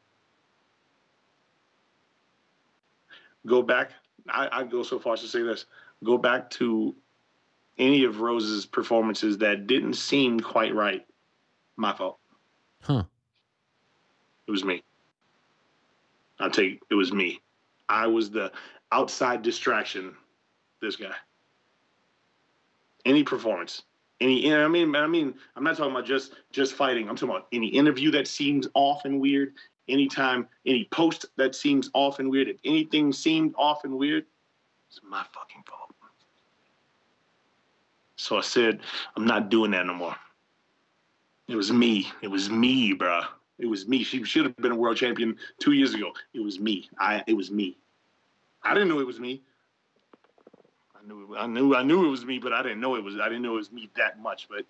Go back. I go so far as to say this. Go back to any of Rose's performances that didn't seem quite right. My fault. Huh. It was me. It was me. I was the outside distraction. This guy. Any performance, I mean, I'm not talking about just fighting. I'm talking about any interview that seems off and weird. Any post that seems off and weird. If anything seemed off and weird, it's my fucking fault. So I said, I'm not doing that no more. It was me. It was me, bruh. It was me. She should have been a world champion 2 years ago. It was me. It was me. I didn't know it was me. I knew it was me, but I didn't know it was me that much. But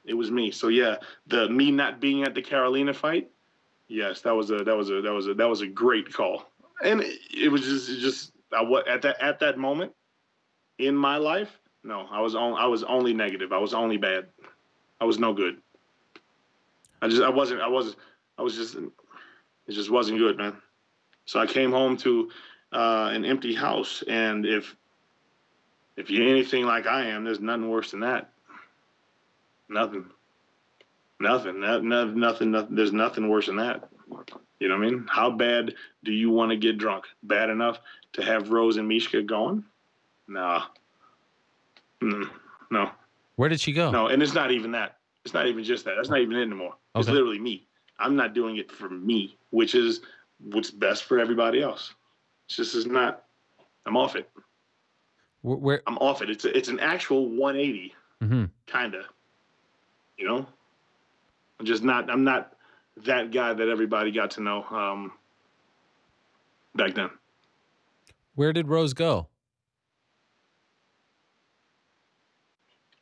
it was me. So yeah, the me not being at the Carolina fight. Yes, that was a great call. And it was just at that moment in my life. No, I was only negative. I was only bad. I was no good. It just wasn't good, man. So I came home to an empty house, and if you're anything like I am, there's nothing worse than that. Nothing. There's nothing worse than that. You know what I mean? How bad do you want to get drunk? Bad enough to have Rose and Mishka going? Nah. No. Where did she go? No, and it's not even that. It's not even just that. That's not even it anymore. Okay. It's literally me. I'm not doing it for me, which is what's best for everybody else. It's not. I'm off it. Where I'm off it. It's an actual 180, kinda. You know, I'm not that guy that everybody got to know back then. Where did Rose go?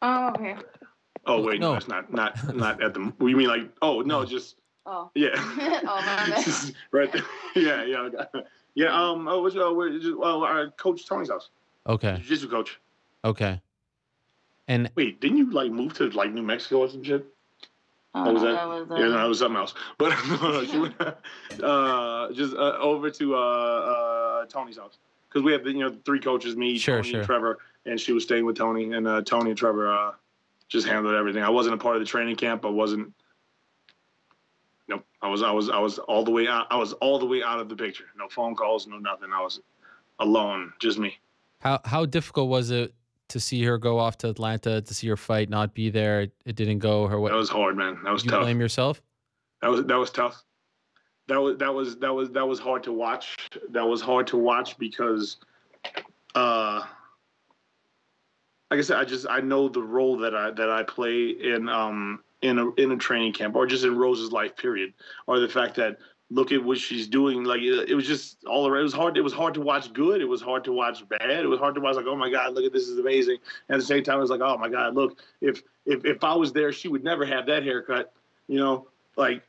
Oh, okay. Oh wait, no, that's not at the. You mean like? Oh no, just. Oh. Yeah. Oh my bad. Right there. Yeah. Our coach Tony's house. Okay. Jiu-jitsu coach. Okay. And wait, didn't you like move to like New Mexico or some shit? What was that? Yeah, no, that was something else. But she went just over to Tony's house because we had three coaches, me, Tony, and Trevor, and she was staying with Tony, and Tony and Trevor just handled everything. I wasn't a part of the training camp. I wasn't. Nope. I was all the way out. I was all the way out of the picture. No phone calls, no nothing. I was alone, just me. How difficult was it to see her go off to Atlanta to see her fight, not be there. It didn't go her way. That was hard, man. That was Did tough. You blame yourself? That was tough. That was hard to watch. That was hard to watch because, like I said, I know the role that I play in a training camp, or just in Rose's life, period, or the fact that look at what she's doing. Like it was just all around. It was hard. It was hard to watch good. It was hard to watch bad. It was hard to watch like, oh my God, look at this is amazing. And at the same time, it was like, oh my God, look, if I was there, she would never have that haircut. You know, like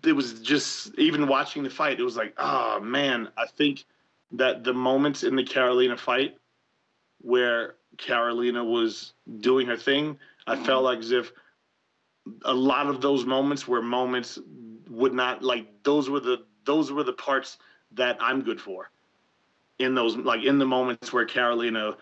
it was just even watching the fight. It was like, oh man, I think that the moments in the Carolina fight where Carolina was doing her thing, I felt like as if a lot of those moments were moments would not like those were the parts that I'm good for in those, like in the moments where Carolina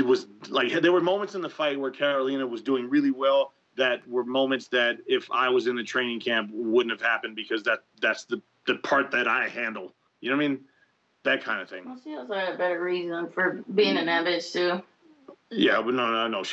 was like, there were moments in the fight where Carolina was doing really well that were moments that if I was in the training camp wouldn't have happened because that's the part that I handle. You know what I mean? That kind of thing. Well, she also had a better reason for being in that bitch too. Yeah, but no. I'm not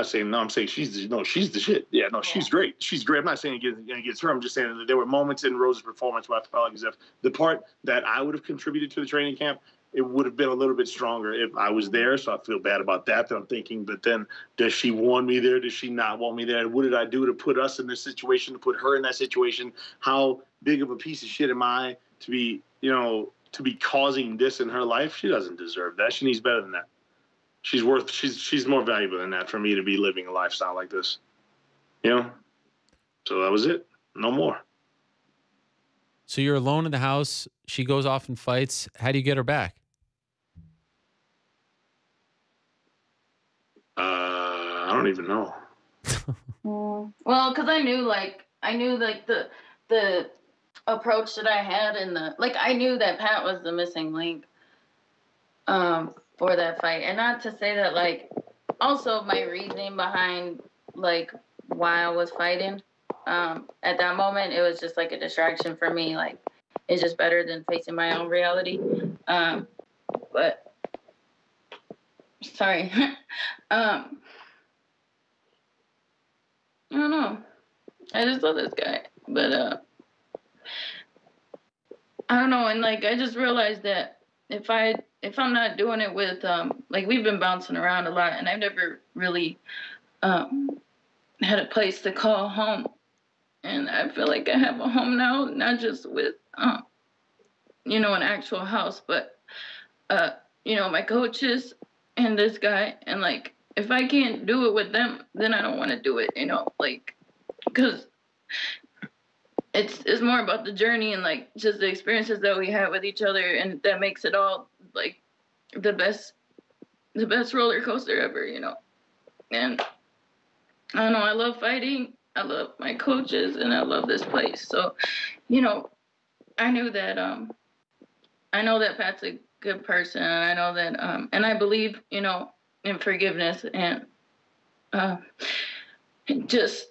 saying no. I'm saying she's the shit. Yeah, no, she's great. She's great. I'm not saying against her. I'm just saying that there were moments in Rose's performance where I felt like as if the part that I would have contributed to the training camp, it would have been a little bit stronger if I was there. So I feel bad about that. That I'm thinking, but then does she want me there? Does she not want me there? What did I do to put us in this situation? To put her in that situation? How big of a piece of shit am I to be, to be causing this in her life? She doesn't deserve that. She needs better than that. She's more valuable than that for me to be living a lifestyle like this. So that was it. No more. So you're alone in the house. She goes off and fights. How do you get her back? I don't even know. Well, because I knew the approach that I had I knew that Pat was the missing link. For that fight, and not to say that also my reasoning behind why I was fighting at that moment, it was just a distraction for me. It's just better than facing my own reality. But sorry. I don't know, I just love this guy, but I don't know, and I just realized that if I'm not doing it with, we've been bouncing around a lot, and I've never really had a place to call home. And I feel like I have a home now, not just with, an actual house, but, my coaches and this guy. And, if I can't do it with them, then I don't want to do it, because it's more about the journey and, just the experiences that we have with each other, and that makes it all, the best roller coaster ever, and I don't know, I love fighting, I love my coaches, and I love this place. So, I knew that, I know that Pat's a good person, and I know that, and I believe, in forgiveness, and just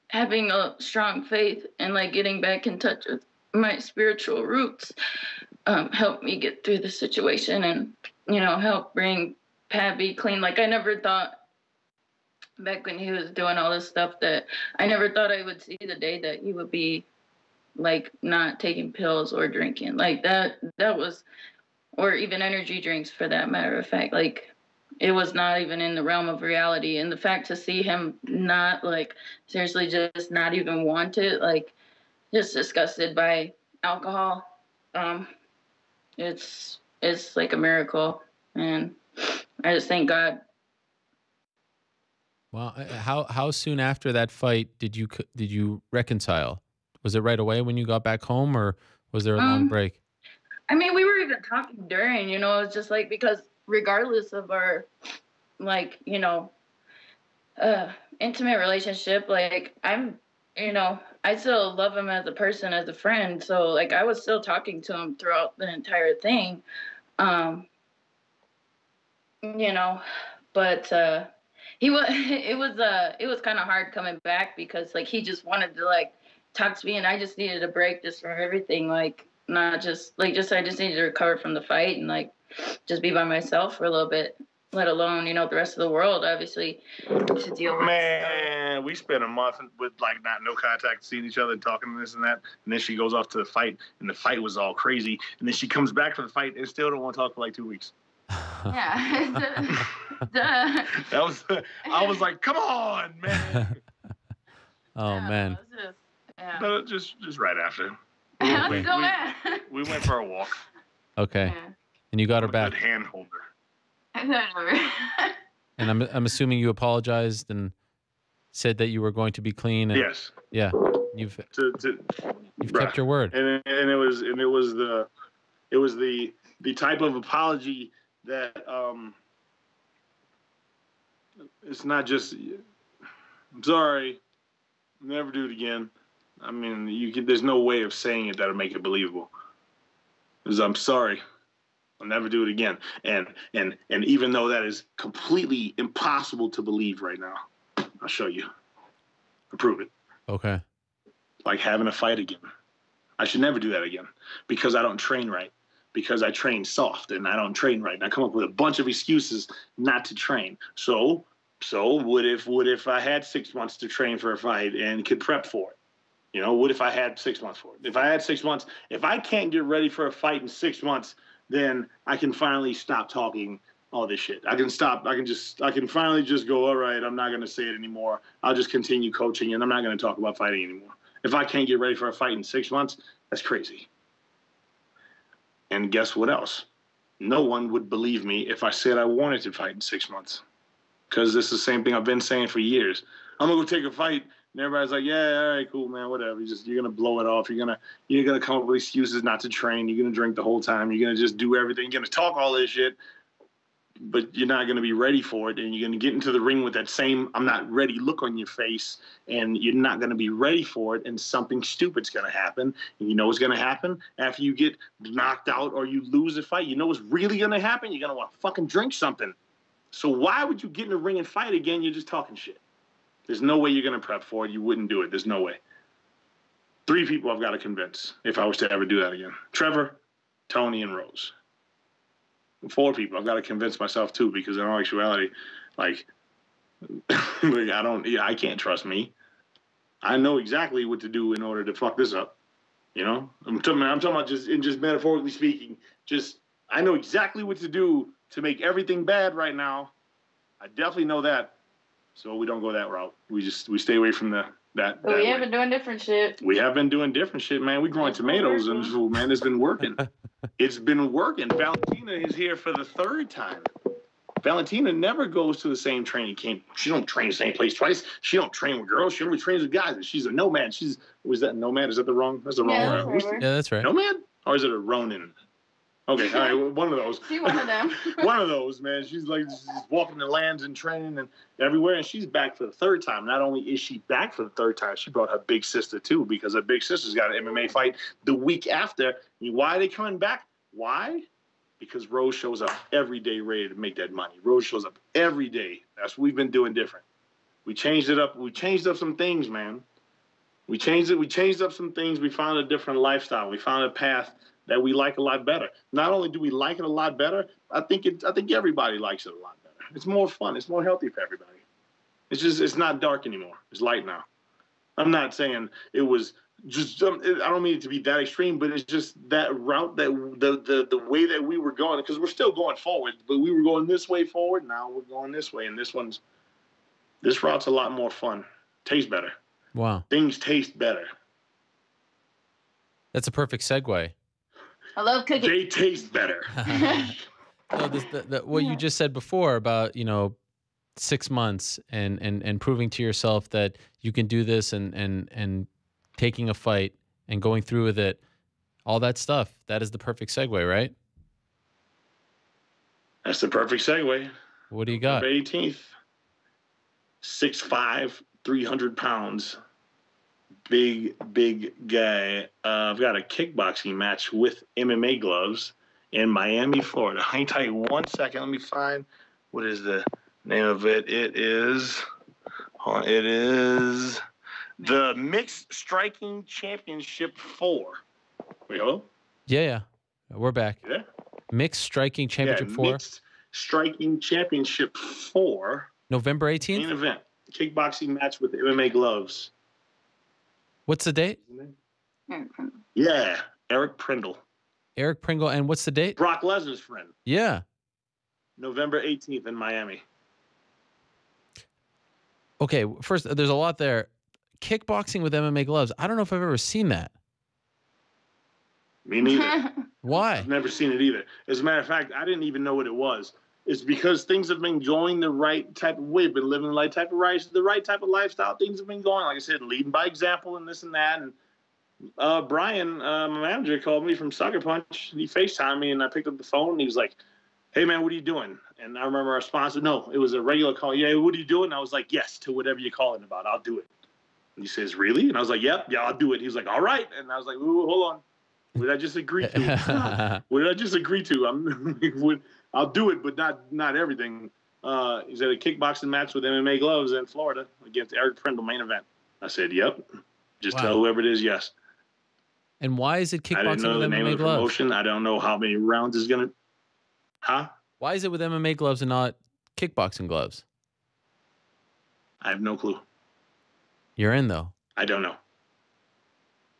having a strong faith and getting back in touch with my spiritual roots helped me get through the situation and, help bring Pat be clean. I never thought back when he was doing all this stuff that I never thought I would see the day that he would be not taking pills or drinking that was, or even energy drinks for that matter of fact. It was not even in the realm of reality. And the fact to see him not seriously just not even want it, just disgusted by alcohol. It's like a miracle, and I just thank God. Well, how soon after that fight did you reconcile? Was it right away when you got back home, or was there a long break? I mean, we were even talking during, it's just because regardless of our, intimate relationship, I'm, I still love him as a person, as a friend. So I was still talking to him throughout the entire thing. But it was kind of hard coming back because he just wanted to talk to me, and I just needed a break just from everything. not just I just needed to recover from the fight and like just be by myself for a little bit, let alone, you know, the rest of the world, obviously, to deal with. Man, we spent a month with like no contact, seeing each other, talking and this and that, and then she goes off to the fight, and the fight was all crazy, and then she comes back for the fight and still don't want to talk for like 2 weeks. Yeah. I was like, come on, man. Oh man. No, just right after. We went for a walk. Okay. Yeah. And you got her back. Good hand holder. And I'm assuming you apologized and said that you were going to be clean. And, yes. Yeah. You've kept your word. And it was the type of apology that it's not just I'm sorry, never do it again. I mean, there's no way of saying it that'll make it believable. Because I'm sorry, I'll never do it again. And even though that is completely impossible to believe right now, I'll show you. I'll prove it. Okay. Like having a fight again. I should never do that again because I don't train right. Because I train soft and I don't train right. And I come up with a bunch of excuses not to train. So what if I had 6 months to train for a fight and could prep for it? You know, what if I had 6 months for it? If I had 6 months, if I can't get ready for a fight in 6 months, then I can finally stop talking all this shit. I can finally just go, all right, I'm not going to say it anymore. I'll just continue coaching and I'm not going to talk about fighting anymore. If I can't get ready for a fight in 6 months, that's crazy. And guess what else? No one would believe me if I said I wanted to fight in 6 months. Because this is the same thing I've been saying for years. I'm going to go take a fight. And everybody's like, yeah, all right, cool, man, whatever. You're going to blow it off. You're going to come up with excuses not to train. You're going to drink the whole time. You're going to just do everything. You're going to talk all this shit. But you're not going to be ready for it. And you're going to get into the ring with that same I'm not ready look on your face. And you're not going to be ready for it. And something stupid's going to happen. And you know what's going to happen? After you get knocked out or you lose a fight, you know what's really going to happen? You're going to want to fucking drink something. So why would you get in the ring and fight again? You're just talking shit. There's no way you're going to prep for it. You wouldn't do it. There's no way. 3 people I've got to convince if I was to ever do that again. Trevor, Tony, and Rose. 4 people I've got to convince myself too, because in all actuality, I can't trust me. I know exactly what to do in order to fuck this up. You know, I'm talking about just metaphorically speaking. Just I know exactly what to do to make everything bad right now. I definitely know that. So we don't go that route. We stay away from that. But we have been doing different shit. We have been doing different shit, man. We growing tomatoes and food, man. It's been working. It's been working. Valentina is here for the 3rd time. Valentina never goes to the same training camp. She don't train the same place twice. She don't train with girls. She only trains with guys. And she's a nomad. Was that nomad? Is that the wrong? That's the wrong word. Yeah, that's right. Nomad? Or is it a Ronin? Okay, all right, one of those. She's one of them. One of those, man. She's walking the lands and training and everywhere, and she's back for the 3rd time. Not only is she back for the 3rd time, she brought her big sister too, because her big sister's got an MMA fight the week after. Why are they coming back? Why? Because Rose shows up every day ready to make that money. Rose shows up every day. That's what we've been doing different. We changed it up. We changed up some things, man. We changed up some things. We found a different lifestyle. We found a path that we like a lot better. Not only do we like it a lot better, I think everybody likes it a lot better. It's more fun. It's more healthy for everybody. It's not dark anymore. It's light now. I'm not saying it was just. I don't mean it to be that extreme, but it's just that route that the way that we were going, because we're still going forward, but we were going this way forward. Now we're going this way, and this route's a lot more fun. Tastes better. Wow. Things taste better. That's a perfect segue. I love cooking. They taste better. What you just said before about, 6 months and proving to yourself that you can do this and taking a fight and going through with it, all that stuff, that is the perfect segue, right? That's the perfect segue. What do you got? November 18th, 6'5", 300 pounds. Big guy. I've got a kickboxing match with MMA gloves in Miami, Florida. Hang tight 1 second. Let me find what is the name of it. It is the Mixed Striking Championship 4. Wait, hello? Yeah. We're back. Yeah. Mixed Striking Championship 4. Mixed Striking Championship 4. November 18th? Main event. Kickboxing match with MMA gloves. What's the date? Yeah. Eric Prindle. Eric Pringle. And what's the date? Brock Lesnar's friend. Yeah. November 18th in Miami. Okay, first, there's a lot there. Kickboxing with MMA gloves. I don't know if I've ever seen that. Me neither. Why? I've never seen it either. As a matter of fact, I didn't even know what it was. It's because things have been going the right type of way, been living the right type of lifestyle. Things have been going, like I said, leading by example and this and that. And Brian, my manager, called me from Sucker Punch. He FaceTimed me, and I picked up the phone, and he was like, "Hey, man, what are you doing?" And I remember our sponsor, no, it was a regular call. "Yeah, what are you doing?" And I was like, "Yes, to whatever you're calling about. I'll do it." And he says, "Really?" And I was like, "Yep, yeah, I'll do it." He was like, "All right." And I was like, "Ooh, hold on. What did I just agree to? What did I just agree to? I'll do it, but not everything." He's at a kickboxing match with MMA gloves in Florida against Eric Prindle, main event. I said, "Yep." Just tell whoever it is, yes. And why is it kickboxing with MMA gloves? I didn't know the name of the promotion. I don't know how many rounds is going to... Huh? Why is it with MMA gloves and not kickboxing gloves? I have no clue. You're in, though. I don't know.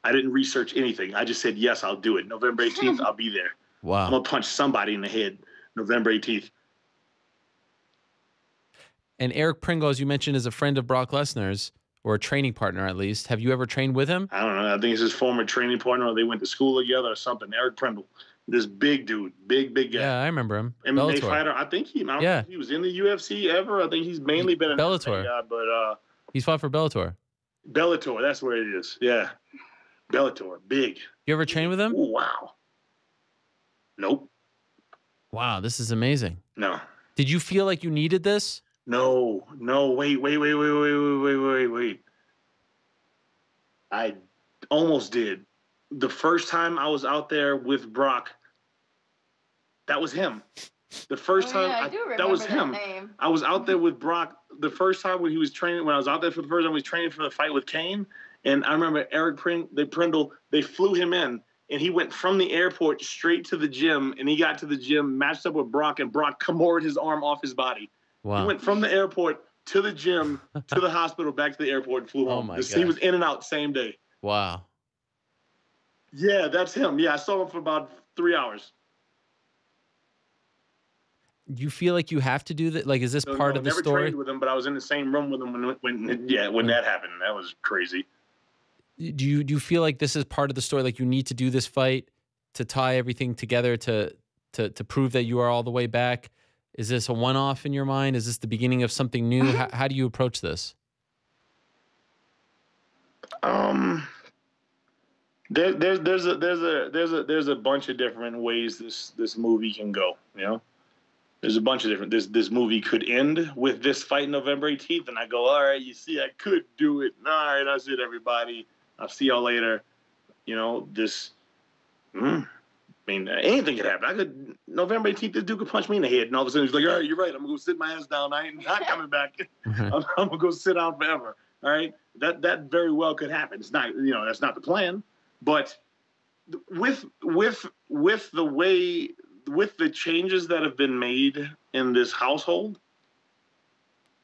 I didn't research anything. I just said, yes, I'll do it. November 18th, I'll be there. Wow. I'm going to punch somebody in the head November 18th. And Eric Pringle, as you mentioned, is a friend of Brock Lesnar's, or a training partner at least. Have you ever trained with him? I don't know. I think it's his former training partner, or they went to school together or something. Eric Prindle. This big dude. Big guy. Yeah, I remember him. MMA fighter. I think I don't think he was in the UFC ever. I think he's mainly been an Bellator. MMA guy, but he's fought for Bellator. Bellator, that's where it is. Yeah. Bellator. Big. You ever trained with him? Ooh, wow. Nope. Wow, this is amazing. No. Did you feel like you needed this? No, wait. I almost did. The first time I was out there with Brock, that was him. The first time, that was him. Name. I was out there with Brock the first time when he was training, when I was out there for the first time, he was training for the fight with Kane. And I remember Eric Prindle, they flew him in, and he went from the airport straight to the gym, and he got to the gym, matched up with Brock, and Brock Kimura'd his arm off his body. Wow. He went from the airport to the gym, to the hospital, back to the airport, and flew home. He was in and out same day. Wow. Yeah, that's him. Yeah, I saw him for about 3 hours. Do you feel like you have to do that? Like, is this part of the story? I never trained with him, but I was in the same room with him when that happened. That was crazy. Do you feel like this is part of the story? Like, you need to do this fight to tie everything together to prove that you are all the way back? Is this a one-off in your mind? Is this the beginning of something new? How do you approach this? There's a bunch of different ways this movie can go. You know, there's a bunch of different. This movie could end with this fight November 18th, and I go, all right, you see, I could do it. All right, that's it, everybody. I'll see y'all later. You know, this. I mean, anything could happen. November 18th, this dude could punch me in the head, and all of a sudden he's like, all right, you're right. I'm going to go sit my ass down. I ain't not coming back. I'm going to go sit down forever. All right? That very well could happen. It's not, that's not the plan. But with the changes that have been made in this household,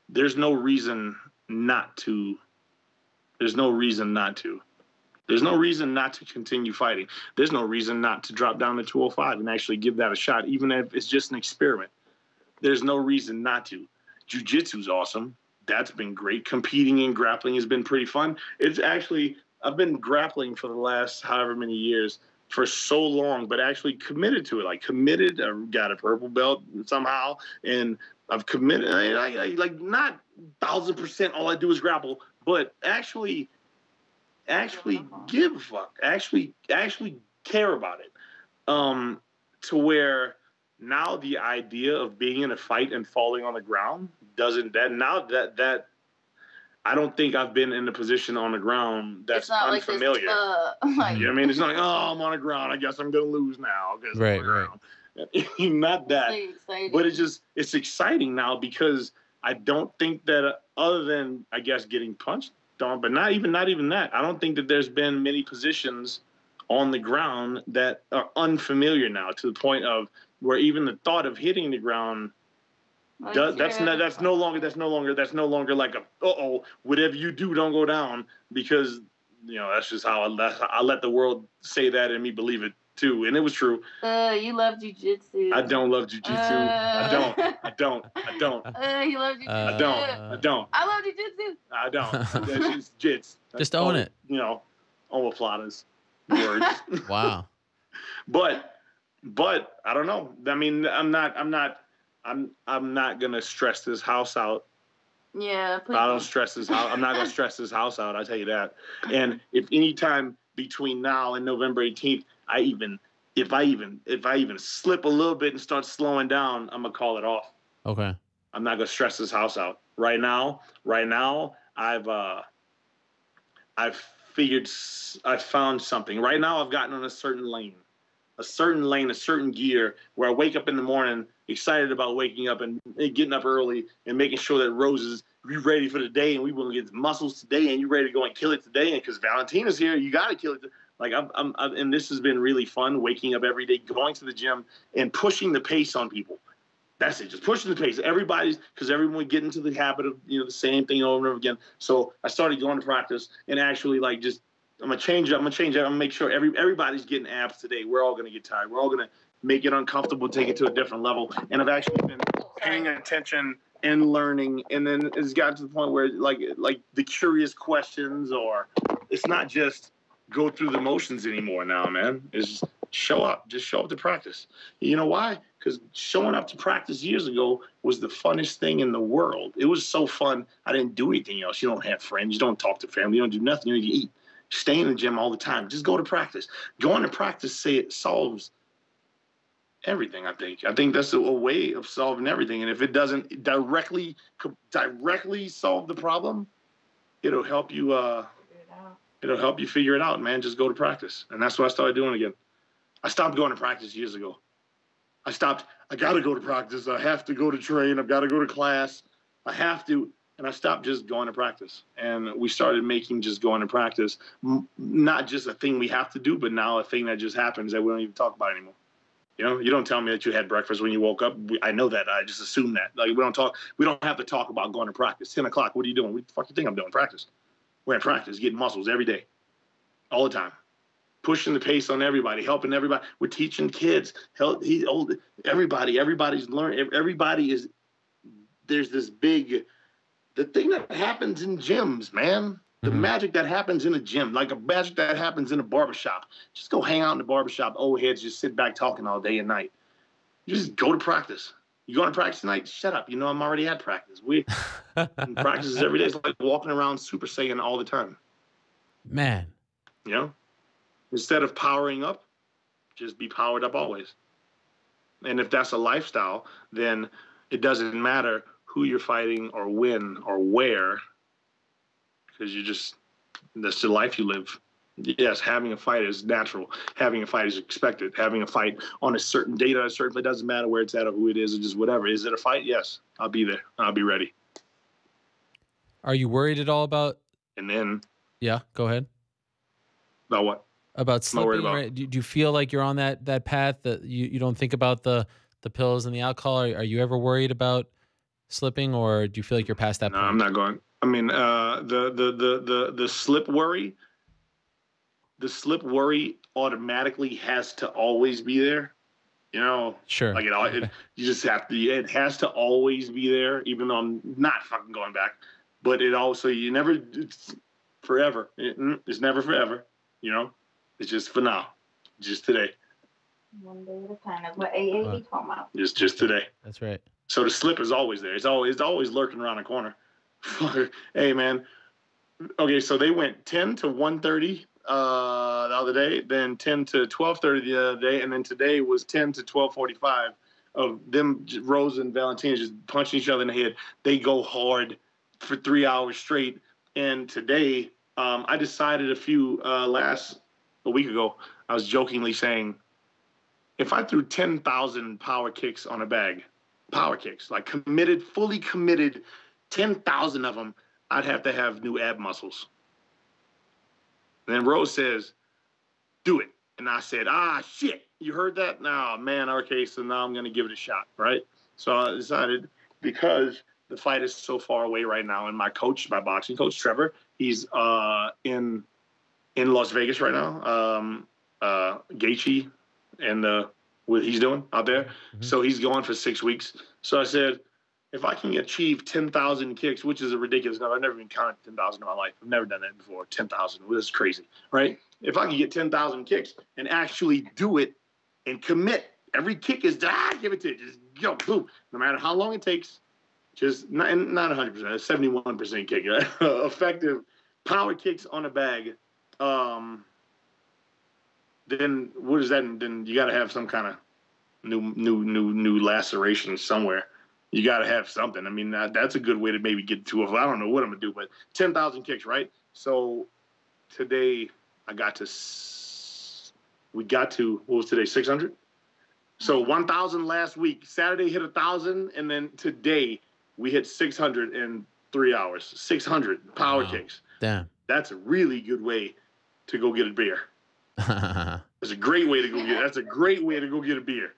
there's no reason not to. There's no reason not to. There's no reason not to continue fighting. There's no reason not to drop down to 205 and actually give that a shot, even if it's just an experiment. There's no reason not to. Jiu-jitsu's awesome. That's been great. Competing and grappling has been pretty fun. It's actually, I've been grappling for the last however many years for so long, but actually committed to it. I got a purple belt somehow, and I've committed, like not 1,000% all I do is grapple, but actually give a fuck, actually care about it, to where now the idea of being in a fight and falling on the ground that I don't think I've been in a position on the ground that's unfamiliar. Like this, you know what I mean? It's not like, oh, I'm on the ground, I guess I'm gonna lose now. Right. Not that, but it's exciting now because I don't think that other than, I guess, getting punched on, but not even that. I don't think that there's been many positions on the ground that are unfamiliar now, to the point of where even the thought of hitting the ground, that's no longer like a whatever you do, don't go down, because that's just how I let the world say that and me believe it too, and it was true. You love jiu-jitsu. I don't love jiu-jitsu. I don't. You love jiu-jitsu. I don't. I love jiu-jitsu. I don't. That's just jits. Just own it. Omoplatas. Words. Wow. But I don't know. I mean, I'm not gonna stress this house out. Yeah, please. I don't stress this house. I'm not gonna stress this house out. I tell you that. And if any time between now and November 18th, if I even slip a little bit and start slowing down, I'm gonna call it off. Okay. I'm not gonna stress this house out. Right now, I've found something. Right now, I've gotten on a certain gear where I wake up in the morning excited about waking up and getting up early and making sure that Rose is ready for the day, and we want to get muscles today, and you ready to go and kill it today. And because Valentina's here, you got to kill it. And this has been really fun, waking up every day, going to the gym and pushing the pace on people. That's it, just pushing the pace. Because everyone get into the habit of the same thing over and over again. So I started going to practice and actually I'm gonna change it. I'm gonna make sure everybody's getting abs today. We're all gonna get tired. We're all gonna make it uncomfortable, take it to a different level. And I've actually been paying attention and learning. And then it's gotten to the point where like the curious questions, or it's not just go through the motions anymore now, man. It's just show up to practice. You know why? Because showing up to practice years ago was the funnest thing in the world. It was so fun. I didn't do anything else. You don't have friends. You don't talk to family. You don't do nothing. You eat. Stay in the gym all the time. Just go to practice. Going to practice solves everything, I think. I think that's a way of solving everything. And if it doesn't directly solve the problem, it'll help you figure it out, man. Just go to practice. And that's what I started doing again. I stopped going to practice years ago. I got to go to practice. I have to go to train. I've got to go to class. I have to. And I stopped just going to practice. And we started making just going to practice not just a thing we have to do, but now a thing that just happens that we don't even talk about anymore. You don't tell me that you had breakfast when you woke up. I know that. I just assume that. Like, we don't have to talk about going to practice. 10 o'clock, what are you doing? What the fuck do you think I'm doing? Practice. We're in practice, getting muscles every day, all the time. Pushing the pace on everybody, helping everybody. We're teaching kids. Everybody's learning. There's this big, the thing that happens in gyms, man. The magic that happens in a gym, like a magic that happens in a barbershop. Just go hang out in the barbershop. Old heads just sit back talking all day and night. You just go to practice. You going to practice tonight? Shut up. I'm already at practice. We practices every day. It's like walking around Super Saiyan all the time. Man. Instead of powering up, just be powered up always. And if that's a lifestyle, then it doesn't matter who you're fighting or when or where, because that's the life you live. Yes, having a fight is natural. Having a fight is expected. Having a fight on a certain date or a certain place, doesn't matter where it's at or who it is or just whatever. Is it a fight? Yes, I'll be there. I'll be ready. Are you worried at all about? And then. Yeah, go ahead. About what? About slipping, right? Do you feel like you're on that path that you don't think about the pills and the alcohol? Are you ever worried about slipping, or do you feel like you're past that point? No, I'm not going. I mean, the slip worry. The slip worry automatically has to always be there. Sure. Like you just have to. It has to always be there, even though I'm not fucking going back. But it also it's forever. It's never forever. It's just for now, just today. One day at a time. That's what AA be talking about. Just today. That's right. So the slip is always there. It's always lurking around the corner. Hey, man. Okay, so they went 10 to 1:30 the other day, then 10 to 12:30 the other day, and then today was 10 to 12:45 of them, Rose and Valentina, just punching each other in the head. They go hard for 3 hours straight. And today, I decided a week ago, I was jokingly saying, if I threw 10,000 power kicks on a bag, power kicks, like fully committed, 10,000 of them, I'd have to have new ab muscles. And then Rose says, do it. And I said, shit, you heard that? No, man, okay, so now I'm going to give it a shot, right? So I decided, because the fight is so far away right now, and my boxing coach, Trevor, he's in Las Vegas right now, Gaethje, and what he's doing out there. Mm-hmm. So he's going for 6 weeks. So I said, if I can achieve 10,000 kicks, which is a ridiculous number, I've never even counted 10,000 in my life. I've never done that before. 10,000, this is crazy, right? If I can get 10,000 kicks and actually do it and commit, every kick is give it to you, just go, boom, no matter how long it takes, just not 100%, 71% kick, effective power kicks on a bag. Then what is that? Then you got to have some kind of new laceration somewhere. You got to have something. I mean, that's a good way to maybe get to it. I don't know what I'm going to do, but 10,000 kicks, right? So today we got to, what was today, 600? So 1,000 last week. Saturday hit 1,000, and then today we hit 600 in 3 hours. 600 power kicks. Damn. That's a really good way to go get a beer. That's a great way to go get. That's a great way to go get a beer.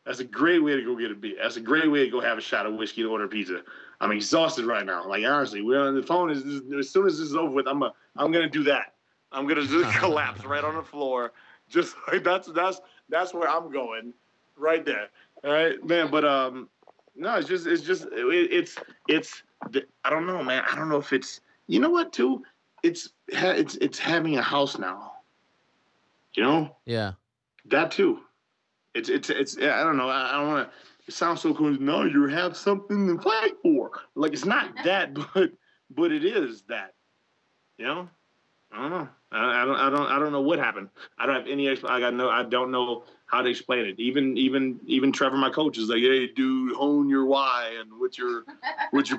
That's a great way to go get a beer. That's a great way to go have a shot of whiskey and order pizza. I'm exhausted right now. Like, honestly, we're on the phone. As soon as this is over with, I'm gonna do that. I'm gonna just collapse right on the floor. Just like that's where I'm going, right there. All right, man. But no, it's I don't know, man. I don't know if it's, you know what, too. It's having a house now. You know? Yeah. That too. It's I don't know. I don't want to. It sounds so cool. No, you have something to fight for. Like, it's not that, but it is that. You know? I don't know. I don't know what happened. I don't have any. I don't know how to explain it. Even Trevor, my coach, is like, "Hey, dude, hone your why and what's your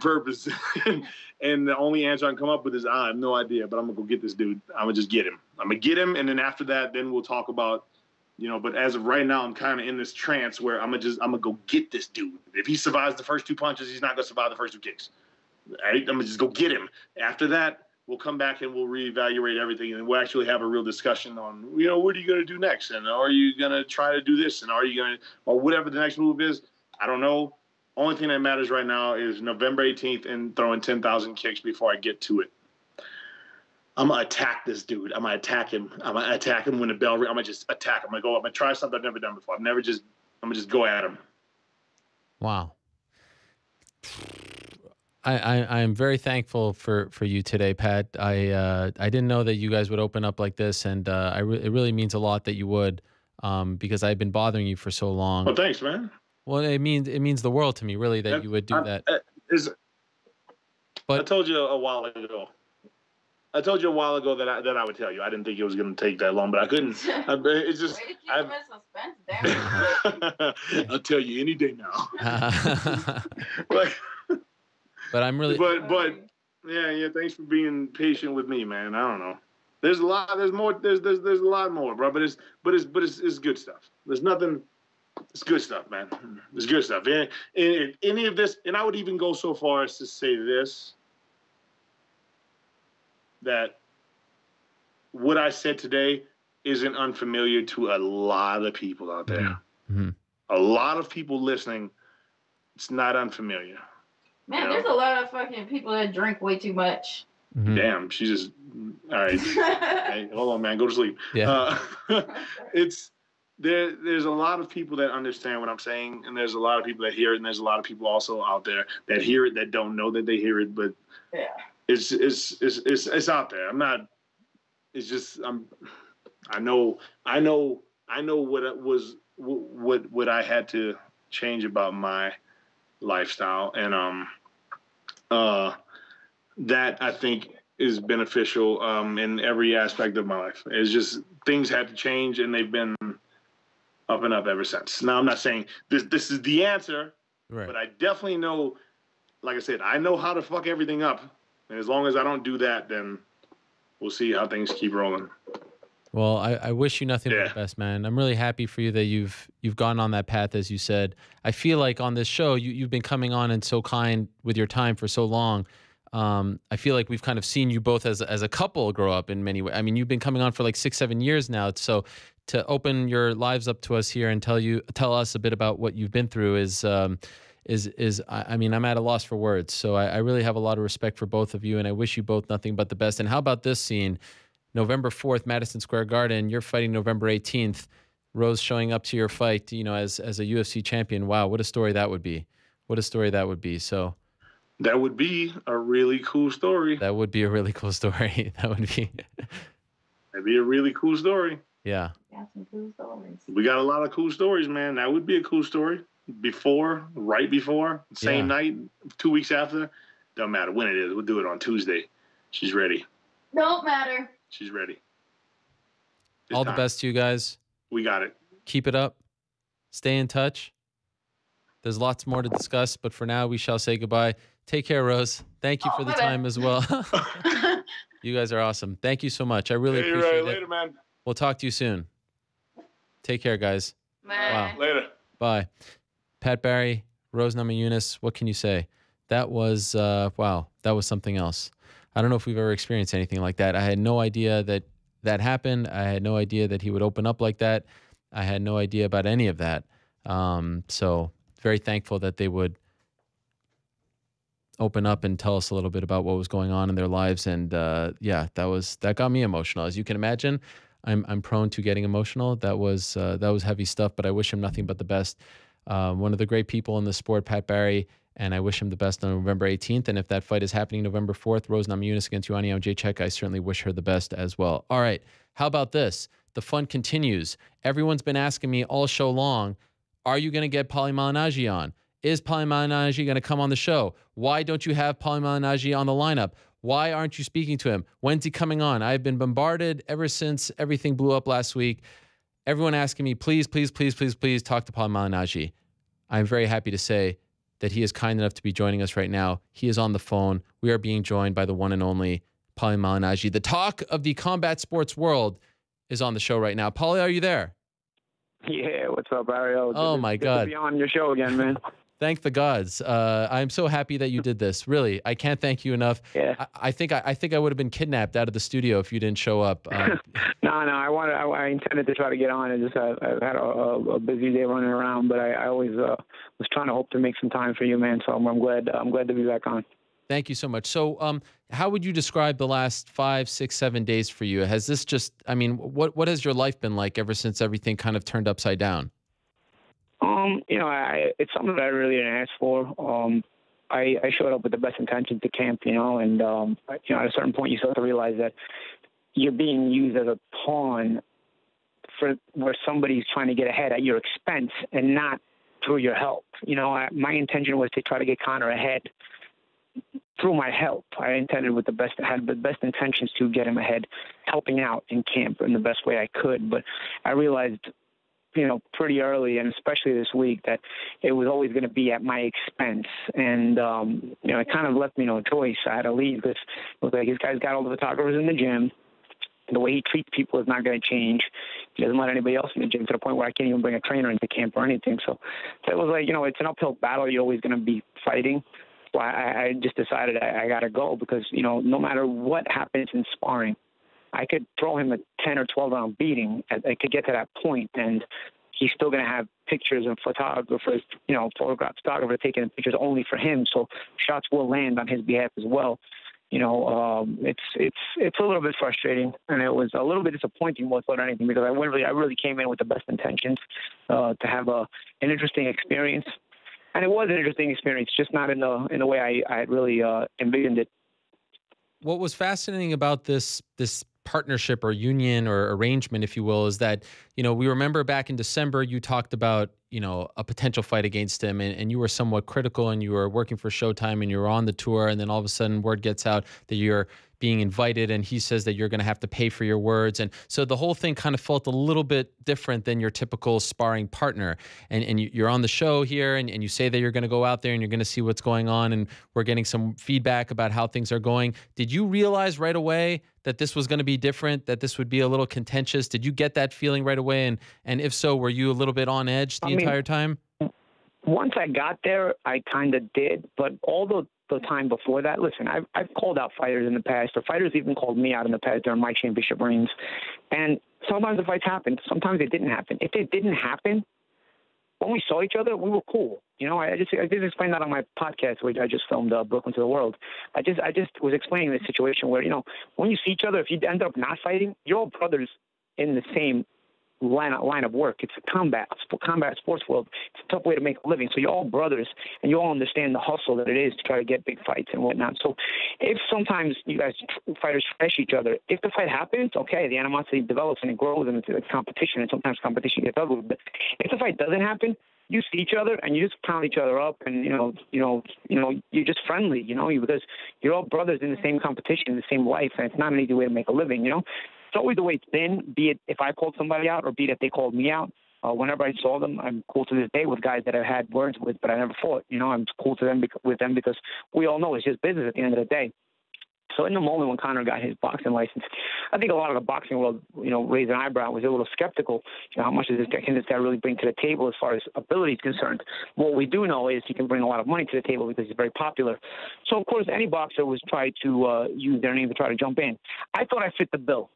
purpose." And the only answer I can come up with is, I have no idea, but I'm gonna go get this dude. I'm gonna just get him. I'm gonna get him, and then after that, then we'll talk about, you know. But as of right now, I'm kind of in this trance where I'm gonna go get this dude. If he survives the first 2 punches, he's not gonna survive the first 2 kicks. Right? I'm gonna just go get him. After that, we'll come back and we'll reevaluate everything, and we'll actually have a real discussion on, you know, what are you going to do next? And are you going to try to do this? And are you going to, or whatever the next move is? I don't know. Only thing that matters right now is November 18th and throwing 10,000 kicks before I get to it. I'm going to attack this dude. I'm going to attack him. I'm going to attack him when the bell rings. I'm going to just attack him. I'm going to try something I've never done before. I'm going to just go at him. Wow. I am very thankful for you today, Pat. I didn't know that you guys would open up like this, and it really means a lot that you would, because I've been bothering you for so long. Well, thanks, man. Well, it means the world to me, really, that you would do that. But I told you a while ago. that I would tell you. I didn't think it was going to take that long, but I couldn't. It's just. Way to keep him in suspense, damn. I'll tell you any day now. But I'm really. But yeah. Thanks for being patient with me, man. I don't know. There's a lot. There's more. There's a lot more, bro. But it's good stuff. There's nothing. It's good stuff, man. It's good stuff. And any of this, and I would even go so far as to say this, that what I said today isn't unfamiliar to a lot of people out there. Mm-hmm. A lot of people listening, it's not unfamiliar. Man, there's a lot of fucking people that drink way too much. Mm-hmm. Damn, she just, all right. Hey, hold on, man, go to sleep. Yeah. There's a lot of people that understand what I'm saying, and there's a lot of people that hear it, and there's a lot of people also out there that hear it that don't know that they hear it, but yeah. It's out there. I'm not. It's just I know what I had to change about my lifestyle, and that I think is beneficial in every aspect of my life. It's just things had to change, and they've been up and up ever since. Now, I'm not saying this is the answer, right, but I definitely know, like I said, I know how to fuck everything up. And as long as I don't do that, then we'll see how things keep rolling. Well, I wish you nothing but the best, man. I'm really happy for you that you've gone on that path, as you said. I feel like on this show, you've been coming on and so kind with your time for so long. I feel like we've kind of seen you both as a couple grow up in many ways. I mean, you've been coming on for like 6-7 years now. So to open your lives up to us here and tell us a bit about what you've been through is I mean, I'm at a loss for words. So I really have a lot of respect for both of you, and I wish you both nothing but the best. And how about this scene? November 4th, Madison Square Garden, you're fighting November 18th. Rose showing up to your fight, as a UFC champion. Wow, what a story that would be. What a story that would be. So that would be a really cool story. That would be a really cool story. That'd be a really cool story. Yeah. Got some cool stories. We got a lot of cool stories, man. That would be a cool story. Right before, same night, 2 weeks after. Don't matter when it is. We'll do it on Tuesday. She's ready. Don't matter. She's ready. All the best to you guys. We got it. Keep it up. Stay in touch. There's lots more to discuss, but for now, we shall say goodbye. Take care, Rose. Thank you for the time as well. You guys are awesome. Thank you so much. I really appreciate it. Later, man. We'll talk to you soon. Take care, guys. Bye. Wow. Later. Bye. Pat Barry, Rose Namajunas, what can you say? That was, wow, that was something else. I don't know if we've ever experienced anything like that. I had no idea that happened. I had no idea that he would open up like that. I had no idea about any of that. So very thankful that they would open up and tell us a little bit about what was going on in their lives. And yeah, that got me emotional. As you can imagine, I'm prone to getting emotional. That was heavy stuff, but I wish him nothing but the best. One of the great people in the sport, Pat Barry, and I wish him the best on November 18th. And if that fight is happening November 4th, Rose Namajunas against Joanna Jędrzejczyk, I certainly wish her the best as well. All right, how about this? The fun continues. Everyone's been asking me all show long, are you going to get Paulie Malignaggi on? Is Paulie Malignaggi going to come on the show? Why don't you have Paulie Malignaggi on the lineup? Why aren't you speaking to him? When's he coming on? I've been bombarded ever since everything blew up last week. Everyone asking me, please, please, please, please, please talk to Paulie Malignaggi. I'm very happy to say that he is kind enough to be joining us right now. He is on the phone. We are being joined by the one and only Paulie Malignaggi. The talk of the combat sports world is on the show right now. Paulie, are you there? Yeah, what's up, Ariel? Oh, my God. Good to be on your show again, man. Thank the gods. I'm so happy that you did this. Really, I can't thank you enough. Yeah. I think I would have been kidnapped out of the studio if you didn't show up. No, I intended to try to get on. I just I've had a busy day running around, but I always was trying to hope to make some time for you, man. So I'm glad to be back on. Thank you so much. So, how would you describe the last 5, 6, 7 days for you? Has this just? I mean, what has your life been like ever since everything kind of turned upside down? It's something that I really didn't ask for. I showed up with the best intentions to camp, and at a certain point you start to realize that you're being used as a pawn for where somebody's trying to get ahead at your expense and not through your help. My intention was to try to get Conor ahead through my help. I intended had the best intentions to get him ahead, helping out in camp in the best way I could. But I realized, pretty early, and especially this week, that it was always going to be at my expense. And, it kind of left me no choice. I had to leave because it was like, this guy's got all the photographers in the gym. The way he treats people is not going to change. He doesn't let anybody else in the gym to the point where I can't even bring a trainer into camp or anything. So it was like, it's an uphill battle. You're always going to be fighting. So I just decided I got to go because, no matter what happens in sparring, I could throw him a 10 or 12 round beating. I could get to that point, and he's still going to have pictures and photographers taking pictures only for him. So shots will land on his behalf as well. It's a little bit frustrating, and it was a little bit disappointing more than anything because I really came in with the best intentions to have an interesting experience, and it was an interesting experience, just not in the way I had really envisioned it. What was fascinating about this partnership or union or arrangement, if you will, is that, we remember back in December, you talked about, a potential fight against him, and you were somewhat critical, and you were working for Showtime, and you were on the tour, and then all of a sudden word gets out that you're being invited, and he says that you're going to have to pay for your words. And so the whole thing kind of felt a little bit different than your typical sparring partner. And you're on the show here, and you say that you're going to go out there and you're going to see what's going on, and we're getting some feedback about how things are going. Did you realize right away that this was going to be different, that this would be a little contentious? Did you get that feeling right away? And if so, were you a little bit on edge the entire time? Once I got there, I kind of did. But all the time before that, listen, I've called out fighters in the past, or fighters even called me out in the past during my championship reigns. And Sometimes the fights happened. Sometimes they didn't happen. If they didn't happen, when we saw each other, we were cool. You know, I just explained that on my podcast, which I just filmed, Brooklyn to the World. I just was explaining the situation where, you know, when you see each other, if you end up not fighting, you're all brothers in the same line of work. It's a combat sports world. It's a tough way to make a living. So you're all brothers, and you all understand the hustle that it is to try to get big fights and whatnot. So if sometimes you guys fighters trash each other, if the fight happens, okay, the animosity develops and it grows and it's a competition, and sometimes competition gets ugly. But if the fight doesn't happen, you see each other and you just pound each other up, and you're just friendly, because you're all brothers in the same competition, the same life, and it's not an easy way to make a living, It's always the way it's been, be it if I called somebody out or be it if they called me out. Whenever I saw them, I'm cool to this day with guys that I had words with, but I never fought. I'm cool to them with them because we all know it's just business at the end of the day. So in the moment when Conor got his boxing license, I think a lot of the boxing world, raised an eyebrow, was a little skeptical. How much can this guy really bring to the table as far as ability is concerned? What we do know is he can bring a lot of money to the table because he's very popular. So, of course, any boxer was trying to use their name to try to jump in. I thought I fit the bill.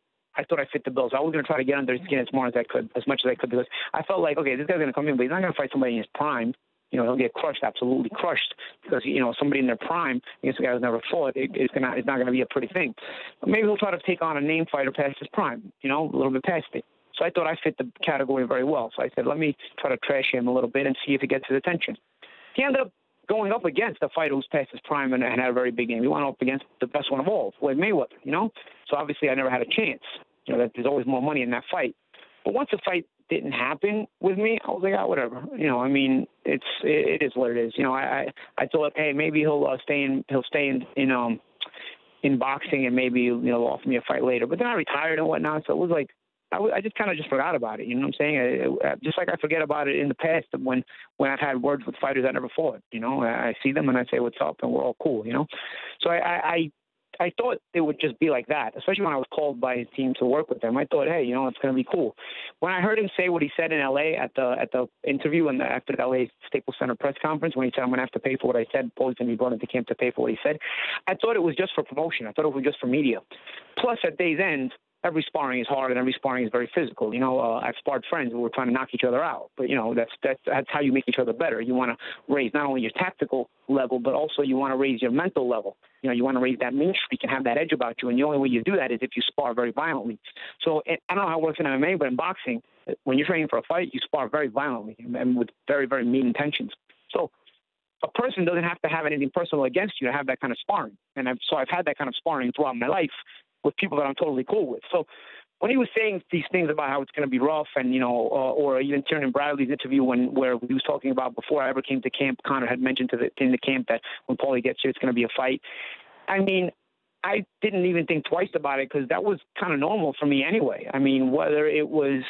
So I was going to try to get under his skin as much as I could, because I felt like, okay, this guy's going to come in, but he's not going to fight somebody in his prime. He'll get crushed, absolutely crushed, because, somebody in their prime against a guy who's never fought, it's not going to be a pretty thing. But maybe he'll try to take on a name fighter past his prime, a little bit past it. So I thought I fit the category very well. So I said, let me try to trash him a little bit and see if he gets his attention. He ended up going up against a fighter who's past his prime and had a very big game. He went up against the best one of all, Floyd Mayweather, So obviously I never had a chance. That there's always more money in that fight. But once the fight didn't happen with me, I was like, whatever. It is what it is. I thought, hey, maybe he'll stay in boxing and maybe offer me a fight later. But then I retired and whatnot, so it was like I just kind of forgot about it. You know what I'm saying? Just like I forget about it in the past when I've had words with fighters I never fought. I see them and I say what's up and we're all cool. So I thought it would just be like that, especially when I was called by his team to work with them. I thought, hey, it's going to be cool. When I heard him say what he said in L.A. at the interview and after the L.A. Staples Center press conference, when he said, I'm going to have to pay for what I said, Paulie's going to be brought into camp to pay for what he said, I thought it was just for promotion. I thought it was just for media. Plus, at day's end, every sparring is hard and every sparring is very physical. I've sparred friends who were trying to knock each other out. But, that's how you make each other better. You want to raise not only your tactical level, but also you want to raise your mental level. You want to raise that mean streak and have that edge about you. And the only way you do that is if you spar very violently. So I don't know how it works in MMA, but in boxing, when you're training for a fight, you spar very violently and with very, very mean intentions. So a person doesn't have to have anything personal against you to have that kind of sparring. And I've had that kind of sparring throughout my life with people that I'm totally cool with. So when he was saying these things about how it's going to be rough and, or even Tiernan Bradley's interview where he was talking about before I ever came to camp, Conor had mentioned in the camp that when Paulie gets here, it's going to be a fight. I mean, I didn't even think twice about it because that was kind of normal for me anyway. I mean, whether it was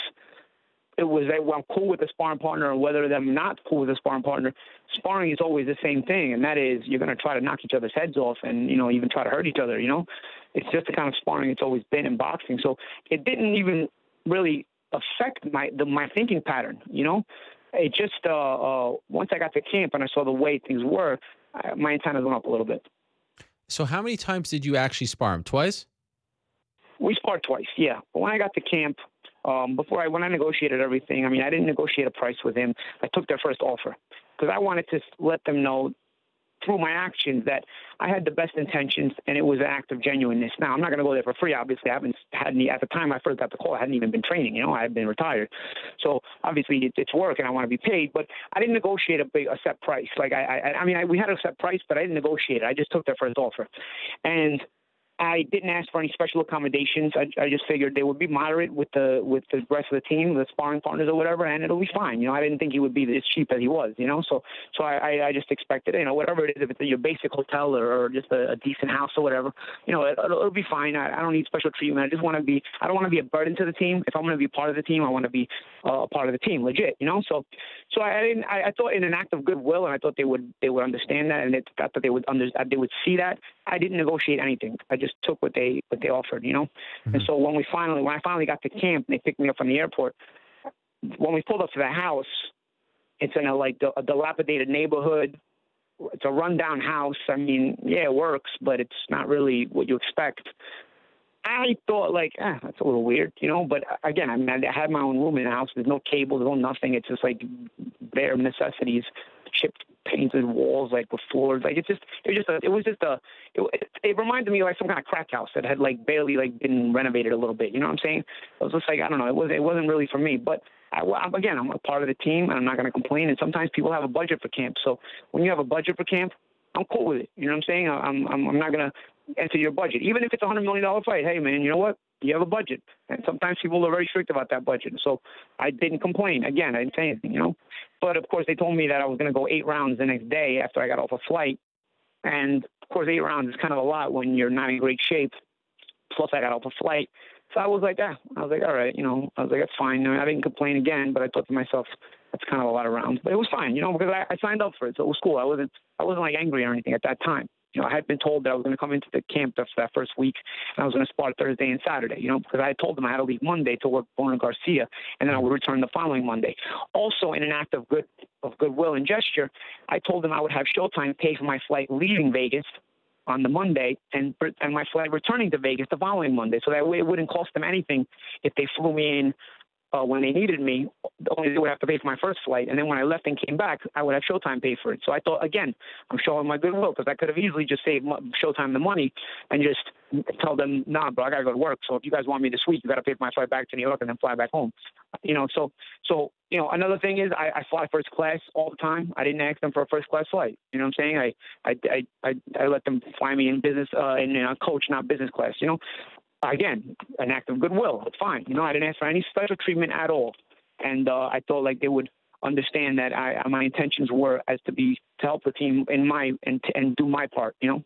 that I'm cool with a sparring partner or whether I'm not cool with a sparring partner, sparring is always the same thing, and that is you're going to try to knock each other's heads off and, even try to hurt each other, It's just the kind of sparring it's always been in boxing. So it didn't even really affect my thinking pattern, It just, once I got to camp and I saw the way things were, my antennas went up a little bit. So how many times did you actually spar him? Twice? We sparred twice, yeah. But when I got to camp, when I negotiated everything, I mean, I didn't negotiate a price with him. I took their first offer because I wanted to let them know through my actions that I had the best intentions and it was an act of genuineness. Now, I'm not going to go there for free. Obviously, I haven't had any, at the time I first got the call, I hadn't even been training, I had been retired. So obviously it's work and I want to be paid, but I didn't negotiate a set price. Like we had a set price, but I didn't negotiate it. I just took their first offer. And I didn't ask for any special accommodations. I just figured they would be moderate with the rest of the team, the sparring partners or whatever, and it'll be fine. I didn't think he would be as cheap as he was, So I just expected, whatever it is, if it's your basic hotel or just a decent house or whatever, it'll be fine. I don't need special treatment. I don't want to be a burden to the team. If I'm going to be a part of the team, I want to be a part of the team, legit, So I thought in an act of goodwill, and I thought they would understand that, and I thought they would see that. I didn't negotiate anything. I just took what they offered, Mm-hmm. And so when I finally got to camp, and they picked me up from the airport. When we pulled up to the house, it's in a dilapidated neighborhood. It's a rundown house. I mean, yeah, it works, but it's not really what you expect. I thought, like, that's a little weird, you know. But again, I mean, I had my own room in the house. There's no cable, there's no nothing. It's just like bare necessities, chipped, painted walls, like with floors. Like it reminded me of like some kind of crack house that had like barely like been renovated a little bit. You know what I'm saying? It was just like, I don't know. It wasn't really for me. But I'm a part of the team, and I'm not going to complain. And sometimes people have a budget for camp. So when you have a budget for camp, I'm cool with it. You know what I'm saying? I'm not going to enter your budget. Even if it's a $100 million fight, hey, man, you know what? You have a budget. And sometimes people are very strict about that budget. So I didn't complain. Again, I didn't say anything, you know. But, of course, they told me that I was going to go 8 rounds the next day after I got off a flight. And, of course, 8 rounds is kind of a lot when you're not in great shape. Plus, I got off a flight. So I was like, all right, you know. I was like, that's fine. I didn't complain again, but I thought to myself, that's kind of a lot of rounds. But it was fine, you know, because I signed up for it. So it was cool. I wasn't like angry or anything at that time. You know, I had been told that I was going to come into the camp for that first week, and I was going to spar Thursday and Saturday, you know, because I had told them I had to leave Monday to work Bona Garcia, and then I would return the following Monday. Also, in an act of goodwill and gesture, I told them I would have Showtime pay for my flight leaving Vegas on the Monday and my flight returning to Vegas the following Monday. So that way it wouldn't cost them anything if they flew me in when they needed me. Only they would have to pay for my first flight. And then when I left and came back, I would have Showtime pay for it. So I thought, again, I'm showing my goodwill, because I could have easily just saved Showtime the money and just tell them, nah, bro, I got to go to work. So if you guys want me this week, you got to pay for my flight back to New York and then fly back home. You know, so you know, another thing is I fly first class all the time. I didn't ask them for a first class flight. You know what I'm saying? I let them fly me in business coach, not business class, you know. Again, an act of goodwill. It's fine. You know, I didn't ask for any special treatment at all. And I thought like they would understand that my intentions were to help the team and do my part, you know.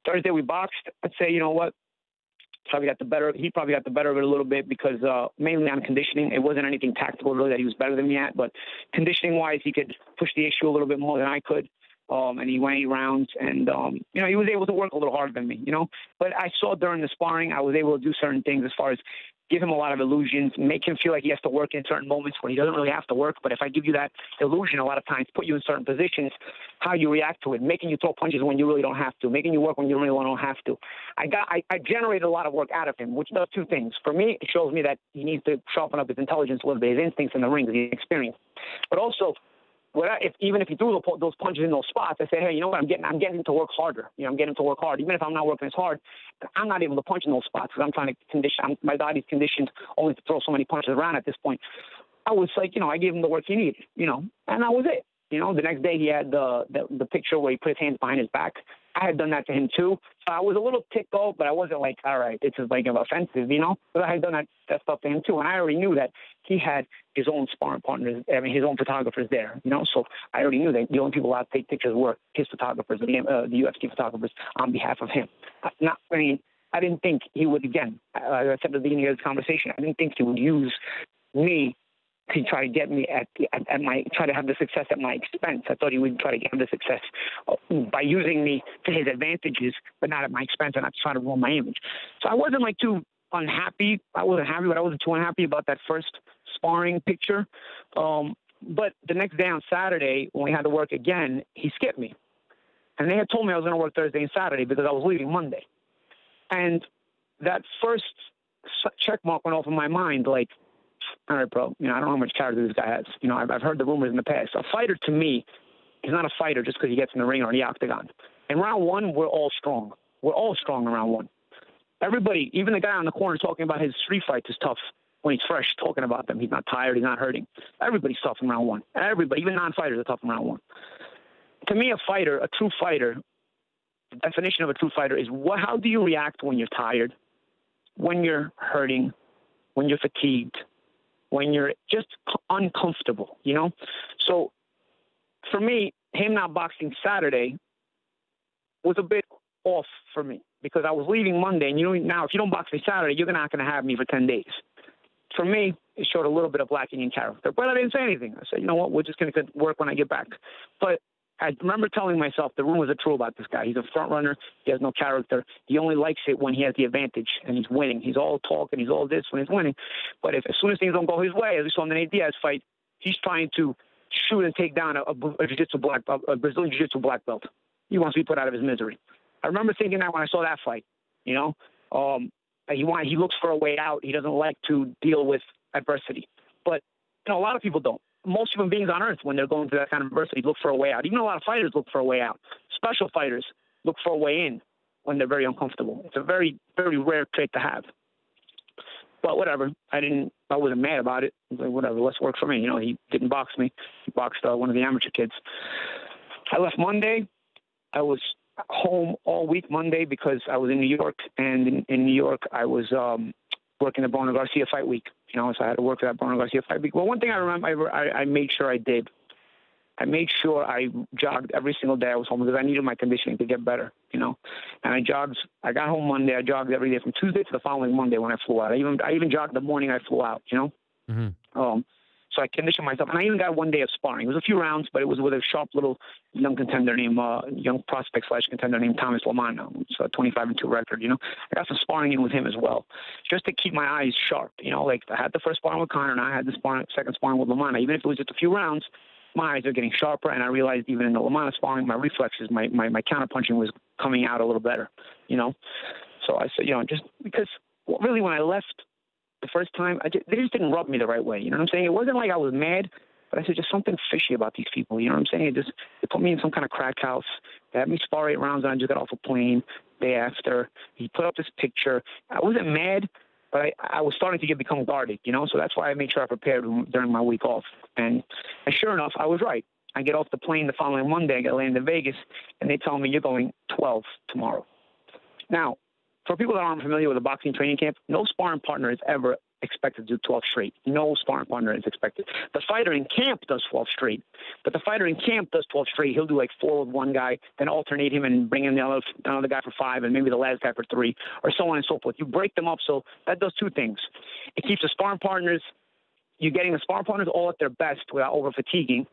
Thursday we boxed. I'd say, you know what, he probably got the better of it a little bit, because mainly on conditioning. It wasn't anything tactical really that he was better than me at, but conditioning-wise, he could push the issue a little bit more than I could. And he went 8 rounds, and, you know, he was able to work a little harder than me, you know. But I saw during the sparring, I was able to do certain things as far as give him a lot of illusions, make him feel like he has to work in certain moments when he doesn't really have to work. But if I give you that illusion a lot of times, put you in certain positions, how you react to it, making you throw punches when you really don't have to, making you work when you really don't have to. I generated a lot of work out of him, which does 2 things. For me, it shows me that he needs to sharpen up his intelligence a little bit, his instincts in the ring, his experience. But also, even if he threw those punches in those spots, I say, hey, you know what? I'm getting him to work harder. You know, I'm getting him to work hard. Even if I'm not working as hard, I'm not able to punch in those spots because I'm trying to condition. My body's conditioned only to throw so many punches around at this point. I was like, you know, I gave him the work he needed, you know, and that was it. You know, the next day he had the picture where he put his hands behind his back. I had done that to him too. So I was a little ticked off, but I wasn't like, all right, this is like offensive, you know. But I had done that stuff to him too, and I already knew that he had his own sparring partners. I mean, his own photographers there, you know. So I already knew that the only people allowed to take pictures were his photographers, the UFC photographers, on behalf of him. I didn't think he would. Again, I said at the beginning of this conversation, I didn't think he would use me to try to get me try to have the success at my expense. I thought he would try to get the success by using me to his advantages, but not at my expense, and not try to ruin my image. So I wasn't like too unhappy. I wasn't happy, but I wasn't too unhappy about that first sparring picture. But the next day on Saturday, when we had to work again, he skipped me. And they had told me I was going to work Thursday and Saturday because I was leaving Monday. And that first check mark went off in my mind, like, all right, bro, you know, I don't know how much character this guy has. You know, I've heard the rumors in the past. A fighter, to me, is not a fighter just because he gets in the ring or the octagon. In round 1, we're all strong. We're all strong in round 1. Everybody, even the guy on the corner talking about his street fights is tough when he's fresh, talking about them. He's not tired. He's not hurting. Everybody's tough in round 1. Everybody, even non-fighters, are tough in round 1. To me, a fighter, a true fighter, the definition of a true fighter is how do you react when you're tired, when you're hurting, when you're fatigued, when you're just uncomfortable, you know? So for me, him not boxing Saturday was a bit off for me because I was leaving Monday, and you know, now if you don't box me Saturday, you're not going to have me for 10 days. For me, it showed a little bit of lacking in character, but I didn't say anything. I said, you know what, we're just going to work when I get back. But I remember telling myself the rumors are true about this guy. He's a front runner. He has no character. He only likes it when he has the advantage and he's winning. He's all talk and he's all this when he's winning. But as soon as things don't go his way, as we saw in the Nate Diaz fight, he's trying to shoot and take down a Brazilian jiu-jitsu black belt. He wants to be put out of his misery. I remember thinking that when I saw that fight, you know. He looks for a way out. He doesn't like to deal with adversity. But, a lot of people don't. Most human beings on earth, when they're going through that kind of adversity, look for a way out. Even a lot of fighters look for a way out. Special fighters look for a way in when they're very uncomfortable. It's a very, very rare trait to have. But whatever. I wasn't mad about it. I was like, whatever, let's work for me. He didn't box me. He boxed one of the amateur kids. I left Monday. I was home all week Monday because I was in New York. And in New York, I was working the Bruno Garcia fight week. So I had to work for that Bruno Garcia fight week. Well, one thing I remember, I made sure I did. I made sure I jogged every single day I was home because I needed my conditioning to get better, And I jogged. I got home Monday. I jogged every day from Tuesday to the following Monday when I flew out. I even jogged the morning I flew out, Mm-hmm. So I conditioned myself. And I even got one day of sparring. It was a few rounds, but it was with a sharp little young prospect / contender named Thomas Lamana. It's a 25-2 record, I got some sparring in with him as well, just to keep my eyes sharp, Like I had the first sparring with Conor, and I had the second sparring with Lamana. Even if it was just a few rounds, my eyes are getting sharper, and I realized even in the Lamana sparring, my reflexes, my counterpunching was coming out a little better, So I said, just because really when I left the first time, they just didn't rub me the right way. You know what I'm saying? It wasn't like I was mad, but I said just something fishy about these people. You know what I'm saying? They put me in some kind of crack house. They had me spar 8 rounds, and I just got off a plane day after. He put up this picture. I wasn't mad, but I was starting to become guarded, So that's why I made sure I prepared during my week off. And sure enough, I was right. I get off the plane the following Monday. I land in Vegas, and they tell me you're going 12 tomorrow. Now, for people that aren't familiar with a boxing training camp, no sparring partner is ever expected to do 12 straight. No sparring partner is expected. The fighter in camp does 12 straight, but the fighter in camp does 12 straight. He'll do like 4 with one guy, then alternate him and bring in another guy for 5, and maybe the last guy for 3, or so on and so forth. You break them up, so that does 2 things. It keeps the sparring partners, you're getting the sparring partners all at their best without over-fatiguing,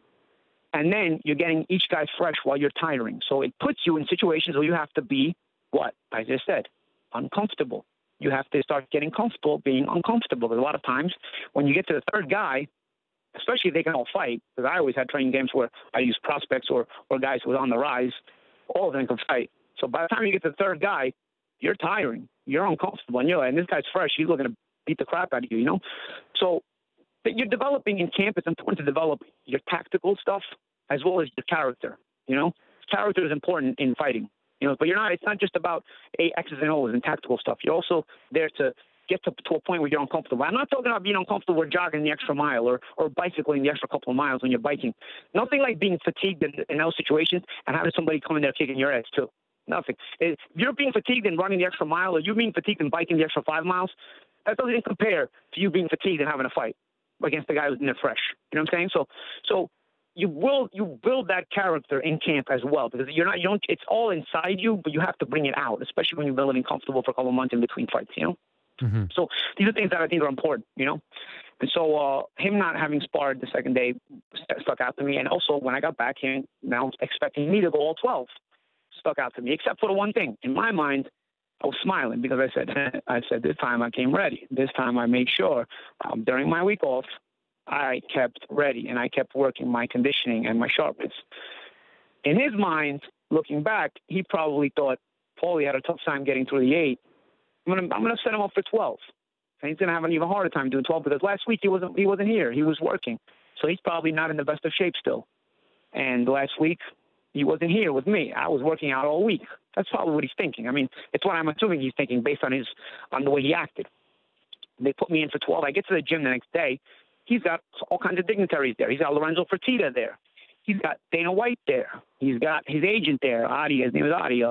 and then you're getting each guy fresh while you're tiring. So it puts you in situations where you have to be, what I just said, uncomfortable. You have to start getting comfortable being uncomfortable. Because a lot of times when you get to the third guy, especially if they can all fight, because I always had training games where I used prospects or guys who were on the rise, all of them can fight. So by the time you get to the third guy, you're tiring, you're uncomfortable, and this guy's fresh, he's looking to beat the crap out of you, So that you're developing in camp, it's important to develop your tactical stuff as well as your character, Character is important in fighting. But it's not just about X's and O's and tactical stuff. You're also there to get to a point where you're uncomfortable. I'm not talking about being uncomfortable or jogging the extra mile or bicycling the extra couple of miles when you're biking. Nothing like being fatigued in those situations and having somebody come in there kicking your ass too. Nothing. If you're being fatigued and running the extra mile, or you being fatigued and biking the extra 5 miles, that doesn't compare to you being fatigued and having a fight against the guy who's in there fresh. You know what I'm saying? So you build that character in camp as well, because it's all inside you, but you have to bring it out, especially when you've been living comfortable for a couple of months in between fights, Mm-hmm. So these are things that I think are important, And so him not having sparred the second day stuck out to me. And also when I got back here, now expecting me to go all 12 stuck out to me, except for the one thing. In my mind, I was smiling because I said this time I came ready. This time I made sure during my week off, I kept ready, and I kept working my conditioning and my sharpness. In his mind, looking back, he probably thought Paulie had a tough time getting through the 8. I'm gonna set him up for 12. And he's gonna have an even harder time doing 12 because last week he wasn't here. He was working, so he's probably not in the best of shape still. And last week he wasn't here with me. I was working out all week. That's probably what he's thinking. I mean, it's what I'm assuming he's thinking based on the way he acted. They put me in for 12. I get to the gym the next day. He's got all kinds of dignitaries there. He's got Lorenzo Fertitta there. He's got Dana White there. He's got his agent there, Adi. His name is Adi.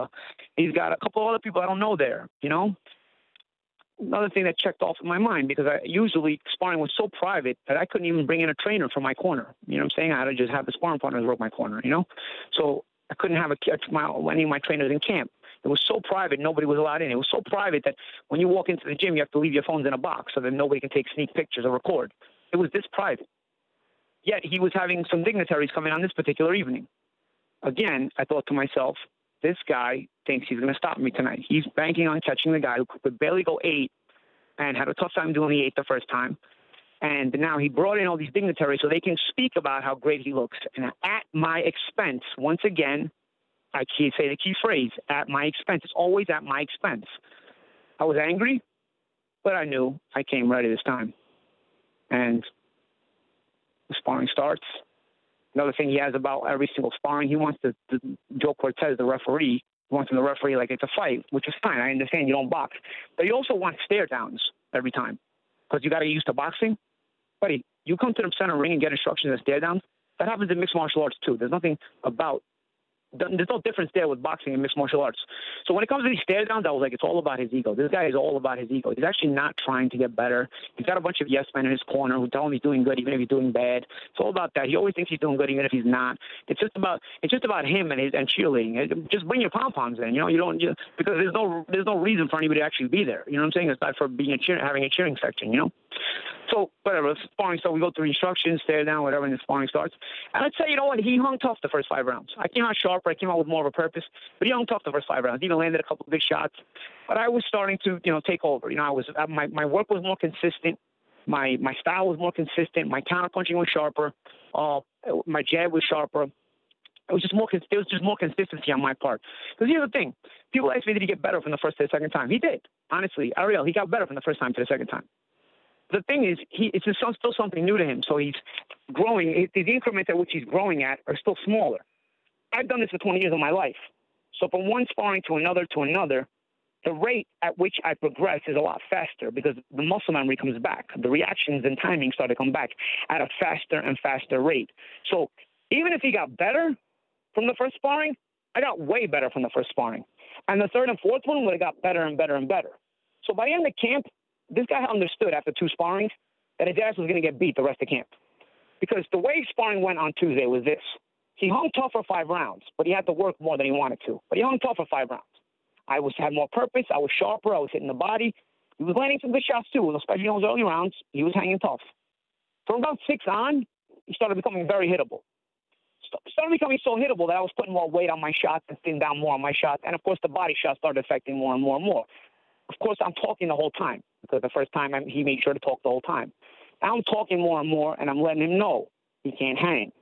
He's got a couple of other people I don't know there, Another thing that checked off in my mind, because usually sparring was so private that I couldn't even bring in a trainer for my corner. You know what I'm saying? I had to just have the sparring partners work my corner, So I couldn't have any of my trainers in camp. It was so private, nobody was allowed in. It was so private that when you walk into the gym, you have to leave your phones in a box so that nobody can take sneak pictures or record. It was this private. Yet he was having some dignitaries come in on this particular evening. Again, I thought to myself, this guy thinks he's going to stop me tonight. He's banking on catching the guy who could barely go 8 and had a tough time doing the 8 the first time. And now he brought in all these dignitaries so they can speak about how great he looks. And at my expense, once again, I can't say the key phrase, at my expense. It's always at my expense. I was angry. But I knew I came ready this time. And the sparring starts. Another thing he has about every single sparring, he wants Joe Cortez, the referee, wants him to referee like it's a fight, which is fine. I understand you don't box. But he also wants stare downs every time because you got to get used to boxing. Buddy, you come to the center ring and get instructions as stare downs. That happens in mixed martial arts too. There's no difference there with boxing and mixed martial arts. So when it comes to these stare downs, I was like, it's all about his ego. This guy is all about his ego. He's actually not trying to get better. He's got a bunch of yes men in his corner who tell him he's doing good even if he's doing bad. It's all about that. He always thinks he's doing good even if he's not. It's just about him and cheerleading. Just bring your pom poms in. Because there's no reason for anybody to actually be there. You know what I'm saying? Aside from having a cheering section. So whatever, sparring. So we go through instructions, stare down, whatever, and the sparring starts. And I'd say, you know what, he hung tough the first 5 rounds. I came out sharper. I came out with more of a purpose, but he hung tough the first 5 rounds. He even landed a couple of big shots. But I was starting to, take over. My work was more consistent. My style was more consistent. My counterpunching was sharper. My jab was sharper. It was just more consistency on my part. Because here's the thing. People ask me, did he get better from the first to the second time? He did. Honestly, Ariel, he got better from the first time to the second time. The thing is, it's still something new to him, so he's growing. The increments at which he's growing at are still smaller. I've done this for 20 years of my life. So from one sparring to another, the rate at which I progress is a lot faster because the muscle memory comes back. The reactions and timing start to come back at a faster and faster rate. So even if he got better from the first sparring, I got way better from the first sparring. And the third and fourth one would have got better and better and better. So by the end of camp, this guy understood after 2 sparrings that his ass was going to get beat the rest of camp. Because the way sparring went on Tuesday was this. He hung tough for 5 rounds, but he had to work more than he wanted to. But he hung tough for 5 rounds. I had more purpose. I was sharper. I was hitting the body. He was landing some good shots too, especially in those early rounds. He was hanging tough. From about 6 on, he started becoming very hittable. Started becoming so hittable that I was putting more weight on my shots and sitting down more on my shots. And, of course, the body shots started affecting more and more and more. Of course, I'm talking the whole time because the first time he made sure to talk the whole time. Now I'm talking more and more, and I'm letting him know he can't hang.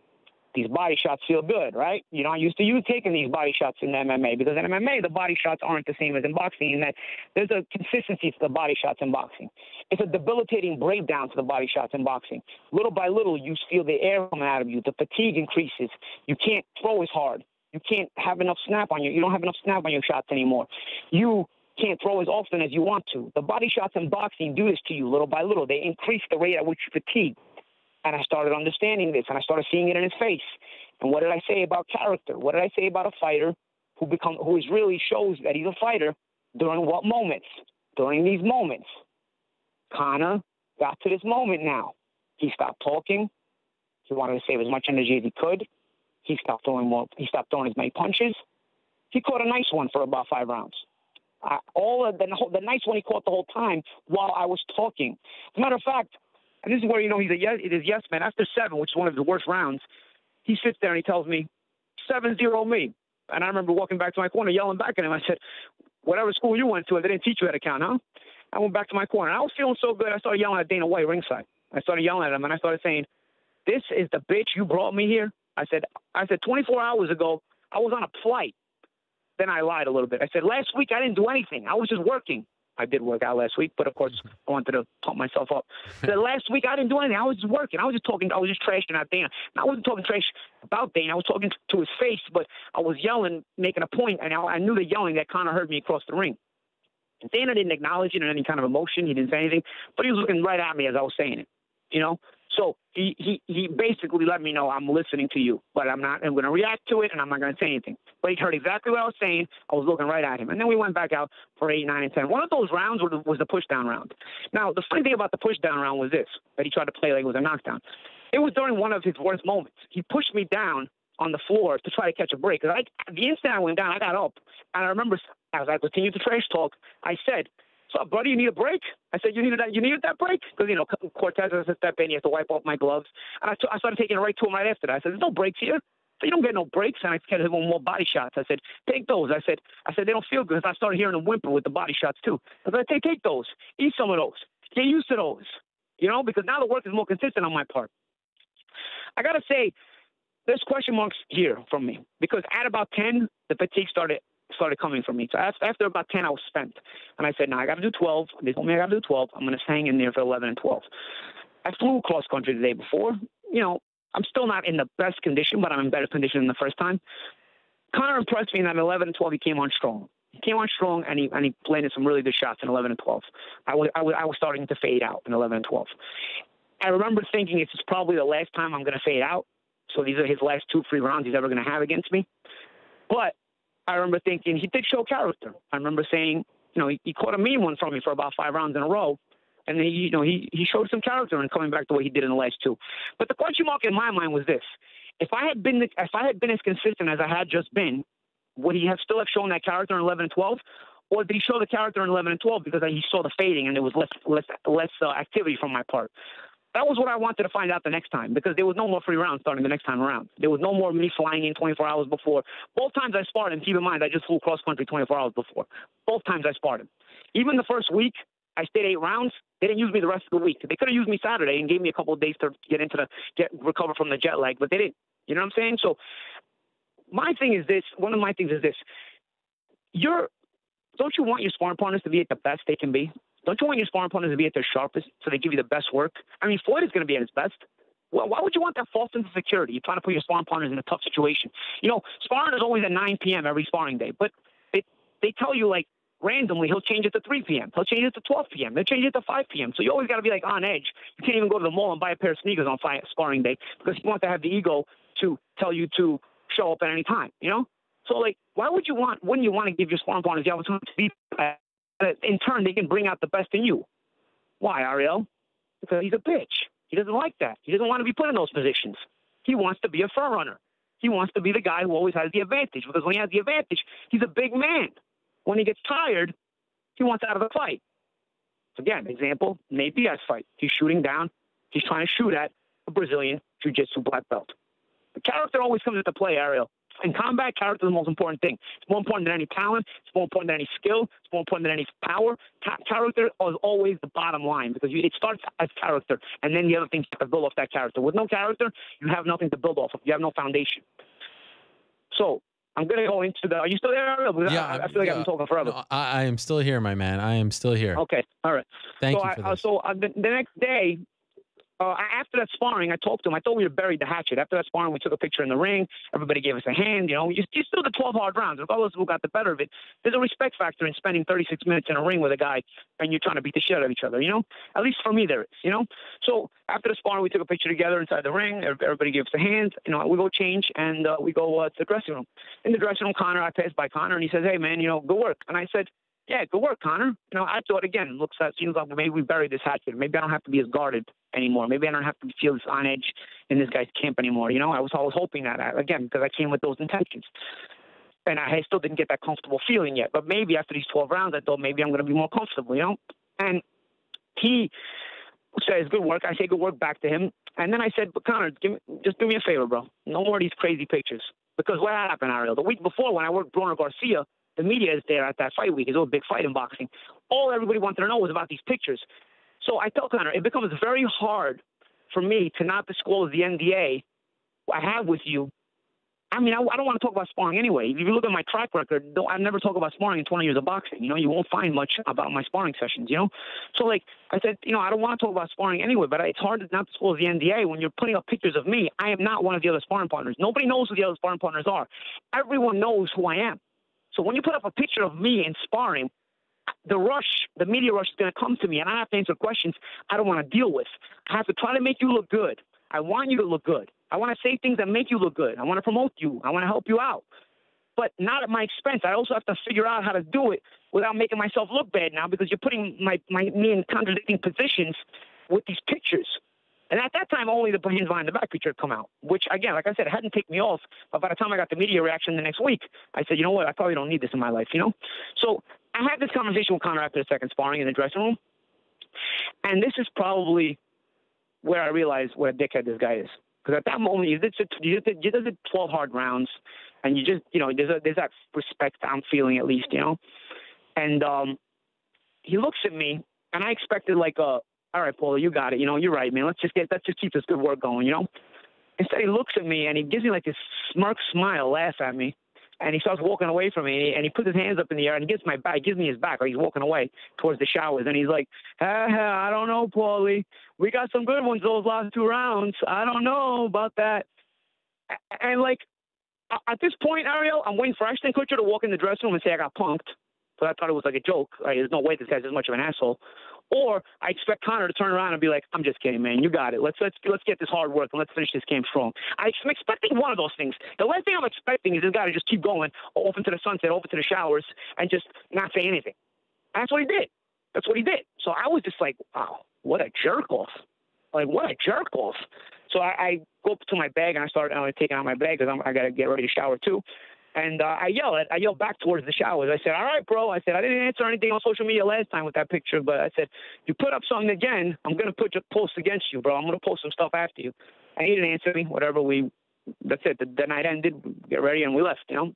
These body shots feel good, right? I used to taking these body shots in MMA because in MMA, the body shots aren't the same as in boxing in that there's a consistency to the body shots in boxing. It's a debilitating breakdown to the body shots in boxing. Little by little, you feel the air coming out of you. The fatigue increases. You can't throw as hard. You can't have enough snap on you don't have enough snap on your shots anymore. You can't throw as often as you want to. The body shots in boxing do this to you little by little. They increase the rate at which you fatigue. And I started understanding this, and I started seeing it in his face. And what did I say about character? What did I say about a fighter who really shows that he's a fighter during what moments? During these moments. Conor got to this moment now. He stopped talking. He wanted to save as much energy as he could. He stopped throwing as many punches. He caught a nice one for about 5 rounds. The nice one he caught the whole time while I was talking. As a matter of fact, and this is where he's a yes man. After 7, which is one of the worst rounds, he sits there and he tells me, 7-0 me. And I remember walking back to my corner, yelling back at him. I said, whatever school you went to, they didn't teach you how to count, huh? I went back to my corner. I was feeling so good, I started yelling at Dana White ringside. I started yelling at him, and I started saying, this is the bitch you brought me here? I said 24 hours ago, I was on a flight. Then I lied a little bit. I said, last week I didn't do anything. I was just working. I did work out last week, but of course I wanted to pump myself up. The last week I didn't do anything. I was just working. I was just talking. I was just trashing out Dana. And I wasn't talking trash about Dana. I was talking to his face, but I was yelling, making a point, and I knew the yelling that Conor heard me across the ring. And Dana didn't acknowledge it in any kind of emotion. He didn't say anything, but he was looking right at me as I was saying it, So he basically let me know I'm listening to you, but I'm going to react to it, and I'm not going to say anything. But he heard exactly what I was saying. I was looking right at him. And then we went back out for 8, 9, and 10. One of those rounds was the push-down round. Now, the funny thing about the push-down round was this, that he tried to play like it was a knockdown. It was during one of his worst moments. He pushed me down on the floor to try to catch a break. The instant I went down, I got up. And I remember as I continued to trash talk, I said, "What's up, buddy? You need a break?" I said, "You needed that break?" Because, Cortez has to step in. He has to wipe off my gloves. And I started taking it right to him right after that. I said, "There's no breaks here." So you don't get no breaks. And I kept him with more body shots. I said, "Take those." I said, "They don't feel good." I started hearing him whimper with the body shots, too. I said, take those. Eat some of those. Get used to those. Because now the work is more consistent on my part. I got to say, there's question marks here from me. Because at about 10, the fatigue started started coming for me. So after about 10, I was spent. And I said, no, I got to do 12. They told me I got to do 12. I'm going to hang in there for 11 and 12. I flew cross country the day before. You know, I'm still not in the best condition, but I'm in better condition than the first time. Conor impressed me in that 11 and 12. He came on strong. He came on strong, and he landed some really good shots in 11 and 12. I was starting to fade out in 11 and 12. I remember thinking this is probably the last time I'm going to fade out. So these are his last 2 free rounds he's ever going to have against me. But I remember thinking he did show character. I remember saying, you know, he caught a mean one from me for about 5 rounds in a row. And then, you know, he showed some character in coming back the way he did in the last 2. But the question mark in my mind was this. If I had been as consistent as I had just been, would he still have shown that character in 11 and 12? Or did he show the character in 11 and 12 because he saw the fading and there was less activity from my part? That was what I wanted to find out the next time, because there was no more free rounds starting the next time around. There was no more me flying in 24 hours before. Both times I sparred him, keep in mind, I just flew cross-country 24 hours before. Both times I sparred him. Even the first week, I stayed 8 rounds. They didn't use me the rest of the week. They could have used me Saturday and gave me a couple of days to recover from the jet lag, but they didn't. You know what I'm saying? So my thing is this. One of my things is this. Don't you want your sparring partners to be at the best they can be? Don't you want your sparring partners to be at their sharpest so they give you the best work? I mean, Floyd is going to be at his best. Well, why would you want that false sense of security? You're trying to put your sparring partners in a tough situation. You know, sparring is always at 9 p.m. every sparring day, but they tell you, like, randomly he'll change it to 3 p.m. He'll change it to 12 p.m. They'll change it to 5 p.m. So you always got to be, like, on edge. You can't even go to the mall and buy a pair of sneakers on sparring day because you want to have the ego to tell you to show up at any time, you know? So, like, wouldn't you want to give your sparring partners the opportunity to be in turn, they can bring out the best in you? Why, Ariel? Because he's a bitch. He doesn't like that. He doesn't want to be put in those positions. He wants to be a front runner. He wants to be the guy who always has the advantage, because when he has the advantage, he's a big man. When he gets tired, he wants out of the fight. Again, example, Nate Diaz fight. He's shooting down. He's trying to shoot at a Brazilian jiu-jitsu black belt. The character always comes into play, Ariel. In combat, character is the most important thing. It's more important than any talent. It's more important than any skill. It's more important than any power. Character is always the bottom line, because it starts as character, and then the other things to build off that character. With no character, you have nothing to build off of. You have no foundation. So I'm going to go into the – are you still there, Ariel? Yeah. I feel like I've been talking forever. No, I am still here, my man. I am still here. Okay. All right. Thank you for this. So the next day – after that sparring, I talked to him. I thought we had buried the hatchet. After that sparring, we took a picture in the ring. Everybody gave us a hand. You know, you still the 12 hard rounds. Regardless of who got the better of it, there's a respect factor in spending 36 minutes in a ring with a guy and you're trying to beat the shit out of each other, you know? At least for me, there is, you know? So after the sparring, we took a picture together inside the ring. Everybody gave us a hand. You know, we go change and we go to the dressing room. In the dressing room, I passed by Conor and he says, hey, man, you know, good work. And I said, yeah, good work, Conor. You know, I thought, again, seems like maybe we buried this hatchet. Maybe I don't have to be as guarded anymore. Maybe I don't have to feel this on edge in this guy's camp anymore. You know, I was hoping that, again, because I came with those intentions. And I still didn't get that comfortable feeling yet. But maybe after these 12 rounds, I thought maybe I'm going to be more comfortable, you know? And he says, good work. I say good work back to him. And then I said, but Conor, just do me a favor, bro. No more of these crazy pictures. Because what happened, Ariel? The week before when I worked Bruno Garcia, the media is there at that fight week. It's a big fight in boxing. All everybody wanted to know was about these pictures. So I tell Conor, it becomes very hard for me to not disclose the NDA I have with you. I mean, I don't want to talk about sparring anyway. If you look at my track record, I've never talked about sparring in 20 years of boxing. You know, you won't find much about my sparring sessions, you know? So, like, I said, you know, I don't want to talk about sparring anyway, but it's hard to not disclose the NDA when you're putting up pictures of me. I am not one of the other sparring partners. Nobody knows who the other sparring partners are. Everyone knows who I am. So when you put up a picture of me in sparring, the media rush is going to come to me, and I have to answer questions I don't want to deal with. I have to try to make you look good. I want you to look good. I want to say things that make you look good. I want to promote you. I want to help you out. But not at my expense. I also have to figure out how to do it without making myself look bad now, because you're putting me in contradicting positions with these pictures. And at that time, only the hands behind the back picture had come out, which, again, like I said, it hadn't taken me off. But by the time I got the media reaction the next week, I said, you know what, I probably don't need this in my life, you know? So I had this conversation with Conor after the second sparring in the dressing room. And this is probably where I realized what a dickhead this guy is. Because at that moment, you did 12 hard rounds, and you just, you know, there's that respect I'm feeling, at least, you know? And he looks at me, and I expected like a, all right, Paulie, you got it. You know, you're right, man. Let's just keep this good work going, you know? Instead, he looks at me, and he gives me like this smirk smile, laugh at me. And he starts walking away from me, and he puts his hands up in the air, and he gives me his back, like he's walking away towards the showers. And he's like, I don't know, Paulie. We got some good ones those last 2 rounds. I don't know about that. And, like, at this point, Ariel, I'm waiting for Ashton Kutcher to walk in the dressing room and say I got punked. So I thought it was like a joke. Right? There's no way this guy's as much of an asshole. Or I expect Conor to turn around and be like, I'm just kidding, man. You got it. Let's get this hard work and let's finish this game strong. I'm expecting one of those things. The last thing I'm expecting is this guy to just keep going off into the sunset, off into the showers, and just not say anything. And that's what he did. That's what he did. So I was just like, wow, what a jerk off. Like, what a jerk off. So I go up to my bag and I start taking out my bag because I got to get ready to shower too. And I yell back towards the showers. I said, all right, bro. I said, I didn't answer anything on social media last time with that picture, but I said, you put up something again, I'm going to put your post against you, bro. I'm going to post some stuff after you. And he didn't answer me. Whatever, that's it. The night ended, get ready, and we left, you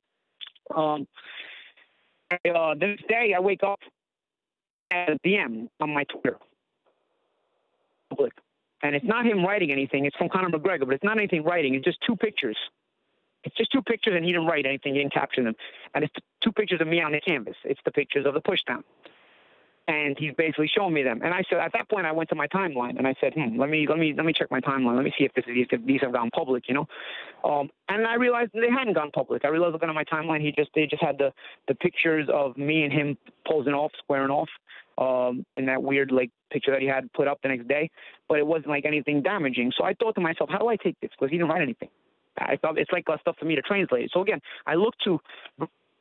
know. The next day, I wake up at a DM on my Twitter. Public. And it's not him writing anything. It's from Conor McGregor, but it's not anything writing. It's just 2 pictures. It's just 2 pictures, and he didn't write anything. He didn't caption them. And it's 2 pictures of me on the canvas. It's the pictures of the pushdown. And he's basically showing me them. And I said, at that point, I went to my timeline, and I said, let me check my timeline. Let me see if these have gone public, you know. And I realized they hadn't gone public. I realized looking at my timeline, they just had the pictures of me and him posing off, squaring off, in that weird, like, picture that he had put up the next day. But it wasn't, like, anything damaging. So I thought to myself, how do I take this? Because he didn't write anything. I thought it's like stuff for me to translate. So again, I look to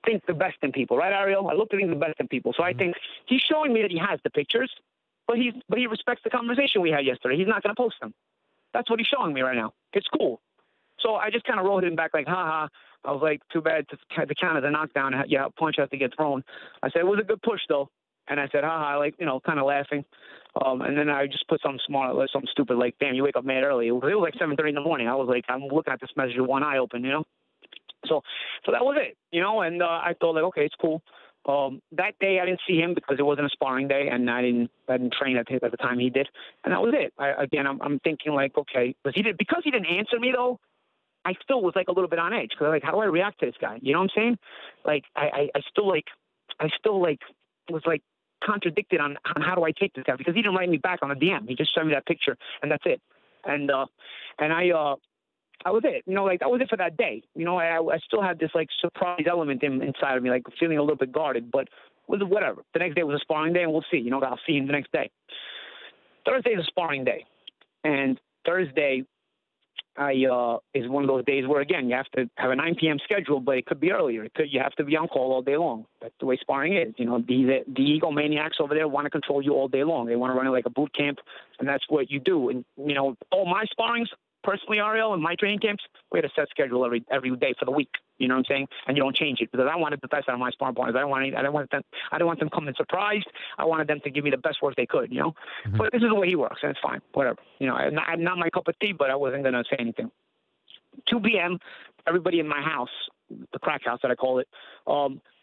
think the best in people, right, Ariel? I look to think the best in people. So I think he's showing me that he has the pictures, but he respects the conversation we had yesterday. He's not going to post them. That's what he's showing me right now. It's cool. So I just kind of wrote him back like, ha. I was like, too bad to count as a knockdown. Yeah, a punch has to get thrown. I said, it was a good push, though. And I said, ha, like, you know, kind of laughing. And then I just put something smart, something stupid, like, damn, you wake up mad early. It was like 7:30 in the morning. I was like, I'm looking at this message with one eye open, you know? So that was it, you know? And I thought, like, okay, it's cool. That day I didn't see him because it wasn't a sparring day, and I didn't train at the time he did. And that was it. I'm thinking, like, okay, because he didn't answer me, though, I still was, like, a little bit on edge. Because, like, how do I react to this guy? You know what I'm saying? Like, I still was, like, contradicted on how do I take this guy, because he didn't write me back on the DM. He just showed me that picture, and that's it. And I was it. You know, like, that was it for that day. You know, I still had this, like, surprise element inside of me, like, feeling a little bit guarded, but whatever. The next day was a sparring day, and we'll see. You know, I'll see him the next day. Thursday is a sparring day, and Thursday is one of those days where, again, you have to have a 9 p.m. schedule, but it could be earlier. You have to be on call all day long. That's the way sparring is. You know, the egomaniacs over there want to control you all day long. They want to run it like a boot camp, and that's what you do. And, you know, all my sparrings, personally, Ariel, in my training camps, we had a set schedule every day for the week. You know what I'm saying? And you don't change it, because I wanted the best out of my sparring partners. I didn't want them coming surprised. I wanted them to give me the best work they could, you know? Mm-hmm. But this is the way he works, and it's fine. Whatever. You know, I'm not my cup of tea, but I wasn't going to say anything. 2 p.m., everybody in my house, the crack house that I call it,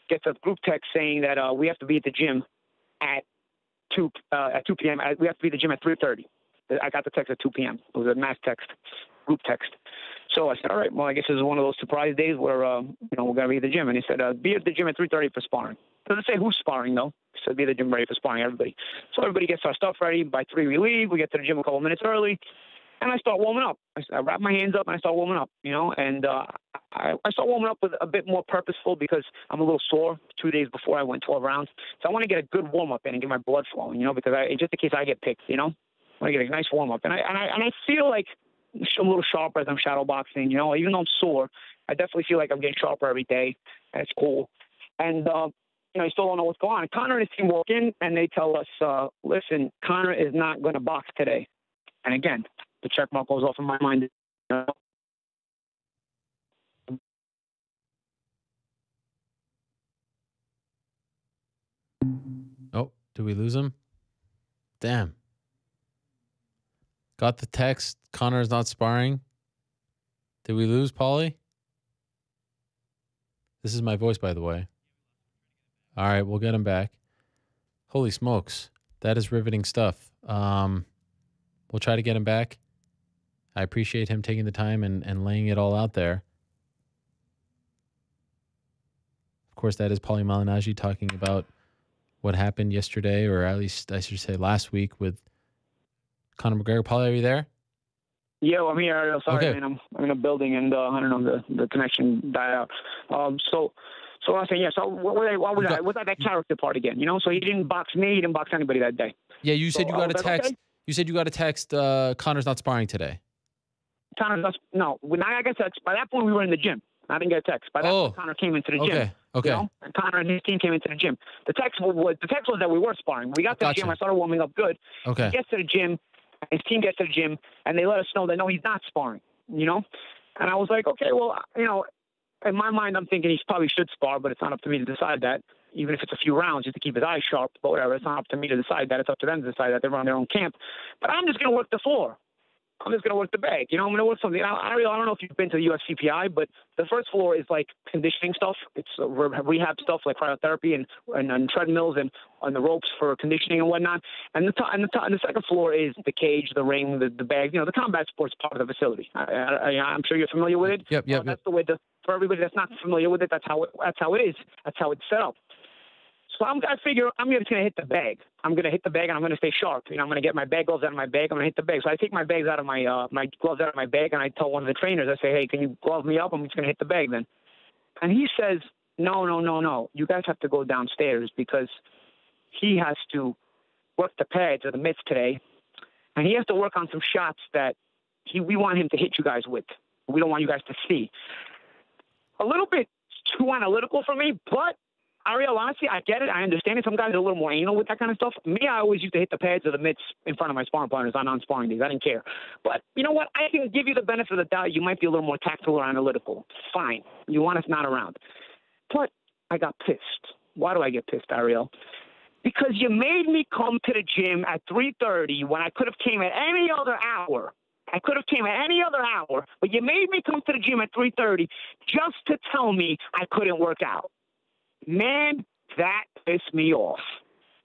gets a group text saying that we have to be at the gym at 2 p.m. We have to be at the gym at 3:30. I got the text at 2 p.m. It was a mass text, group text. So I said, all right, well, I guess this is one of those surprise days where, you know, we're going to be at the gym. And he said, be at the gym at 3:30 for sparring. Doesn't say who's sparring, though. He said, be at the gym ready for sparring, everybody. So everybody gets our stuff ready. By 3, we leave. We get to the gym a couple minutes early. And I start warming up. I wrap my hands up and I start warming up, you know. And I start warming up with a bit more purposeful because I'm a little sore 2 days before I went 12 rounds. So I want to get a good warm-up in and get my blood flowing, you know, because just in case I get picked, you know. I want to get a nice warm-up. And I feel like I'm a little sharper as I'm shadow boxing, you know. Even though I'm sore, I definitely feel like I'm getting sharper every day. And it's cool. And, you know, I still don't know what's going on. Conor and his team walk in, and they tell us, listen, Conor is not going to box today. And, again, the check mark goes off in my mind. You know? Oh, did we lose him? Damn. Got the text. Conor's not sparring. Did we lose Paulie? This is my voice, by the way. All right, we'll get him back. Holy smokes. That is riveting stuff. We'll try to get him back. I appreciate him taking the time and laying it all out there. course, that is Paulie Malignaggi talking about what happened yesterday, or at least I should say last week, with Conor McGregor. Paulie, are you there? Yeah, I'm here, Ariel. Sorry, Okay. man. I'm in a building, and I don't know, the connection died out. So I was saying, yeah, so what was that character part again? You know, so he didn't box me, he didn't box anybody that day. Yeah, you said you got a text. Okay. You said you got a text, Conor's not sparring today. No, when I got text, by that point we were in the gym. I didn't get a text. By that point, Conor came into the gym. Okay. You know? And Conor and his team came into the gym. The text was that we were sparring. We got to the gym. I started warming up good. Okay. He gets to the gym. His team gets to the gym, and they let us know that no, he's not sparring. You know, and I was like, okay, well, you know, in my mind, I'm thinking he probably should spar, but it's not up to me to decide that. Even if it's a few rounds, just to keep his eyes sharp, but whatever. It's not up to me to decide that. It's up to them to decide that. They run their own camp. But I'm just going to work the floor. I'm just going to work the bag. You know, I'm going to work something. I don't know if you've been to the UFCPI, but the first floor is like conditioning stuff. It's rehab stuff like cryotherapy and treadmills and on the ropes for conditioning and whatnot. And the second floor is the cage, the ring, the bag. You know, the combat sports part of the facility. I'm sure you're familiar with it. Yep. That's the way. For everybody that's not familiar with it, that's how it is. That's how it's set up. So I figure I'm just going to hit the bag. I'm going to hit the bag, and I'm going to stay sharp. You know, I'm going to get my bag gloves out of my bag. I'm going to hit the bag. So I take my bags out of my gloves out of my bag, and I tell one of the trainers, I say, hey, can you glove me up? I'm just going to hit the bag then. And he says, no. You guys have to go downstairs because he has to work the pads or the mitts today, and he has to work on some shots that we want him to hit you guys with. We don't want you guys to see. A little bit too analytical for me, but Ariel, honestly, I get it. I understand it. Some guys are a little more anal with that kind of stuff. Me, I always used to hit the pads or the mitts in front of my sparring partners on non-sparring days. I didn't care. But you know what? I can give you the benefit of the doubt. You might be a little more tactical or analytical. Fine. You want us not around. But I got pissed. Why do I get pissed, Ariel? Because you made me come to the gym at 3:30 when I could have came at any other hour. But you made me come to the gym at 3:30 just to tell me I couldn't work out. Man, that pissed me off.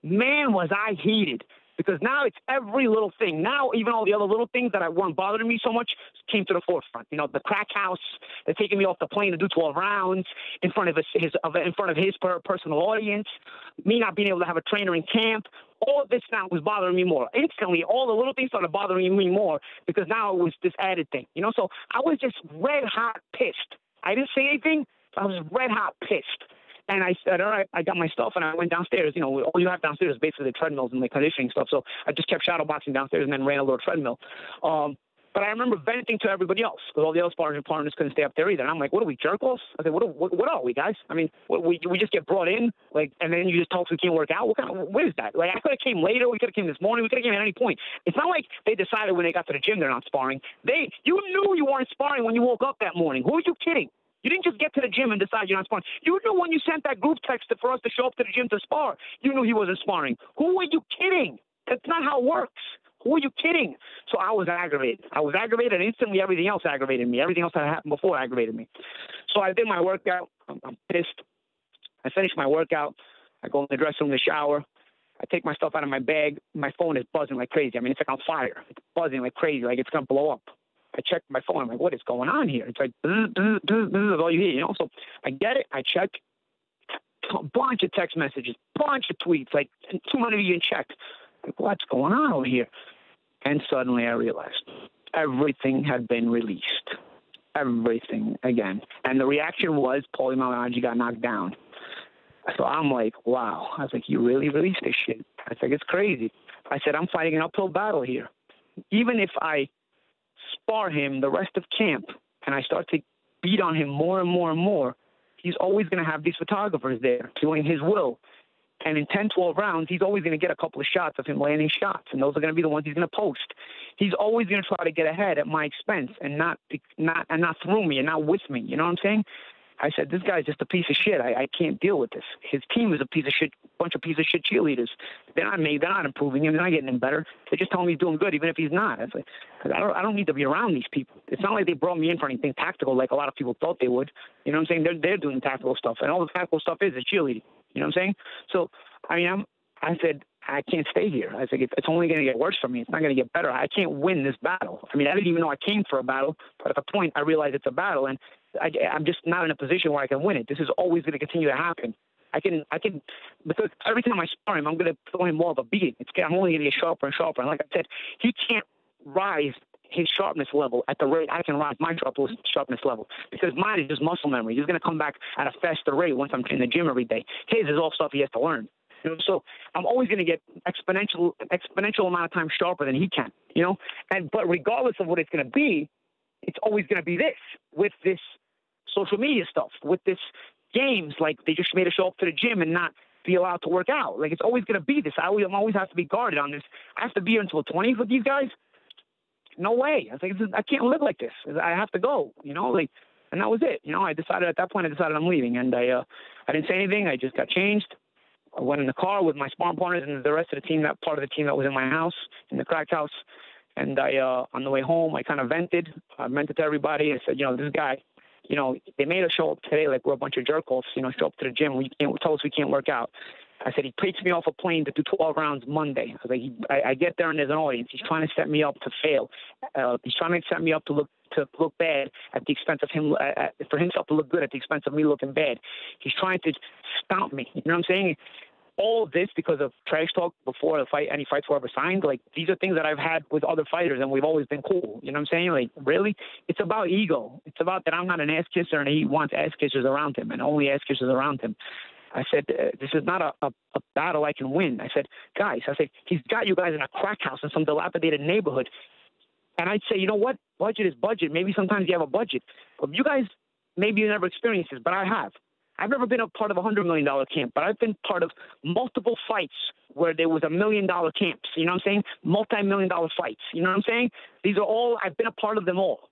Man, was I heated. Because now it's every little thing. Now even all the other little things that weren't bothering me so much came to the forefront. You know, the crack house, they're taking me off the plane to do 12 rounds in front of his personal audience, me not being able to have a trainer in camp. All of this now was bothering me more. Instantly, all the little things started bothering me more because now it was this added thing. You know, so I was just red hot pissed. I didn't say anything. I was red hot pissed. And I said, all right, I got my stuff, and I went downstairs. You know, all you have downstairs is basically the treadmills and the conditioning stuff. So I just kept shadow boxing downstairs and then ran a little treadmill. But I remember venting to everybody else because all the other sparring partners couldn't stay up there either. And I'm like, what are we, jerk-offs? I said, what are we, guys? I mean, we just get brought in, like, and then you just tell us we can't work out? What is that? Like, I could have came later. We could have came this morning. We could have came at any point. It's not like they decided when they got to the gym they're not sparring. You knew you weren't sparring when you woke up that morning. Who are you kidding? You didn't just get to the gym and decide you're not sparring. You knew when you sent that group text for us to show up to the gym to spar. You knew he wasn't sparring. Who are you kidding? That's not how it works. Who are you kidding? So I was aggravated. And instantly everything else aggravated me. Everything else that happened before aggravated me. So I did my workout. I'm pissed. I finished my workout. I go in the dressing room to shower. I take my stuff out of my bag. My phone is buzzing like crazy. I mean, it's like on fire. It's buzzing like crazy, like it's going to blow up. I checked my phone. I'm like, what is going on here? It's like, this is all you hear, you know? So I get it. I check a bunch of text messages, bunch of tweets, like 200 of you in check. Like, what's going on over here? And suddenly I realized everything had been released. Everything again. And the reaction was Paulie Malignaggi got knocked down. So I'm like, wow. I was like, you really released this shit? I was like, it's crazy. I said, I'm fighting an uphill battle here. Even if I spar him the rest of camp and I start to beat on him more and more and more, he's always going to have these photographers there doing his will. And in 10, 12 rounds, he's always going to get a couple of shots of him landing shots, and those are going to be the ones he's going to post. He's always going to try to get ahead at my expense and not through me and not with me. You know what I'm saying? I said, this guy's just a piece of shit. I can't deal with this. His team is a piece of shit, bunch of piece of shit cheerleaders. They're not improving him. They're not getting him better. They're just telling me he's doing good, even if he's not. It's like, I don't need to be around these people. It's not like they brought me in for anything tactical like a lot of people thought they would. You know what I'm saying? They're doing tactical stuff, and all the tactical stuff is cheerleading. You know what I'm saying? So, I mean, I said, I can't stay here. I said, it's only going to get worse for me. It's not going to get better. I can't win this battle. I mean, I didn't even know I came for a battle, but at the point I realized it's a battle, and I'm just not in a position where I can win it. This is always going to continue to happen. I can, because every time I spar him, I'm going to throw him more of a beating. I'm only going to get sharper and sharper. And like I said, he can't rise his sharpness level at the rate I can rise my sharpness level, because mine is just muscle memory. He's going to come back at a faster rate once I'm in the gym every day. His is all stuff he has to learn. You know, so I'm always going to get exponential amount of time sharper than he can. You know, but regardless of what it's going to be, it's always going to be this with this social media stuff, with this games, like they just made us show up to the gym and not be allowed to work out. Like, it's always going to be this. I always have to be guarded on this. I have to be here until 20 with these guys. No way. I was like, I can't live like this. I have to go, you know, like, and that was it. You know, at that point, I decided I'm leaving, and I didn't say anything. I just got changed. I went in the car with my sparring partners and the rest of the team, that part of the team that was in my house, in the crack house. And on the way home, I kind of vented. I vented to everybody. I said, you know, this guy, you know, they made us show up today like we're a bunch of jerk-offs, you know, show up to the gym. Tell us we can't work out. I said, he takes me off a plane to do 12 rounds Monday. I was like, I get there and there's an audience. He's trying to set me up to fail. He's trying to set me up to look bad at the expense of him, for himself to look good at the expense of me looking bad. He's trying to stomp me. You know what I'm saying? All of this because of trash talk before the fight, any fights were ever signed. Like, these are things that I've had with other fighters, and we've always been cool. You know what I'm saying? Like, really? It's about ego. It's about that I'm not an ass kisser, and he wants ass kissers around him, and only ass kissers around him. I said, this is not a battle I can win. I said, guys, he's got you guys in a crack house in some dilapidated neighborhood. And I'd say, you know what? Budget is budget. Maybe sometimes you have a budget. But you guys, maybe you never experienced this, but I have. I've never been a part of a $100 million camp, but I've been part of multiple fights where there was $1 million camps. You know what I'm saying? Multi-million-dollar fights. You know what I'm saying? These are all, I've been a part of them all.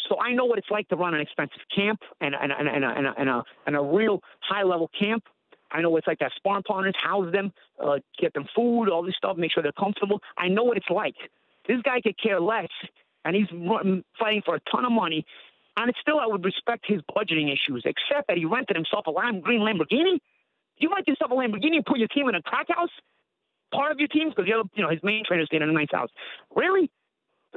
So I know what it's like to run an expensive camp and a real high-level camp. I know what it's like to have sparring partners, house them, get them food, all this stuff, make sure they're comfortable. I know what it's like. This guy could care less, and he's fighting for a ton of money. And it's still, I would respect his budgeting issues, except that he rented himself a lime green Lamborghini. You rent yourself a Lamborghini and put your team in a crack house? Part of your team? Because his main trainer stayed in a nice house. Really?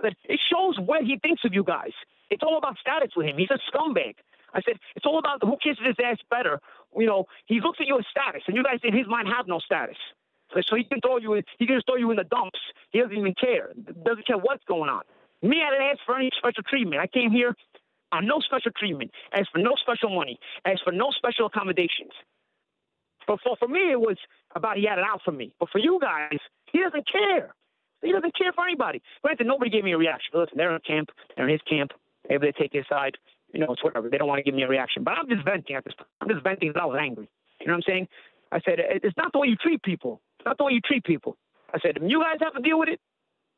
It shows what he thinks of you guys. It's all about status with him. He's a scumbag. I said, it's all about who kisses his ass better. You know, he looks at you as status, and you guys in his mind have no status. So he can throw you in the dumps. He doesn't even care. Doesn't care what's going on. Me, I didn't ask for any special treatment. I came here on no special treatment, asked for no special money, asked for no special accommodations. For me, it was about he had it out for me. But for you guys, he doesn't care. He doesn't care for anybody. Granted, nobody gave me a reaction. Listen, they're in camp. They're in his camp. Maybe they take his side. You know, it's whatever. They don't want to give me a reaction. But I'm just venting at this point. I'm just venting because I was angry. You know what I'm saying? I said, it's not the way you treat people. It's not the way you treat people. I said, you guys have to deal with it,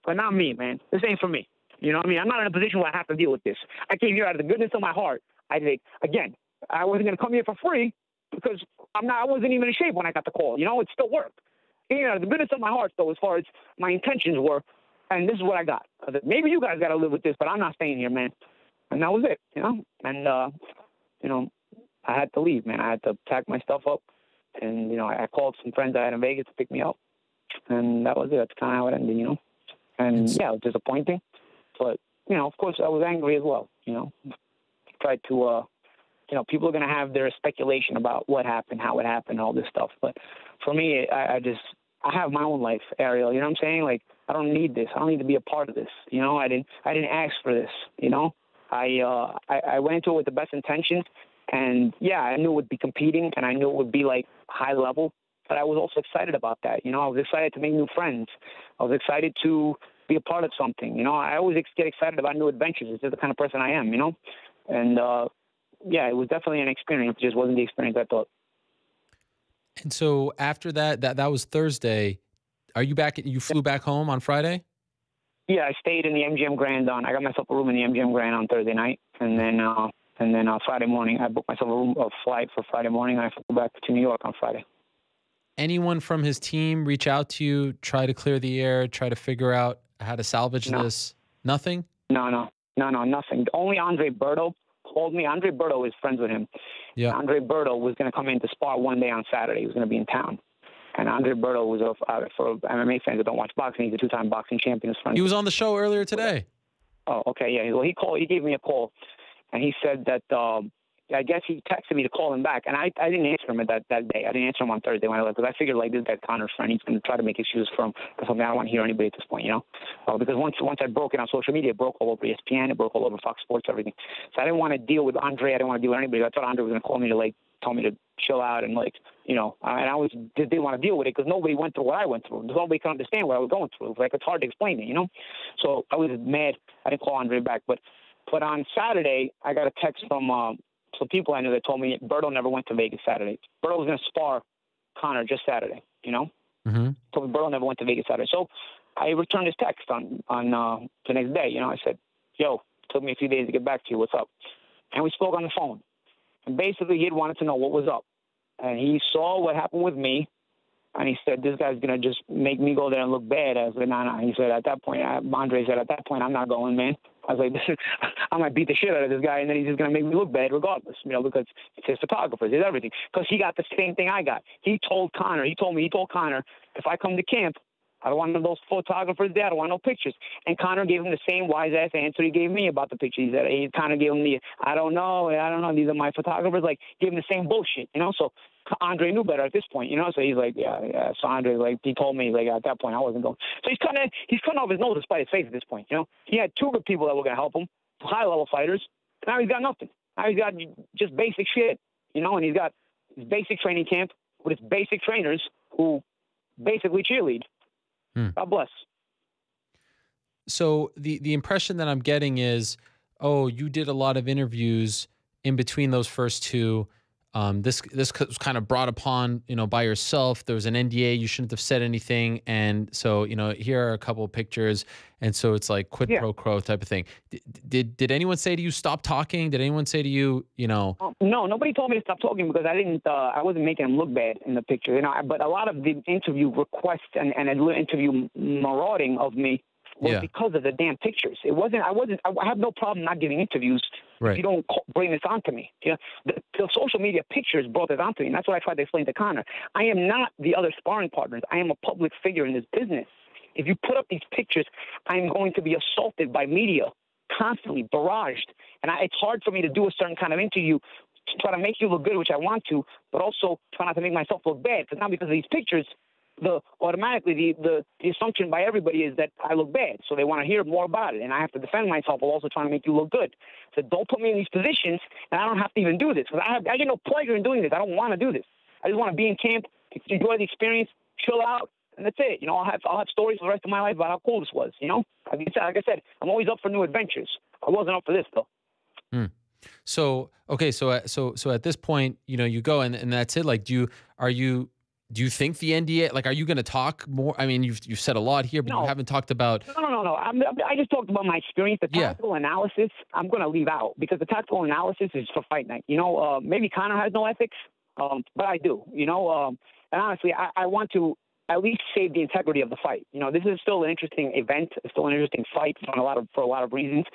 but not me, man. This ain't for me. You know what I mean? I'm not in a position where I have to deal with this. I came here out of the goodness of my heart. I think, again, I wasn't going to come here for free because I wasn't even in shape when I got the call. You know, it still worked. I came here out of the goodness of my heart, though, as far as my intentions were, and this is what I got. I said, maybe you guys got to live with this, but I'm not staying here, man. And that was it, you know? And, you know, I had to leave, man. I had to pack my stuff up. And, you know, I called some friends I had in Vegas to pick me up. And that was it. That's kind of how it ended, you know? And, yeah, it was disappointing. But, you know, of course, I was angry as well, you know? Tried to, you know, people are going to have their speculation about what happened, how it happened, all this stuff. But for me, I have my own life, Ariel. You know what I'm saying? Like, I don't need this. I don't need to be a part of this. You know, I didn't ask for this, you know? I went into it with the best intentions, and yeah, I knew it would be competing, and I knew it would be like high level, but I was also excited about that. You know, I was excited to make new friends. I was excited to be a part of something. You know, I always get excited about new adventures. It's just the kind of person I am, you know? And yeah, it was definitely an experience. It just wasn't the experience I thought. And so after that was Thursday. Are you back? You flew back home on Friday? Yeah, I stayed in the MGM Grand I got myself a room in the MGM Grand on Thursday night, and then Friday morning I booked myself a flight for Friday morning. And I flew back to New York on Friday. Anyone from his team reach out to you, try to clear the air, try to figure out how to salvage this? Nothing? No, nothing. Only Andre Berto called me. Andre Berto is friends with him. Yeah. Andre Berto was going to come in to spar one day on Saturday. He was going to be in town. And Andre Berto was, for MMA fans that don't watch boxing, he's a two-time boxing champion. He was on the show earlier today. Oh, okay, yeah. Well, he gave me a call, and he said that I guess he texted me to call him back, and I didn't answer him that day. I didn't answer him on Thursday when I left, because I figured, like, this guy's Conor's friend. He's going to try to make excuses for him, because I don't want to hear anybody at this point, you know? Because once I broke it on social media, it broke all over ESPN, it broke all over Fox Sports, everything. So I didn't want to deal with Andre. I didn't want to deal with anybody. I thought Andre was going to call me to, like, tell me to chill out and, like, you know, and I didn't want to deal with it because nobody went through what I went through. Nobody could understand what I was going through. It was like, it's hard to explain it, you know? So I was mad. I didn't call Andre back. But on Saturday, I got a text from some people I knew that told me Berto never went to Vegas Saturday. Berto was going to spar Conor just Saturday, you know? Mm-hmm. Told me Berto never went to Vegas Saturday. So I returned his text on the next day. You know, I said, yo, it took me a few days to get back to you. What's up? And we spoke on the phone. And basically, he had wanted to know what was up. And he saw what happened with me. And he said, this guy's going to just make me go there and look bad. I was like, no. He said, at that point, Andre said, at that point, I'm not going, man. I was like, I might beat the shit out of this guy, and then he's just going to make me look bad regardless, you know, because it's his photographers, it's everything. Because he got the same thing I got. He told Conor, if I come to camp, I don't want none of those photographers there. I don't want no pictures. And Conor gave him the same wise-ass answer he gave me about the pictures. He kind of gave him I don't know, these are my photographers. Like, gave him the same bullshit, you know? So Andre knew better at this point, you know? So he's like, yeah. So Andre, like, he told me, like, at that point, I wasn't going. So he's cutting off his nose to spite his face at this point, you know? He had two good people that were going to help him, high-level fighters. Now he's got nothing. Now he's got just basic shit, you know? And he's got his basic training camp with his basic trainers who basically cheerlead. God bless. So the impression that I'm getting is, oh, you did a lot of interviews in between those first two. This was kind of brought upon, you know, by yourself. There was an NDA. You shouldn't have said anything. And so, you know, here are a couple of pictures. And so it's like quid pro quo type of thing. Did anyone say to you, stop talking? Did anyone say to you, you know? No, nobody told me to stop talking because I wasn't making him look bad in the picture. You know, but a lot of the interview requests and interview marauding of me was because of the damn pictures. I have no problem not giving interviews. Right. If you don't bring this onto me. You know, the social media pictures brought this onto me, and that's what I tried to explain to Conor. I am not the other sparring partners. I am a public figure in this business. If you put up these pictures, I'm going to be assaulted by media, constantly barraged. And it's hard for me to do a certain kind of interview to try to make you look good, which I want to, but also try not to make myself look bad. Because now because of these pictures, automatically the assumption by everybody is that I look bad. So they want to hear more about it. And I have to defend myself while also trying to make you look good. So don't put me in these positions, and I don't have to even do this. Because I get no pleasure in doing this. I don't want to do this. I just want to be in camp, enjoy the experience, chill out, and that's it. You know, I'll have stories for the rest of my life about how cool this was, you know? Like I said, I'm always up for new adventures. I wasn't up for this, though. So, okay, so at this point, you know, you go and that's it. Like, do you think the NDA, like, are you going to talk more? I mean, you've said a lot here, but you haven't talked about. No. I just talked about my experience. The tactical analysis, I'm going to leave out because the tactical analysis is for fight night. You know, maybe Conor has no ethics, but I do, you know. And honestly, I want to at least save the integrity of the fight. You know, this is still an interesting event. It's still an interesting fight for a lot of reasons.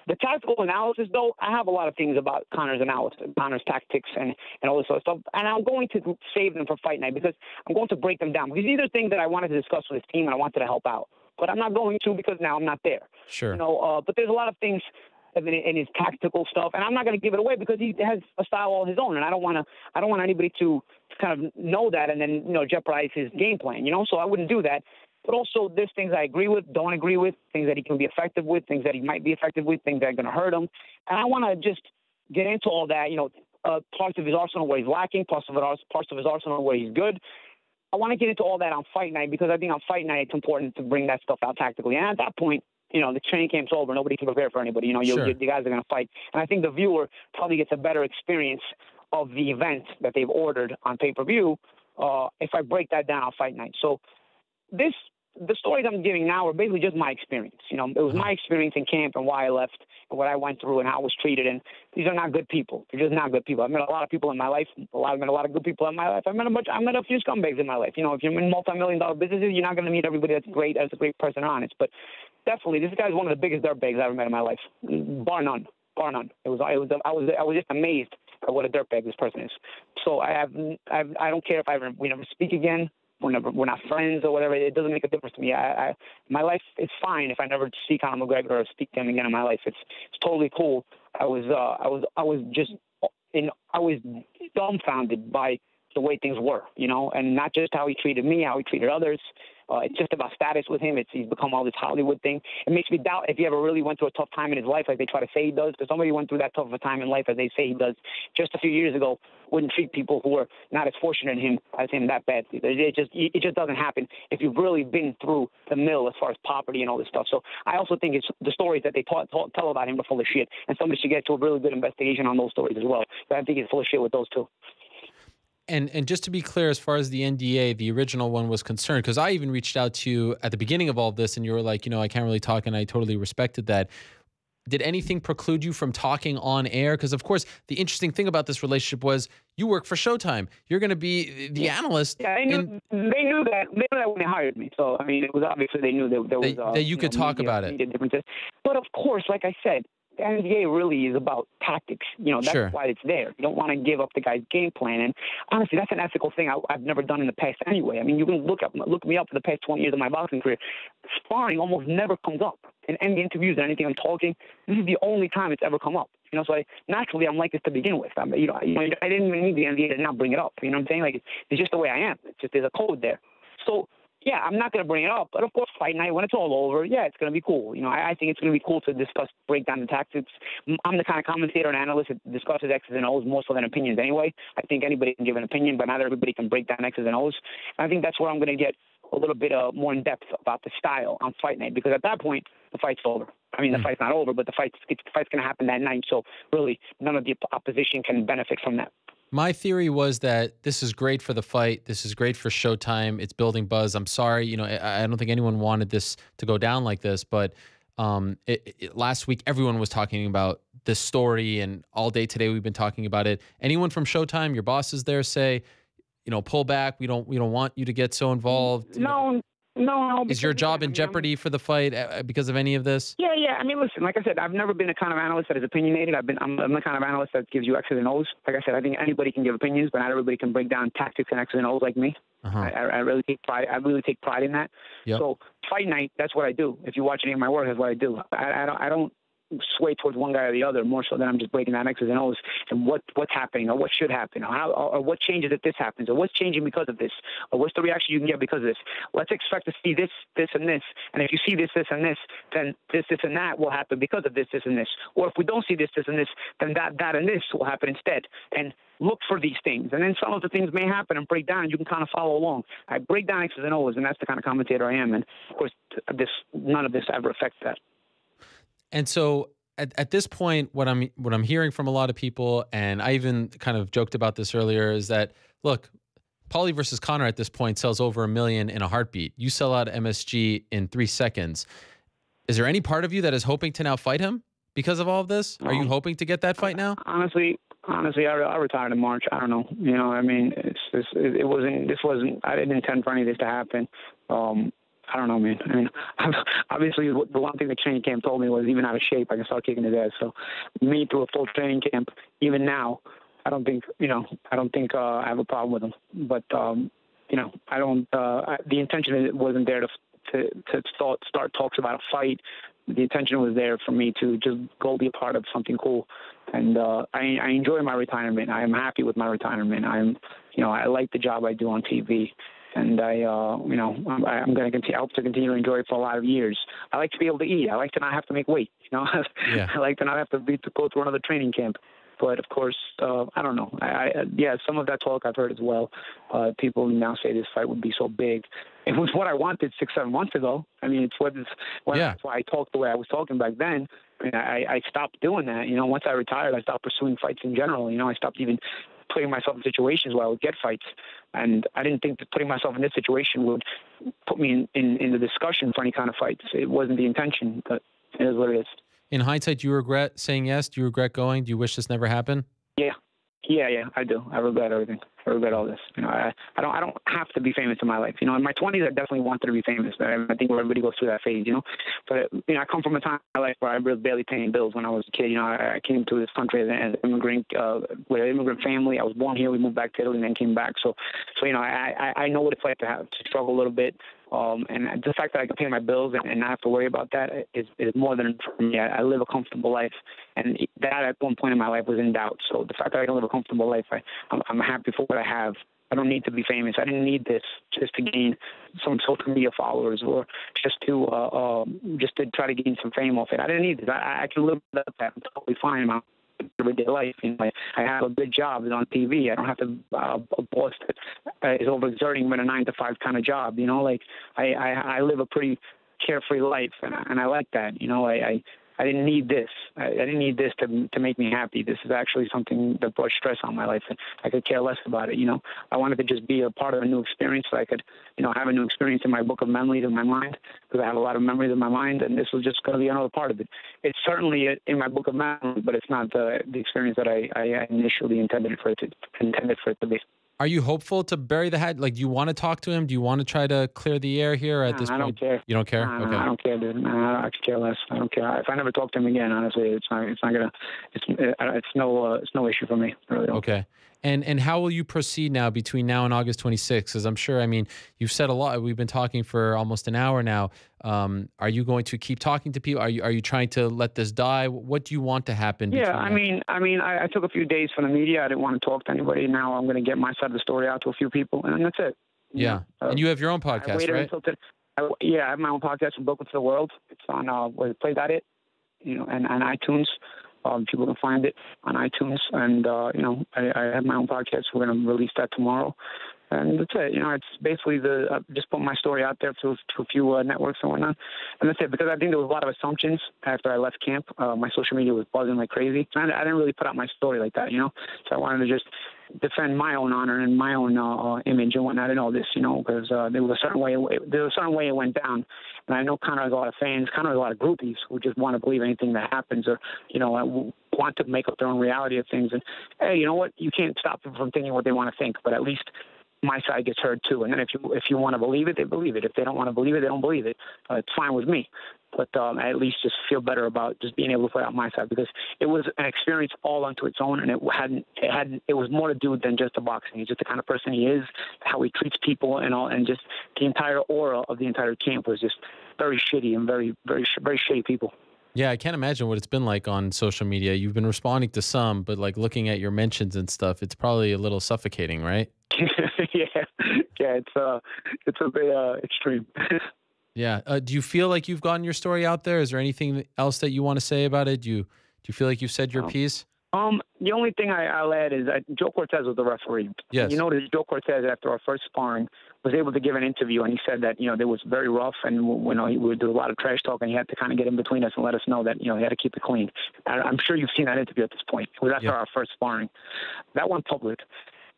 The tactical analysis, though, I have a lot of things about Conor's analysis, Conor's tactics, and all this sort of stuff. And I'm going to save them for fight night because I'm going to break them down. Because these are things that I wanted to discuss with his team and I wanted to help out. But I'm not going to because now I'm not there. Sure. You know, but there's a lot of things in his tactical stuff, and I'm not going to give it away because he has a style all his own, and I don't want anybody to kind of know that and then, you know, jeopardize his game plan, you know. So I wouldn't do that. But also, there's things I agree with, don't agree with, things that he can be effective with, things that he might be effective with, things that are going to hurt him, and I want to just get into all that, you know, parts of his arsenal where he's lacking, parts of his arsenal where he's good. I want to get into all that on fight night because I think on fight night it's important to bring that stuff out tactically, and at that point, you know, the training camp's over. Nobody can prepare for anybody. You know, you guys are going to fight. And I think the viewer probably gets a better experience of the event that they've ordered on pay-per-view if I break that down on fight night. So the stories I'm giving now are basically just my experience. You know, it was my experience in camp and why I left and what I went through and how I was treated. And these are not good people. They're just not good people. I've met a lot of people in my life. I've met a lot of good people in my life. I met a few scumbags in my life. You know, if you're in multi-million-dollar businesses, you're not going to meet everybody that's a great person or honest. But definitely, this guy's one of the biggest dirtbags I ever met in my life, bar none. I was just amazed at what a dirtbag this person is. So I don't care if we never speak again. we're not friends or whatever. It doesn't make a difference to me. My life is fine if I never see Conor McGregor or speak to him again in my life. It's totally cool. I was dumbfounded by the way things were, and not just how he treated me, how he treated others. It's just about status with him. He's become all this Hollywood thing. It makes me doubt if he ever really went through a tough time in his life like they try to say he does, because somebody who went through that tough of a time in life as they say he does just a few years ago wouldn't treat people who were not as fortunate as him that badly. It just doesn't happen if you've really been through the mill as far as poverty and all this stuff. So I also think it's the stories that they tell about him are full of shit, and somebody should get to a really good investigation on those stories as well. But I think he's full of shit with those too. And just to be clear, as far as the NDA, the original one was concerned, because I even reached out to you at the beginning of all of this, and you were like, I can't really talk, and I totally respected that. Did anything preclude you from talking on air? Because, of course, the interesting thing about this relationship was you work for Showtime. You're going to be the analyst. Yeah, they knew that when they hired me. So, I mean, it was obviously they knew there was that you could talk about it. Differences. But, of course, like I said, the NBA really is about tactics. That's sure. why it's there. You don't want to give up the guy's game plan. And honestly, that's an ethical thing I've never done in the past anyway. I mean, you can look me up for the past 20 years of my boxing career. Sparring almost never comes up in any interviews or anything I'm talking. This is the only time it's ever come up. So naturally I'm like this to begin with. I didn't even need the NBA to not bring it up. You know what I'm saying? Like it's just the way I am. It's just there's a code there. So. Yeah, I'm not going to bring it up, but of course, fight night, when it's all over, yeah, it's going to be cool. I think it's going to be cool to break down the tactics. I'm the kind of commentator and analyst that discusses X's and O's more so than opinions anyway. I think anybody can give an opinion, but not everybody can break down X's and O's. And I think that's where I'm going to get a little bit more in depth about the style on fight night, because at that point, the fight's over. I mean, the fight's not over, but the fight's going to happen that night. So really, none of the opposition can benefit from that. My theory was that this is great for the fight. This is great for Showtime. It's building buzz. I'm sorry, I don't think anyone wanted this to go down like this, but last week everyone was talking about this story, and all day today we've been talking about it. Anyone from Showtime, your bosses there, say, pull back. We don't want you to get so involved. No. Is your job in jeopardy for the fight because of any of this? Yeah. I mean, listen, like I said, I've never been the kind of analyst that is opinionated. I'm the kind of analyst that gives you X's and O's. Like I said, I think anybody can give opinions, but not everybody can break down tactics and X's and O's like me. Uh-huh. I really take pride. I really take pride in that. Yep. So fight night, that's what I do. If you watch any of my work, that's what I do. I don't sway towards one guy or the other, more so than I'm just breaking down X's and O's and what's happening or what should happen or what changes if this happens or what's changing because of this or what's the reaction you can get because of this. Let's expect to see this, and this. And if you see this, and this, then this, and that will happen because of this, and this. Or if we don't see this, and this, then that, and this will happen instead. And look for these things. And then some of the things may happen and break down, and you can kind of follow along. I break down X's and O's, and that's the kind of commentator I am. And, of course, none of this ever affects that. And so at this point, what I'm hearing from a lot of people, and I even kind of joked about this earlier, is that, look, Paulie versus Conor at this point sells over 1 million in a heartbeat. You sell out MSG in 3 seconds. Is there any part of you that is hoping to now fight him because of all of this? Are you hoping to get that fight now? Honestly, I retired in March. I don't know. I mean, I didn't intend for any of this to happen. I don't know, man. I mean, obviously, the one thing the training camp told me was even out of shape, I can start kicking his ass. So, me through a full training camp, even now, I don't think I have a problem with him. But, I don't. The intention wasn't there to start talks about a fight. The intention was there for me to just go be a part of something cool. And I enjoy my retirement. I am happy with my retirement. I like the job I do on TV. And I'm going to continue. I hope to continue to enjoy it for a lot of years. I like to be able to eat. I like to not have to make weight. Yeah. I like to not have to go through another training camp. But of course, I don't know. Some of that talk I've heard as well. People now say this fight would be so big. It was what I wanted 6-7 months ago. I mean, that's why I talked the way I was talking back then. I mean, I stopped doing that. Once I retired, I stopped pursuing fights in general. I stopped even putting myself in situations where I would get fights. And I didn't think that putting myself in this situation would put me in the discussion for any kind of fights. It wasn't the intention, but it is what it is. In hindsight, do you regret saying yes? Do you regret going? Do you wish this never happened? Yeah. Yeah, I do. I regret everything. I regret all this. You know, I don't have to be famous in my life. You know, in my 20s, I definitely wanted to be famous. I think everybody goes through that phase, you know. But, you know, I come from a time in my life where I was barely paying bills when I was a kid. You know, I came to this country as an immigrant, with an immigrant family. I was born here. We moved back to Italy and then came back. So you know, I know what it's like to struggle a little bit. And the fact that I can pay my bills and not have to worry about that is more than enough for me. I live a comfortable life, and that at one point in my life was in doubt. So the fact that I can live a comfortable life, I'm happy for what I have. I don't need to be famous. I didn't need this just to gain some social media followers or just to try to gain some fame off it. I didn't need this. I can live without that. I'm totally fine in my everyday life. You know, I have a good job. It's on TV. I don't have to a boss that is overexerting with a 9-to-5 kind of job. You know, like I live a pretty carefree life, and I like that. You know, I didn't need this. I didn't need this to make me happy. This is actually something that brought stress on my life, and I could care less about it. You know, I wanted to just be a part of a new experience, so I could, you know, have a new experience in my book of memories in my mind, because I have a lot of memories in my mind, and this was just going to be another part of it. It's certainly in my book of memories, but it's not the experience that I initially intended for it to be. Are you hopeful to bury the hat? Like, do you want to talk to him? Do you want to try to clear the air here at this point? I don't care. You don't care? Okay. I don't care, dude. I could care less. I don't care. If I never talk to him again, honestly, it's no issue for me. I really don't. Okay. And how will you proceed now between now and August 26th? Because I'm sure, I mean, you've said a lot. We've been talking for almost an hour now. Are you going to keep talking to people? Are you trying to let this die? What do you want to happen? Yeah, I mean, I took a few days from the media. I didn't want to talk to anybody. Now I'm going to get my side of the story out to a few people, and that's it. Yeah. And you have your own podcast, right? I have my own podcast from Welcome to the World. It's on Play.it, you know, and iTunes. People can find it on iTunes, and you know, I have my own podcast. We're going to release that tomorrow, and that's it. You know, it's basically just put my story out there to a few networks and whatnot, and that's it. Because I think there was a lot of assumptions after I left camp. My social media was buzzing like crazy. I didn't really put out my story like that, you know. So I wanted to just defend my own honor and my own image and whatnot and all this, you know, because there was a certain way it went down. And I know kind of a lot of fans, kind of a lot of groupies who just want to believe anything that happens, or, you know, want to make up their own reality of things. And, hey, you know what? You can't stop them from thinking what they want to think, but at least my side gets heard too. And then if you want to believe it, they believe it. If they don't want to believe it, they don't believe it. It's fine with me. But I at least just feel better about just being able to put out my side, because it was an experience all unto its own, and it was more to do than just the boxing. He's just the kind of person he is, how he treats people and all, and just the entire aura of the entire camp was just very shitty and very, very, very shitty people. Yeah, I can't imagine what it's been like on social media. You've been responding to some, but like looking at your mentions and stuff, it's probably a little suffocating, right? Yeah, it's a bit extreme. Yeah. Do you feel like you've gotten your story out there? Is there anything else that you want to say about it? Do you feel like you've said your piece? The only thing I'll add is that Joe Cortez was the referee. Yes. You notice Joe Cortez, after our first sparring, was able to give an interview, and he said that, you know, it was very rough, and, you know, he would do a lot of trash talk, and he had to kind of get in between us and let us know that, you know, he had to keep it clean. I'm sure you've seen that interview at this point. It was after our first sparring. That went public.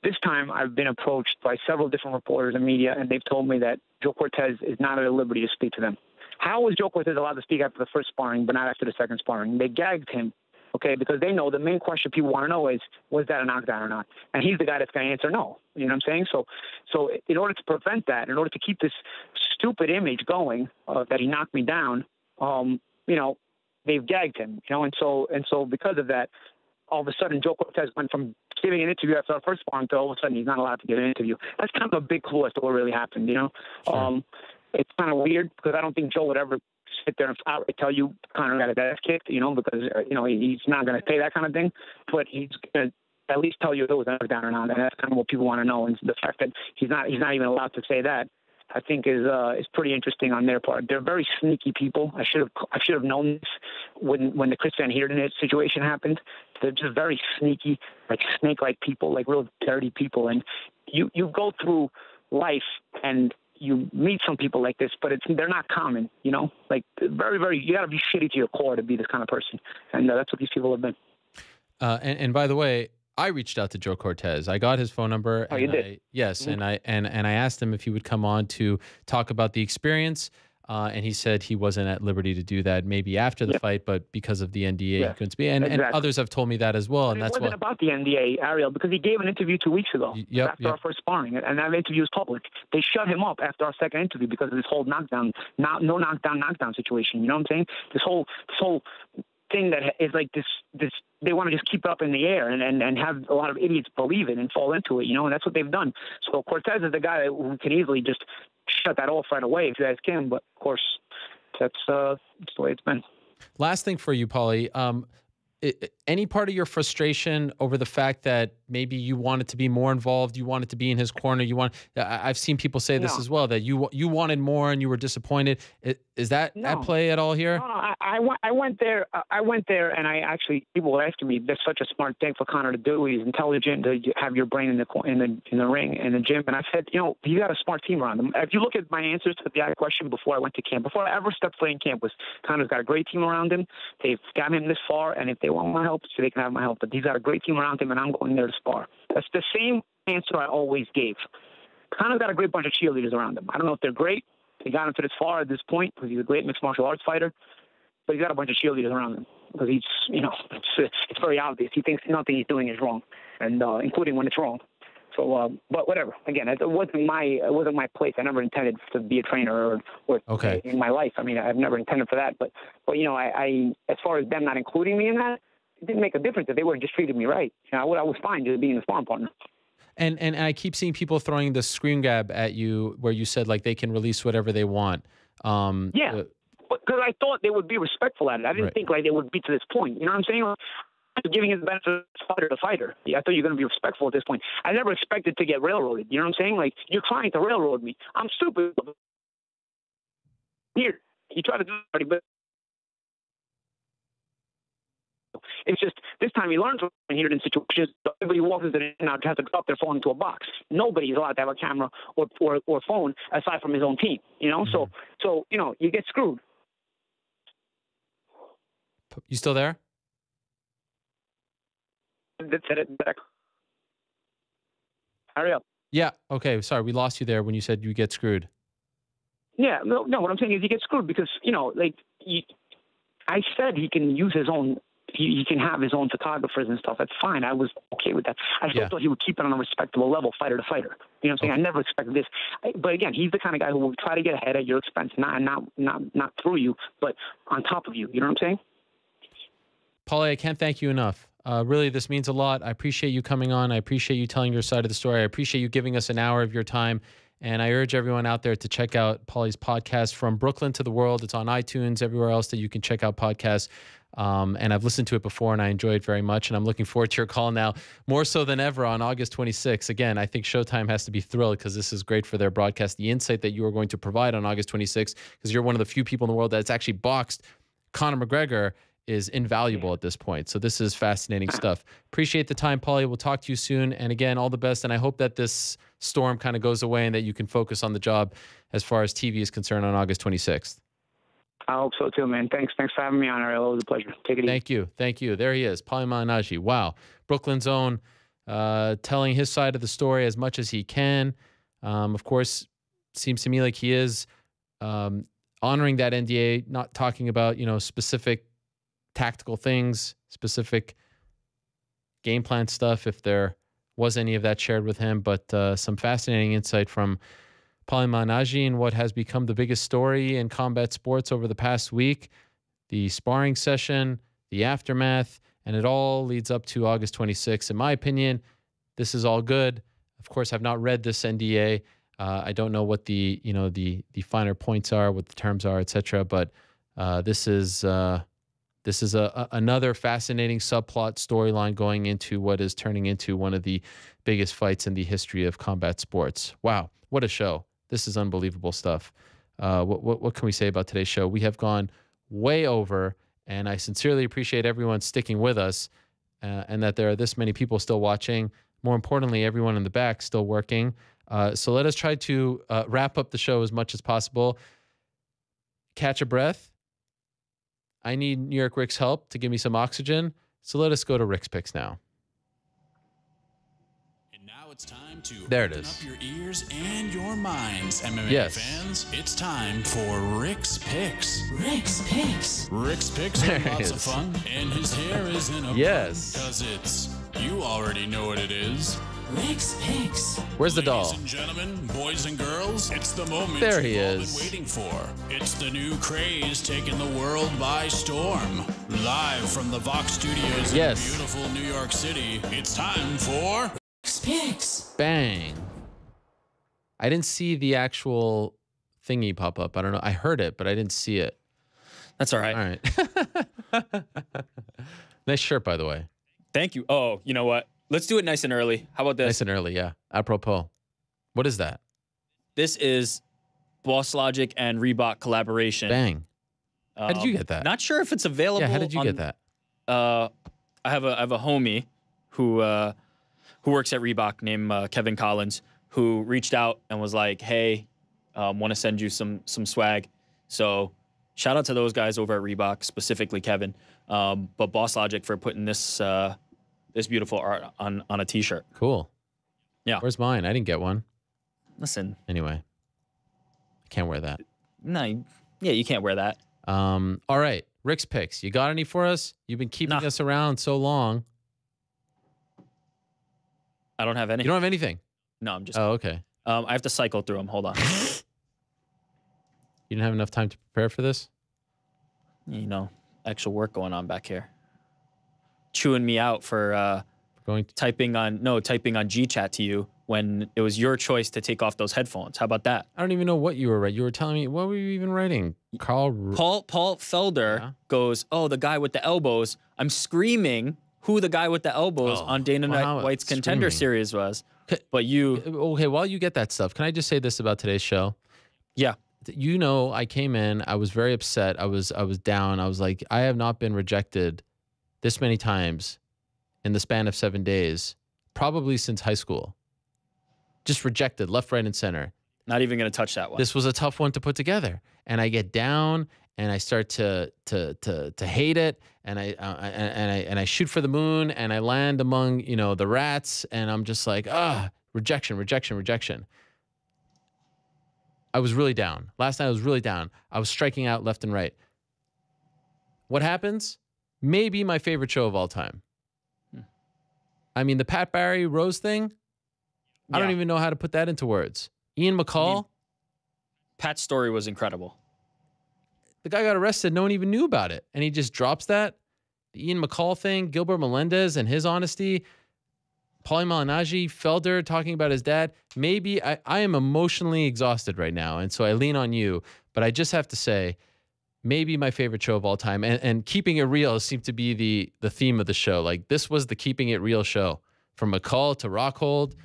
This time, I've been approached by several different reporters and media, and they've told me that Joe Cortez is not at liberty to speak to them. How was Joe Cortez allowed to speak after the first sparring, but not after the second sparring? They gagged him, okay, because they know the main question people want to know is, was that a knockdown or not? And he's the guy that's going to answer no. You know what I'm saying? So in order to prevent that, in order to keep this stupid image going that he knocked me down, you know, they've gagged him. You know, and so because of that, all of a sudden Joe Cortez went from giving an interview after our first sparring to all of a sudden he's not allowed to give an interview. That's kind of a big clue as to what really happened, you know. Sure. It's kind of weird, because I don't think Joe would ever sit there and outright tell you Conor got his ass kicked, you know, because, you know, he's not going to say that kind of thing, but he's going to at least tell you if it was a knockdown or not, and that's kind of what people want to know. And the fact that he's not even allowed to say that, I think is pretty interesting on their part. They're very sneaky people. I should have known this when the Chris Van Heerden situation happened. They're just very sneaky, like snake-like people, like real dirty people. And you go through life and you meet some people like this, but they're not common, you know. Like very, very, you got to be shitty to your core to be this kind of person, and that's what these people have been. And by the way, I reached out to Joe Cortez. I got his phone number. Oh, you did? Yes, Mm-hmm. and I asked him if he would come on to talk about the experience. And he said he wasn't at liberty to do that maybe after the fight, but because of the NDA, he couldn't speak. And others have told me that as well. And it that's wasn't about the NDA, Ariel, because he gave an interview 2 weeks ago after our first sparring, and that interview was public. They shut him up after our second interview because of this whole knockdown situation. You know what I'm saying? This whole thing that is like this they want to just keep it up in the air and have a lot of idiots believe it and fall into it, you know, and that's what they've done. So Cortez is the guy who can easily just shut that off right away if you ask him, but of course that's the way it's been. Last thing for you, Paulie. Any part of your frustration over the fact that maybe you wanted to be more involved, you wanted to be in his corner, I've seen people say this as well, that you wanted more and you were disappointed. Is that at play at all here? No, I went there. And I actually, people were asking me, that's such a smart thing for Conor to do. He's intelligent to have your brain in the ring, in the gym. And I said, you know, you got a smart team around him. If you look at my answers to the question before I went to camp, before I ever stepped foot in camp, was Conor's got a great team around him. They've got him this far, and if they want my help, so they can have my help. But he's got a great team around him, and I'm going there to spar. That's the same answer I always gave. Conor's got a great bunch of cheerleaders around him. I don't know if they're great. They got him to this far at this point because he's a great mixed martial arts fighter. But he's got a bunch of cheerleaders around him because he's, you know, it's very obvious. He thinks nothing he's doing is wrong, and including when it's wrong. So, but whatever. Again, it wasn't my place. I never intended to be a trainer or in my life. I mean, I've never intended for that. But you know, I as far as them not including me in that, it didn't make a difference if they would have just treated me right. You know, I was fine just being a sparring partner. And I keep seeing people throwing the screen grab at you where you said like they can release whatever they want. Yeah, because I thought they would be respectful at it. I didn't think like they would be to this point. You know what I'm saying? Like, giving his benefit of fighter to fighter. Yeah, I thought you were going to be respectful at this point. I never expected to get railroaded. You know what I'm saying? Like, you're trying to railroad me. I'm stupid. Here, you try to do it, but it's just this time he learns when he's in situations. Everybody walks into the now has to drop their phone into a box. Nobody's allowed to have a camera or phone aside from his own team. You know, so you know you get screwed. You still there? Hurry up. Yeah. Okay. Sorry, we lost you there when you said you get screwed. Yeah. No. What I'm saying is you get screwed because you know, like I said, he can use his own. He can have his own photographers and stuff. That's fine. I was okay with that. I still thought he would keep it on a respectable level, fighter to fighter. You know what I'm saying? I never expected this. But again, he's the kind of guy who will try to get ahead at your expense, not through you, but on top of you. You know what I'm saying? Paulie, I can't thank you enough. Really, this means a lot. I appreciate you coming on. I appreciate you telling your side of the story. I appreciate you giving us an hour of your time. And I urge everyone out there to check out Paulie's podcast, From Brooklyn to the World. It's on iTunes, everywhere else that you can check out podcasts. And I've listened to it before, and I enjoy it very much. And I'm looking forward to your call now, more so than ever, on August 26th. Again, I think Showtime has to be thrilled because this is great for their broadcast. The insight that you are going to provide on August 26th, because you're one of the few people in the world that's actually boxed Conor McGregor, is invaluable at this point. So this is fascinating stuff. Appreciate the time, Paulie. We'll talk to you soon. And again, all the best. And I hope that this storm kind of goes away and that you can focus on the job as far as TV is concerned on August 26th. I hope so too, man. Thanks for having me on, Ariel. It was a pleasure. Take it easy. Thank you. There he is, Paulie Malignaggi. Wow. Brooklyn's own, telling his side of the story as much as he can. Of course, seems to me like he is honoring that NDA, not talking about, you know, specific tactical things, specific game plan stuff, if there was any of that shared with him, but some fascinating insight from Paulie Malignaggi and what has become the biggest story in combat sports over the past week, the sparring session, the aftermath, and it all leads up to August 26th. In my opinion, this is all good. Of course, I've not read this NDA. I don't know what the finer points are, what the terms are, etc. But this is another fascinating subplot storyline going into what is turning into one of the biggest fights in the history of combat sports. Wow, what a show. This is unbelievable stuff. What can we say about today's show? We have gone way over, and I sincerely appreciate everyone sticking with us and that there are this many people still watching. More importantly, everyone in the back still working. So let us try to wrap up the show as much as possible. Catch a breath. I need New York Rick's help to give me some oxygen. So let us go to Rick's Picks now. And now it's time There it is. Open up your ears and your minds, MMA Yes. fans. It's time for Rick's Picks. Rick's Picks. Rick's Picks There are it lots of is. fun, and his hair is in a Yes. because it's, you already know what it is. Rick's Picks. Where's the doll? Ladies and gentlemen, boys and girls, it's the moment There he you've all is. been waiting for. It's the new craze taking the world by storm. Live from the Vox Studios Yes. in beautiful New York City, it's time for Rick's Picks. Bang. I didn't see the actual thingy pop up. I don't know. I heard it, but I didn't see it. That's all right. All right. Nice shirt, by the way. Thank you. Oh, you know what? Let's do it nice and early. How about this? Nice and early, yeah. Apropos. What is that? This is Boss Logic and Reebok collaboration. Bang. How did you get that? Not sure if it's available. Yeah, how did you get that? I have a homie who works at Reebok named Kevin Collins, who reached out and was like, "Hey, want to send you some swag." So shout out to those guys over at Reebok, specifically Kevin, but Boss Logic for putting this this beautiful art on a T-shirt. Cool. Yeah. Where's mine? I didn't get one. Listen. Anyway, I can't wear that. No, yeah, you can't wear that. All right, Rick's Picks. You got any for us? You've been keeping us around so long. I don't have any. You don't have anything? No, I'm just. Oh, okay. I have to cycle through them. Hold on. You didn't have enough time to prepare for this? You know, actual work going on back here. Chewing me out for typing on GChat to you when it was your choice to take off those headphones. How about that? I don't even know what you were writing. You were telling me, what were you even writing? Paul Felder goes, "Oh, the guy with the elbows." I'm screaming who the guy with the elbows on Dana White's Contender Series was. But you... Okay, while you get that stuff, can I just say this about today's show? Yeah. You know, I came in, I was very upset. I was down. I was like, I have not been rejected this many times in the span of 7 days, probably since high school. Just rejected left, right, and center. Not even going to touch that one. This was a tough one to put together. And I get down and I start to hate it, and I shoot for the moon, and I land among, you know, the rats, and I'm just like, rejection, rejection, rejection. I was really down. Last night I was really down. I was striking out left and right. What happens? Maybe my favorite show of all time. I mean, the Pat Barry Rose thing, I don't even know how to put that into words. Ian McCall. Pat's story was incredible. The guy got arrested. No one even knew about it. And he just drops that. The Ian McCall thing, Gilbert Melendez and his honesty, Paulie Malignaggi, Felder talking about his dad. Maybe I am emotionally exhausted right now. And so I lean on you. But I just have to say, maybe my favorite show of all time. And keeping it real seemed to be the theme of the show. Like, this was the keeping it real show. From McCall to Rockhold,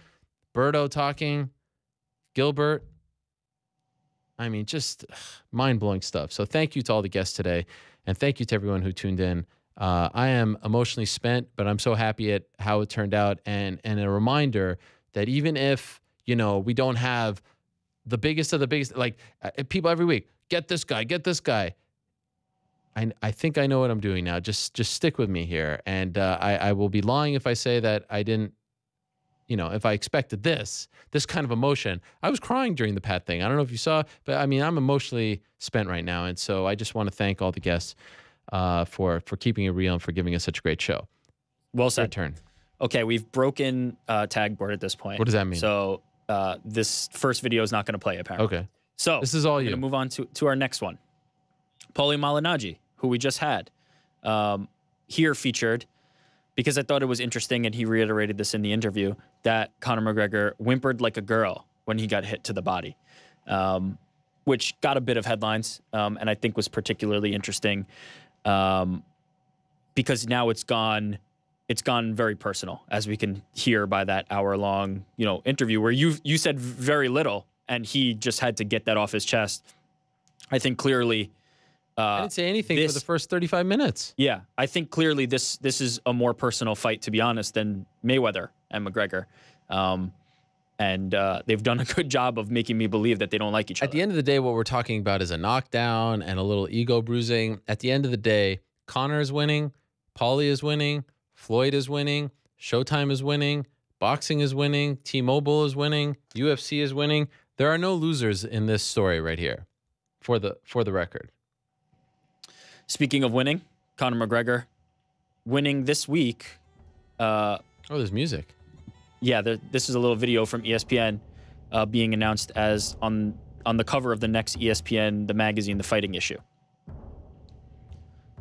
Berto talking, Gilbert. I mean, just mind-blowing stuff. So thank you to all the guests today, and thank you to everyone who tuned in. I am emotionally spent, but I'm so happy at how it turned out, and a reminder that even if, you know, we don't have the biggest of the biggest, like people every week, get this guy, get this guy. I think I know what I'm doing now. Just stick with me here, and I will be lying if I say that I didn't. You know, if I expected this kind of emotion. I was crying during the Pat thing. I don't know if you saw, but I mean, I'm emotionally spent right now. And so I just want to thank all the guests for keeping it real and for giving us such a great show. Well said. Your turn. Okay, we've broken tag board at this point. What does that mean? So this first video is not going to play, apparently. Okay. So this is all you. We're going to move on to our next one. Paulie Malignaggi, who we just had, here featured, because I thought it was interesting, and he reiterated this in the interview, that Conor McGregor whimpered like a girl when he got hit to the body, which got a bit of headlines, and I think was particularly interesting because now it's gone very personal, as we can hear by that hour-long, you know, interview where you said very little, and he just had to get that off his chest. I think clearly. I didn't say anything for the first 35 minutes. Yeah, I think clearly this is a more personal fight, to be honest, than Mayweather and McGregor. And they've done a good job of making me believe that they don't like each other. At the end of the day, what we're talking about is a knockdown and a little ego bruising. At the end of the day, Conor is winning, Paulie is winning, Floyd is winning, Showtime is winning, Boxing is winning. T-Mobile is winning. UFC is winning. There are no losers in this story right here, for the record. Speaking of winning, Conor McGregor winning this week. There's music. Yeah, this is a little video from ESPN being announced as on the cover of the next ESPN, the magazine, The Fighting Issue.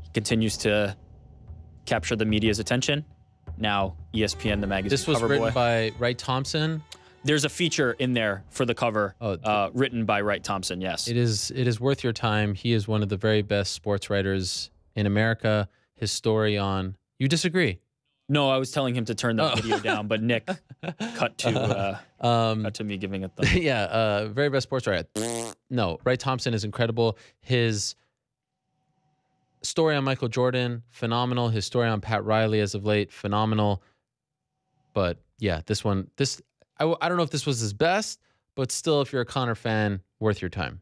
He continues to capture the media's attention. Now, ESPN, the magazine. This was cover written boy. by Wright Thompson. There's a feature in there for the cover, written by Wright Thompson. Yes, it is worth your time. He is one of the very best sports writers in America. His story on. You disagree? No, I was telling him to turn the video down, but Nick cut to me giving it the. Yeah, very best sports writer. No, Wright Thompson is incredible. His story on Michael Jordan, phenomenal. His story on Pat Riley as of late, phenomenal. But yeah, I don't know if this was his best, but still, if you're a Conor fan, worth your time.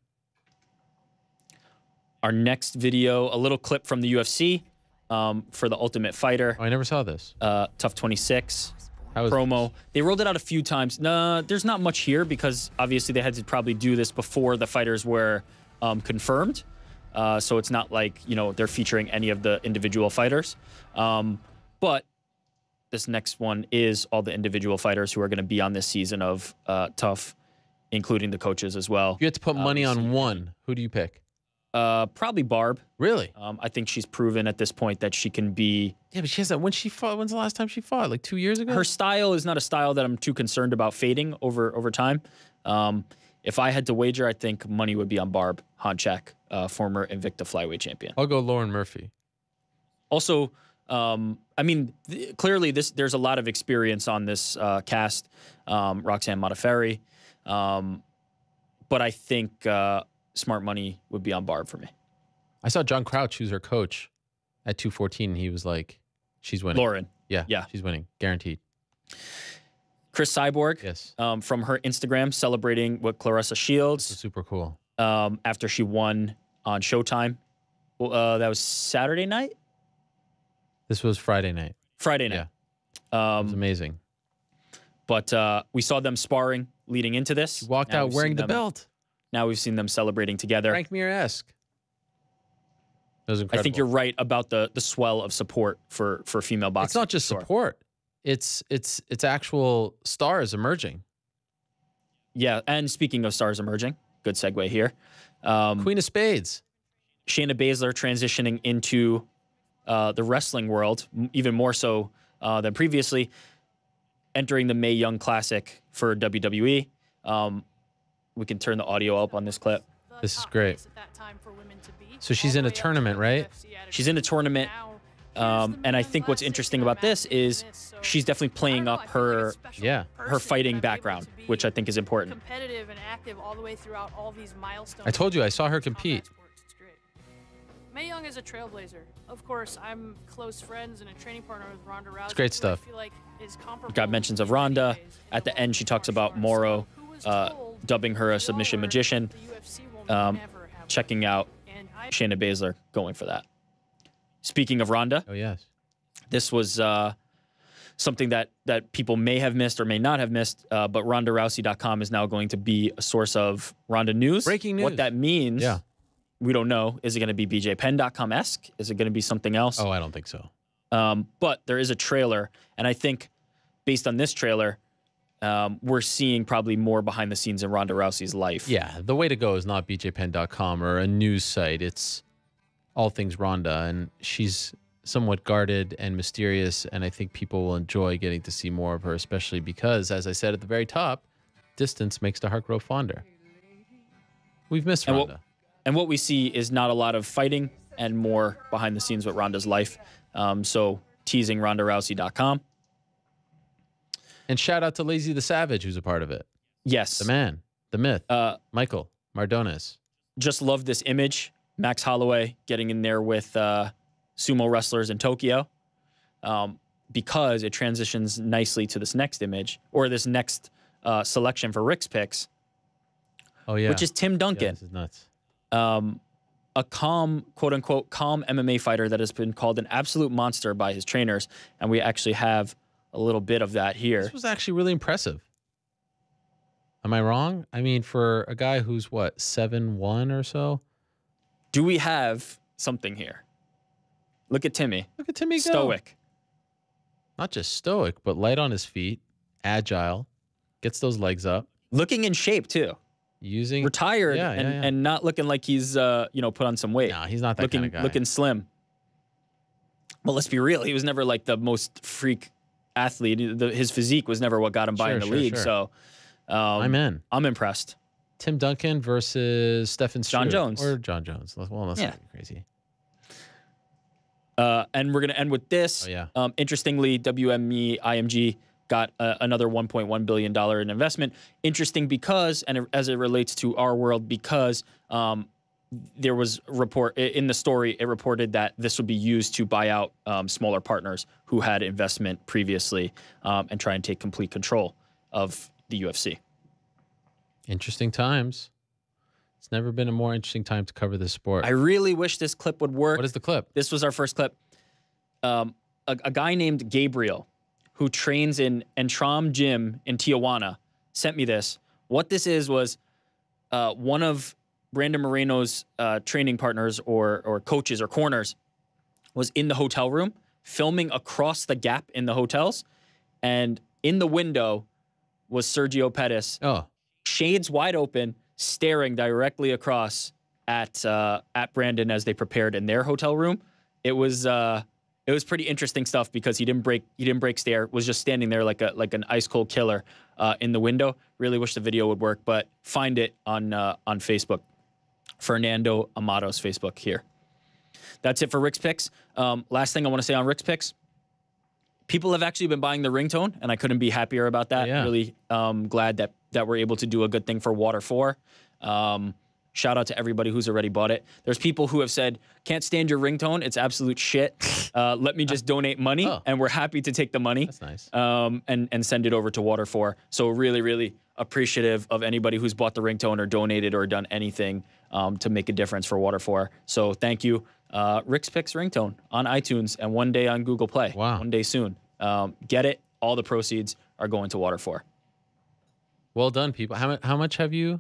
Our next video, a little clip from the UFC for the Ultimate Fighter. Oh, I never saw this. Tough 26 promo. They rolled it out a few times. No, there's not much here because obviously they had to probably do this before the fighters were confirmed. So it's not like, they're featuring any of the individual fighters. But this next one is all the individual fighters who are going to be on this season of Tough, including the coaches as well. You had to put money on one. Who do you pick? Probably Barb. Really? I think she's proven at this point that she can be. Yeah, but she has that. When she fought, when's the last time she fought? Like 2 years ago? Her style is not a style that I'm too concerned about fading over time. If I had to wager, I think money would be on Barb Honchak, former Invicta flyweight champion. I'll go Lauren Murphy. Also, clearly there's a lot of experience on this cast. Roxanne Modafferi. But I think smart money would be on Barb for me. I saw John Crouch, who's her coach, at 214. He was like, she's winning. Lauren. Yeah, she's winning. Guaranteed. Chris Cyborg, yes, from her Instagram, celebrating with Clarissa Shields. Super cool. After she won on Showtime. That was Saturday night? This was Friday night. Friday night. Yeah. It was amazing. But we saw them sparring leading into this. She walked out wearing the belt. Now we've seen them celebrating together. Frank Mir-esque. That was incredible. I think you're right about the swell of support for female boxing. It's not just support. It's actual stars emerging. Yeah, and speaking of stars emerging, good segue here. Queen of Spades. Shayna Baszler transitioning into the wrestling world, even more so than previously, entering the Mae Young Classic for WWE. We can turn the audio up on this clip. This is great. So she's in a tournament, right? She's in a tournament. And I think what's interesting about this is she's definitely playing up her fighting background, which I think is important. Competitive and active all the way throughout all these milestones. I told you I saw her compete. Mae Young is a trailblazer. Of course, I'm close friends and a training partner with Ronda Rousey. It's great stuff. I feel like is comparable. Got mentions of Ronda. At the end, she talks about Moro dubbing her a submission magician. Checking out Shayna Baszler going for that. Speaking of Ronda, oh yes, this was something that people may have missed or may not have missed. But RondaRousey.com is now going to be a source of Ronda news. Breaking news. What that means, we don't know. Is it going to be BJPenn.com-esque? Is it going to be something else? Oh, I don't think so. But there is a trailer, and I think based on this trailer, we're seeing probably more behind the scenes in Ronda Rousey's life. Yeah, the way to go is not BJPenn.com or a news site. It's all things Ronda, and she's somewhat guarded and mysterious, and I think people will enjoy getting to see more of her, especially because, as I said at the very top, distance makes the heart grow fonder. We've missed Ronda. And what we see is not a lot of fighting and more behind the scenes with Ronda's life. So teasing RondaRousey.com. And shout out to Lazy the Savage, who's a part of it. Yes. The man, the myth, Michael Mardones. Just love this image. Max Holloway getting in there with sumo wrestlers in Tokyo, because it transitions nicely to this next image, or this next selection for Rick's picks. Oh, yeah. Which is Tim Duncan. Yeah, this is nuts. A calm, quote-unquote, calm MMA fighter that has been called an absolute monster by his trainers. And we actually have a little bit of that here. This was actually really impressive. Am I wrong? I mean, for a guy who's what, 7'1" or so? Do we have something here? Look at Timmy. Look at Timmy go. Stoic. Not just stoic, but light on his feet, agile, gets those legs up. Looking in shape, too. Using retired and not looking like he's put on some weight. No, he's not that kind of guy. Looking slim. But let's be real, he was never like the most freak athlete. His physique was never what got him by in the league. Sure. So I'm in. I'm impressed. Tim Duncan versus Stephen John Jones. Or John Jones. Well, that's not crazy. And we're going to end with this. Oh, yeah. Interestingly, WME IMG got another $1.1 billion in investment. Interesting because, and as it relates to our world, because there was a report in the story, it reported that this would be used to buy out smaller partners who had investment previously and try and take complete control of the UFC. Interesting times. It's never been a more interesting time to cover this sport. I really wish this clip would work. What is the clip? This was our first clip. A guy named Gabriel, who trains in Entram Gym in Tijuana, sent me this. What this was one of Brandon Moreno's training partners or coaches or corners was in the hotel room filming across the gap in the hotels. And in the window was Sergio Pettis. Oh. Shades wide open, staring directly across at Brandon as they prepared in their hotel room. It was pretty interesting stuff because he didn't break stare, was just standing there like an ice cold killer in the window. Really wish the video would work, but find it on Facebook. Fernando Amato's Facebook here. That's it for Rick's Picks. Last thing I want to say on Rick's Picks. People have actually been buying the ringtone, and I couldn't be happier about that. Yeah. Really glad that we're able to do a good thing for Water 4. Shout out to everybody who's already bought it. There's people who have said, can't stand your ringtone. It's absolute shit. Let me just donate money, and we're happy to take the money. That's nice. And send it over to Water 4. So really, really appreciative of anybody who's bought the ringtone or donated or done anything to make a difference for Water 4. So thank you. Rick's Picks ringtone on iTunes and one day on Google Play. Wow. One day soon. Get it. All the proceeds are going to Water 4. Well done, people. How much have you?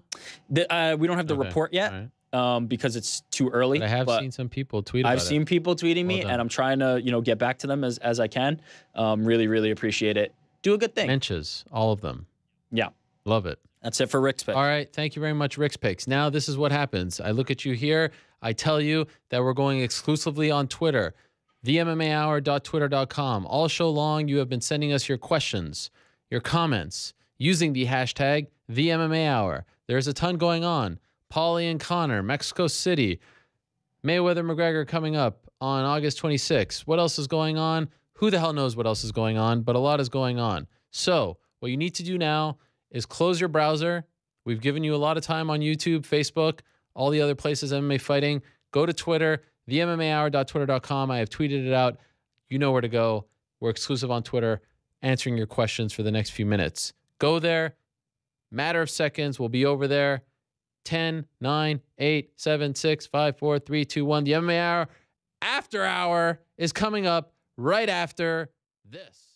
We don't have the report yet because it's too early. But I have seen some people tweet about it. I've seen people tweeting me, and I'm trying to get back to them as I can. Really, really appreciate it. Do a good thing. Mentions, all of them. Yeah. Love it. That's it for Rick's Picks. All right. Thank you very much, Rick's Picks. Now, this is what happens. I look at you here. I tell you that we're going exclusively on Twitter, themmahour.twitter.com. All show long, you have been sending us your questions, your comments, using the hashtag #TheMMAHour. There's a ton going on. Paulie and Connor, Mexico City, Mayweather McGregor coming up on August 26th. What else is going on? Who the hell knows what else is going on, but a lot is going on. So what you need to do now is close your browser. We've given you a lot of time on YouTube, Facebook, all the other places MMA fighting. Go to Twitter, themmahour.twitter.com. I have tweeted it out. You know where to go. We're exclusive on Twitter, answering your questions for the next few minutes. Go there. Matter of seconds. We'll be over there. 10, 9, 8, 7, 6, 5, 4, 3, 2, 1. The MMA Hour After Hour is coming up right after this.